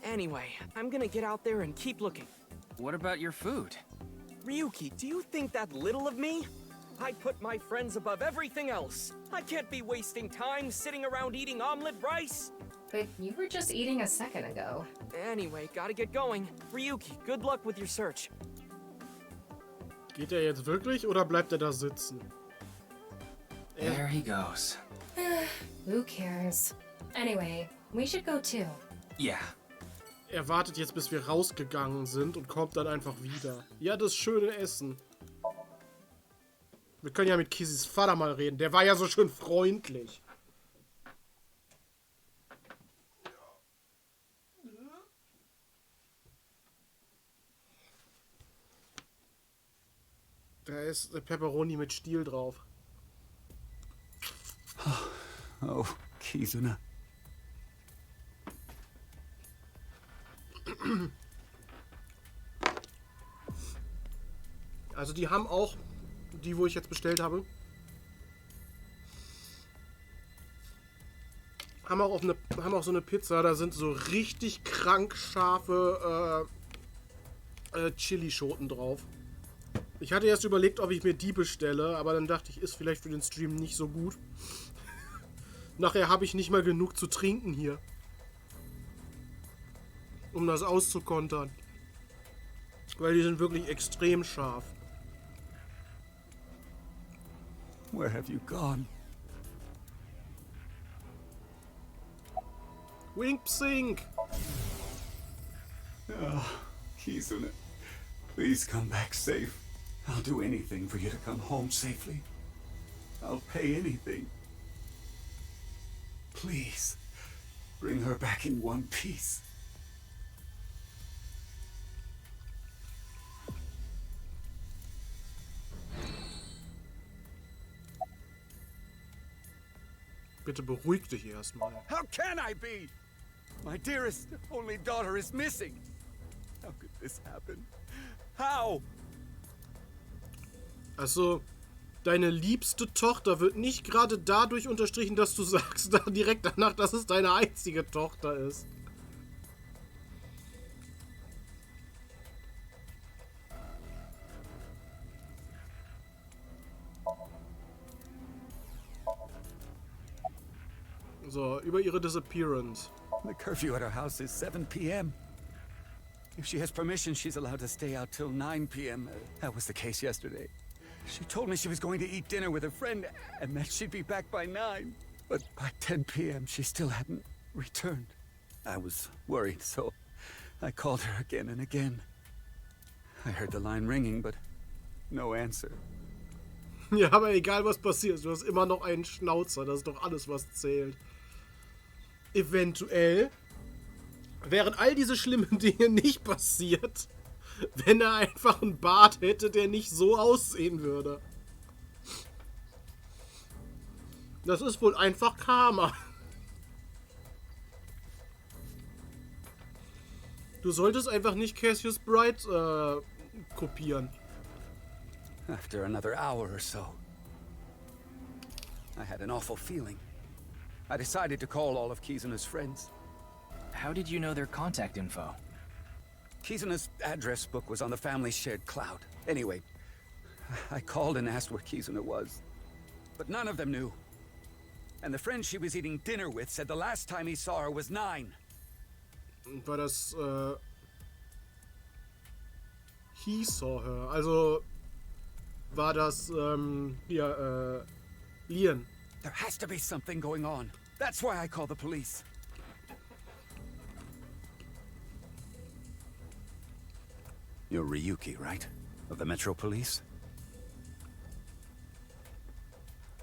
Anyway, I'm gonna get out there and keep looking. What about your food? Ryuki, do you think that little of me? I put my friends above everything else. I can't be wasting time sitting around eating omelet rice. But you were just eating a second ago. Anyway, gotta get going. Ryuki, good luck with your search. Geht er jetzt wirklich oder bleibt er da sitzen? There he goes. Who cares? Anyway, we should go too. Yeah. Er wartet jetzt, bis wir rausgegangen sind und kommt dann einfach wieder. Ja, das schöne Essen. Wir können ja mit Kizzys Vater mal reden. Der war ja so schön freundlich. Da ist eine Pepperoni mit Stiel drauf. Oh, Kizuna. Also die haben auch, die wo ich jetzt bestellt habe, haben auch so eine Pizza, da sind so richtig krank scharfe Chilischoten drauf. Ich hatte erst überlegt, ob ich mir die bestelle, aber dann dachte ich, ist vielleicht für den Stream nicht so gut. Nachher habe ich nicht mal genug zu trinken hier, um das auszukontern. Weil die sind wirklich extrem scharf. Where have you gone? Wink Sink! Oh, Kizuna, please come back safe. I'll do anything for you to come home safely. I'll pay anything. Please, bring her back in one piece. Bitte beruhig dich erstmal. How can I be? My dearest only daughter is missing. How could this happen? How? Also, deine liebste Tochter wird nicht gerade dadurch unterstrichen, dass du sagst da direkt danach, dass es deine einzige Tochter ist. So, über ihre Disappearance. The curfew at her house is 7 p.m. If she has permission, she's allowed to stay out till 9 p.m. That was the case yesterday. She told me she was going to eat dinner with a friend and that she'd be back by 9. But by 10 p.m., she still hadn't returned. I was worried, so I called her again and again. I heard the line ringing, but no answer. Ja, aber egal was passiert, du hast immer noch einen Schnauzer. Das ist doch alles, was zählt. Eventuell wären all diese schlimmen Dinge nicht passiert, wenn er einfach einen Bart hätte, der nicht so aussehen würde. Das ist wohl einfach Karma. Du solltest einfach nicht Cassius Bright kopieren. After another hour or so, I had an awful feeling. I decided to call all of Kizuna's friends. How did you know their contact info? Kizuna's address book was on the family's shared cloud. Anyway, I called and asked where Kizuna was. But none of them knew. And the friend she was eating dinner with said the last time he saw her was 9. War das, he saw her. Also, war das, Lian. There has to be something going on. That's why I called the police. You're Ryuki, right? Of the Metro Police?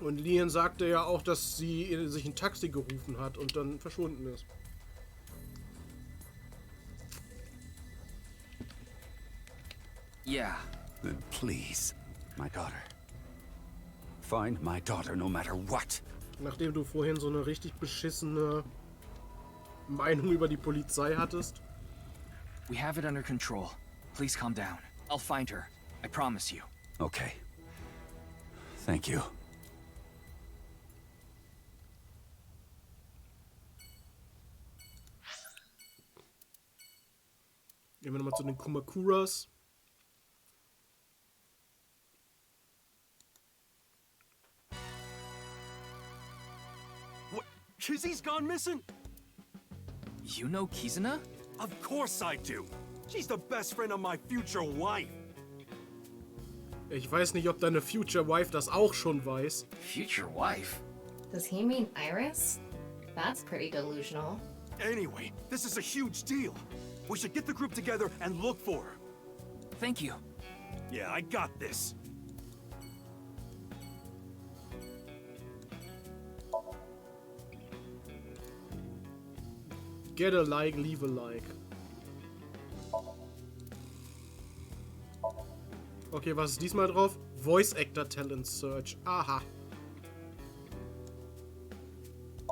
Und Lian sagte ja auch, dass sie sich ein Taxi gerufen hat und dann verschwunden ist. Yeah. Then please, my daughter. Find my daughter no matter what. Nachdem du vorhin so eine richtig beschissene Meinung über die Polizei hattest. We have it under control. Please calm down. I'll find her. I promise you. Okay. Thank you. Gehen wir nochmal zu den Kumakuras. What? Kizzy's gone missing? You know Kizuna? Of course I do. She's the best friend of my future wife. Ich weiß nicht, ob deine Future Wife das auch schon weiß. Future wife? Does he mean Iris? That's pretty delusional. Anyway, this is a huge deal. We should get the group together and look for her. Thank you. Yeah, I got this. Get a like, leave a like. Okay, was ist diesmal drauf? Voice Actor Talent Search. Aha.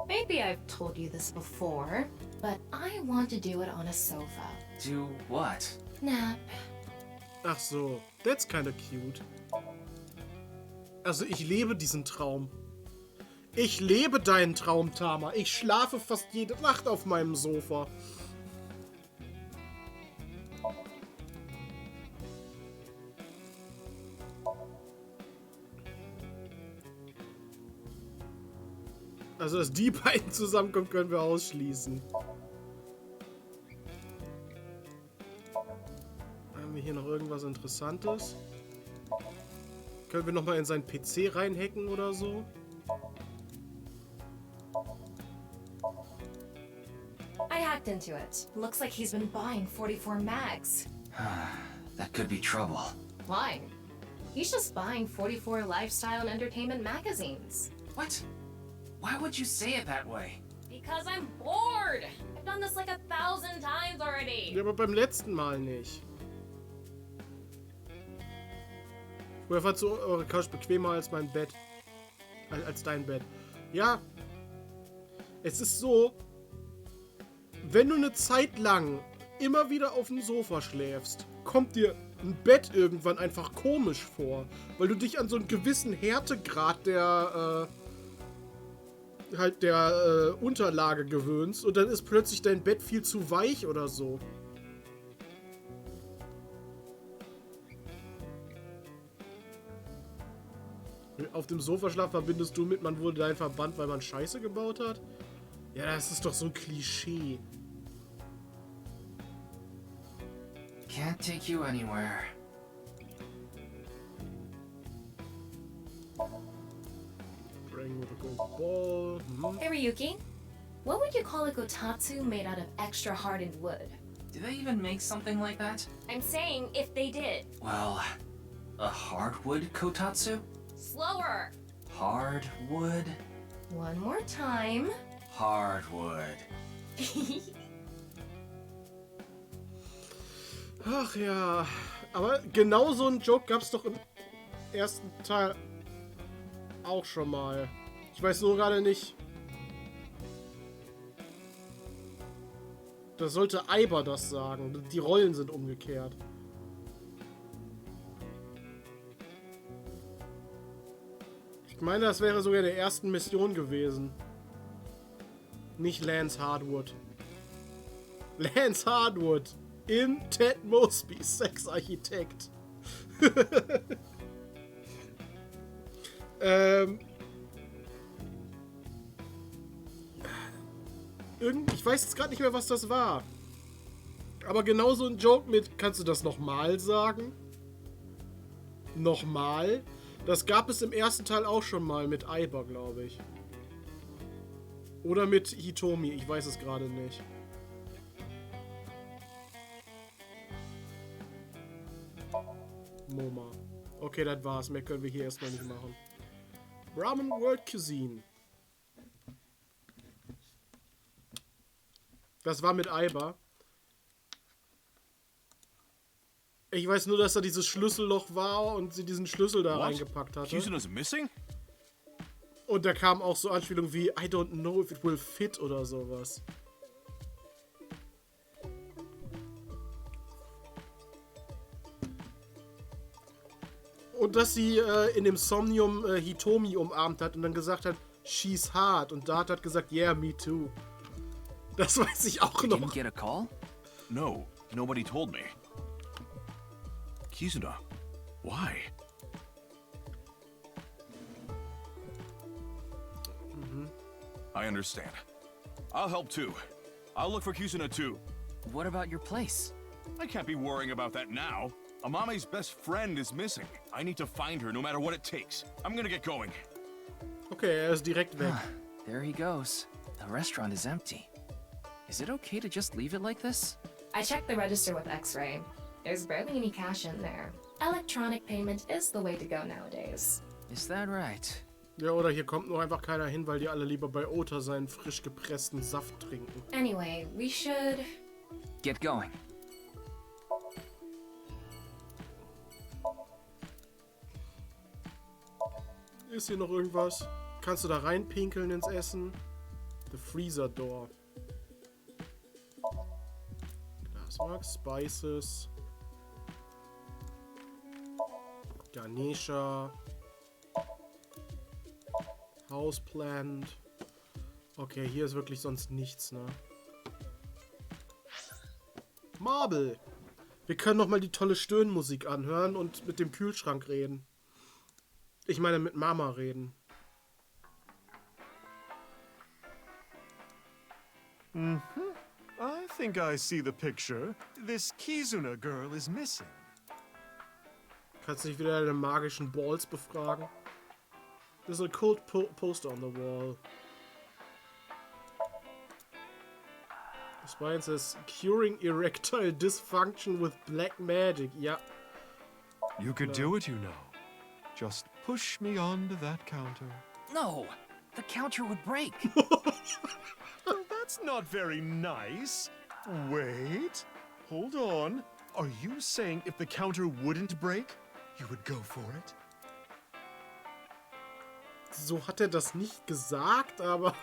Maybe I've told you this before, but I want to do it on a sofa. Do what? Nap. Ach so, that's kinda cute. Also ich lebe diesen Traum. Ich lebe deinen Traum, Tama. Ich schlafe fast jede Nacht auf meinem Sofa. Also, dass die beiden zusammenkommen, können wir ausschließen. Haben wir hier noch irgendwas Interessantes? Können wir nochmal in seinen PC reinhacken oder so? I hacked into it. Looks like he's been buying 44 mags. That could be trouble. Why? He's just buying 44 lifestyle and entertainment magazines. What? Why would you say it that way? Because I'm bored. I've done this like 1,000 times already. Ja, aber beim letzten Mal nicht. Früher fandst du eure Couch bequemer als mein Bett. Als dein Bett. Ja. Es ist so, wenn du eine Zeit lang immer wieder auf dem Sofa schläfst, kommt dir ein Bett irgendwann einfach komisch vor. Weil du dich an so einen gewissen Härtegrad der Unterlage gewöhnst und dann ist plötzlich dein Bett viel zu weich oder so. Auf dem Sofaschlaf verbindest du mit, man wurde dahin verbannt, weil man Scheiße gebaut hat? Ja, das ist doch so ein Klischee. Can't take you anywhere. Bring with a gold ball. Hey Ryuki, what would you call a kotatsu made out of extra hardened wood? Do they even make something like that? I'm saying if they did. Well, a hardwood kotatsu? Slower. Hardwood? One more time. Hardwood. Ach ja, aber genau so einen Joke gab's doch im ersten Teil auch schon mal. Ich weiß nur gerade nicht. Da sollte Aiba das sagen. Die Rollen sind umgekehrt. Ich meine, das wäre sogar der ersten Mission gewesen. Nicht Lance Hardwood. Lance Hardwood in Ted Mosby's Sexarchitekt. Ich weiß jetzt gerade nicht mehr, was das war. Aber genau so ein Joke mit, kannst du das nochmal sagen? Nochmal? Das gab es im ersten Teil auch schon mal mit Aiba, glaube ich. Oder mit Hitomi, ich weiß es gerade nicht. Moma. Okay, das war's. Mehr können wir hier erstmal nicht machen. Ramen World Cuisine. Das war mit Aiba. Ich weiß nur, dass da dieses Schlüsselloch war und sie diesen Schlüssel da reingepackt hatte. Kizuna's missing? Und da kam auch so Anspielungen wie I don't know if it will fit oder sowas. Und dass sie in dem Somnium Hitomi umarmt hat und dann gesagt hat, she's hard. Und Dart hat gesagt, yeah, me too. Das weiß ich auch noch. Didn't get a call? No, nobody told me. Kizuna, why? I understand. I'll help too. I'll look for Kizuna too. What about your place? I can't be worrying about that now. Amame's best friend is missing. I need to find her no matter what it takes. I'm gonna get going. Okay, ist direkt weg. There he goes. The restaurant is empty. Is it okay to just leave it like this? I checked the register with X-Ray. There's barely any cash in there. Electronic payment is the way to go nowadays. Is that right? Ja, oder hier kommt nur einfach keiner hin, weil die alle lieber bei Ota seinen frisch gepressten Saft trinken. Anyway, we should... Get going. Ist hier noch irgendwas? Kannst du da reinpinkeln ins Essen? The Freezer Door. Glaswerk, Spices. Ganesha. Houseplant. Okay, hier ist wirklich sonst nichts, ne? Marble. Wir können noch mal die tolle Stöhnmusik anhören und mit dem Kühlschrank reden. Ich meine, mit Mama reden. I think I see the picture. This Kizuna girl is missing. Kannst du nicht wieder deine magischen Balls befragen? There's a cold poster on the wall. The spine says, curing erectile dysfunction with black magic. Ja. You could do it, you know. Just push me onto that counter. No! The counter would break! That's not very nice. Wait. Hold on. Are you saying if the counter wouldn't break, you would go for it? So hat er das nicht gesagt, aber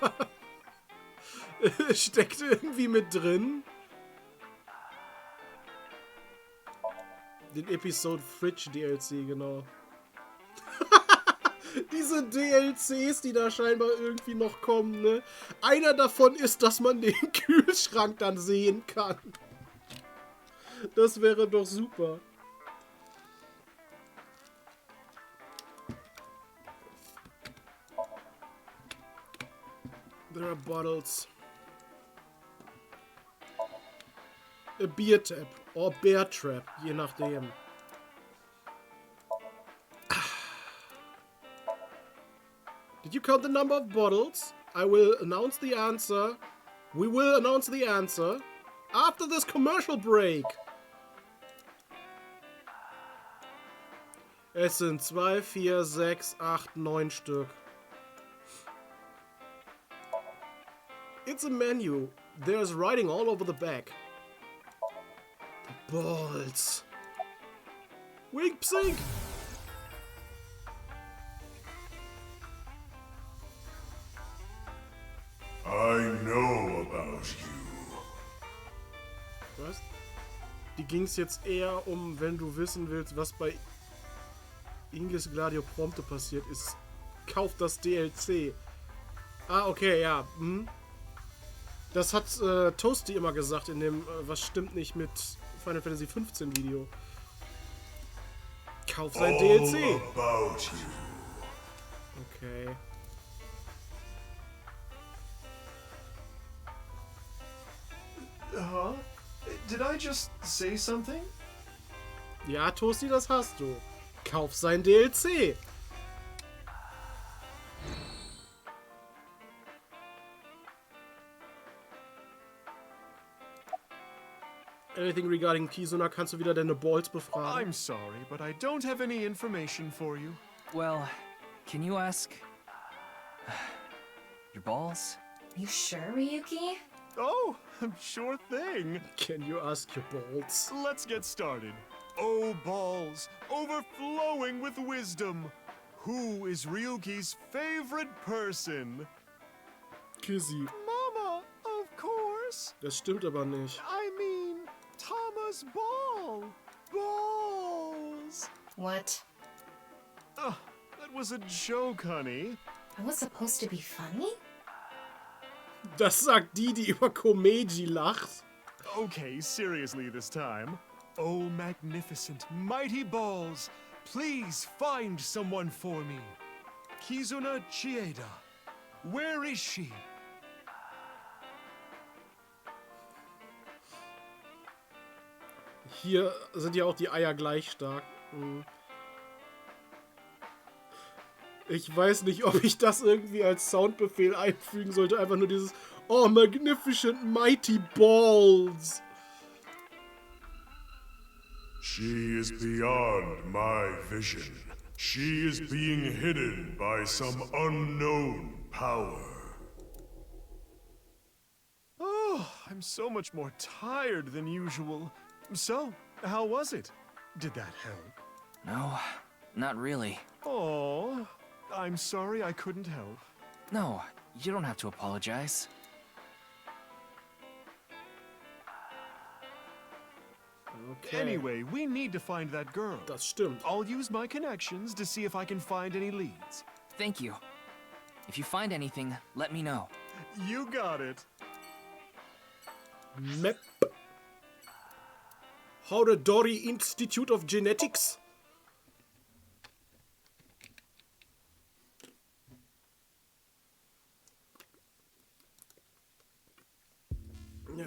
steckt irgendwie mit drin. Den Episode Fridge DLC, genau. Diese DLCs, die da scheinbar irgendwie noch kommen, ne? Einer davon ist, dass man den Kühlschrank dann sehen kann. Das wäre doch super. There are bottles. A beer tap or bear trap, je nachdem. Did you count the number of bottles? I will announce the answer. We will announce the answer after this commercial break. Es sind 2, 4, 6, 8, 9 Stück. It's a menu. There's writing all over the back. The balls. Wink, psink. I know about you. Was? Die ging's jetzt eher um, wenn du wissen willst, was bei Ingis Gladio Prompte passiert ist. Kauf das DLC. Ah, okay, ja. Hm. Das hat Toasty immer gesagt in dem Was stimmt nicht mit Final Fantasy 15 Video. Kauf sein DLC. About you. Okay. Huh? Did I just say something? Ja, Toasty, das hast du. Kauf sein DLC. Anything regarding Kizuna, kannst du wieder deine Balls befragen? I'm sorry, but I don't have any information for you. Well, can you ask... your balls? You sure, Ryuki? Oh, sure thing. Can you ask your balls? Let's get started. Oh, balls, overflowing with wisdom. Who is Ryuki's favorite person? Kizzy. Mama, of course. Das stimmt aber nicht. I mean, Tama's ball. Balls. What? Oh, that was a joke, honey. That was supposed to be funny? Das sagt die über Komeiji lacht. Okay, seriously this time. Oh, magnificent, mighty balls, please find someone for me. Kizuna Chieda, where is she? Hier sind ja auch die Eier gleich stark. Ich weiß nicht, ob ich das irgendwie als Soundbefehl einfügen sollte. Einfach nur dieses Oh, magnificent mighty balls. She is beyond my vision. She is being hidden by some unknown power. Oh, I'm so much more tired than usual. So, how was it? Did that help? No, not really. Oh, I'm sorry I couldn't help. No, you don't have to apologize. Okay. Anyway, we need to find that girl. Das stimmt. I'll use my connections to see if I can find any leads. Thank you. If you find anything, let me know. You got it. Map. Haudadori Institute of Genetics. Ja.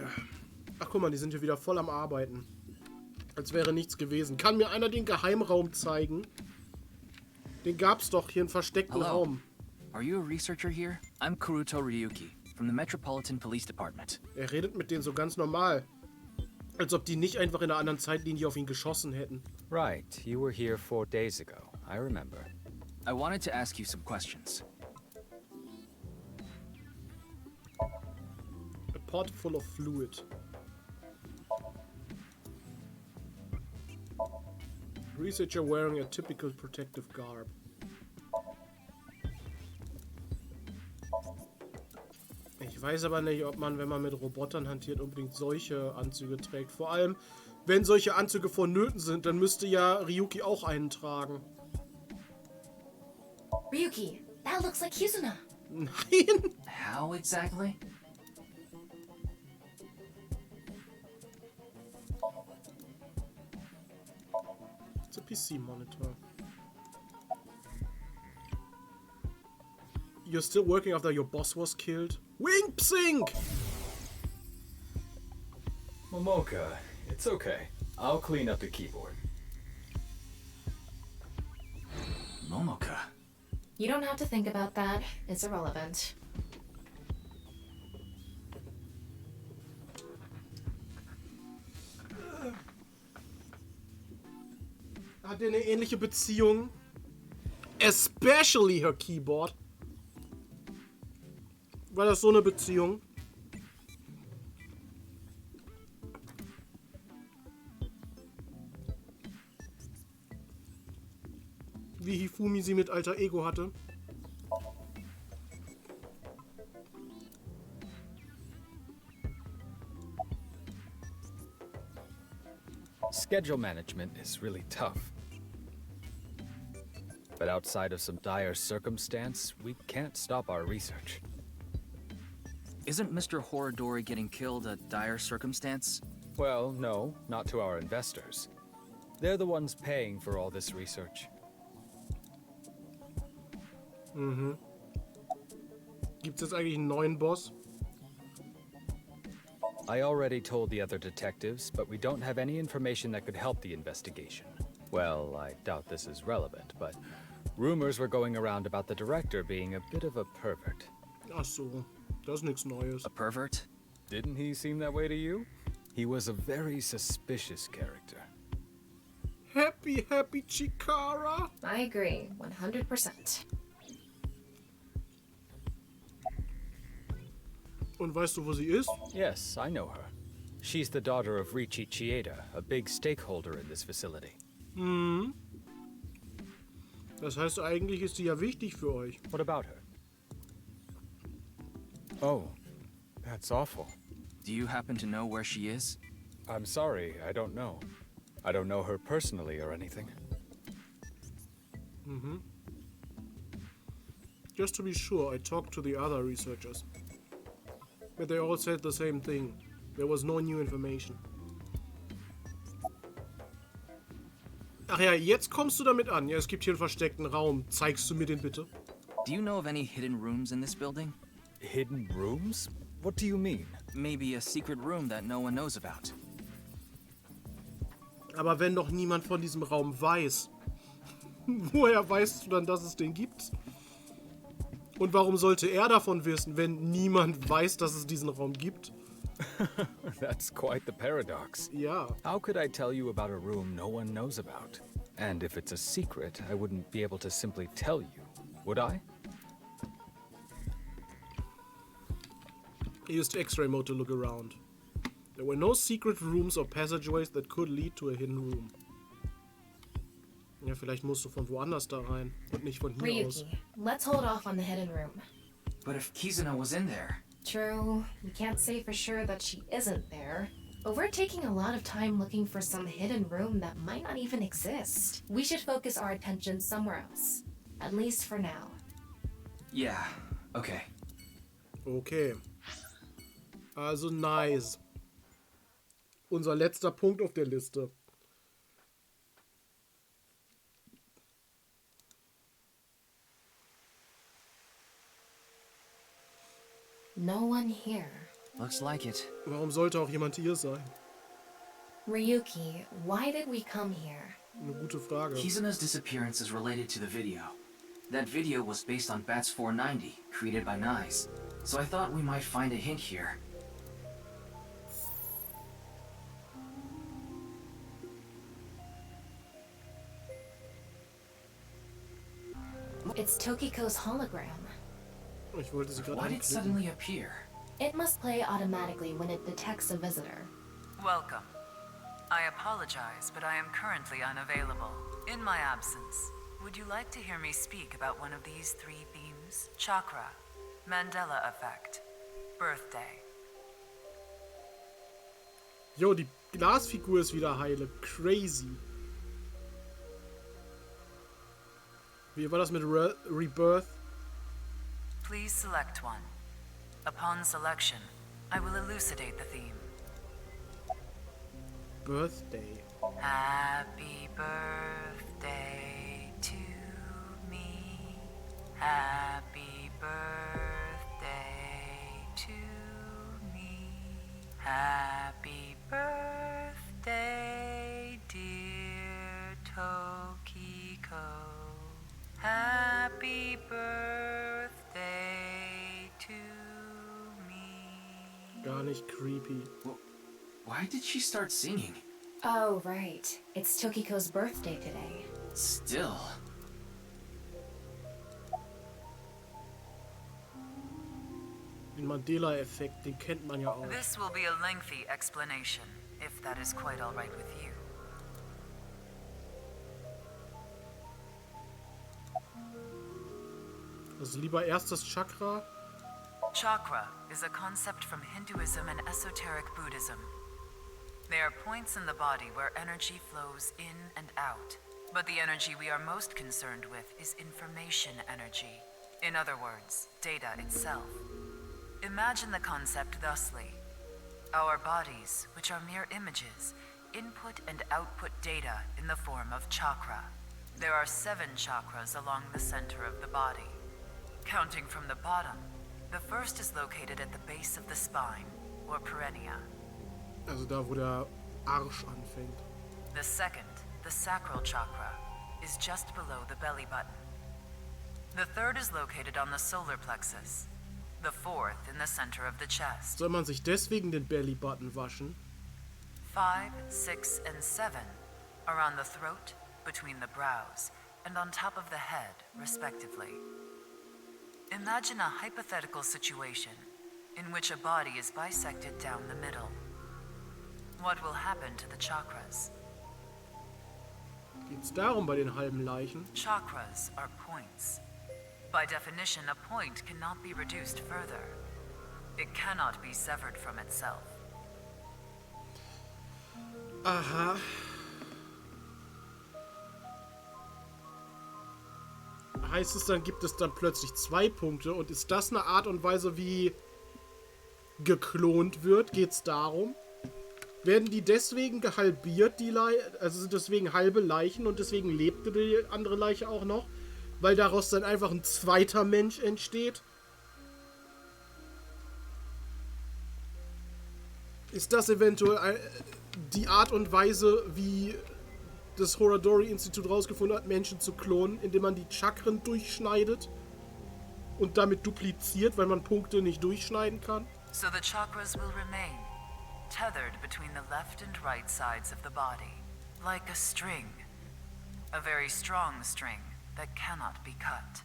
Ach guck mal, die sind hier wieder voll am Arbeiten. Als wäre nichts gewesen. Kann mir einer den Geheimraum zeigen? Den gab's doch hier, einen versteckten Raum. Are you a researcher here? I'm Kuruto Ryuki from the Metropolitan Police Department. Er redet mit denen so ganz normal. Als ob die nicht einfach in einer anderen Zeitlinie auf ihn geschossen hätten. Right, you were here 4 days ago. I remember. I wanted to ask you some questions. pot full of fluid. Researcher wearing a typical protective garb. Ich weiß aber nicht, ob man, wenn man mit Robotern hantiert, unbedingt solche Anzüge trägt. Vor allem, wenn solche Anzüge vonnöten sind, dann müsste ja Ryuki auch einen tragen. Ryuki, that looks like Kizuna. Nein! How exactly? It's a PC monitor. You're still working after your boss was killed? Wink Psink! Momoka, it's okay. I'll clean up the keyboard. Momoka. You don't have to think about that. It's irrelevant. Hat er eine ähnliche Beziehung? Especially her keyboard. War das so eine Beziehung? Wie Hifumi sie mit Alter Ego hatte? Schedule management is really tough. But outside of some dire circumstance, we can't stop our research. Isn't Mr. Horadori getting killed a dire circumstance? Well, no, not to our investors. They're the ones paying for all this research. Mhm. Gibt's jetzt eigentlich einen neuen Boss? I already told the other detectives, but we don't have any information that could help the investigation. Well, I doubt this is relevant, but rumors were going around about the director being a bit of a pervert. Ach so, das ist nichts Neues. A pervert? Didn't he seem that way to you? He was a very suspicious character. Happy Chikara! I agree, 100%. Und weißt du, wo sie ist? Yes, I know her. She's the daughter of Riichi Chieda, a big stakeholder in this facility. Hm. Das heißt, eigentlich ist sie ja wichtig für euch. What about her? Oh, that's awful. Do you happen to know where she is? I'm sorry, I don't know. I don't know her personally or anything. Mhm. Just to be sure, I talked to the other researchers. But they all said the same thing. There was no new information. Ach ja, jetzt kommst du damit an. Ja, es gibt hier einen versteckten Raum. Zeigst du mir den bitte? Do you know of any hidden rooms in this building? Hidden rooms? What do you mean? Maybe a secret room that no one knows about. Aber wenn doch niemand von diesem Raum weiß, woher weißt du dann, dass es den gibt? Und warum sollte er davon wissen, wenn niemand weiß, dass es diesen Raum gibt? That's quite the paradox. Ja. How could I tell you about a room no one knows about? And if it's a secret, I wouldn't be able to simply tell you, would I? I used X-ray mode to look around. There were no secret rooms or passageways that could lead to a hidden room. Ja, vielleicht musst du von woanders da rein und nicht von hier aus. Ryuki, let's hold off on the hidden room. But if Kizuna was in there... True, we can't say for sure that she isn't there. But we're taking a lot of time looking for some hidden room that might not even exist. We should focus our attention somewhere else. At least for now. Yeah, okay. Okay. Also nice. Unser letzter Punkt auf der Liste. No one here. Looks like it. Warum sollte auch jemand hier sein? Ryuki, why did we come here? Eine gute Frage. Kizuna's disappearance is related to the video. That video was based on Bats 490, created by Nyes. So I thought we might find a hint here. It's Tokiko's hologram. Ich wollte sie gerade Why did it anklicken. suddenly appear? It must play automatically when it detects a visitor. Welcome. I apologize, but I am currently unavailable. In my absence, would you like to hear me speak about one of these 3 themes? Chakra, Mandela Effect, Birthday. Jo, die Glasfigur ist wieder heile. Crazy. Wie war das mit Rebirth? Please select one. Upon selection, I will elucidate the theme. Birthday. Happy birthday to me. Happy birthday to me. Happy birthday, dear Tokiko. Happy birthday to me. Gar nicht creepy. Why did she start singing? Oh, right. It's Tokiko's birthday today. Still. Den Mandela-Effekt, den kennt man ja auch. This will be a lengthy explanation, if that is quite all right with you. Also lieber erst das Chakra. Chakra is a concept from Hinduism and esoteric Buddhism. They are points in the body where energy flows in and out. But the energy we are most concerned with is information energy. In other words, data itself. Imagine the concept thusly. Our bodies, which are mere images, input and output data in the form of chakra. There are 7 chakras along the center of the body. Counting from the bottom, the first is located at the base of the spine, or perineum. Also da, wo der Arsch anfängt. The second, the sacral chakra, is just below the belly button. The third is located on the solar plexus. The fourth in the center of the chest. Soll man sich deswegen den Belly Button waschen? 5, 6, and 7 are on the throat, between the brows, and on top of the head, respectively. Imagine a hypothetical situation in which a body is bisected down the middle. What will happen to the chakras? Geht's darum bei den halben Leichen? Chakras are points. By definition, a point cannot be reduced further. It cannot be severed from itself. Aha. Heißt es, dann gibt es dann plötzlich 2 Punkte und ist das eine Art und Weise, wie geklont wird? Geht's darum? Werden die deswegen gehalbiert, also sind deswegen halbe Leichen und deswegen lebte die andere Leiche auch noch? Weil daraus dann einfach ein zweiter Mensch entsteht? Ist das eventuell die Art und Weise, wie das Horadori-Institut rausgefunden hat, Menschen zu klonen, indem man die Chakren durchschneidet und damit dupliziert, weil man Punkte nicht durchschneiden kann? So the chakras will remain, tethered between the left and right sides of the body, like a string, a very strong string that cannot be cut.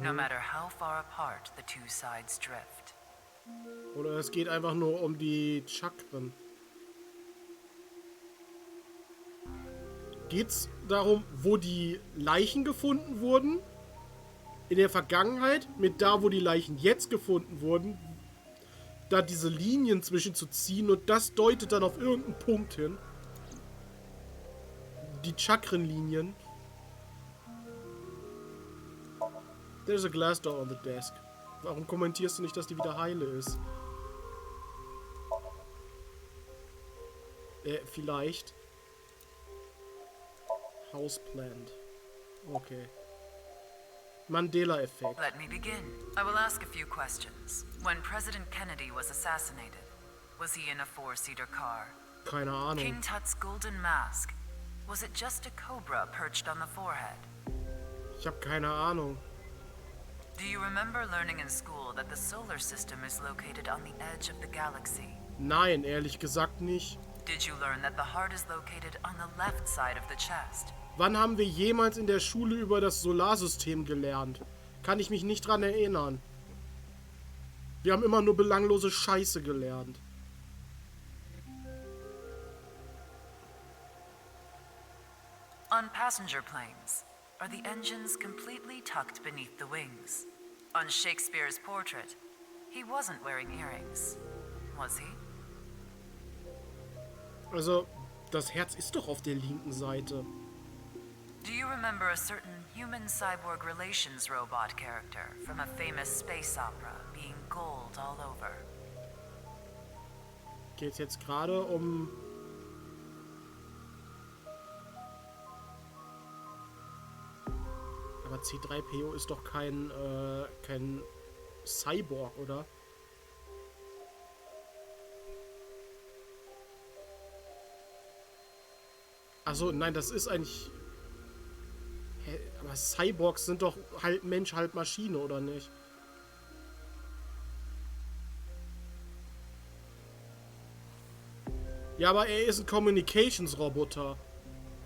No matter how far apart the 2 sides drift. Oder es geht einfach nur um die Chakren. Geht's darum, wo die Leichen gefunden wurden? In der Vergangenheit, mit da, wo die Leichen jetzt gefunden wurden, da diese Linien zwischen zu ziehen und das deutet dann auf irgendeinen Punkt hin. Die Chakrenlinien. There's a glass door on the desk. Warum kommentierst du nicht, dass die wieder heile ist? Vielleicht. Houseplant. Okay. Mandela-Effekt. Let me begin. I will ask a few questions. When President Kennedy was assassinated, was he in a 4-seater car? Keine Ahnung. King Tut's golden mask, was it just a cobra perched on the forehead? Ich habe keine Ahnung. Do you remember learning in school that the solar system is located on the edge of the galaxy? Nein, ehrlich gesagt nicht. Did you learn that the heart is located on the left side of the chest? Wann haben wir jemals in der Schule über das Solarsystem gelernt? Kann ich mich nicht dran erinnern. Wir haben immer nur belanglose Scheiße gelernt. On passenger planes, are the engines completely tucked beneath the wings? On Shakespeare's portrait, he wasn't wearing earrings, was he? Also, das Herz ist doch auf der linken Seite. Do you remember a certain human-cyborg relations robot character from a famous space opera being gold all over? Geht's jetzt gerade um... Aber C3PO ist doch kein Cyborg, oder? Also nein, das ist eigentlich... Hä? Aber Cyborgs sind doch halb Mensch, halb Maschine, oder nicht? Ja, aber er ist ein Communications-Roboter.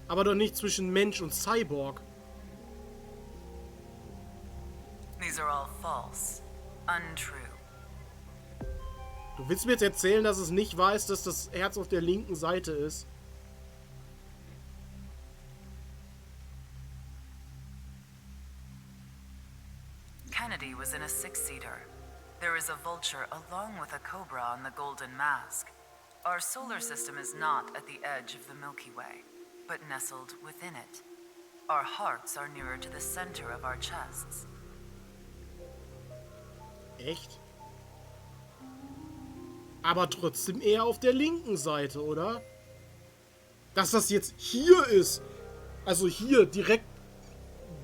Aber doch nicht zwischen Mensch und Cyborg. These are all false, untrue. Du willst mir jetzt erzählen, dass es nicht wahr ist, dass das Herz auf der linken Seite ist? Kennedy was in a six-seater. There is a vulture along with a cobra on the golden mask. Our solar system is not at the edge of the Milky Way, but nestled within it. Our hearts are nearer to the center of our chests. Echt? Aber trotzdem eher auf der linken Seite, oder? Dass das jetzt hier ist. Also hier, direkt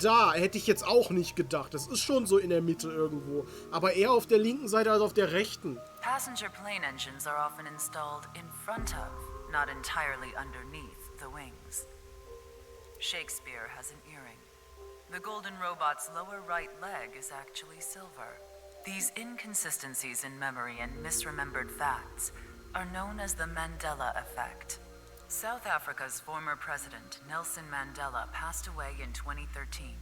da, hätte ich jetzt auch nicht gedacht. Das ist schon so in der Mitte irgendwo. Aber eher auf der linken Seite als auf der rechten. Passenger plane engines are often installed in front of, not entirely underneath, the wings. Shakespeare has an earring. The golden robot's lower right leg is actually silver. These inconsistencies in memory and misremembered facts are known as the Mandela effect. South Africa's former president, Nelson Mandela, passed away in 2013.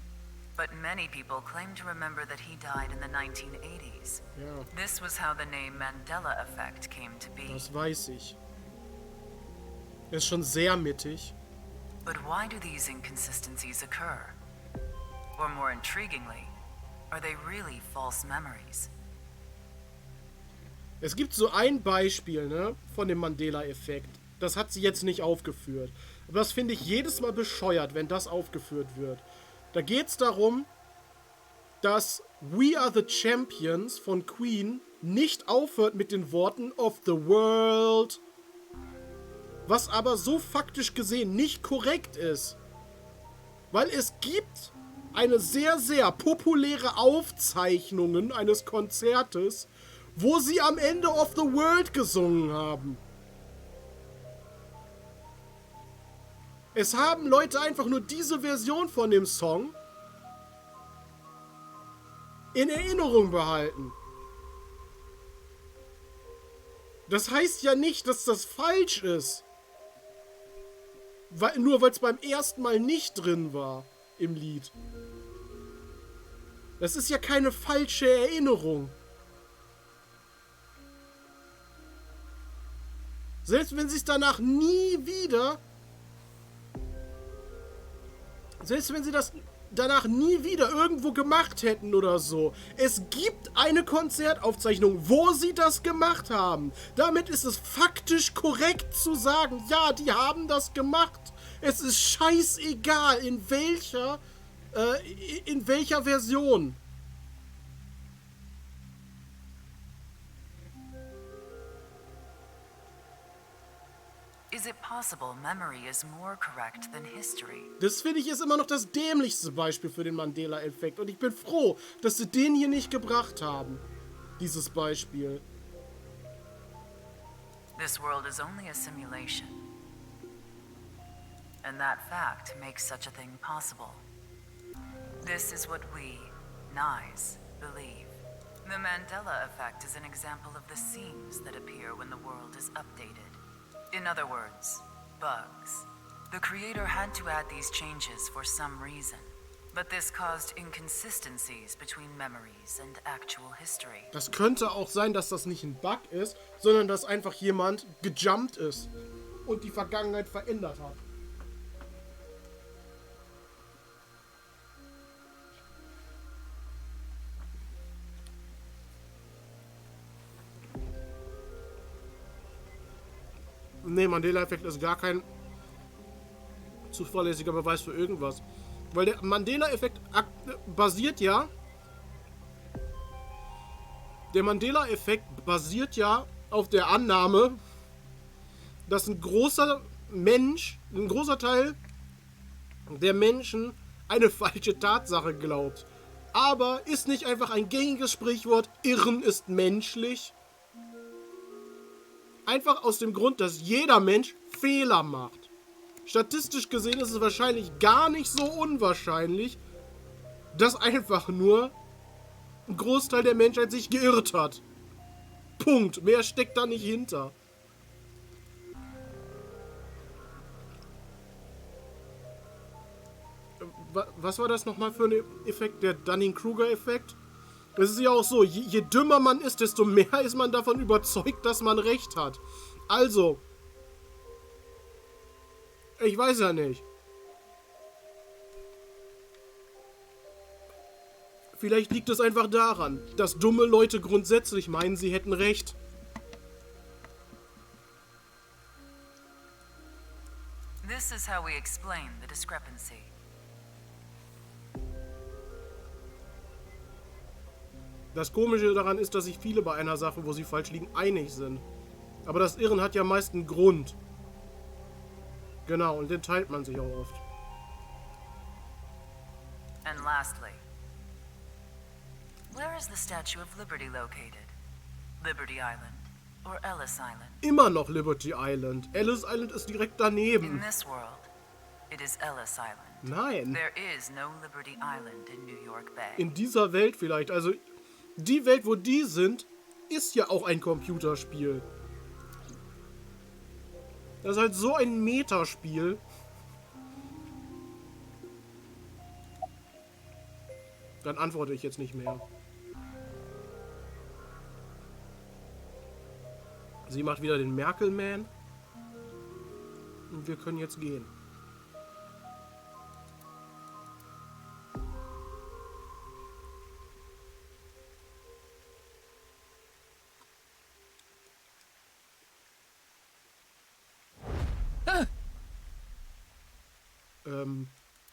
But many people claim to remember that he died in the 1980s. Ja. This was how the name Mandela effect came to be. Das weiß ich. Ist schon sehr mittig. But why do these inconsistencies occur? Or more intriguingly, are they really false memories? Es gibt so ein Beispiel, ne, von dem Mandela-Effekt. Das hat sie jetzt nicht aufgeführt. Aber das finde ich jedes Mal bescheuert, wenn das aufgeführt wird. Da geht es darum, dass We Are the Champions von Queen nicht aufhört mit den Worten of the World. Was aber so faktisch gesehen nicht korrekt ist. Weil es gibt eine sehr, sehr populäre Aufzeichnung eines Konzertes, wo sie am Ende of the World gesungen haben. Es haben Leute einfach nur diese Version von dem Song in Erinnerung behalten. Das heißt ja nicht, dass das falsch ist. Nur weil es beim ersten Mal nicht drin war im Lied. Das ist ja keine falsche Erinnerung. Selbst wenn sie es danach nie wieder... Selbst wenn sie das danach nie wieder irgendwo gemacht hätten oder so. Es gibt eine Konzertaufzeichnung, wo sie das gemacht haben. Damit ist es faktisch korrekt zu sagen, ja, die haben das gemacht. Es ist scheißegal, in welcher Version. Is it possible memory is more correct than history? Das finde ich ist immer noch das dämlichste Beispiel für den Mandela-Effekt. Und ich bin froh, dass sie den hier nicht gebracht haben. Dieses Beispiel. This world is only a simulation. And that fact makes such a thing possible. This is what we, Nyes, believe. The Mandela effect is an example of the seams that appear when the world is updated. In other words, bugs. The creator had to add these changes for some reason. But this caused inconsistencies between memories and actual history. Das könnte auch sein, dass das nicht ein Bug ist, sondern dass einfach jemand gejumpt ist und die Vergangenheit verändert hat. Nee, Mandela-Effekt ist gar kein zuverlässiger Beweis für irgendwas. Weil der Mandela-Effekt basiert ja... Der Mandela-Effekt basiert ja auf der Annahme, dass ein großer Teil der Menschen eine falsche Tatsache glaubt. Aber ist nicht einfach ein gängiges Sprichwort, Irren ist menschlich? Einfach aus dem Grund, dass jeder Mensch Fehler macht. Statistisch gesehen ist es wahrscheinlich gar nicht so unwahrscheinlich, dass einfach nur ein Großteil der Menschheit sich geirrt hat. Punkt. Mehr steckt da nicht hinter. Was war das nochmal für ein Effekt? Der Dunning-Kruger-Effekt? Es ist ja auch so, je dümmer man ist, desto mehr ist man davon überzeugt, dass man recht hat. Also, ich weiß ja nicht. Vielleicht liegt es einfach daran, dass dumme Leute grundsätzlich meinen, sie hätten recht. This is how we explain the discrepancy. Das Komische daran ist, dass sich viele bei einer Sache, wo sie falsch liegen, einig sind. Aber das Irren hat ja meist einen Grund. Genau, und den teilt man sich auch oft. And lastly, where is the Statue of Liberty located? Liberty Island or Ellis Island? Immer noch Liberty Island. Ellis Island ist direkt daneben. In this world, it is Ellis Island. Nein. There is no Liberty Island in New York Bay. In dieser Welt vielleicht. Also, die Welt, wo die sind, ist ja auch ein Computerspiel. Das ist halt so ein Metaspiel. Dann antworte ich jetzt nicht mehr. Sie macht wieder den Merkel-Man. Und wir können jetzt gehen.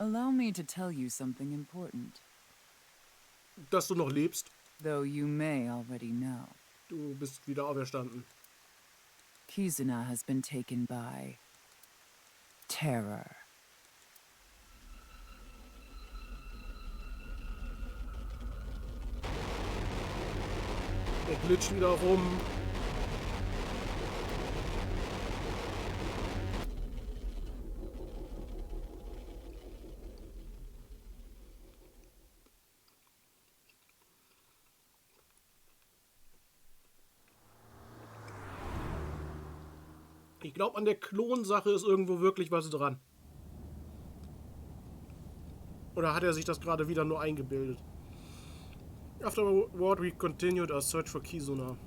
Allow me to tell you something important. Dass du noch lebst. Though you may already know. Du bist wieder auferstanden. Kizuna has been taken by terror. Er glitscht wieder rum. Ich glaube, an der Klonsache ist irgendwo wirklich was dran. Oder hat er sich das gerade wieder nur eingebildet? Afterward, we continued our search for Kizuna.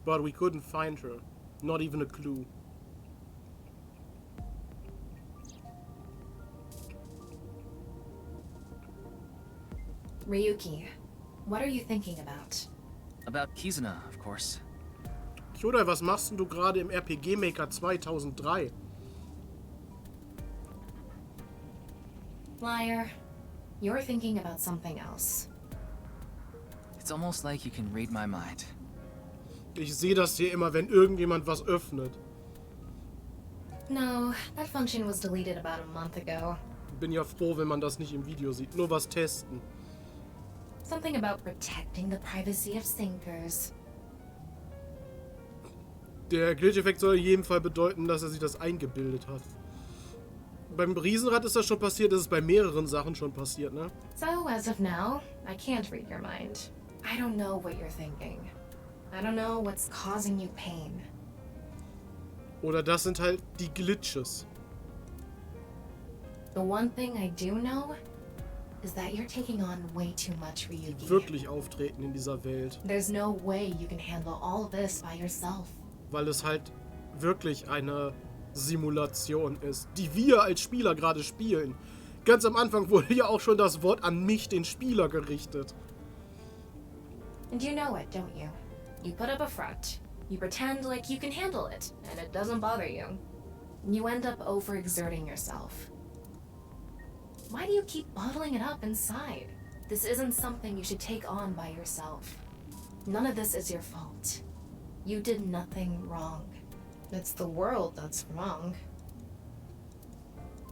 But we couldn't find her. Not even a clue. Ryuki, what are you thinking about? About Kizuna, of course. Kyodai, was machst denn du gerade im RPG Maker 2003? Liar. You're thinking about something else. It's almost like you can read my mind. Ich sehe das hier immer, wenn irgendjemand was öffnet. No, that function was deleted about a month ago. Bin ja froh, wenn man das nicht im Video sieht. Nur was testen. Something about protecting the privacy of thinkers. Der Glitch-Effekt soll in jedem Fall bedeuten, dass er sich das eingebildet hat. Beim Riesenrad ist das schon passiert, das ist bei mehreren Sachen schon passiert, ne? So, as of now, I can't read your mind. I don't know what you're thinking. I don't know what's causing you pain. Oder das sind halt die Glitches. The one thing I do know is that you're taking on way too much, Ryuki. Wirklich auftreten in dieser Welt. There's no way you can handle all this by yourself. Weil es halt wirklich eine Simulation ist, die wir als Spieler gerade spielen. Ganz am Anfang wurde ja auch schon das Wort an mich, den Spieler, gerichtet. And you know it, don't you? You put up a front. You pretend like you can handle it, and it doesn't bother you. You end up overexerting yourself. Why do you keep bottling it up inside? This isn't something you should take on by yourself. None of this is your fault. You did nothing wrong. It's the world that's wrong.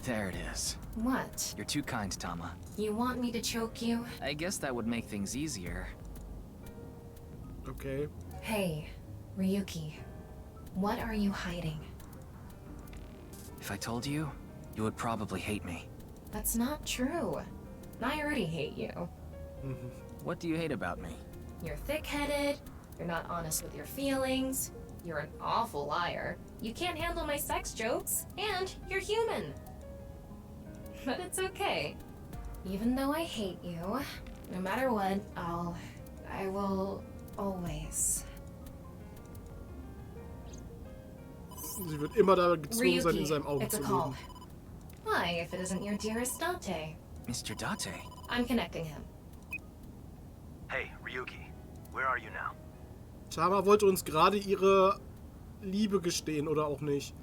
There it is. What? You're too kind, Tama. You want me to choke you? I guess that would make things easier. Okay. Hey, Ryuki. What are you hiding? If I told you, you would probably hate me. That's not true. I already hate you. What do you hate about me? You're thick-headed, you're not honest with your feelings, you're an awful liar, you can't handle my sex jokes, and you're human. But it's okay. Even though I hate you, no matter what, I will always. Sie wird immer da gezwungen sein, in Ryuki, seinem Auge it's zu a call. leben. Why, if it isn't your dearest Date? Mr. Date? I'm connecting him. Hey, Ryuki, where are you now? Tama wollte uns gerade ihre Liebe gestehen, oder auch nicht?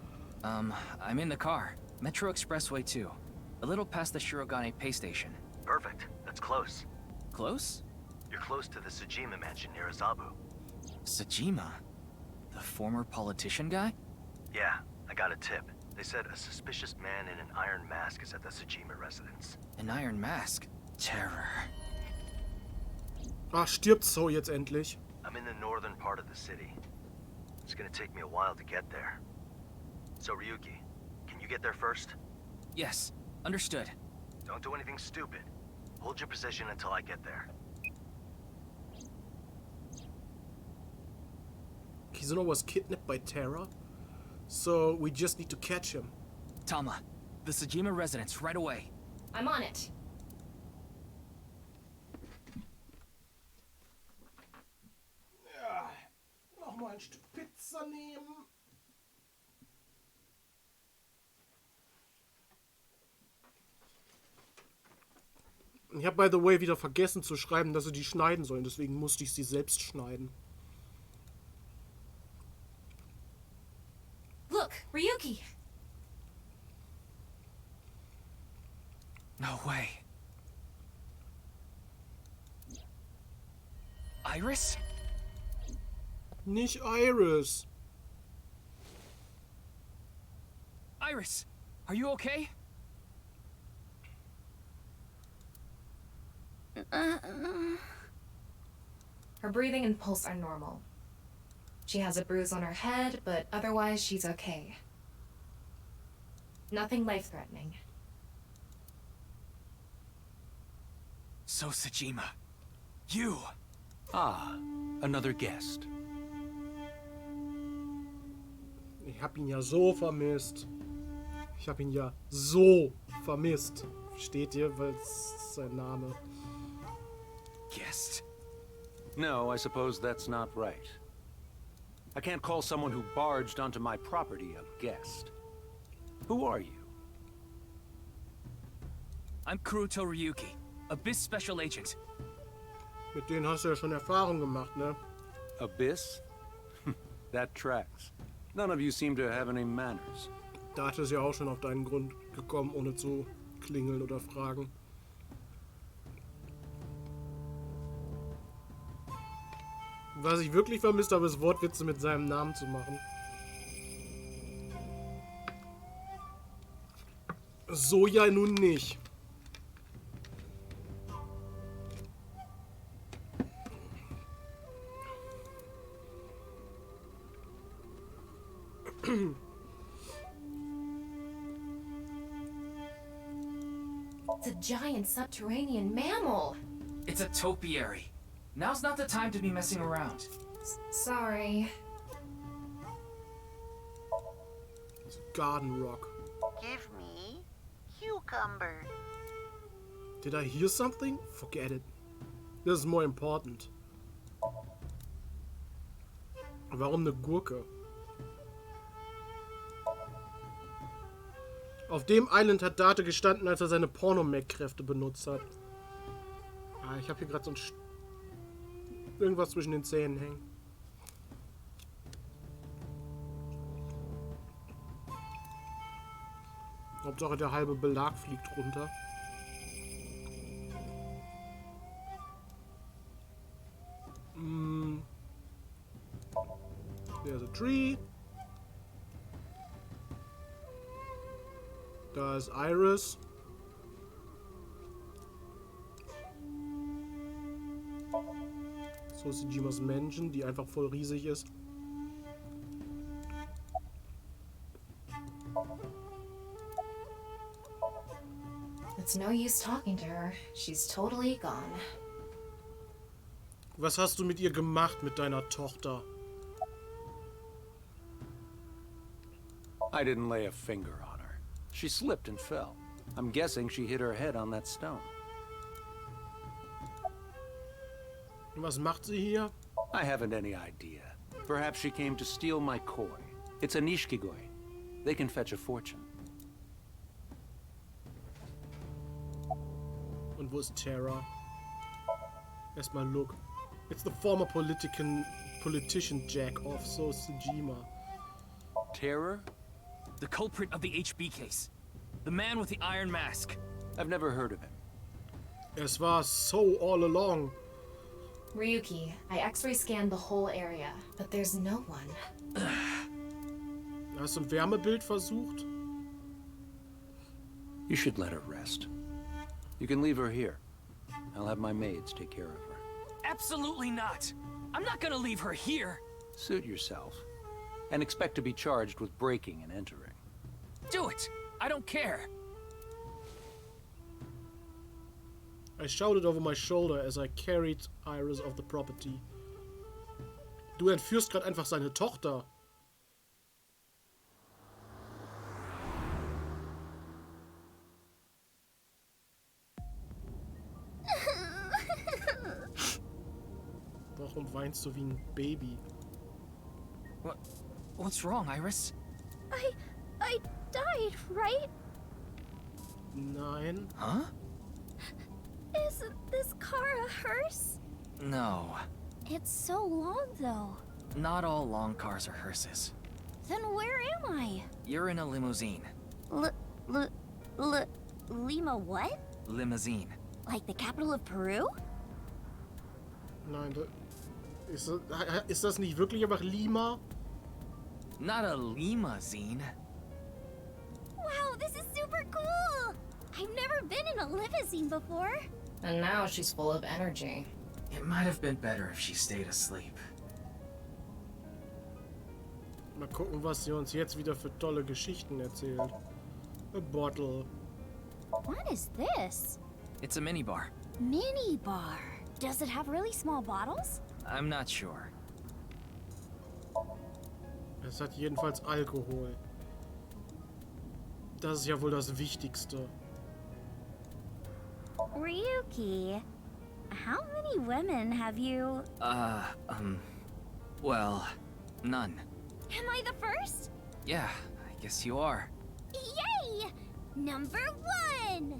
I'm in the car. Metro Expressway 2. A little past the Shirogane pay station. Perfect. That's close. Close? You're close to the Tsujima mansion near Azabu. Tsujima? The former politician guy? Yeah, I got a tip. They said a suspicious man in an iron mask is at the Tsujima residence. An iron mask? Terror. Ah, stirbt So jetzt endlich. I'm in the northern part of the city. It's gonna take me a while to get there. So, Ryuki, can you get there first? Yes, understood. Don't do anything stupid. Hold your position until I get there. Kizuno was kidnapped by Terra, so we just need to catch him. Tama, the Tsujima residence, right away. I'm on it. Ja, nochmal ein Stück Pizza nehmen. Ich habe, by the way, wieder vergessen zu schreiben, dass sie die schneiden sollen. Deswegen musste ich sie selbst schneiden. Look, Ryuki! No way. Iris? Nicht Iris. Iris, are you okay? Her breathing and pulse are normal. She has a bruise on her head, but otherwise she's okay. Nothing life-threatening. So Tsujima, you! Ah, another guest. Ich hab ihn ja so vermisst. Ich hab ihn ja so vermisst. Versteht ihr? Weil es ist sein Name. Guest? No, I suppose that's not right. I can't call someone who barged onto my property a guest. Who are you? I'm Kuruto Ryuki, Abyss Special Agent. Mit denen hast du ja schon Erfahrung gemacht, ne? Abyss? That tracks. None of you seem to have any manners. Da hat es ja auch schon auf deinen Grund gekommen, ohne zu klingeln oder fragen. Was ich wirklich vermisst habe, ist Wortwitze mit seinem Namen zu machen. So ja nun nicht. It's a giant subterranean mammal. It's a topiary. Now's not the time to be messing around. Sorry. Garden Rock. Give me cucumber. Did I hear something? Forget it. This is more important. Warum eine Gurke? Auf dem Island hat Date gestanden, als er seine Porno-Mac-Kräfte benutzt hat. Ah, ich habe hier gerade so ein irgendwas zwischen den Zähnen hängen. Hauptsache der halbe Belag fliegt runter. There's a tree. Da ist Iris. So ist die Jimas Mansion, die einfach voll riesig ist. It's no use talking to her. She's totally gone. Was hast du mit ihr gemacht, mit deiner Tochter? I didn't lay a finger on her. She slipped and fell. I'm guessing she hit her head on that stone. Was macht sie hier? I haven't any idea. Perhaps she came to steal my koi. It's a nishikigoi. They can fetch a fortune. Und wo ist Terra? Erstmal look. It's the former politician jack-off, so is Tsujima. Terror? The culprit of the HB case. The man with the iron mask. I've never heard of him. Es war so all along. Ryuki, I X-ray scanned the whole area, but there's no one. Hast du ein Wärmebild versucht? You should let her rest. You can leave her here. I'll have my maids take care of her. Absolutely not. I'm not gonna leave her here. Suit yourself. And expect to be charged with breaking and entering. Do it. I don't care. I shouted over my shoulder as I carried Iris off the property. Du entführst gerade einfach seine Tochter. Warum weinst du wie ein Baby? What's wrong, Iris? I died, right? Nein. Huh? Isn't this car a hearse? No. It's so long, though. Not all long cars are hearses. Then where am I? You're in a limousine. Lima what? Limousine. Like the capital of Peru? Nein, ist das nicht wirklich einfach Lima? Not a limousine. Wow, this is super cool! I've never been in a limousine before. And now she's full of energy. It might have been better if she stayed asleep. Mal gucken, was sie uns jetzt wieder für tolle Geschichten erzählt. A bottle. What is this? It's a minibar. Mini bar. Does it have really small bottles? I'm not sure. Es hat jedenfalls Alkohol. Das ist ja wohl das Wichtigste. Ryuki, how many women have you... Well, none. Am I the first? Yeah, I guess you are. Yay! Number 1!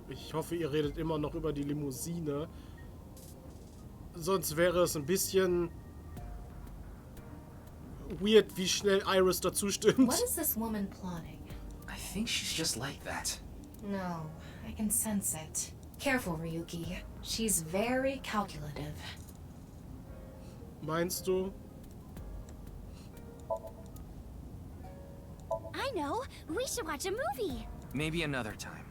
Ich hoffe, ihr redet immer noch über die Limousine. Sonst wäre es ein bisschen weird, wie schnell Iris dazu stimmt. What is this woman plotting? I think she's just like that. No, I can sense it. Careful, Ryuki. She's very calculative. Meinst du? I know. We should watch a movie. Maybe another time.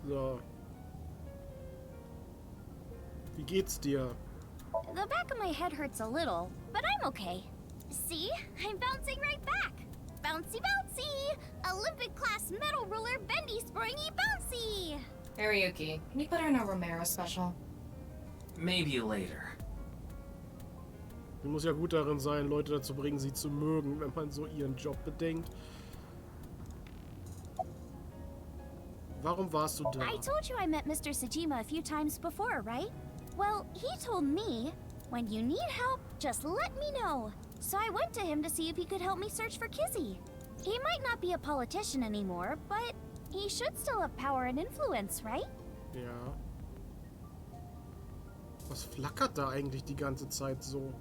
So. Wie geht's dir? The back of my head hurts a little, but I'm okay. See? I'm bouncing right back. Bouncy, bouncy! Olympic-class metal ruler bendy springy bouncy! Hey, Ryuki, can you put her in a Romero special? Maybe later. Sie muss ja gut darin sein, Leute dazu bringen, sie zu mögen, wenn man so ihren Job bedenkt. Warum warst du da? I told you I met Mr. Sejima a few times before, right? Well, he told me, when you need help, just let me know. So I went to him to see if he could help me search for Kizzy. He might not be a politician anymore, but he should still have power and influence, right? Ja. Was flackert da eigentlich die ganze Zeit so?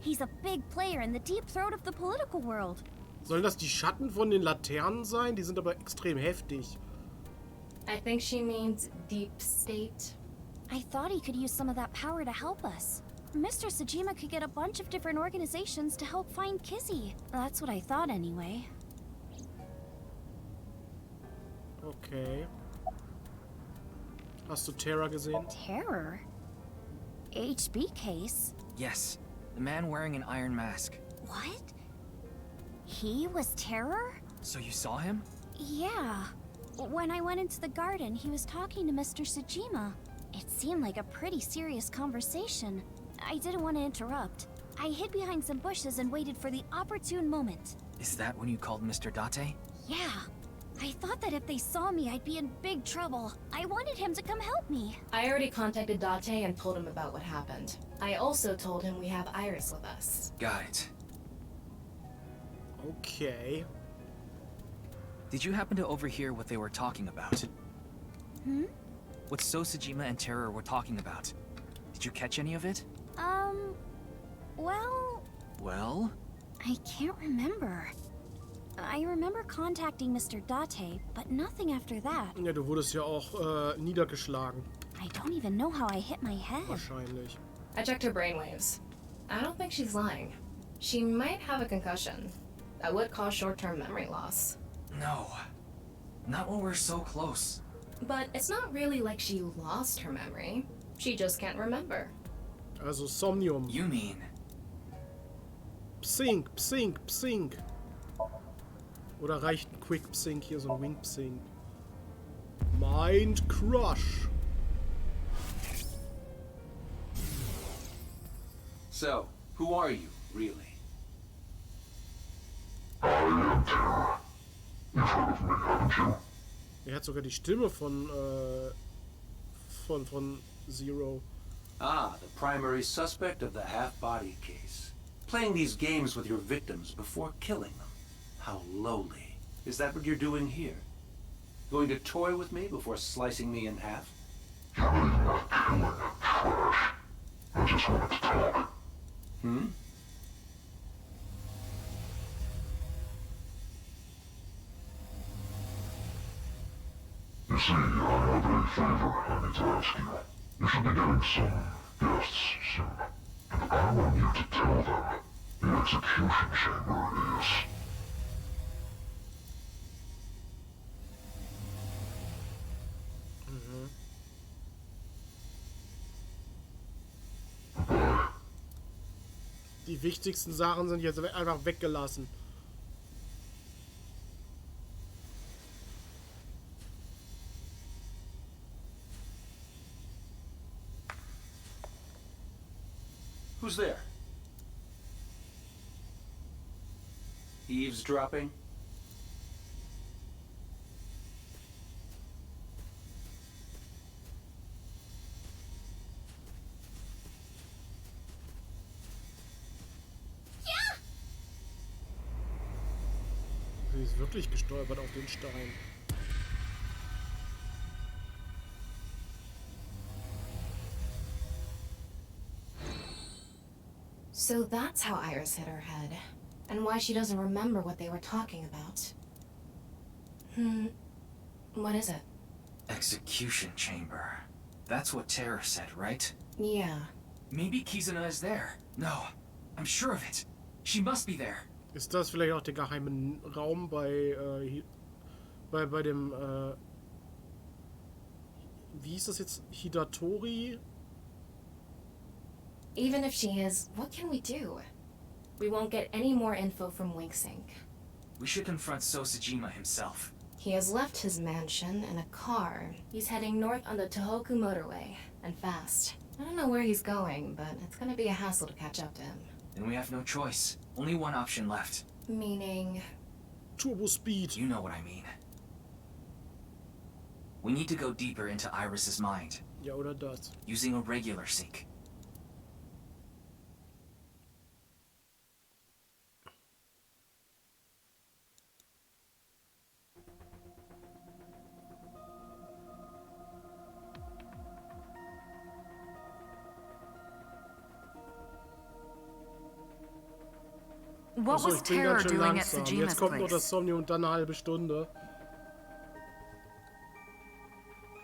He's a big player in the deep throat of the political world. Sollen das die Schatten von den Laternen sein? Die sind aber extrem heftig. I think she means deep state. I thought he could use some of that power to help us. Mr. Sejima could get a bunch of different organizations to help find Kizzy. That's what I thought anyway. Okay. Hast du Terror gesehen? Terror? HB case? Yes, the man wearing an iron mask. What? He was Terror? So you saw him? Yeah. When I went into the garden, he was talking to Mr. Sejima. It seemed like a pretty serious conversation. I didn't want to interrupt. I hid behind some bushes and waited for the opportune moment. Is that when you called Mr. Date? Yeah. I thought that if they saw me, I'd be in big trouble. I wanted him to come help me. I already contacted Date and told him about what happened. I also told him we have Iris with us. Got it. Okay. Did you happen to overhear what they were talking about? Hmm? What Sosejima and Terror were talking about? Did you catch any of it? Well... Well? I can't remember. I remember contacting Mr. Date, but nothing after that. Ja, du wurdest ja auch niedergeschlagen. I don't even know how I hit my head. Wahrscheinlich. I checked her brainwaves. I don't think she's lying. She might have a concussion. That would cause short-term memory loss. No. Not when we're so close. But it's not really like she lost her memory. She just can't remember. Also Somnium. You mean? Psink, Psink, Psink. Oder reicht ein Quick Psink hier, so ein Wink Psink. Mind Crush. So, who are you, really? I am Terror. You've heard of me, haven't you? Er hat sogar die Stimme von Zero. Ah, the primary suspect of the half-body case. Playing these games with your victims before killing them. How lowly. Is that what you're doing here? Going to toy with me before slicing me in half? You're really not killing, trash. I just wanted to talk. Hmm? You see, I have a favor I need to ask you. You should be getting some guests soon. And I want you to tell them the execution chamber is... Die wichtigsten Sachen sind jetzt einfach weggelassen. Who's there? Eavesdropping? Sie ist wirklich gestolpert auf den Stein. So that's how Iris hit her head, and why she doesn't remember what they were talking about. What is it? Execution chamber. That's what Terror said, right? Yeah. Maybe Kizuna is there. No, I'm sure of it. She must be there. Ist das vielleicht auch der geheime Raum bei dem wie hieß das jetzt? Hidatori? Even if she is, what can we do? We won't get any more info from Winksink. We should confront Sosejima himself. He has left his mansion in a car. He's heading north on the Tohoku motorway, and fast. I don't know where he's going, but it's gonna be a hassle to catch up to him. Then we have no choice. Only one option left. Meaning? Turbo Speed. You know what I mean. We need to go deeper into Iris's mind. Ja, oder das. Using a regular sync. What Achso, was ich bin Terror ganz schön doing at langsam. Sejima's Jetzt kommt noch place? das Somnium und dann eine halbe Stunde.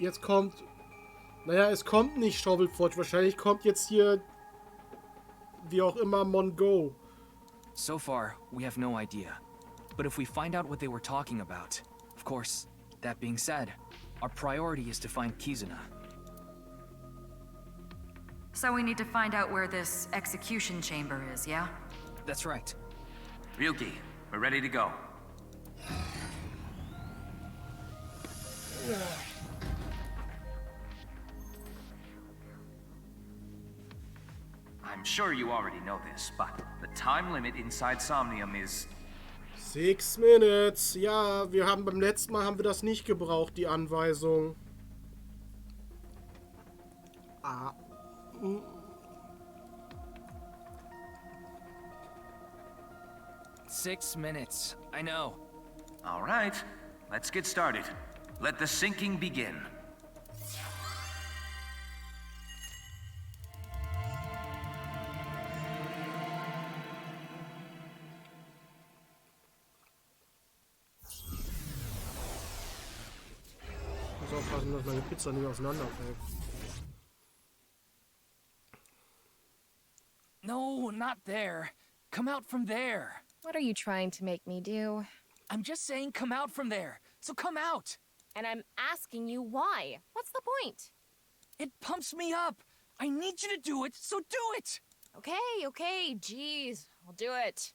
Jetzt kommt... Naja, es kommt nicht Shovelforge. Wahrscheinlich kommt jetzt hier... Wie auch immer, Mongo. So far, we have no idea. But if we find out what they were talking about... Of course, that being said, our priority is to find Kizuna. So we need to find out where this execution chamber is, yeah? That's right. Ryuki, we're ready to go. I'm sure you already know this, but the time limit inside Somnium is... 6 minutes. Ja, wir haben beim letzten Mal haben wir das nicht gebraucht, die Anweisung. Ah. 6 minutes. I know. All right, let's get started. Let the sinking begin. Ich muss aufpassen, dass meine Pizza nicht auseinanderfällt. No, not there. Come out from there. What are you trying to make me do? I'm just saying come out from there. So come out. And I'm asking you why. What's the point? It pumps me up. I need you to do it, so do it. Okay, jeez. I'll do it.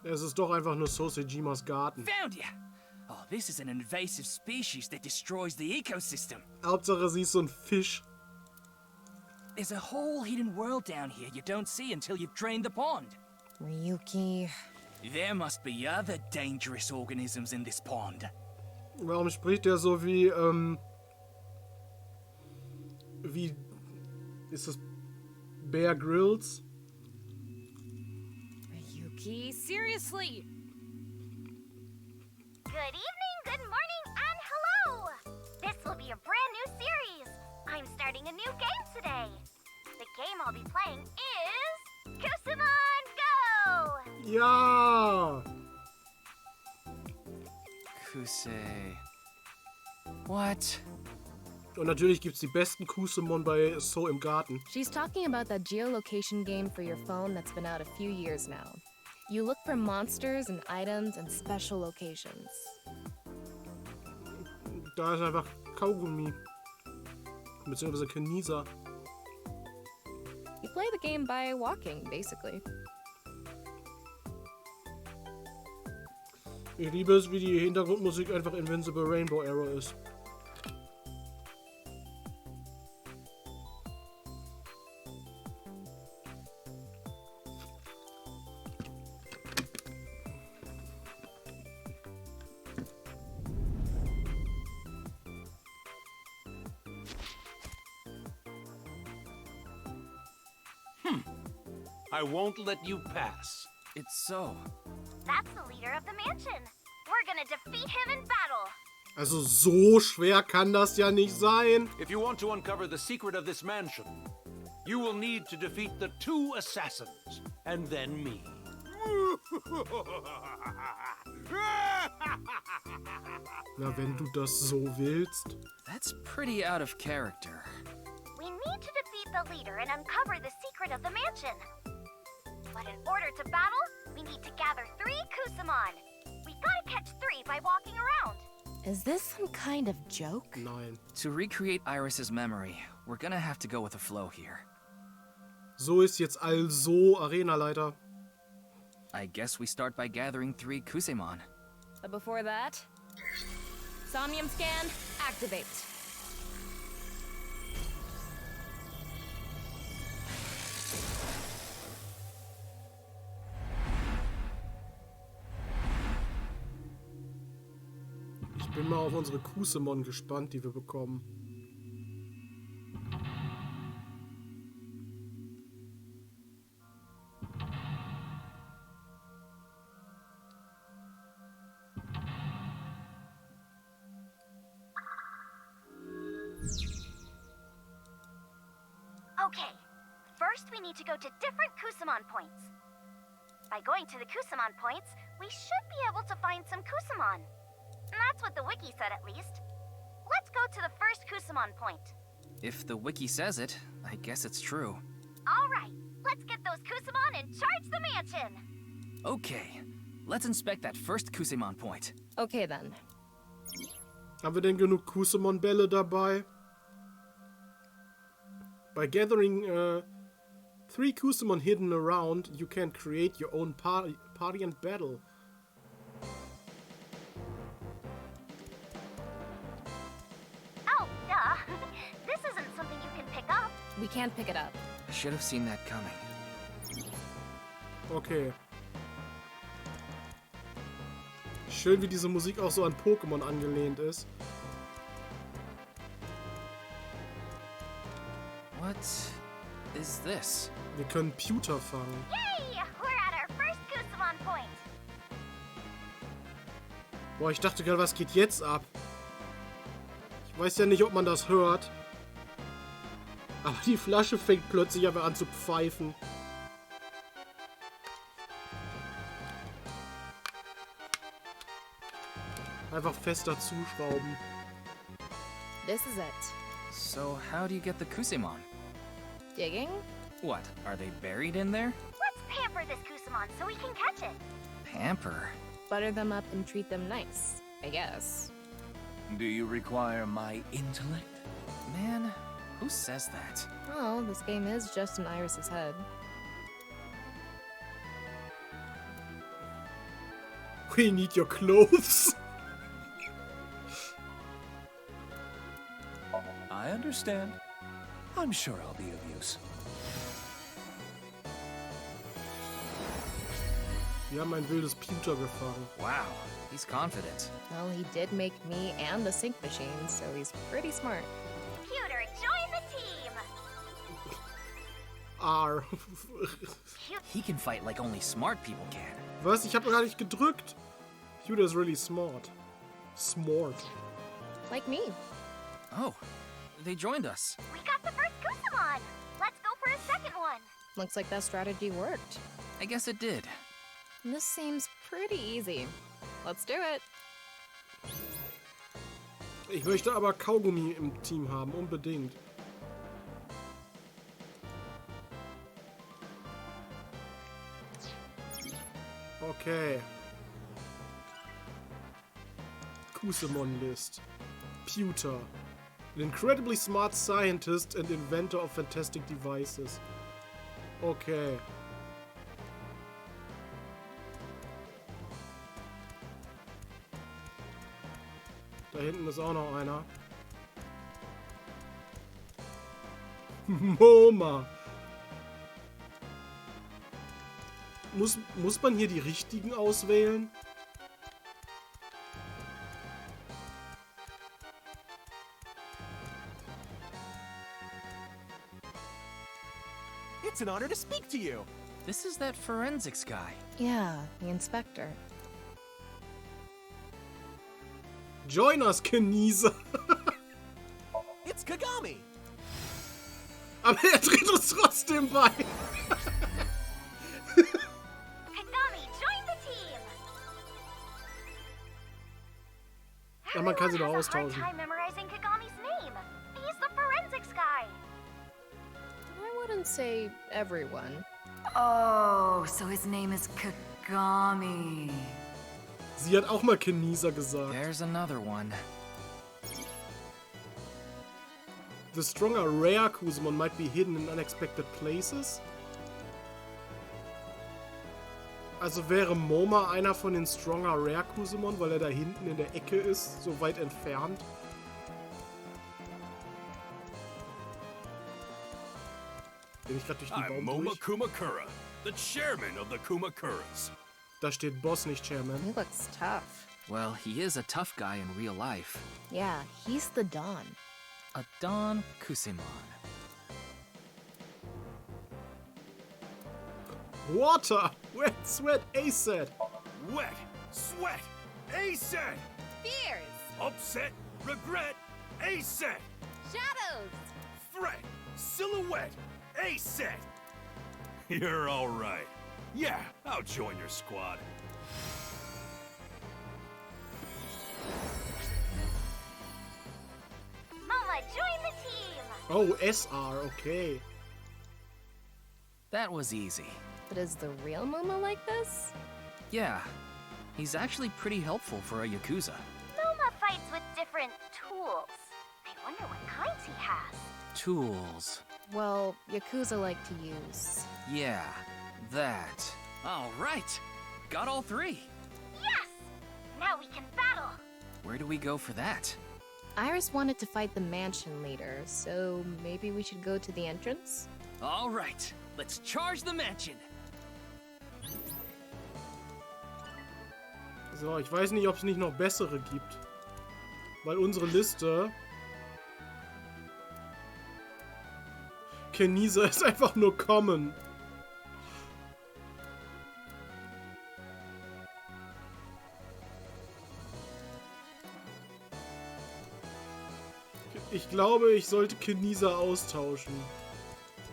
Es ist doch einfach nur Sosejimas Garten. Found ya. Oh, this is an invasive species that destroys the ecosystem. Hauptsache sie ist so ein Fisch. There's a whole hidden world down here you don't see until you've drained the pond. Ryuki. There must be other dangerous organisms in this pond. Warum spricht der so wie, wie, ist das Bear Grylls? Ryuki, seriously. Good evening, good morning, and hello! This will be a brand new series. I'm starting a new game today. The game I'll be playing is Kusamon Go! Ja! Kusei. What? Und natürlich gibt's die besten Kusamon bei So im Garten. She's talking about that geolocation game for your phone that's been out a few years now. You look for monsters and items and special locations. Da ist einfach Kaugummi. Beziehungsweise Genießer. You play the game by walking, basically. Ich liebe es, wie die Hintergrundmusik einfach Invincible Rainbow Arrow ist. I won't let you pass. It's so. That's the leader of the mansion. We're gonna defeat him in battle. Also so schwer kann das ja nicht sein. If you want to uncover the secret of this mansion, you will need to defeat the 2 assassins, and then me. Na, wenn du das so willst. That's pretty out of character. We need to defeat the leader and uncover the secret of the mansion. But in order to battle, we need to gather 3 Kusamon. We gotta catch 3 by walking around. Is this some kind of joke? Nein. To recreate Iris's memory, we're gonna have to go with the flow here. So ist jetzt also Arenaleiter. I guess we start by gathering 3 Kusamon. But before that, Somnium scan, activate. Bin mal auf unsere Kusemon gespannt, die wir bekommen. Okay, first we need to go to different Kusamon points. By going to the Kusamon points, we should be able to find some Kusamon. That's what the wiki said, at least. Let's go to the first Kusamon point. If the wiki says it, I guess it's true. All right, let's get those Kusamon and charge the mansion. Okay, let's inspect that first Kusamon point. Okay then. Haben wir denn genug Kusamon-Bälle dabei? By gathering 3 Kusamon hidden around, you can create your own party and battle. Oh, duh. This isn't something you can pick up. We can't pick it up. I should have seen that coming. Okay. Schön, wie diese Musik auch so an Pokémon angelehnt ist. What is this? Wir können Pewter fangen. Yay! We're at our first Kusamon point. Boah, ich dachte gerade, was geht jetzt ab? Ich weiß ja nicht, ob man das hört. Aber die Flasche fängt plötzlich aber an zu pfeifen. Einfach fester zuschrauben. This is it. So how do you get the Kusamon? Digging? What, are they buried in there? Let's pamper this Kusamon so we can catch it. Pamper? Butter them up and treat them nice, I guess. Do you require my intellect? Man, who says that? Well, this game is just in Iris's head. We need your clothes. I understand. I'm sure I'll be of use. Wir haben ein wildes Pewter gefangen. Wow, he's confident. Well, he did make me and the sync machine, so he's pretty smart. Pewter, join the team. R. He can fight like only smart people can. Was? Ich habe gar nicht gedrückt. Pewter is really smart. Smart. Like me. Oh, they joined us. We got the first Kusamon. Let's go for a second one. Looks like that strategy worked. I guess it did. This seems pretty easy. Let's do it. Ich möchte aber Kaugummi im Team haben, unbedingt. Okay. Kusamon list. Pewter. An incredibly smart scientist and inventor of fantastic devices. Okay. Da hinten ist auch noch einer. Moma. Muss man hier die richtigen auswählen? It's an honor to speak to you. This is that forensics guy. Yeah, the inspector. Join us, Genießer. It's Kagami. Aber er tritt uns trotzdem bei. Kagami, join the team. Ja, man kann sie doch Everyone has a hard austauschen. time memorizing Kagami's name. He's the forensics guy. I wouldn't say everyone. Oh, so his name is Kagami. Sie hat auch mal Genießer gesagt. There's another one. The stronger rare Kusamon might be hidden in unexpected places. Also wäre Moma einer von den stronger rare Kusamon, weil er da hinten in der Ecke ist, so weit entfernt. Bin ich gerade durch den I'm Baum Moma durch? Kumakura, the chairman of the Kumakuras. Da steht Boss, nicht Chairman. He looks tough. Well, he is a tough guy in real life. Yeah, he's the Don. A Don Kusimon. Water! Wet, sweat, acid! Wet, sweat, acid! Fears! Upset, regret, acid! Shadows! Threat, silhouette, acid! You're alright. Yeah, I'll join your squad. Mama, join the team! Oh, SR, okay. That was easy. But is the real Momo like this? Yeah, he's actually pretty helpful for a Yakuza. Moma fights with different tools. I wonder what kinds he has. Tools. Well, Yakuza like to use. Yeah, that. All right. Got all three. Yes! Now we can battle! Where do we go for that? Iris wanted to fight the mansion leader, so maybe we should go to the entrance? All right. Let's charge the mansion. So, ich weiß nicht, ob es nicht noch bessere gibt. Weil unsere Liste... Kenisa ist einfach nur common. Ich glaube, ich sollte Kenisa austauschen.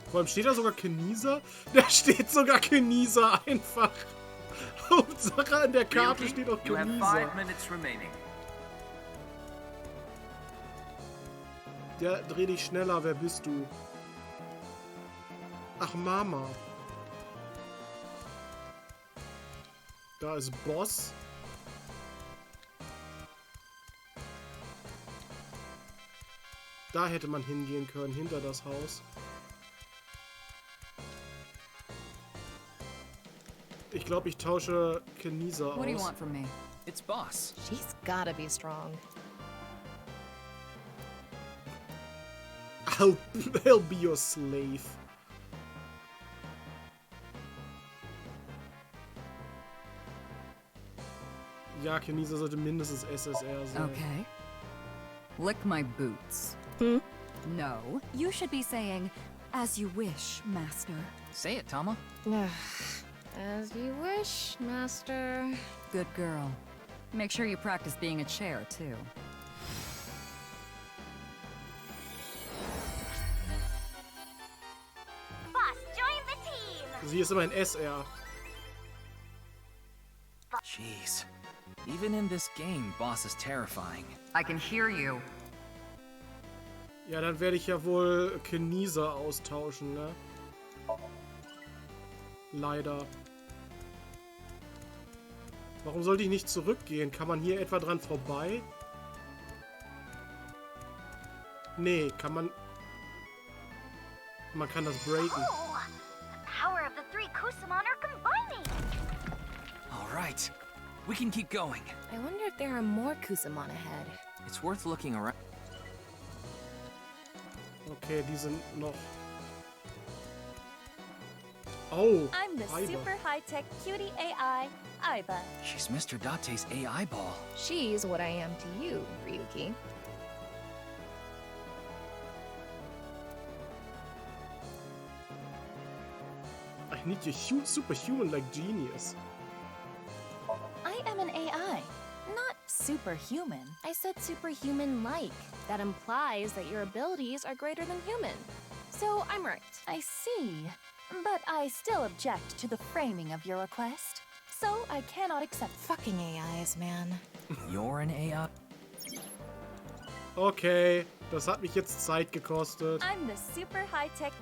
Vor allem steht da sogar Kenisa? Da steht sogar Kenisa einfach. Hauptsache an der Karte steht auch You have Kenisa. 5 minutes remaining. Ja, dreh dich schneller, wer bist du? Ach, Mama. Da ist Boss. Da hätte man hingehen können, hinter das Haus. Ich glaube, ich tausche Kenisa aus. What do you want from me? It's Boss. She's gotta be strong. I'll be your slave. Ja, Kenisa sollte mindestens SSR sein. Okay. Lick my boots. No, you should be saying, as you wish, master. Say it, Tama. As you wish, master. Good girl. Make sure you practice being a chair, too. Boss, join the team! Sie ist immer ein SR. Jeez. Even in this game, Boss is terrifying. I can hear you. Ja, dann werde ich ja wohl Kenisa austauschen, ne? Leider. Warum sollte ich nicht zurückgehen? Kann man hier etwa dran vorbei? Nee, kann man... Man kann das breaken. Oh! The power of the three Kusamon are combining! All right. We can keep going. I wonder if there are more Kusamon ahead. It's worth looking around. Okay, die sind noch... Oh, I'm the Aiba. super high-tech cutie AI, Aiba. She's Mr. Date's AI ball. She's what I am to you, Ryuki. I need your superhuman-like genius. I am an AI, not superhuman. I said superhuman-like. That implies that your abilities are greater than human. So I'm right. I see. But I still object to the framing of your request. So I cannot accept fucking AIs, man. You're an AI? Okay, das hat mich jetzt Zeit gekostet. I'm the super high-tech...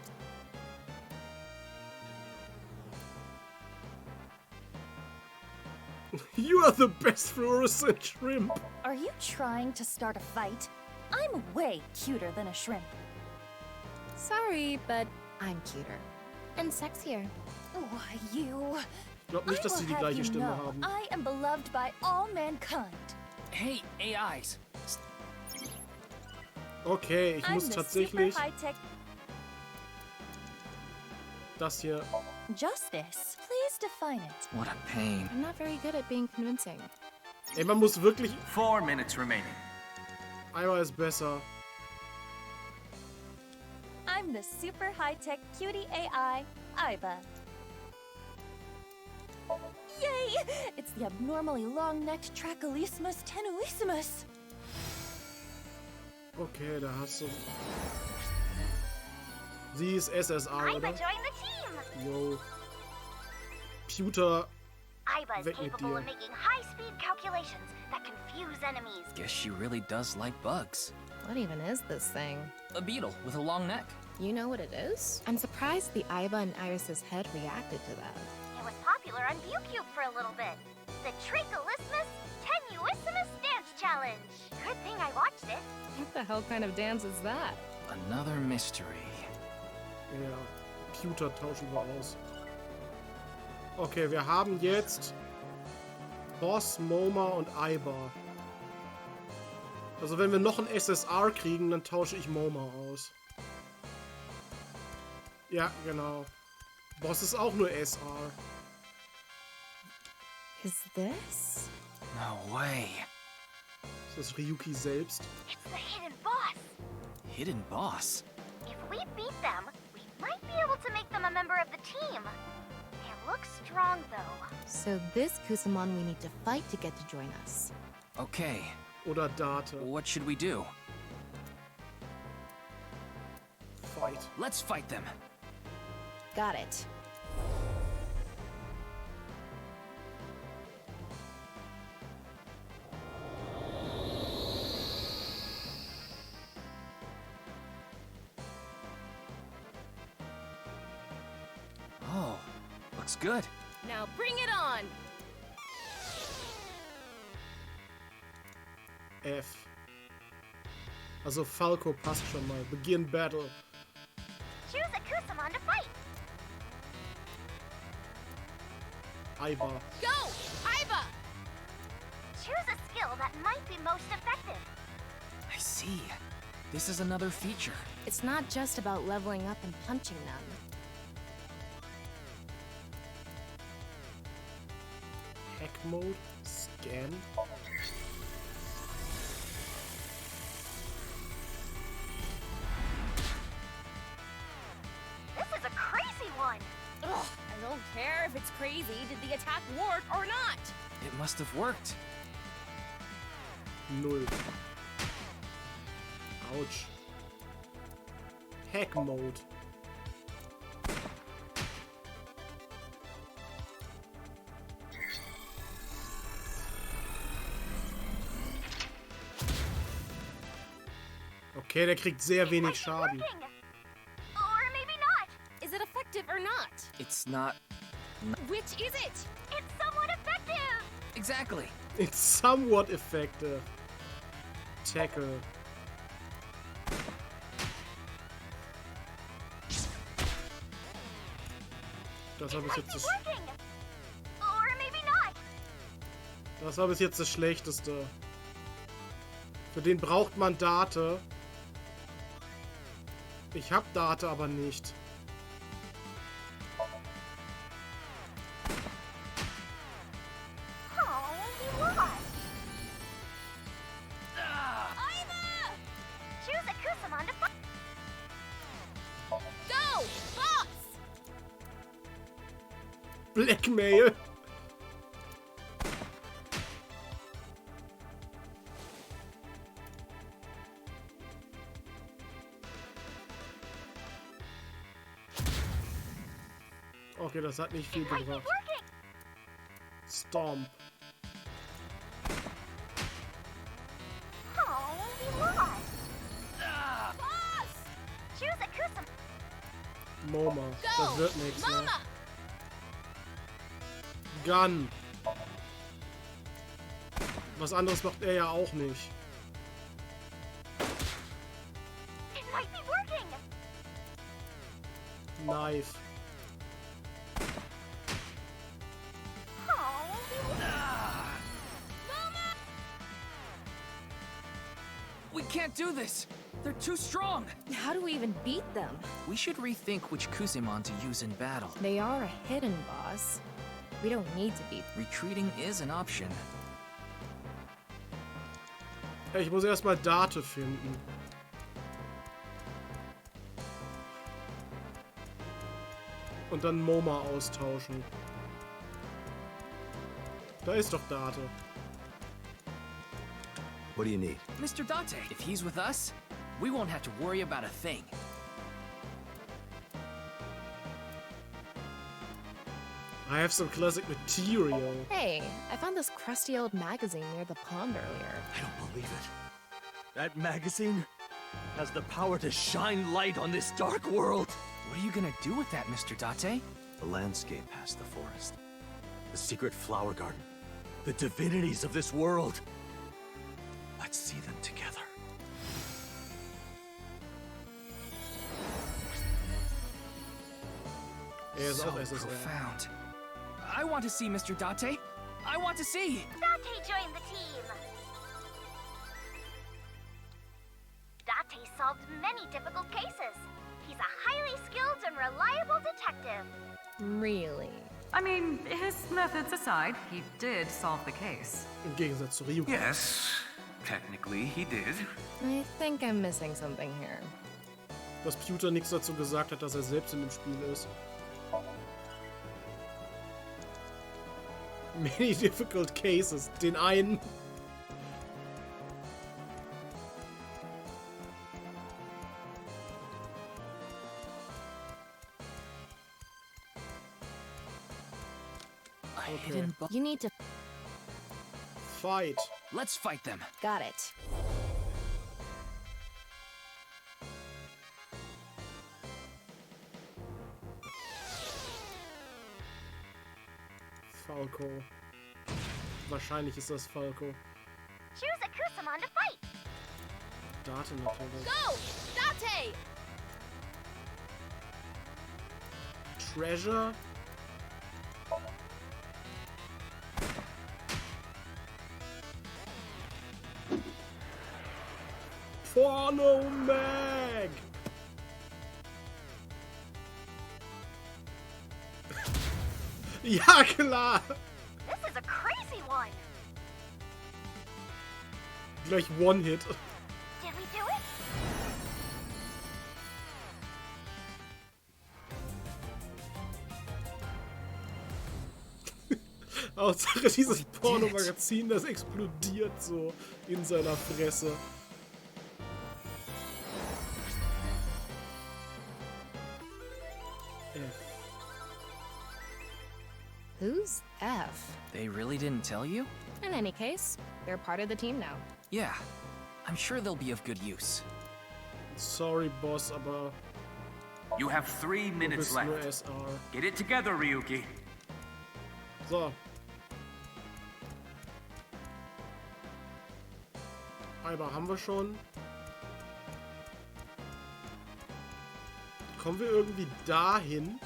You are the best fluorescent shrimp. Are you trying to start a fight? I'm way cuter than a shrimp. Sorry, but I'm cuter. And sexier. Why, you... Ich glaube nicht, dass sie die gleiche Stimme haben. I am beloved by all mankind. Hey, AIs. Okay, ich muss tatsächlich high-tech... das hier... Justice. Please define it. What a pain. I'm not very good at being convincing. Ey, man muss wirklich... 4 minutes remaining. Einmal ist besser. I'm the super high-tech cutie AI, Iba. Yay! It's the abnormally long-necked Trachelismus tenuissimus. Okay, da hast du... Sie ist SSR, Iba oder? joined the team! Yo. Pewter, Iba is weg mit capable dir. of making high-speed calculations that confuse enemies. Guess she really does like bugs. What even is this thing? A beetle with a long neck. You know what it is? I'm surprised the Iba and Iris's head reacted to that. It was popular on ViewCube for a little bit. The Trachelismus tenuissimus dance challenge. Good thing I watched it. What the hell kind of dance is that? Another mystery. Ja, Pewter tauschen wir aus. Okay, wir haben jetzt Boss, Moma und Iba. Also wenn wir noch ein SSR kriegen, dann tausche ich Moma aus. Ja, genau. Boss ist auch nur SR. Is this? No way. Ist das Ryuki selbst? It's the hidden boss. Hidden boss? If we beat them, we might be able to make them a member of the team. It looks strong, though. So this Kusamon we need to fight to get to join us. Okay. Oder Date. What should we do? Fight. Let's fight them. Got it. Oh, looks good. Now bring it on! F. Also Falco passt schon mal. Begin Battle. Choose a Kusamon to fight. Iba. Go! Iba! Choose a skill that might be most effective. I see. This is another feature. It's not just about leveling up and punching them. Hack Mode. Scan. This is a crazy one. Ugh, I don't care if it's crazy. Did the attack work or not? It must have worked. Null. Ouch. Hack Mode. Okay, der kriegt sehr wenig Schaden. Or maybe not. Is it effective or not? It's not... Which is it? It's somewhat effective. Exactly. It's somewhat effective. Tackle. Das war bis jetzt das... Or maybe not. Das war bis jetzt das Schlechteste. Für den braucht man Date. Ich hab Date aber nicht. Oh, we lost. Iba! Choose a Kusamon to fight. Go! Boss! Blackmail. Okay, das hat nicht viel gebracht. Stomp. Oh, we lost. Boss! Choose a Kusamon. Moma. Das wird nichts mehr. Mama! Gun. Was anderes macht er ja auch nicht. It might be working. Knife. Oh, we We can't do this. They're too strong. How do we even beat them? We should rethink which Kusamon to use in battle. They are a hidden boss. We don't need to beat. Retreating is an option. Ich muss erstmal Date finden. Und dann MoMA austauschen. Da ist doch Date. What do you need? Mr. Date, if he's with us, we won't have to worry about a thing. I have some classic material. Hey, I found this crusty old magazine near the pond earlier. I don't believe it. That magazine has the power to shine light on this dark world. What are you gonna do with that, Mr. Date? The landscape past the forest. The secret flower garden. The divinities of this world. Let's see them together. So profound. I want to see Mr. Date. I want to see. Date joined the team. Date solved many difficult cases. He's a highly skilled and reliable detective. Really? I mean, his methods aside, he did solve the case. Im Gegensatz zu Ryuki. Yes, technically he did. I think I'm missing something here. Dass Pewter nichts dazu gesagt hat, dass er selbst in dem Spiel ist. Many difficult cases. Den einen. Okay. You need to fight. Let's fight them. Got it. Falco. Wahrscheinlich ist das Falco. Choose a Kusamon to fight. Date natürlich. Go! Date! Treasure. Porno Mag! Ja, klar! This is a crazy one. Gleich One-Hit. Did we do it? Hauptsache dieses Pornomagazin, das explodiert so in seiner Fresse. Who's F? They really didn't tell you? In any case, they're part of the team now. Yeah, I'm sure they'll be of good use. Sorry, Boss, aber... You have 3 minutes left. SR. Get it together, Ryuki. So. Eiber haben wir schon. Kommen wir irgendwie dahin?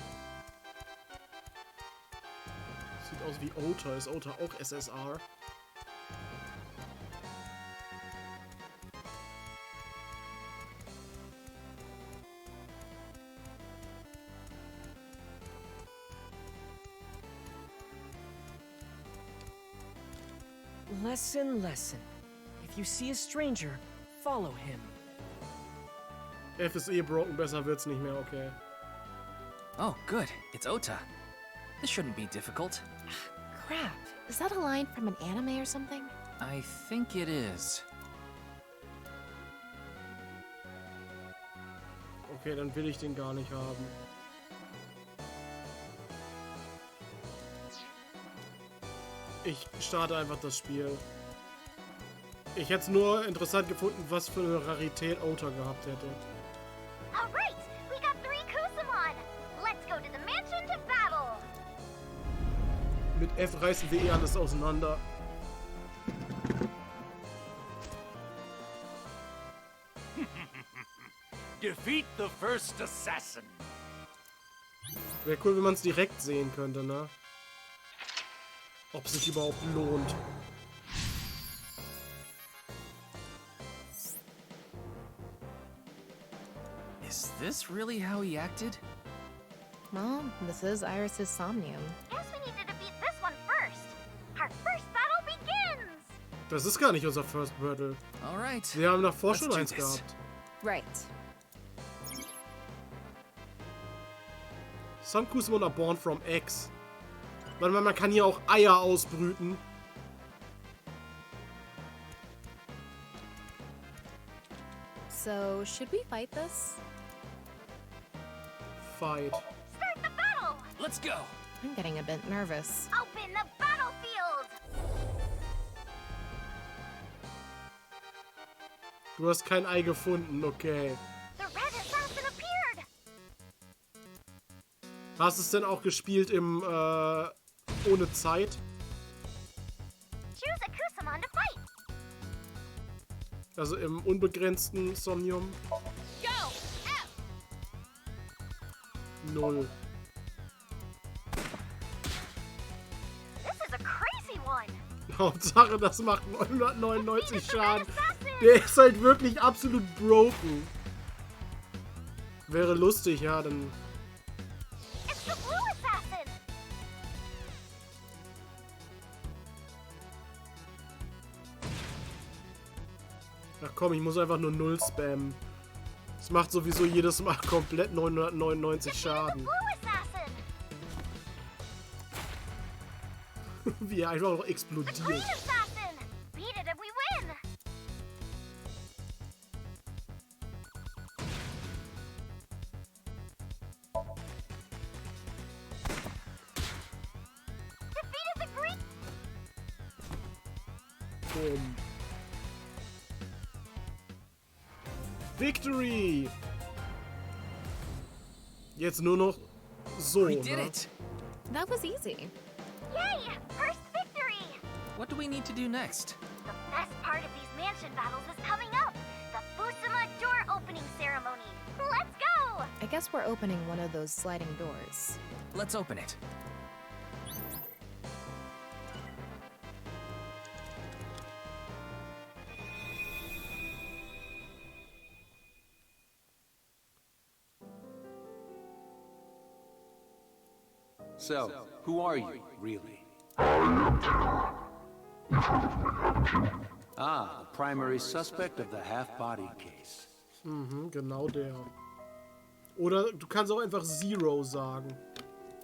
Sieht aus wie Oder. Ist Oder auch SSR? Lesson, lesson. If you see a stranger, follow him. F ist eh broken, besser wird's nicht mehr, okay. Oh, good. It's Ota. This shouldn't be difficult. Crap. Is that a line from an anime or something? I think it is. Okay, dann will ich den gar nicht haben. Ich starte einfach das Spiel. Ich hätte es nur interessant gefunden, was für eine Rarität Ota gehabt hätte. Alright, we got 3 Kusamon. Let's go to the mansion to battle. Mit F reißen wir eh alles auseinander. Defeat the first assassin. Wäre cool, wenn man es direkt sehen könnte, ne? Ob es sich überhaupt lohnt. Is this really how he acted? Well, this is Iris's Somnium. Guess we need to defeat this one first. Our first battle begins! Das ist gar nicht unser First Battle. Alright. Wir haben davor Let's schon do eins this. gehabt. Right. Some Kusemon are born from eggs. Man kann hier auch Eier ausbrüten. So, should we fight this? Fight. Start the battle! Let's go! I'm getting a bit nervous. Open the battlefield! Du hast kein Ei gefunden, okay. The red assassin appeared! Hast du es denn auch gespielt im, ohne Zeit? Choose a Kusemon to fight! Also im unbegrenzten Somnium? Go! F! 0. This is a crazy one! Hauptsache, das macht 999 Schaden. Der ist halt wirklich absolut broken. Wäre lustig, ja, dann... It's the blue assassin! Ach komm, ich muss einfach nur 0 spammen. Das macht sowieso jedes Mal komplett 999 Schaden. Blue assassin! Wie er einfach noch The green explodiert. assassin! Beat it and we win! Defeated the green... Boom. Victory! Jetzt nur noch so, We did ne? it! That was easy. Yay! First victory! What do we need to do next? The best part of these mansion battles is coming up! The Fusuma door opening ceremony! Let's go! I guess we're opening one of those sliding doors. Let's open it. So, who are you, really? Ah, the primary suspect of the half-body case. Mhm, genau der. Oder du kannst auch einfach Zero sagen.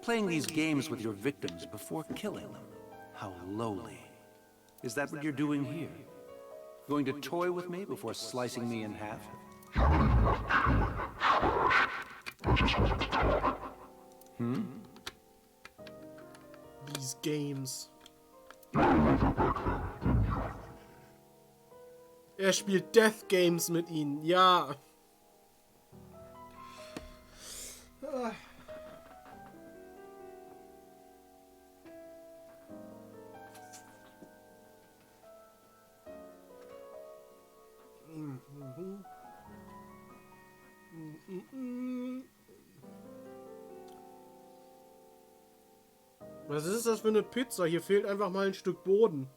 Playing these games with your victims before killing them. How lowly. Is that what you're doing here? Going to toy with me before slicing me in half? Hmm? These games. Er spielt Death Games mit ihnen, ja. Was ist das für eine Pizza? Hier fehlt einfach mal ein Stück Boden.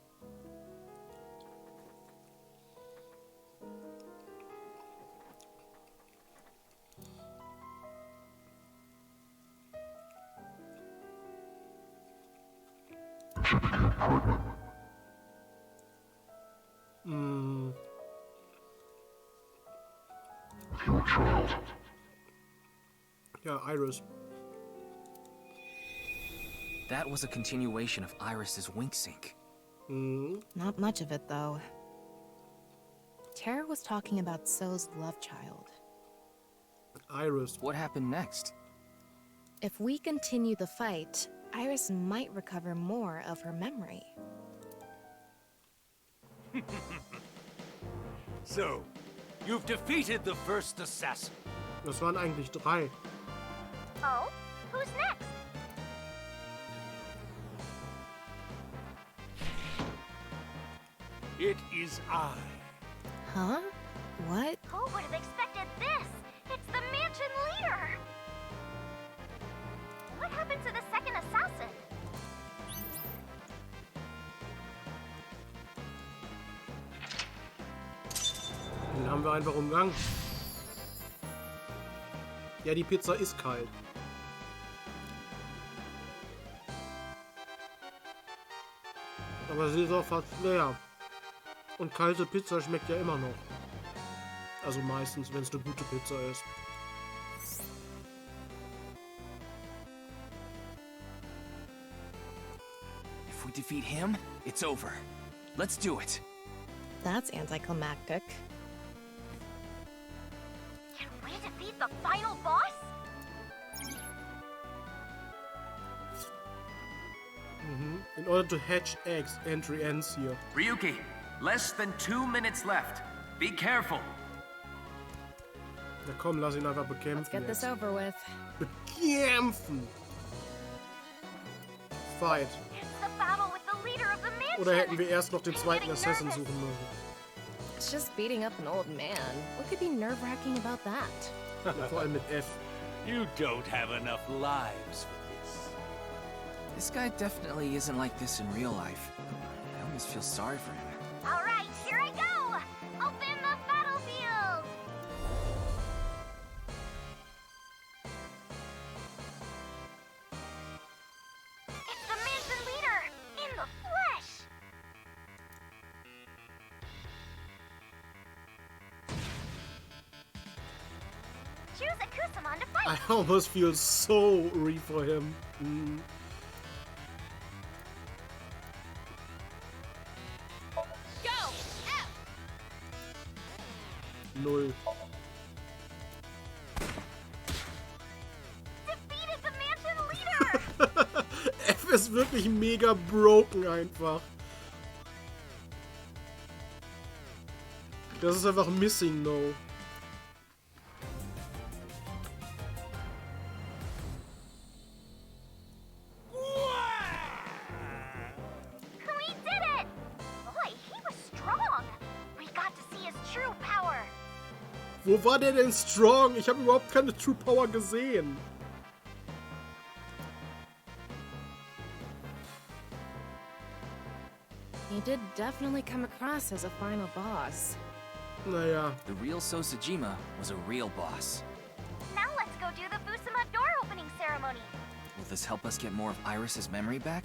Hm. Ja, Iris. That was a continuation of Iris's wink sync. Not much of it, though. Tara was talking about So's love child. Iris. What happened next? If we continue the fight, Iris might recover more of her memory. So, you've defeated the first assassin. Das waren eigentlich 3. Oh? Who's next? It is I. Huh? What? Who would have expected this? It's the mansion leader! What happened to the second assassin? Den haben wir einfach umgangen. Ja, die Pizza ist kalt. Aber sie ist auch fast leer. Und kalte Pizza schmeckt ja immer noch. Also meistens, wenn es eine gute Pizza ist. If we defeat him, it's over. Let's do it. That's anticlimactic. Can we defeat the final boss? In order to hatch eggs, entry ends here. Ryuki, less than 2 minutes left. Be careful. Na komm, lass ihn einfach bekämpfen. Let's get this jetzt. over with. Bekämpfen! Fight. It's the battle with the leader of the mansion. Oder hätten wir erst noch den zweiten Assassin suchen müssen? It's just beating up an old man. What could be nerve-wracking about that? Ja, vor allem mit F. You don't have enough lives for this. This guy definitely isn't like this in real life. I almost feel sorry for him. All right, here I go. Open the battlefield. It's the mansion leader in the flesh. Choose a Kusamon to fight. I almost feel so for him. Go! F! Null. Defeated the mansion leader! F ist wirklich mega broken einfach. Das ist einfach Missing No. We did it! Boy, he was strong. We got to see his true power. Wo war der denn strong? Ich habe überhaupt keine True Power gesehen. He did definitely come across as a final boss. Naja. The real Sosajima was a real boss. Now let's go do the Fusuma door opening ceremony. Will this help us get more of Iris's memory back?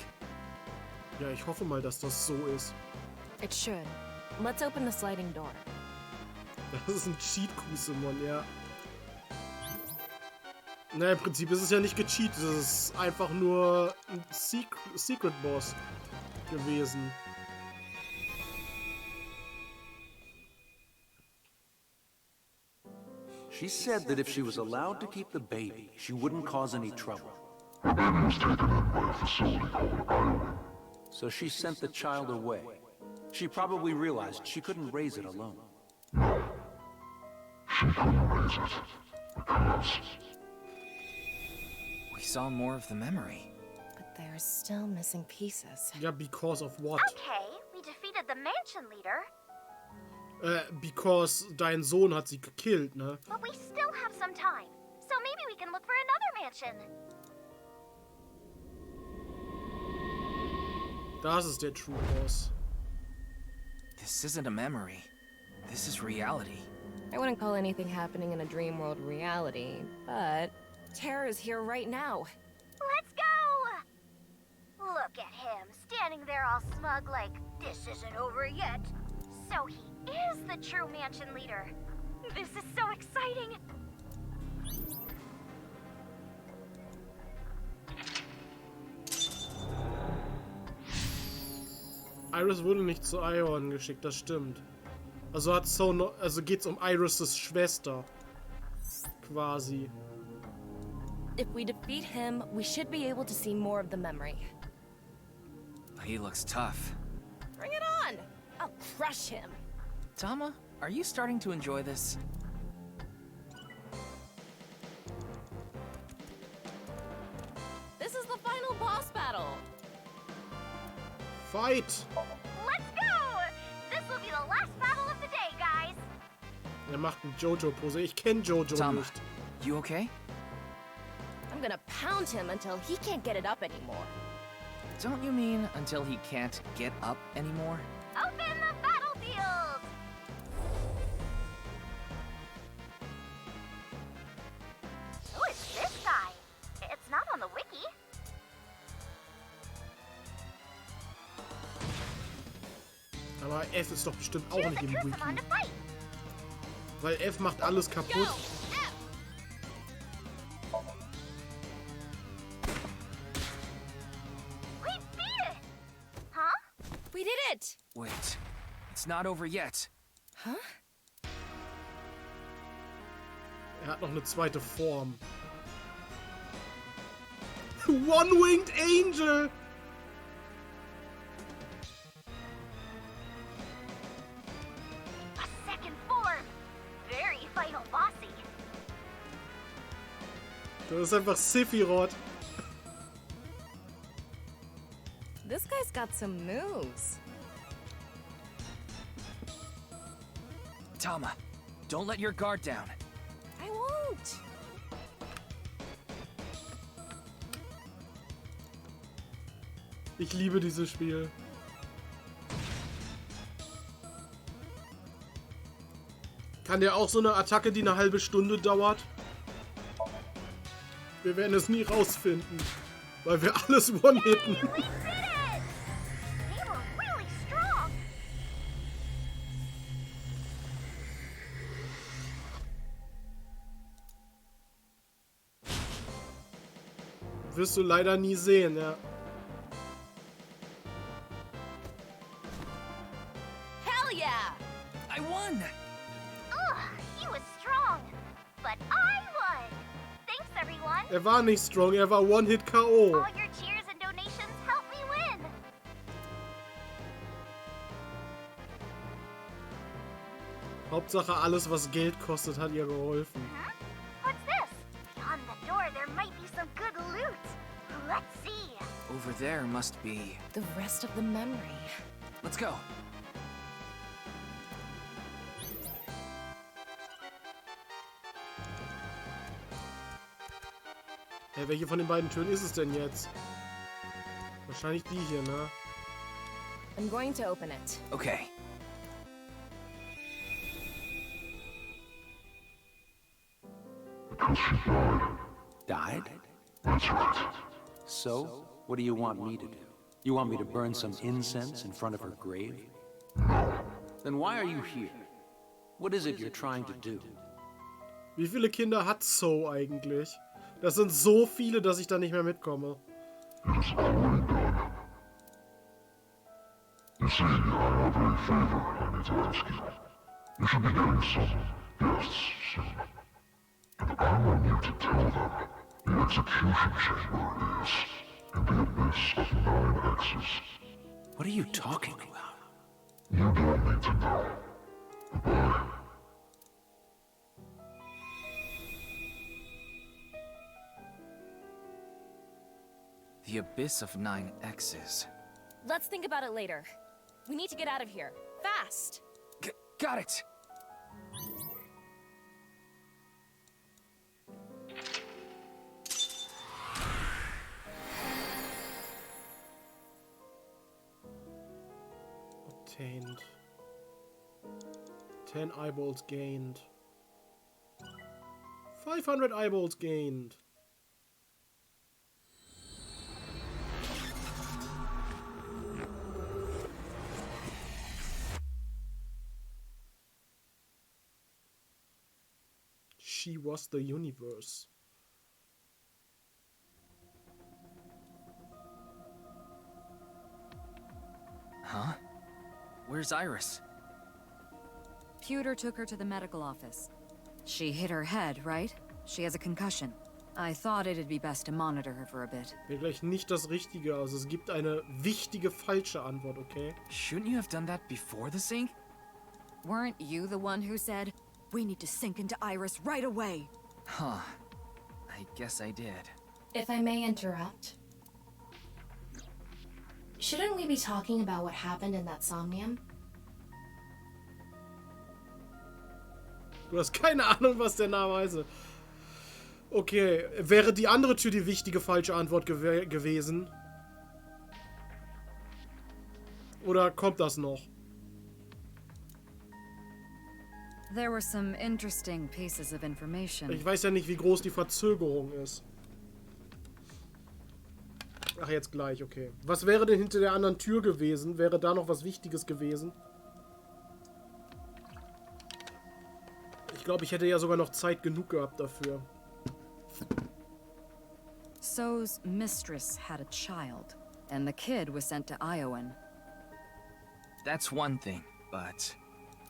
Ja, ich hoffe mal, dass das so ist. It should. Let's open the sliding door. Das ist ein Cheat-Kusemon, ja. Na, im Prinzip ist es ja nicht gecheatet. Es ist einfach nur ein Secret-Boss gewesen. She said that if she was allowed to keep the baby, she wouldn't cause any trouble. The baby was taken in by a facility called Iowa. So she sent the child away. She probably realized she couldn't raise it alone. No. She couldn't raise it. Because... We saw more of the memory. But there's still missing pieces. Ja, because of what? Okay, we defeated the mansion leader. Because dein Sohn hat sie gekillt, ne? But we still have some time. So maybe we can look for another mansion. Das ist der True Boss. This isn't a memory. This is reality. I wouldn't call anything happening in a dream world reality, but terror is here right now. Let's go! Look at him, standing there all smug like, this isn't over yet. So he is the true mansion leader. This is so exciting! Iris wurde nicht zu Ion geschickt, das stimmt. Also hat also geht's um Iris' Schwester. Quasi. If we defeat him, we should be able to see more of the memory. He looks tough. Bring it on! I'll crush him. Tama, are you starting to enjoy this? This is the final boss battle. Fight! Let's go! This will be the last battle of the day, guys. Er macht eine Jojo-Pose. Ich kenne Jojo Tama, nicht. You okay? I'm gonna pound him until he can't get it up anymore. Don't you mean until he can't get up anymore? Open the battlefield! Who is this guy? It's not on the wiki. Aber F ist doch bestimmt auch nicht im Wiki. Weil F macht alles kaputt. We did it! Wait, it's not over yet. Huh? Er hat noch eine zweite Form. One-Winged Angel! A second form! Very final bossy. Das ist einfach SEPHIROTH. This guy's got some moves. Tama, don't let your guard down. I won't. Ich liebe dieses Spiel. Kann der auch so eine Attacke, die eine halbe Stunde dauert? Wir werden es nie rausfinden, weil wir alles one-hitten. Wirst du leider nie sehen, ja. Hell yeah! I won! He was strong, but I won. Thanks, everyone. Er war nicht strong, er war One-Hit-K.O. All your cheers and donations help me win. Hauptsache alles, was Geld kostet, hat ihr geholfen. What's this? Beyond the door, there might be some good loot. Let's see. Over there must be... The rest of the memory. Let's go. Hey, welche von den beiden Türen ist es denn jetzt? Wahrscheinlich die hier, ne? I'm going to open it. Okay. Because she died. Died? That's right. So, what do you want me to do? You want me to burn some incense in front of her grave? No. Then why are you here? What is it you're trying to do? Wie viele Kinder hat So eigentlich? Das sind so viele, dass ich da nicht mehr mitkomme. It is already done. You see, I have a favor I need to ask you. You should be getting some guests soon. And I want you to tell them the execution chamber is in the abyss of 9 X's. What are you talking about? You don't need to know. Goodbye. The abyss of 9 X's. Let's think about it later. We need to get out of here. Fast! Got it! Obtained. 10 eyeballs gained. 500 eyeballs gained. She was the universe. Huh? Where's Iris? Pewter took her to the medical office. She hit her head, right? She has a concussion. I thought it'd be best to monitor her for a bit. Wäre gleich nicht das Richtige aus. Es gibt eine wichtige falsche Antwort, okay? Shouldn't you have done that before the sync? Weren't you the one who said, we need to sink into Iris right away? Huh. I guess I did. If I may interrupt. Shouldn't we be talking about what happened in that Somnium? Du hast keine Ahnung, was der Name heißt. Okay, wäre die andere Tür die wichtige falsche Antwort gewesen? Oder kommt das noch? There were some interesting pieces of information. Ich weiß ja nicht, wie groß die Verzögerung ist. Ach, jetzt gleich, okay. Was wäre denn hinter der anderen Tür gewesen? Wäre da noch was Wichtiges gewesen? Ich glaube, ich hätte ja sogar noch Zeit genug gehabt dafür. So's mistress had a child, and the kid was sent to Iowan. That's one thing, but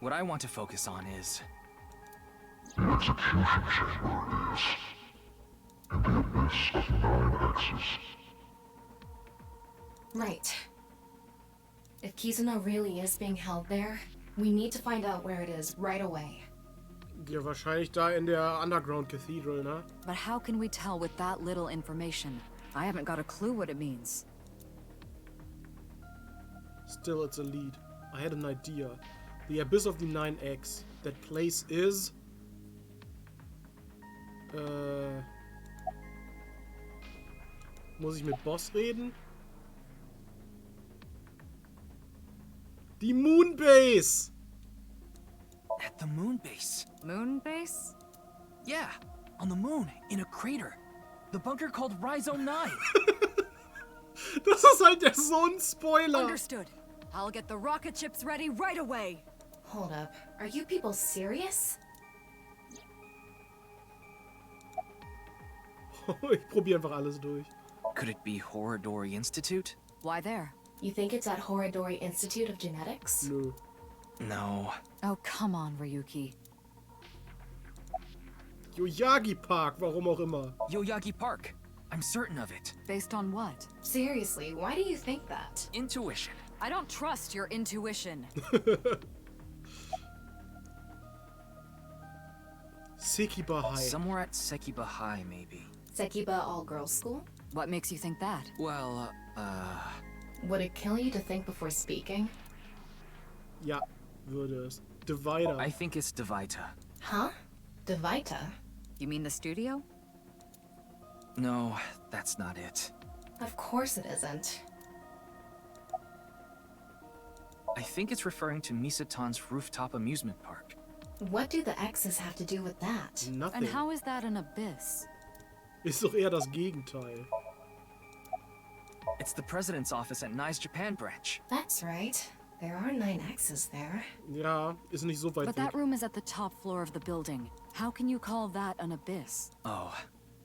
what I want to focus on is... The execution chamber is in the abyss of 9 X's. Right. If Kizuna really is being held there, we need to find out where it is right away. Ja, wahrscheinlich da in der Underground Cathedral, ne? But how can we tell with that little information? I haven't got a clue what it means. Still, it's a lead. I had an idea. The Abyss of the 9X. That place is... Muss ich mit Boss reden? Die Moonbase! At the moon base. Moon base? Yeah, on the moon, in a crater. The bunker called Rhizome 9. Das ist halt der Spoiler. Understood. I'll get the rocket ships ready right away. Hold up. Are you people serious? Ich probiere einfach alles durch. Could it be Horadori Institute? Why there? You think it's at Horadori Institute of Genetics? Nö. No. Oh, come on, Ryuki. Yoyagi Park, warum auch immer. Yoyagi Park. I'm certain of it. Based on what? Seriously, why do you think that? Intuition. I don't trust your intuition. Sekiba High. Somewhere at Sekiba High, maybe. Sekiba all-girls school? What makes you think that? Well, Would it kill you to think before speaking? Ja, würde es. Divider. I think it's Divita. Huh? Divita? You mean the studio? No, that's not it. Of course it isn't. I think it's referring to Misaton's rooftop amusement park. What do the X's have to do with that? Nothing. And how is that an abyss? Ist doch eher das Gegenteil. It's the president's office at Nye's Japan branch. That's right. There are 9 X's there. Ja, ist nicht so weit But weg. that room is at the top floor of the building. How can you call that an abyss? Oh,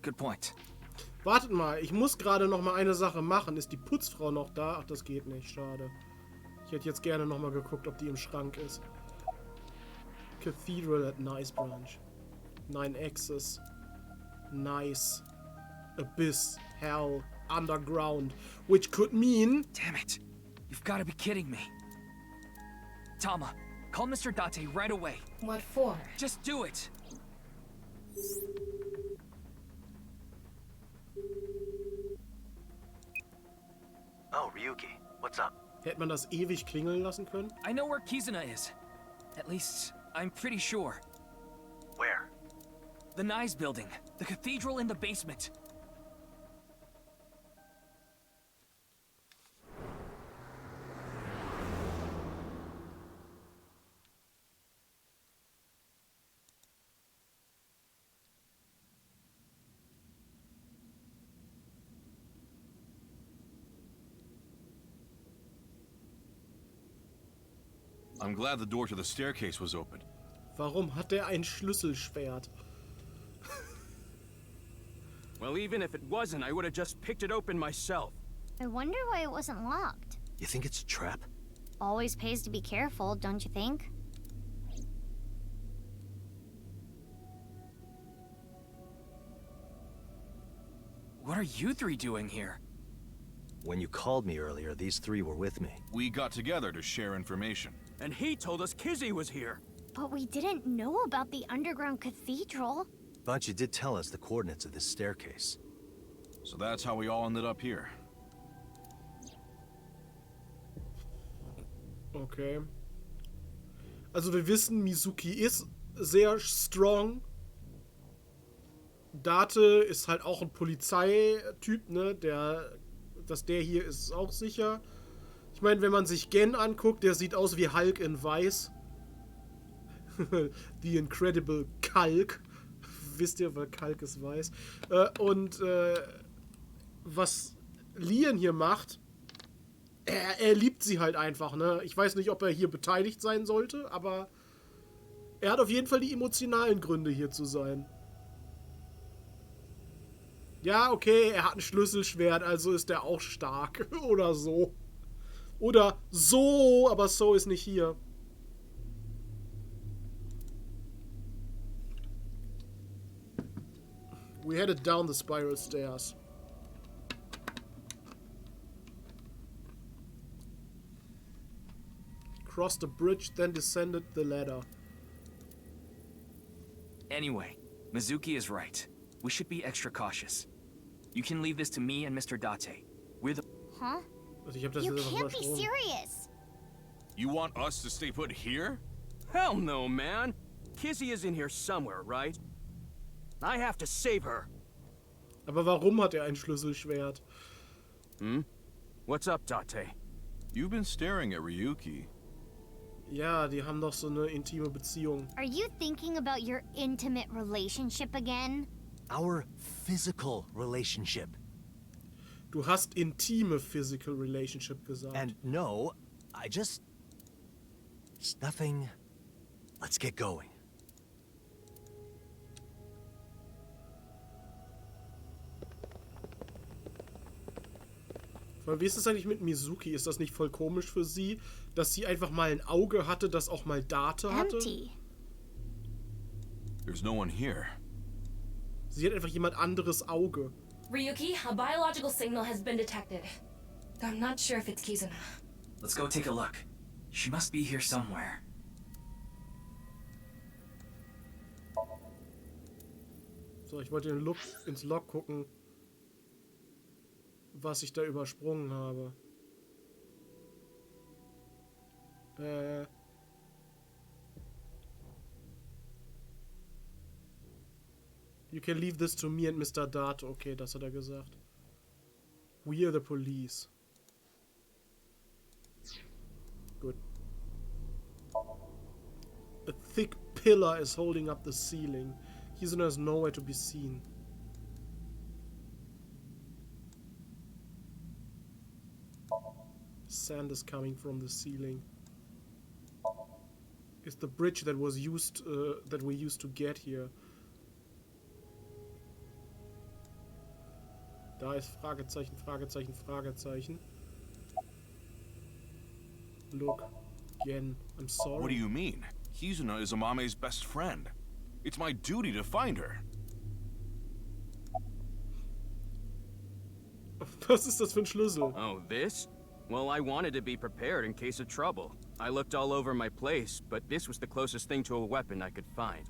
good point. Wartet mal, ich muss gerade noch mal eine Sache machen. Ist die Putzfrau noch da? Ach, das geht nicht, schade. Ich hätte jetzt gerne noch mal geguckt, ob die im Schrank ist. Cathedral at Nice Branch. 9 X's. Nice. Abyss. Hell. Underground. Which could mean... Damn it. You've got to be kidding me. Tama, call Mr. Date right away. What for? Just do it. Oh, Ryuki, what's up? Hätte man das ewig klingeln lassen können? I know where Kizuna is. At least, I'm pretty sure. Where? The Nye's building. The cathedral in the basement. I'm glad the door to the staircase was open. Warum hat er ein Schlüsselschwert? Well, even if it wasn't, I would have just picked it open myself. I wonder why it wasn't locked. You think it's a trap? Always pays to be careful, don't you think? What are you three doing here? When you called me earlier, these 3 were with me. We got together to share information. And he told us Kizzy was here. But we didn't know about the underground cathedral. But you did tell us the coordinates of this staircase. So that's how we all ended up here. Okay. Also wir wissen, Mizuki ist sehr strong. Date ist halt auch ein Polizeityp, ne? Dass der hier ist auch sicher. Ich meine, wenn man sich Gen anguckt, der sieht aus wie Hulk in weiß. The Incredible Kalk. Wisst ihr, weil Kalk ist weiß. Was Lian hier macht, er liebt sie halt einfach, ne? Ich weiß nicht, ob er hier beteiligt sein sollte, aber er hat auf jeden Fall die emotionalen Gründe, hier zu sein. Ja, okay, er hat ein Schlüsselschwert, also ist er auch stark. Oder so. Oder so, aber so ist nicht hier. We headed down the spiral stairs. Crossed the bridge, then descended the ladder. Anyway, Mizuki is right. We should be extra cautious. You can leave this to me and Mr. Date. We're the... Huh? You can't be serious. You want us to stay put here? Hell no, man. Kizzy is in here somewhere, right? I have to save her. Aber warum hat er ein Schlüsselschwert? Hmm? What's up, Date? You've been staring at Ryuki. Ja, die haben doch so eine intime Beziehung. Are you thinking about your intimate relationship again? Our physical relationship. Du hast intime physical relationship gesagt. And no, I just... It's nothing. Let's get going. Wie ist es eigentlich mit Mizuki? Ist das nicht voll komisch für sie, dass sie einfach mal ein Auge hatte, das auch mal Date hatte? There's no one here. Sie hat einfach jemand anderes Auge. Ryuki, a biological signal has been detected. I'm not sure if it's Kizuna. Let's go take a look. She must be here somewhere. So, ich wollte ins Log gucken, was ich da übersprungen habe. You can leave this to me and Mr. Date. Okay, das hat er gesagt. We are the police. Gut. A thick pillar is holding up the ceiling. Kizuna is nowhere to be seen. Sand is coming from the ceiling. It's the bridge that was used, that we used to get here. Da ist Fragezeichen, Fragezeichen, Fragezeichen. Look, again, I'm sorry. What do you mean? Kizuna is Amame's best friend. It's my duty to find her. Was ist das für ein Schlüssel? Oh, this? Well, I wanted to be prepared in case of trouble. I looked all over my place, but this was the closest thing to a weapon I could find.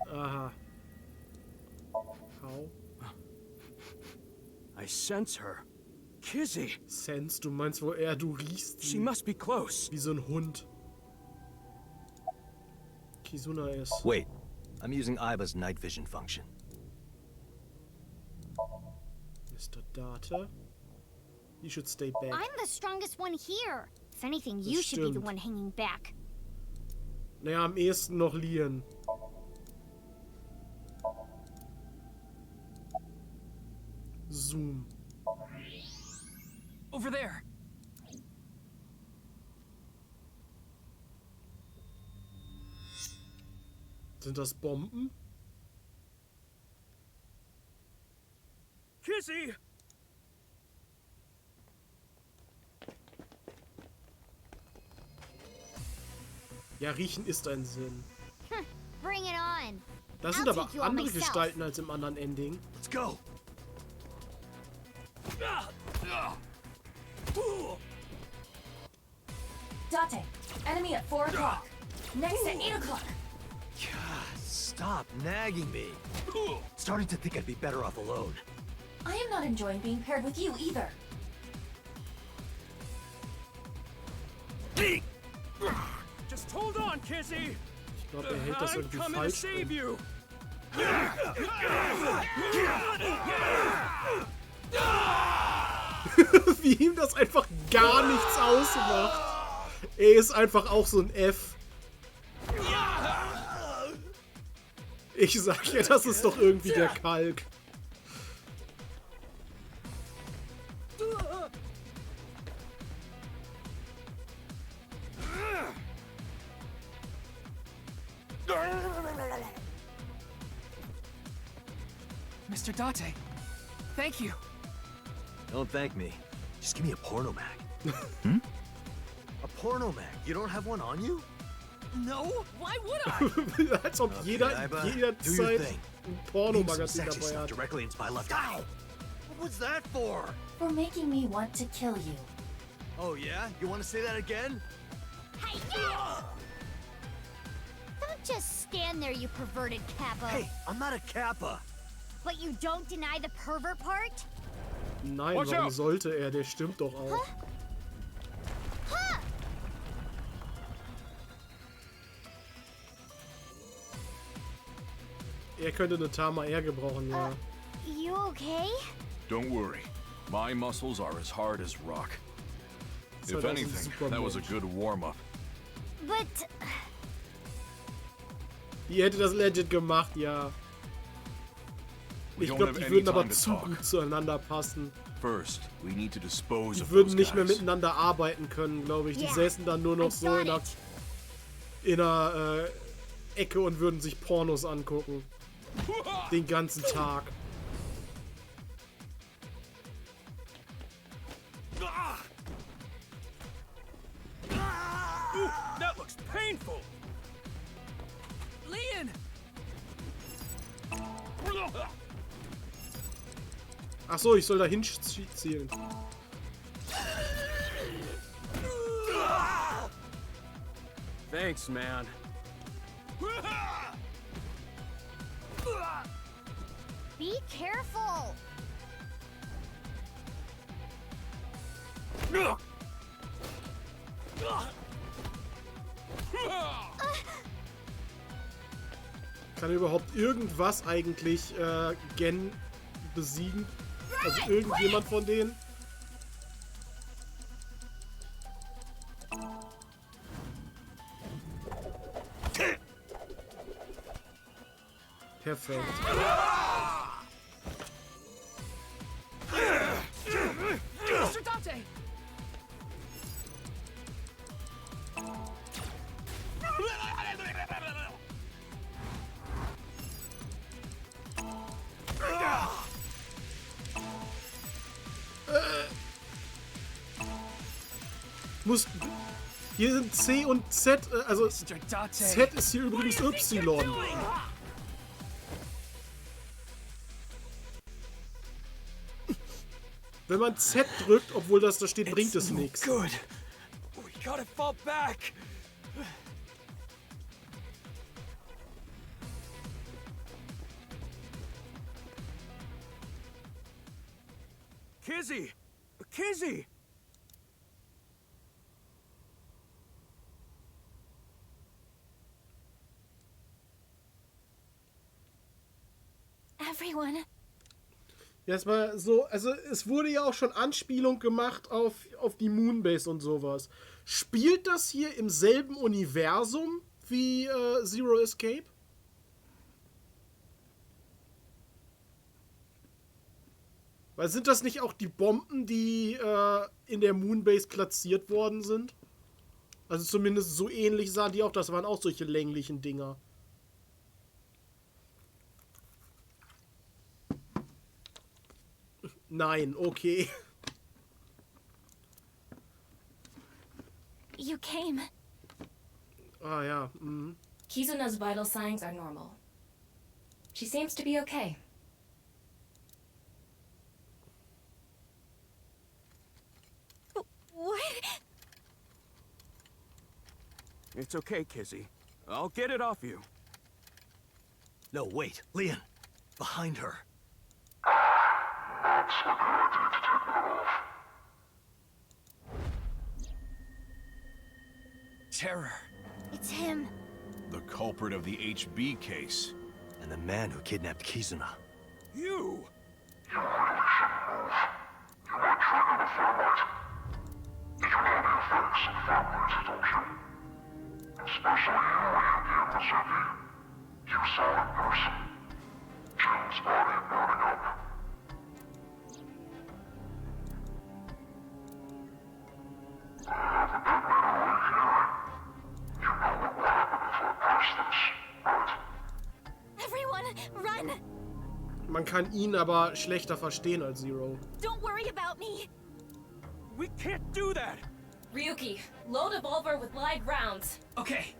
Aha. How? I sense her. Kizzy! Sense? Du meinst wohl eher, du riechst sie. She must be close. Wie so ein Hund. Kizuna ist... Wait, I'm using Aiba's night vision function. Mr. Date? You should stay back. I'm the strongest one here. If anything, you should be the one hanging back. Naja, am ehesten noch Lian. Zoom. Over there. Sind das Bomben? Kizzy! Ja, riechen ist ein Sinn. Bring it on. Das sind aber andere Gestalten als im anderen Ending. Let's go. Date, enemy at 4 o'clock. Next at 8 o'clock. God, stop nagging me. Starting to think I'd be better off alone. I am not enjoying being paired with you either. Just hold on, Kizzy. Ich glaube, er hält das irgendwie falsch. Wie ihm das einfach gar nichts ausmacht. Er ist einfach auch so ein F. Ich sag ja, das ist doch irgendwie der Kalk. Mr. Date, thank you. Don't thank me. Just give me a porno mag. A porno mag? You don't have one on you? No? Why would I? Als ob jederzeit ein Pornomagazin dabei hat. Directly into my left eye. What was that for? For making me want to kill you. Oh yeah? You want to say that again? Hey, you! Don't just stand there, you perverted Kappa. Hey, I'm not a Kappa. But you don't deny the pervert part? Nein, warum sollte er? Der stimmt doch auch. Huh? Huh? Er könnte eine Tama eher gebrauchen, ja. You okay? Don't worry. My muscles are as hard as rock. If anything, that was a good warm-up. But... Die hätte das legit gemacht, ja. Ich glaube, die würden aber zu gut zueinander passen. Die würden nicht mehr miteinander arbeiten können, glaube ich. Die säßen dann nur noch so in einer Ecke und würden sich Pornos angucken. Den ganzen Tag. That looks painful. Leon! Ach so, ich soll da hinzielen. Thanks, man. Be careful. Kann überhaupt irgendwas eigentlich Gen besiegen? Also irgendjemand von denen? Perfekt. Mr. Date! Hier sind C und Z, also Z ist hier übrigens Y. Wenn man Z drückt, obwohl das da steht, bringt es nichts. Good. We gotta fall back. Kizzy! Kizzy! Everyone. Ja, es war so, also es wurde ja auch schon Anspielung gemacht auf die Moonbase und sowas. Spielt das hier im selben Universum wie Zero Escape? Weil sind das nicht auch die Bomben, die in der Moonbase platziert worden sind? Also zumindest so ähnlich sahen die auch, das waren auch solche länglichen Dinger. Nein, okay. You came. Ah ja. Mhm. Kizuna's vital signs are normal. She seems to be okay. What? It's okay, Kizzy. I'll get it off you. No, wait. Leon. Behind her. That's a good idea to take that off. Terror. It's him. The culprit of the HB case. And the man who kidnapped Kizuna. You! You really shouldn't move. You might trigger the thermite. You know the effects of thermite, don't you? Especially you, Ryuki Mizuki. You saw it in person. Jim's body burning up. I have a good memory here. You know what will happen if I press this, right? Man kann ihn aber schlechter verstehen als Zero. Don't worry about me. We can't do that. Ryuki, load Evolver with live rounds. Okay.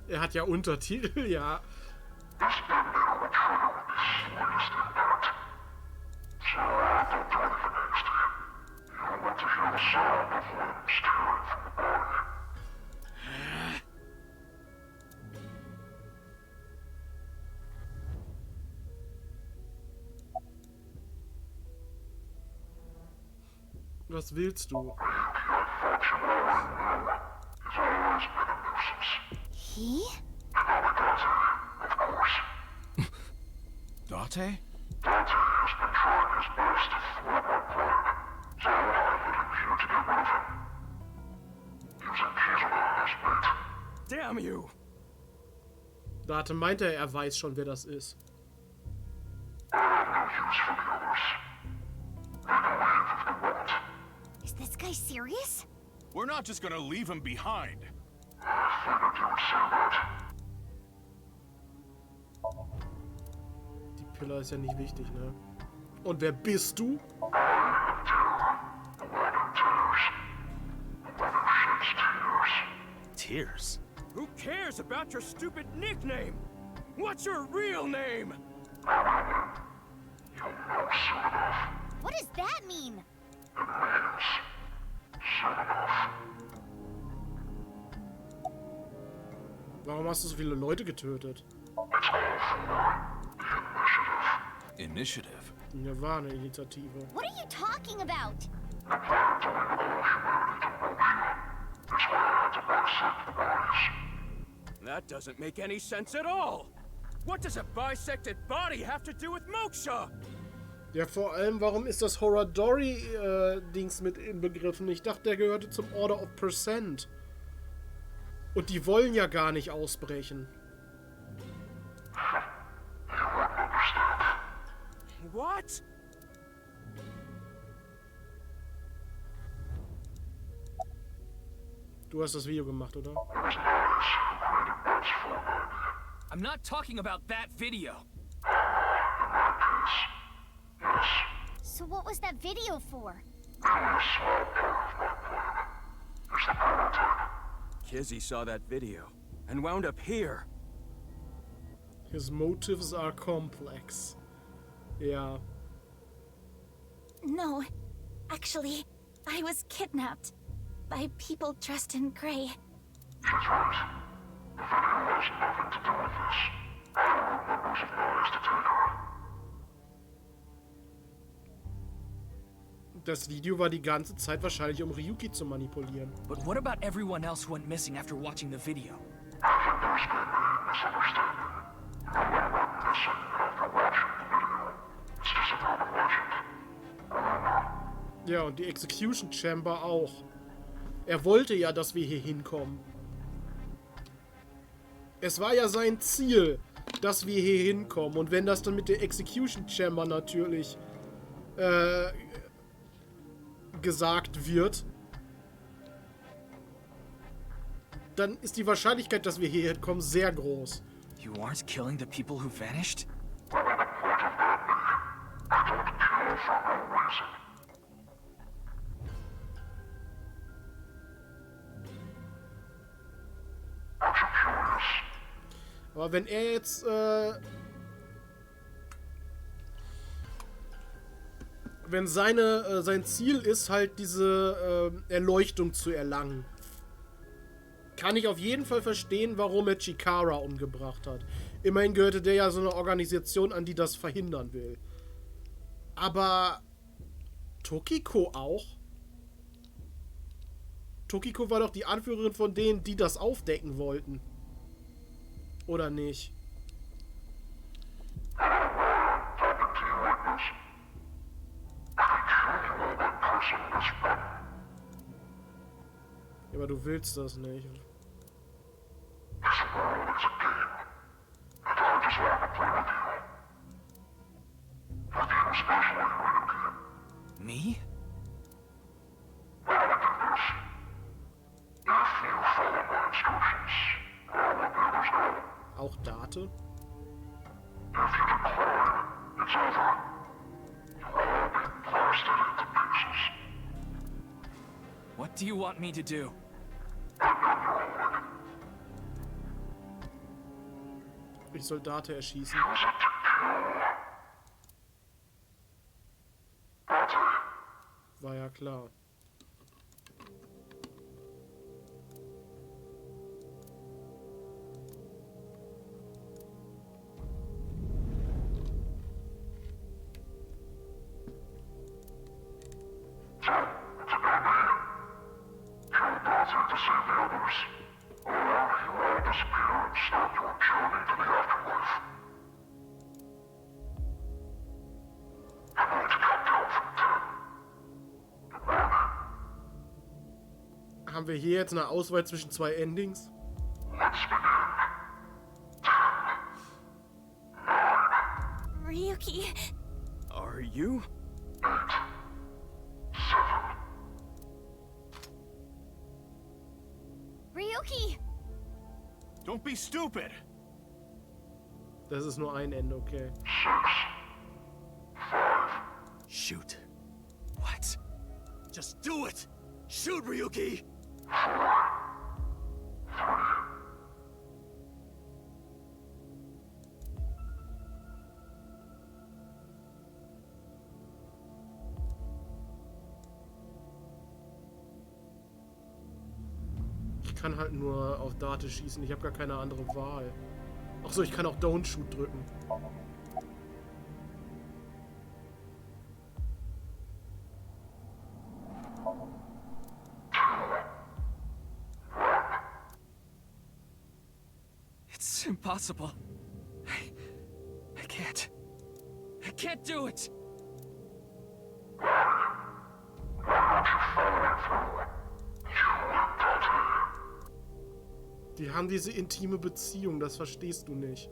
Er hat ja Untertitel, ja. Was willst du? He? Date? Dante has been trying his best to thwart my plan, so I let him here to get rid of him. Using Kizuna as bait. Damn you! Date meinte er weiß schon, wer das ist. I have no use for the others. They can leave if they want. Is this guy serious? We're not just gonna leave him behind. I figured you would say that. Die Pillar ist ja nicht wichtig, ne? Und wer bist du? Tears? Who cares about your stupid nickname? What's your real name? What does that mean? Warum hast du so viele Leute getötet? Initiative? Nirvana-Initiative. What are you talking about? That doesn't make any sense at all. What does a bisected body have to do with Moksha? Ja, vor allem, warum ist das Horadori-Dings mit inbegriffen? Ich dachte, der gehörte zum Order of Percent. Und die wollen ja gar nicht ausbrechen. What? Du hast das Video gemacht, oder? I'm not talking about that video. So what was that video for? Kizzy saw that video and wound up here. His motives are complex. Ja. No. Actually, I was kidnapped by people dressed in gray. She's right. The video has nothing to do with this. I don't remember supplies to take her. Das Video war die ganze Zeit wahrscheinlich, um Ryuki zu manipulieren. But what about everyone else who went missing after watching the video? I think there's been a misunderstanding. No one went missing after watching the video. It's just an urban legend. Ja, und die Execution Chamber auch. Er wollte ja, dass wir hier hinkommen. Es war ja sein Ziel, dass wir hier hinkommen. Und wenn das dann mit der Execution Chamber natürlich gesagt wird, dann ist die Wahrscheinlichkeit, dass wir hier hinkommen, sehr groß. You aren't killing the people who vanished? Aber wenn er jetzt wenn sein Ziel ist, halt diese Erleuchtung zu erlangen, kann ich auf jeden Fall verstehen, warum er Chikara umgebracht hat. Immerhin gehörte der ja so eine Organisation an, die das verhindern will. Aber Tokiko auch? Tokiko war doch die Anführerin von denen, die das aufdecken wollten. Oder nicht? Ja, aber du willst das nicht. Special Auch Date? What do you want me to do? Ich soll Date erschießen. War ja klar. Haben wir hier jetzt eine Auswahl zwischen zwei Endings? Ryuki. Are you? Ryuki! Don't be stupid! Das ist nur ein Ende, okay. Shoot. What? Just do it! Shoot, Ryuki! Ich kann halt nur auf Date schießen. Ich habe gar keine andere Wahl. Achso, ich kann auch Don't Shoot drücken. It's impossible. I can't. I can't do it. Die haben diese intime Beziehung, das verstehst du nicht.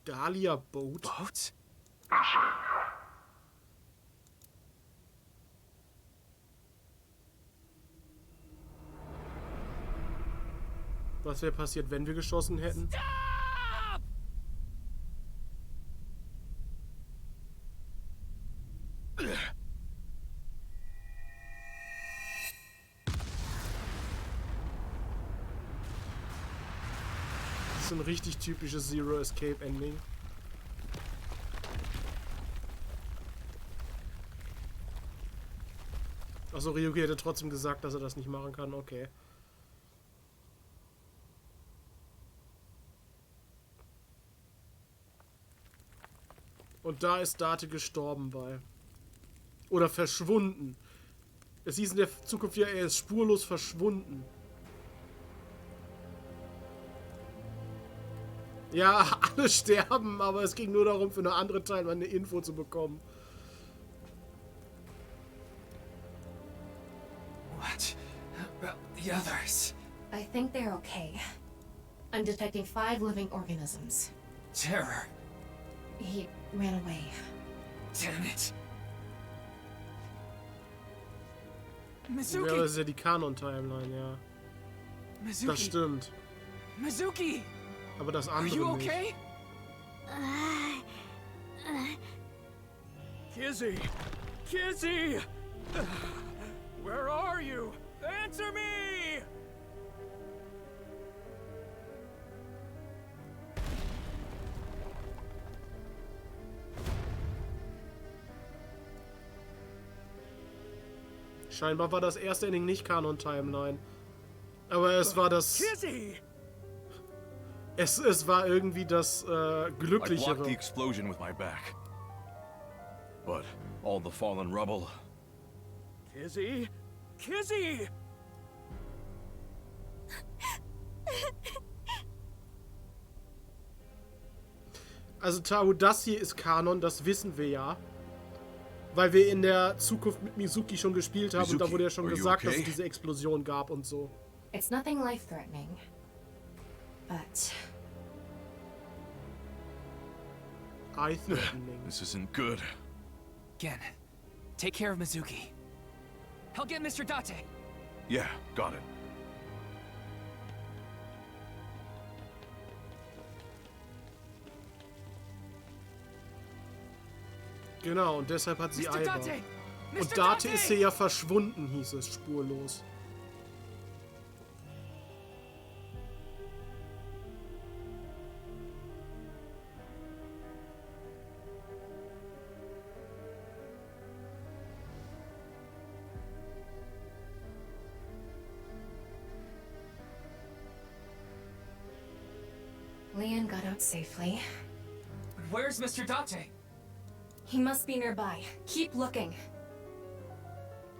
Dahlia Boat? Boat? Was wäre passiert, wenn wir geschossen hätten? Stop! Das ist ein richtig typisches Zero Escape Ending. Achso, Ryuki hätte trotzdem gesagt, dass er das nicht machen kann. Okay. Und da ist Date gestorben bei. Oder verschwunden. Es hieß in der Zukunft ja, er ist spurlos verschwunden. Ja, alle sterben, aber es ging nur darum, für eine andere Teilnehmer eine Info zu bekommen. What about the others? I think they're okay. I'm detecting 5 living organisms. Terror. He ran away. Damn it. Mizuki. Ja, das ist ja die Kanon-Timeline, ja. Mizuki. Das stimmt. Mizuki. Aber das Are andere you okay? Nicht. Kizzy! Kizzy! Where are you? Answer me! Scheinbar war das erste Ending nicht Kanon-Timeline. Aber es war das... Kizzy! Es war irgendwie das I blocked the glücklichere. explosion with my back. But all the fallen rubble... Kizzy? Kizzy! Also Taru, das hier ist Kanon, das wissen wir ja. Weil wir in der Zukunft mit Mizuki schon gespielt haben und da wurde ja schon gesagt, dass es diese Explosion gab und so. It's nothing life-threatening. But eye-threatening. This isn't good. Gen, take care of Mizuki. I'll get Mr. Date. Yeah, got it. Genau, und deshalb hat sie Mr. Aiba. Date! Und Mr. Date Date! ist hier ja verschwunden, hieß es, spurlos. Leon got out safely. Where's Mr. Date? He must be nearby. Keep looking.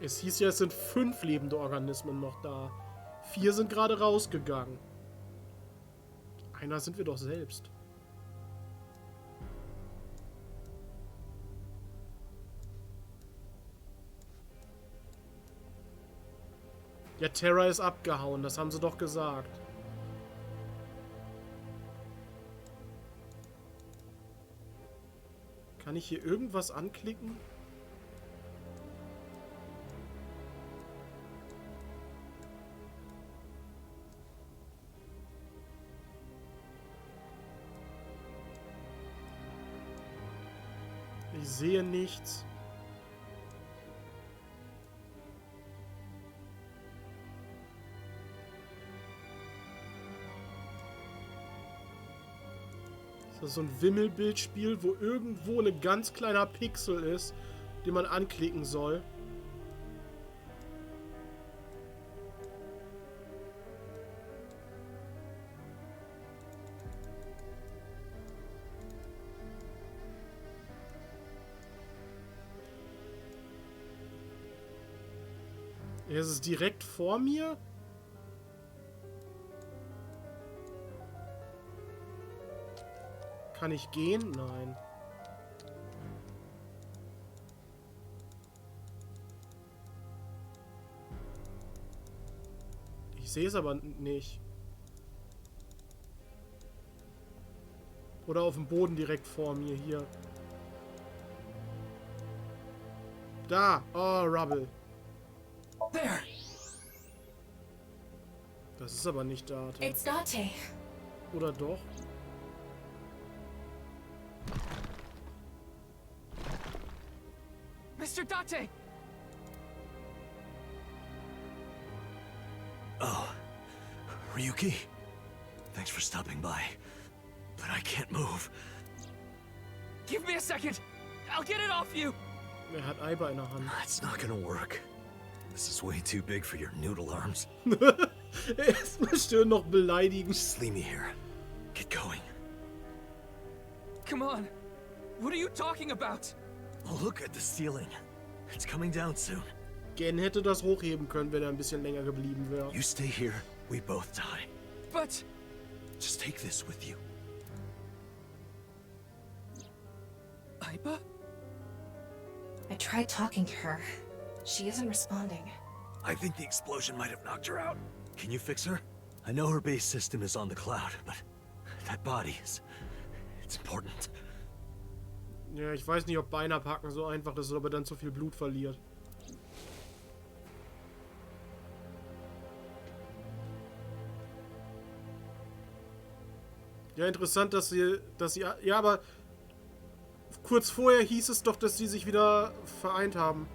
Es hieß ja, es sind 5 lebende Organismen noch da. 4 sind gerade rausgegangen. Einer sind wir doch selbst. Ja, Terra ist abgehauen, das haben sie doch gesagt. Kann ich hier irgendwas anklicken? Ich sehe nichts. Das ist so ein Wimmelbildspiel, wo irgendwo ein ganz kleiner Pixel ist, den man anklicken soll. Es ist direkt vor mir. Kann ich gehen? Nein. Ich sehe es aber nicht. Oder auf dem Boden direkt vor mir hier. Da! Oh, Rubble. There. Das ist aber nicht Date. It's Date. Oder doch? Mr. Date! Oh, Ryuki. Thanks for stopping by. But I can't move. Give me a second. I'll get it off you. Er hat Aiba in der Hand. It's not gonna work. This is way too big for your noodle arms. Erstmal schön noch beleidigen. Just leave me here. Get going. Come on. What are you talking about? Look at the ceiling. It's coming down soon. Gen hätte das hochheben können, wenn er ein bisschen länger geblieben wäre. You stay here, we both die. But... Just take this with you. Aiba? I tried talking to her. She isn't responding. I think the explosion might have knocked her out. Can you fix her? I know her base system is on the cloud, but that body is... it's important. Ja, ich weiß nicht, ob Beiner packen so einfach ist oder ob er dann zu viel Blut verliert. Ja, interessant, dass sie... Ja, aber... Kurz vorher hieß es doch, dass sie sich wieder vereint haben.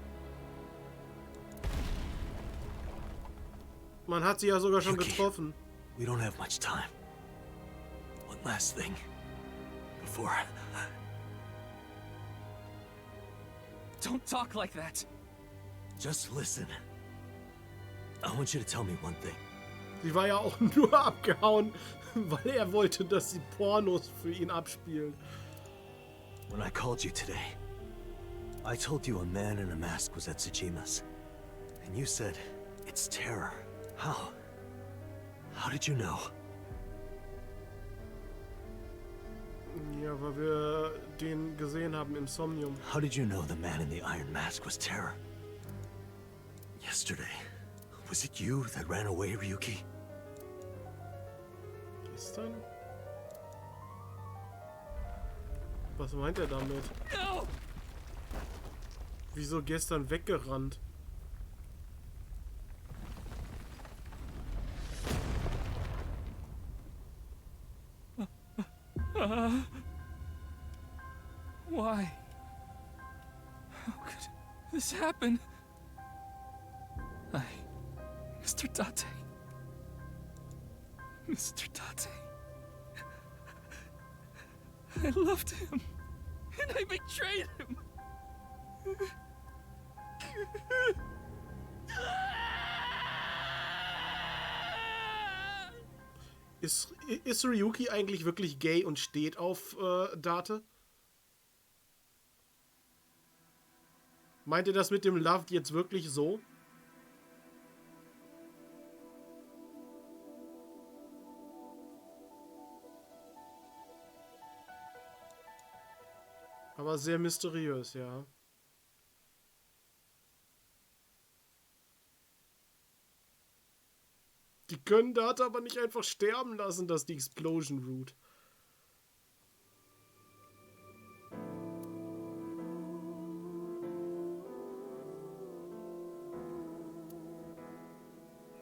Man hat sie ja sogar schon getroffen. We don't have much time. One last thing. Before... Don't talk like that. Just listen. I want you to tell me one thing. Sie war ja auch nur abgehauen, weil er wollte, dass sie Pornos für ihn abspielen. When I called you today, I told you a man in a mask was at Tsujima's. And you said, it's terror. How? How did you know? Ja, weil wir den gesehen haben im Somnium. How did you know the man in the iron mask was terror? Yesterday, was it you that ran away, Ryuki? Gestern? Was meint er damit? No! Wieso gestern weggerannt? Why? How could this happen? Mr. Date. Mr. Date. I loved him. And I betrayed him. Ist Ryuki eigentlich wirklich gay und steht auf Date? Meint ihr das mit dem Loved jetzt wirklich so? Aber sehr mysteriös, ja. Die können Date aber nicht einfach sterben lassen, das ist die Explosion Route.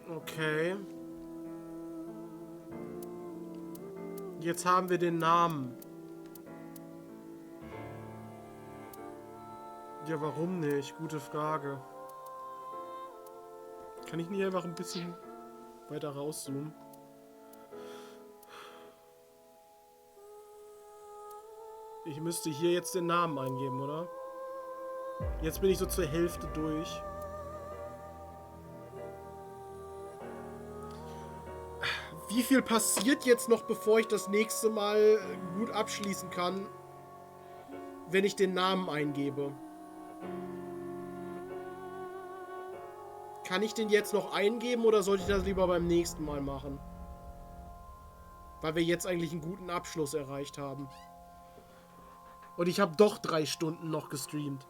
Okay. Jetzt haben wir den Namen. Ja, warum nicht? Gute Frage. Kann ich nicht einfach ein bisschen weiter rauszoomen? Ich müsste hier jetzt den Namen eingeben, oder? Jetzt bin ich so zur Hälfte durch. Wie viel passiert jetzt noch, bevor ich das nächste Mal gut abschließen kann, wenn ich den Namen eingebe? Kann ich den jetzt noch eingeben oder sollte ich das lieber beim nächsten Mal machen? Weil wir jetzt eigentlich einen guten Abschluss erreicht haben. Und ich habe doch 3 Stunden noch gestreamt.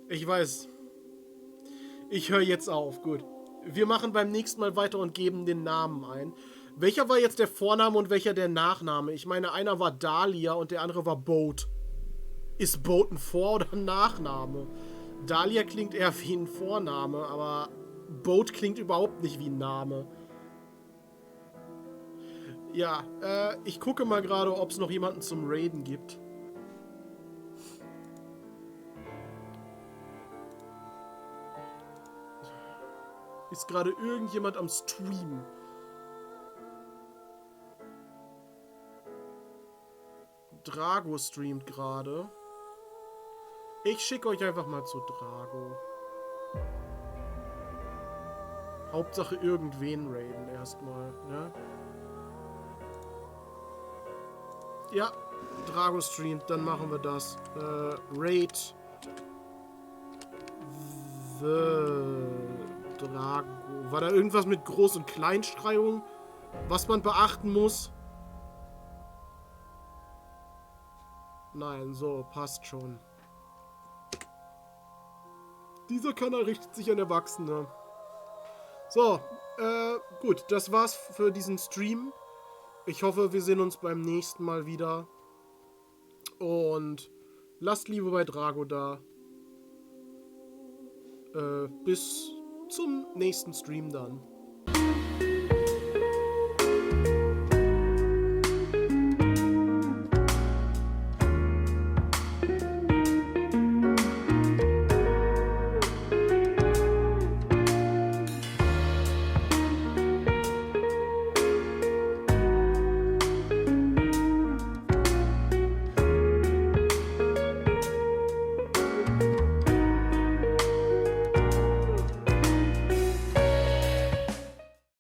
Ich weiß. Ich höre jetzt auf. Gut. Wir machen beim nächsten Mal weiter und geben den Namen ein. Welcher war jetzt der Vorname und welcher der Nachname? Ich meine, einer war Dahlia und der andere war Boat. Ist Boat ein Vor- oder ein Nachname? Dahlia klingt eher wie ein Vorname, aber Boat klingt überhaupt nicht wie ein Name. Ja, ich gucke mal gerade, ob es noch jemanden zum Raiden gibt. Ist gerade irgendjemand am Stream? Drago streamt gerade. Ich schicke euch einfach mal zu Drago. Hauptsache irgendwen raiden erstmal, ne? Ja, Drago streamt, dann machen wir das. Raid The Drago. War da irgendwas mit Groß- und Kleinschreibung, was man beachten muss? Nein, so, passt schon. Dieser Kanal richtet sich an Erwachsene. So, gut, das war's für diesen Stream. Ich hoffe, wir sehen uns beim nächsten Mal wieder. Und lasst Liebe bei Drago da. Bis zum nächsten Stream dann.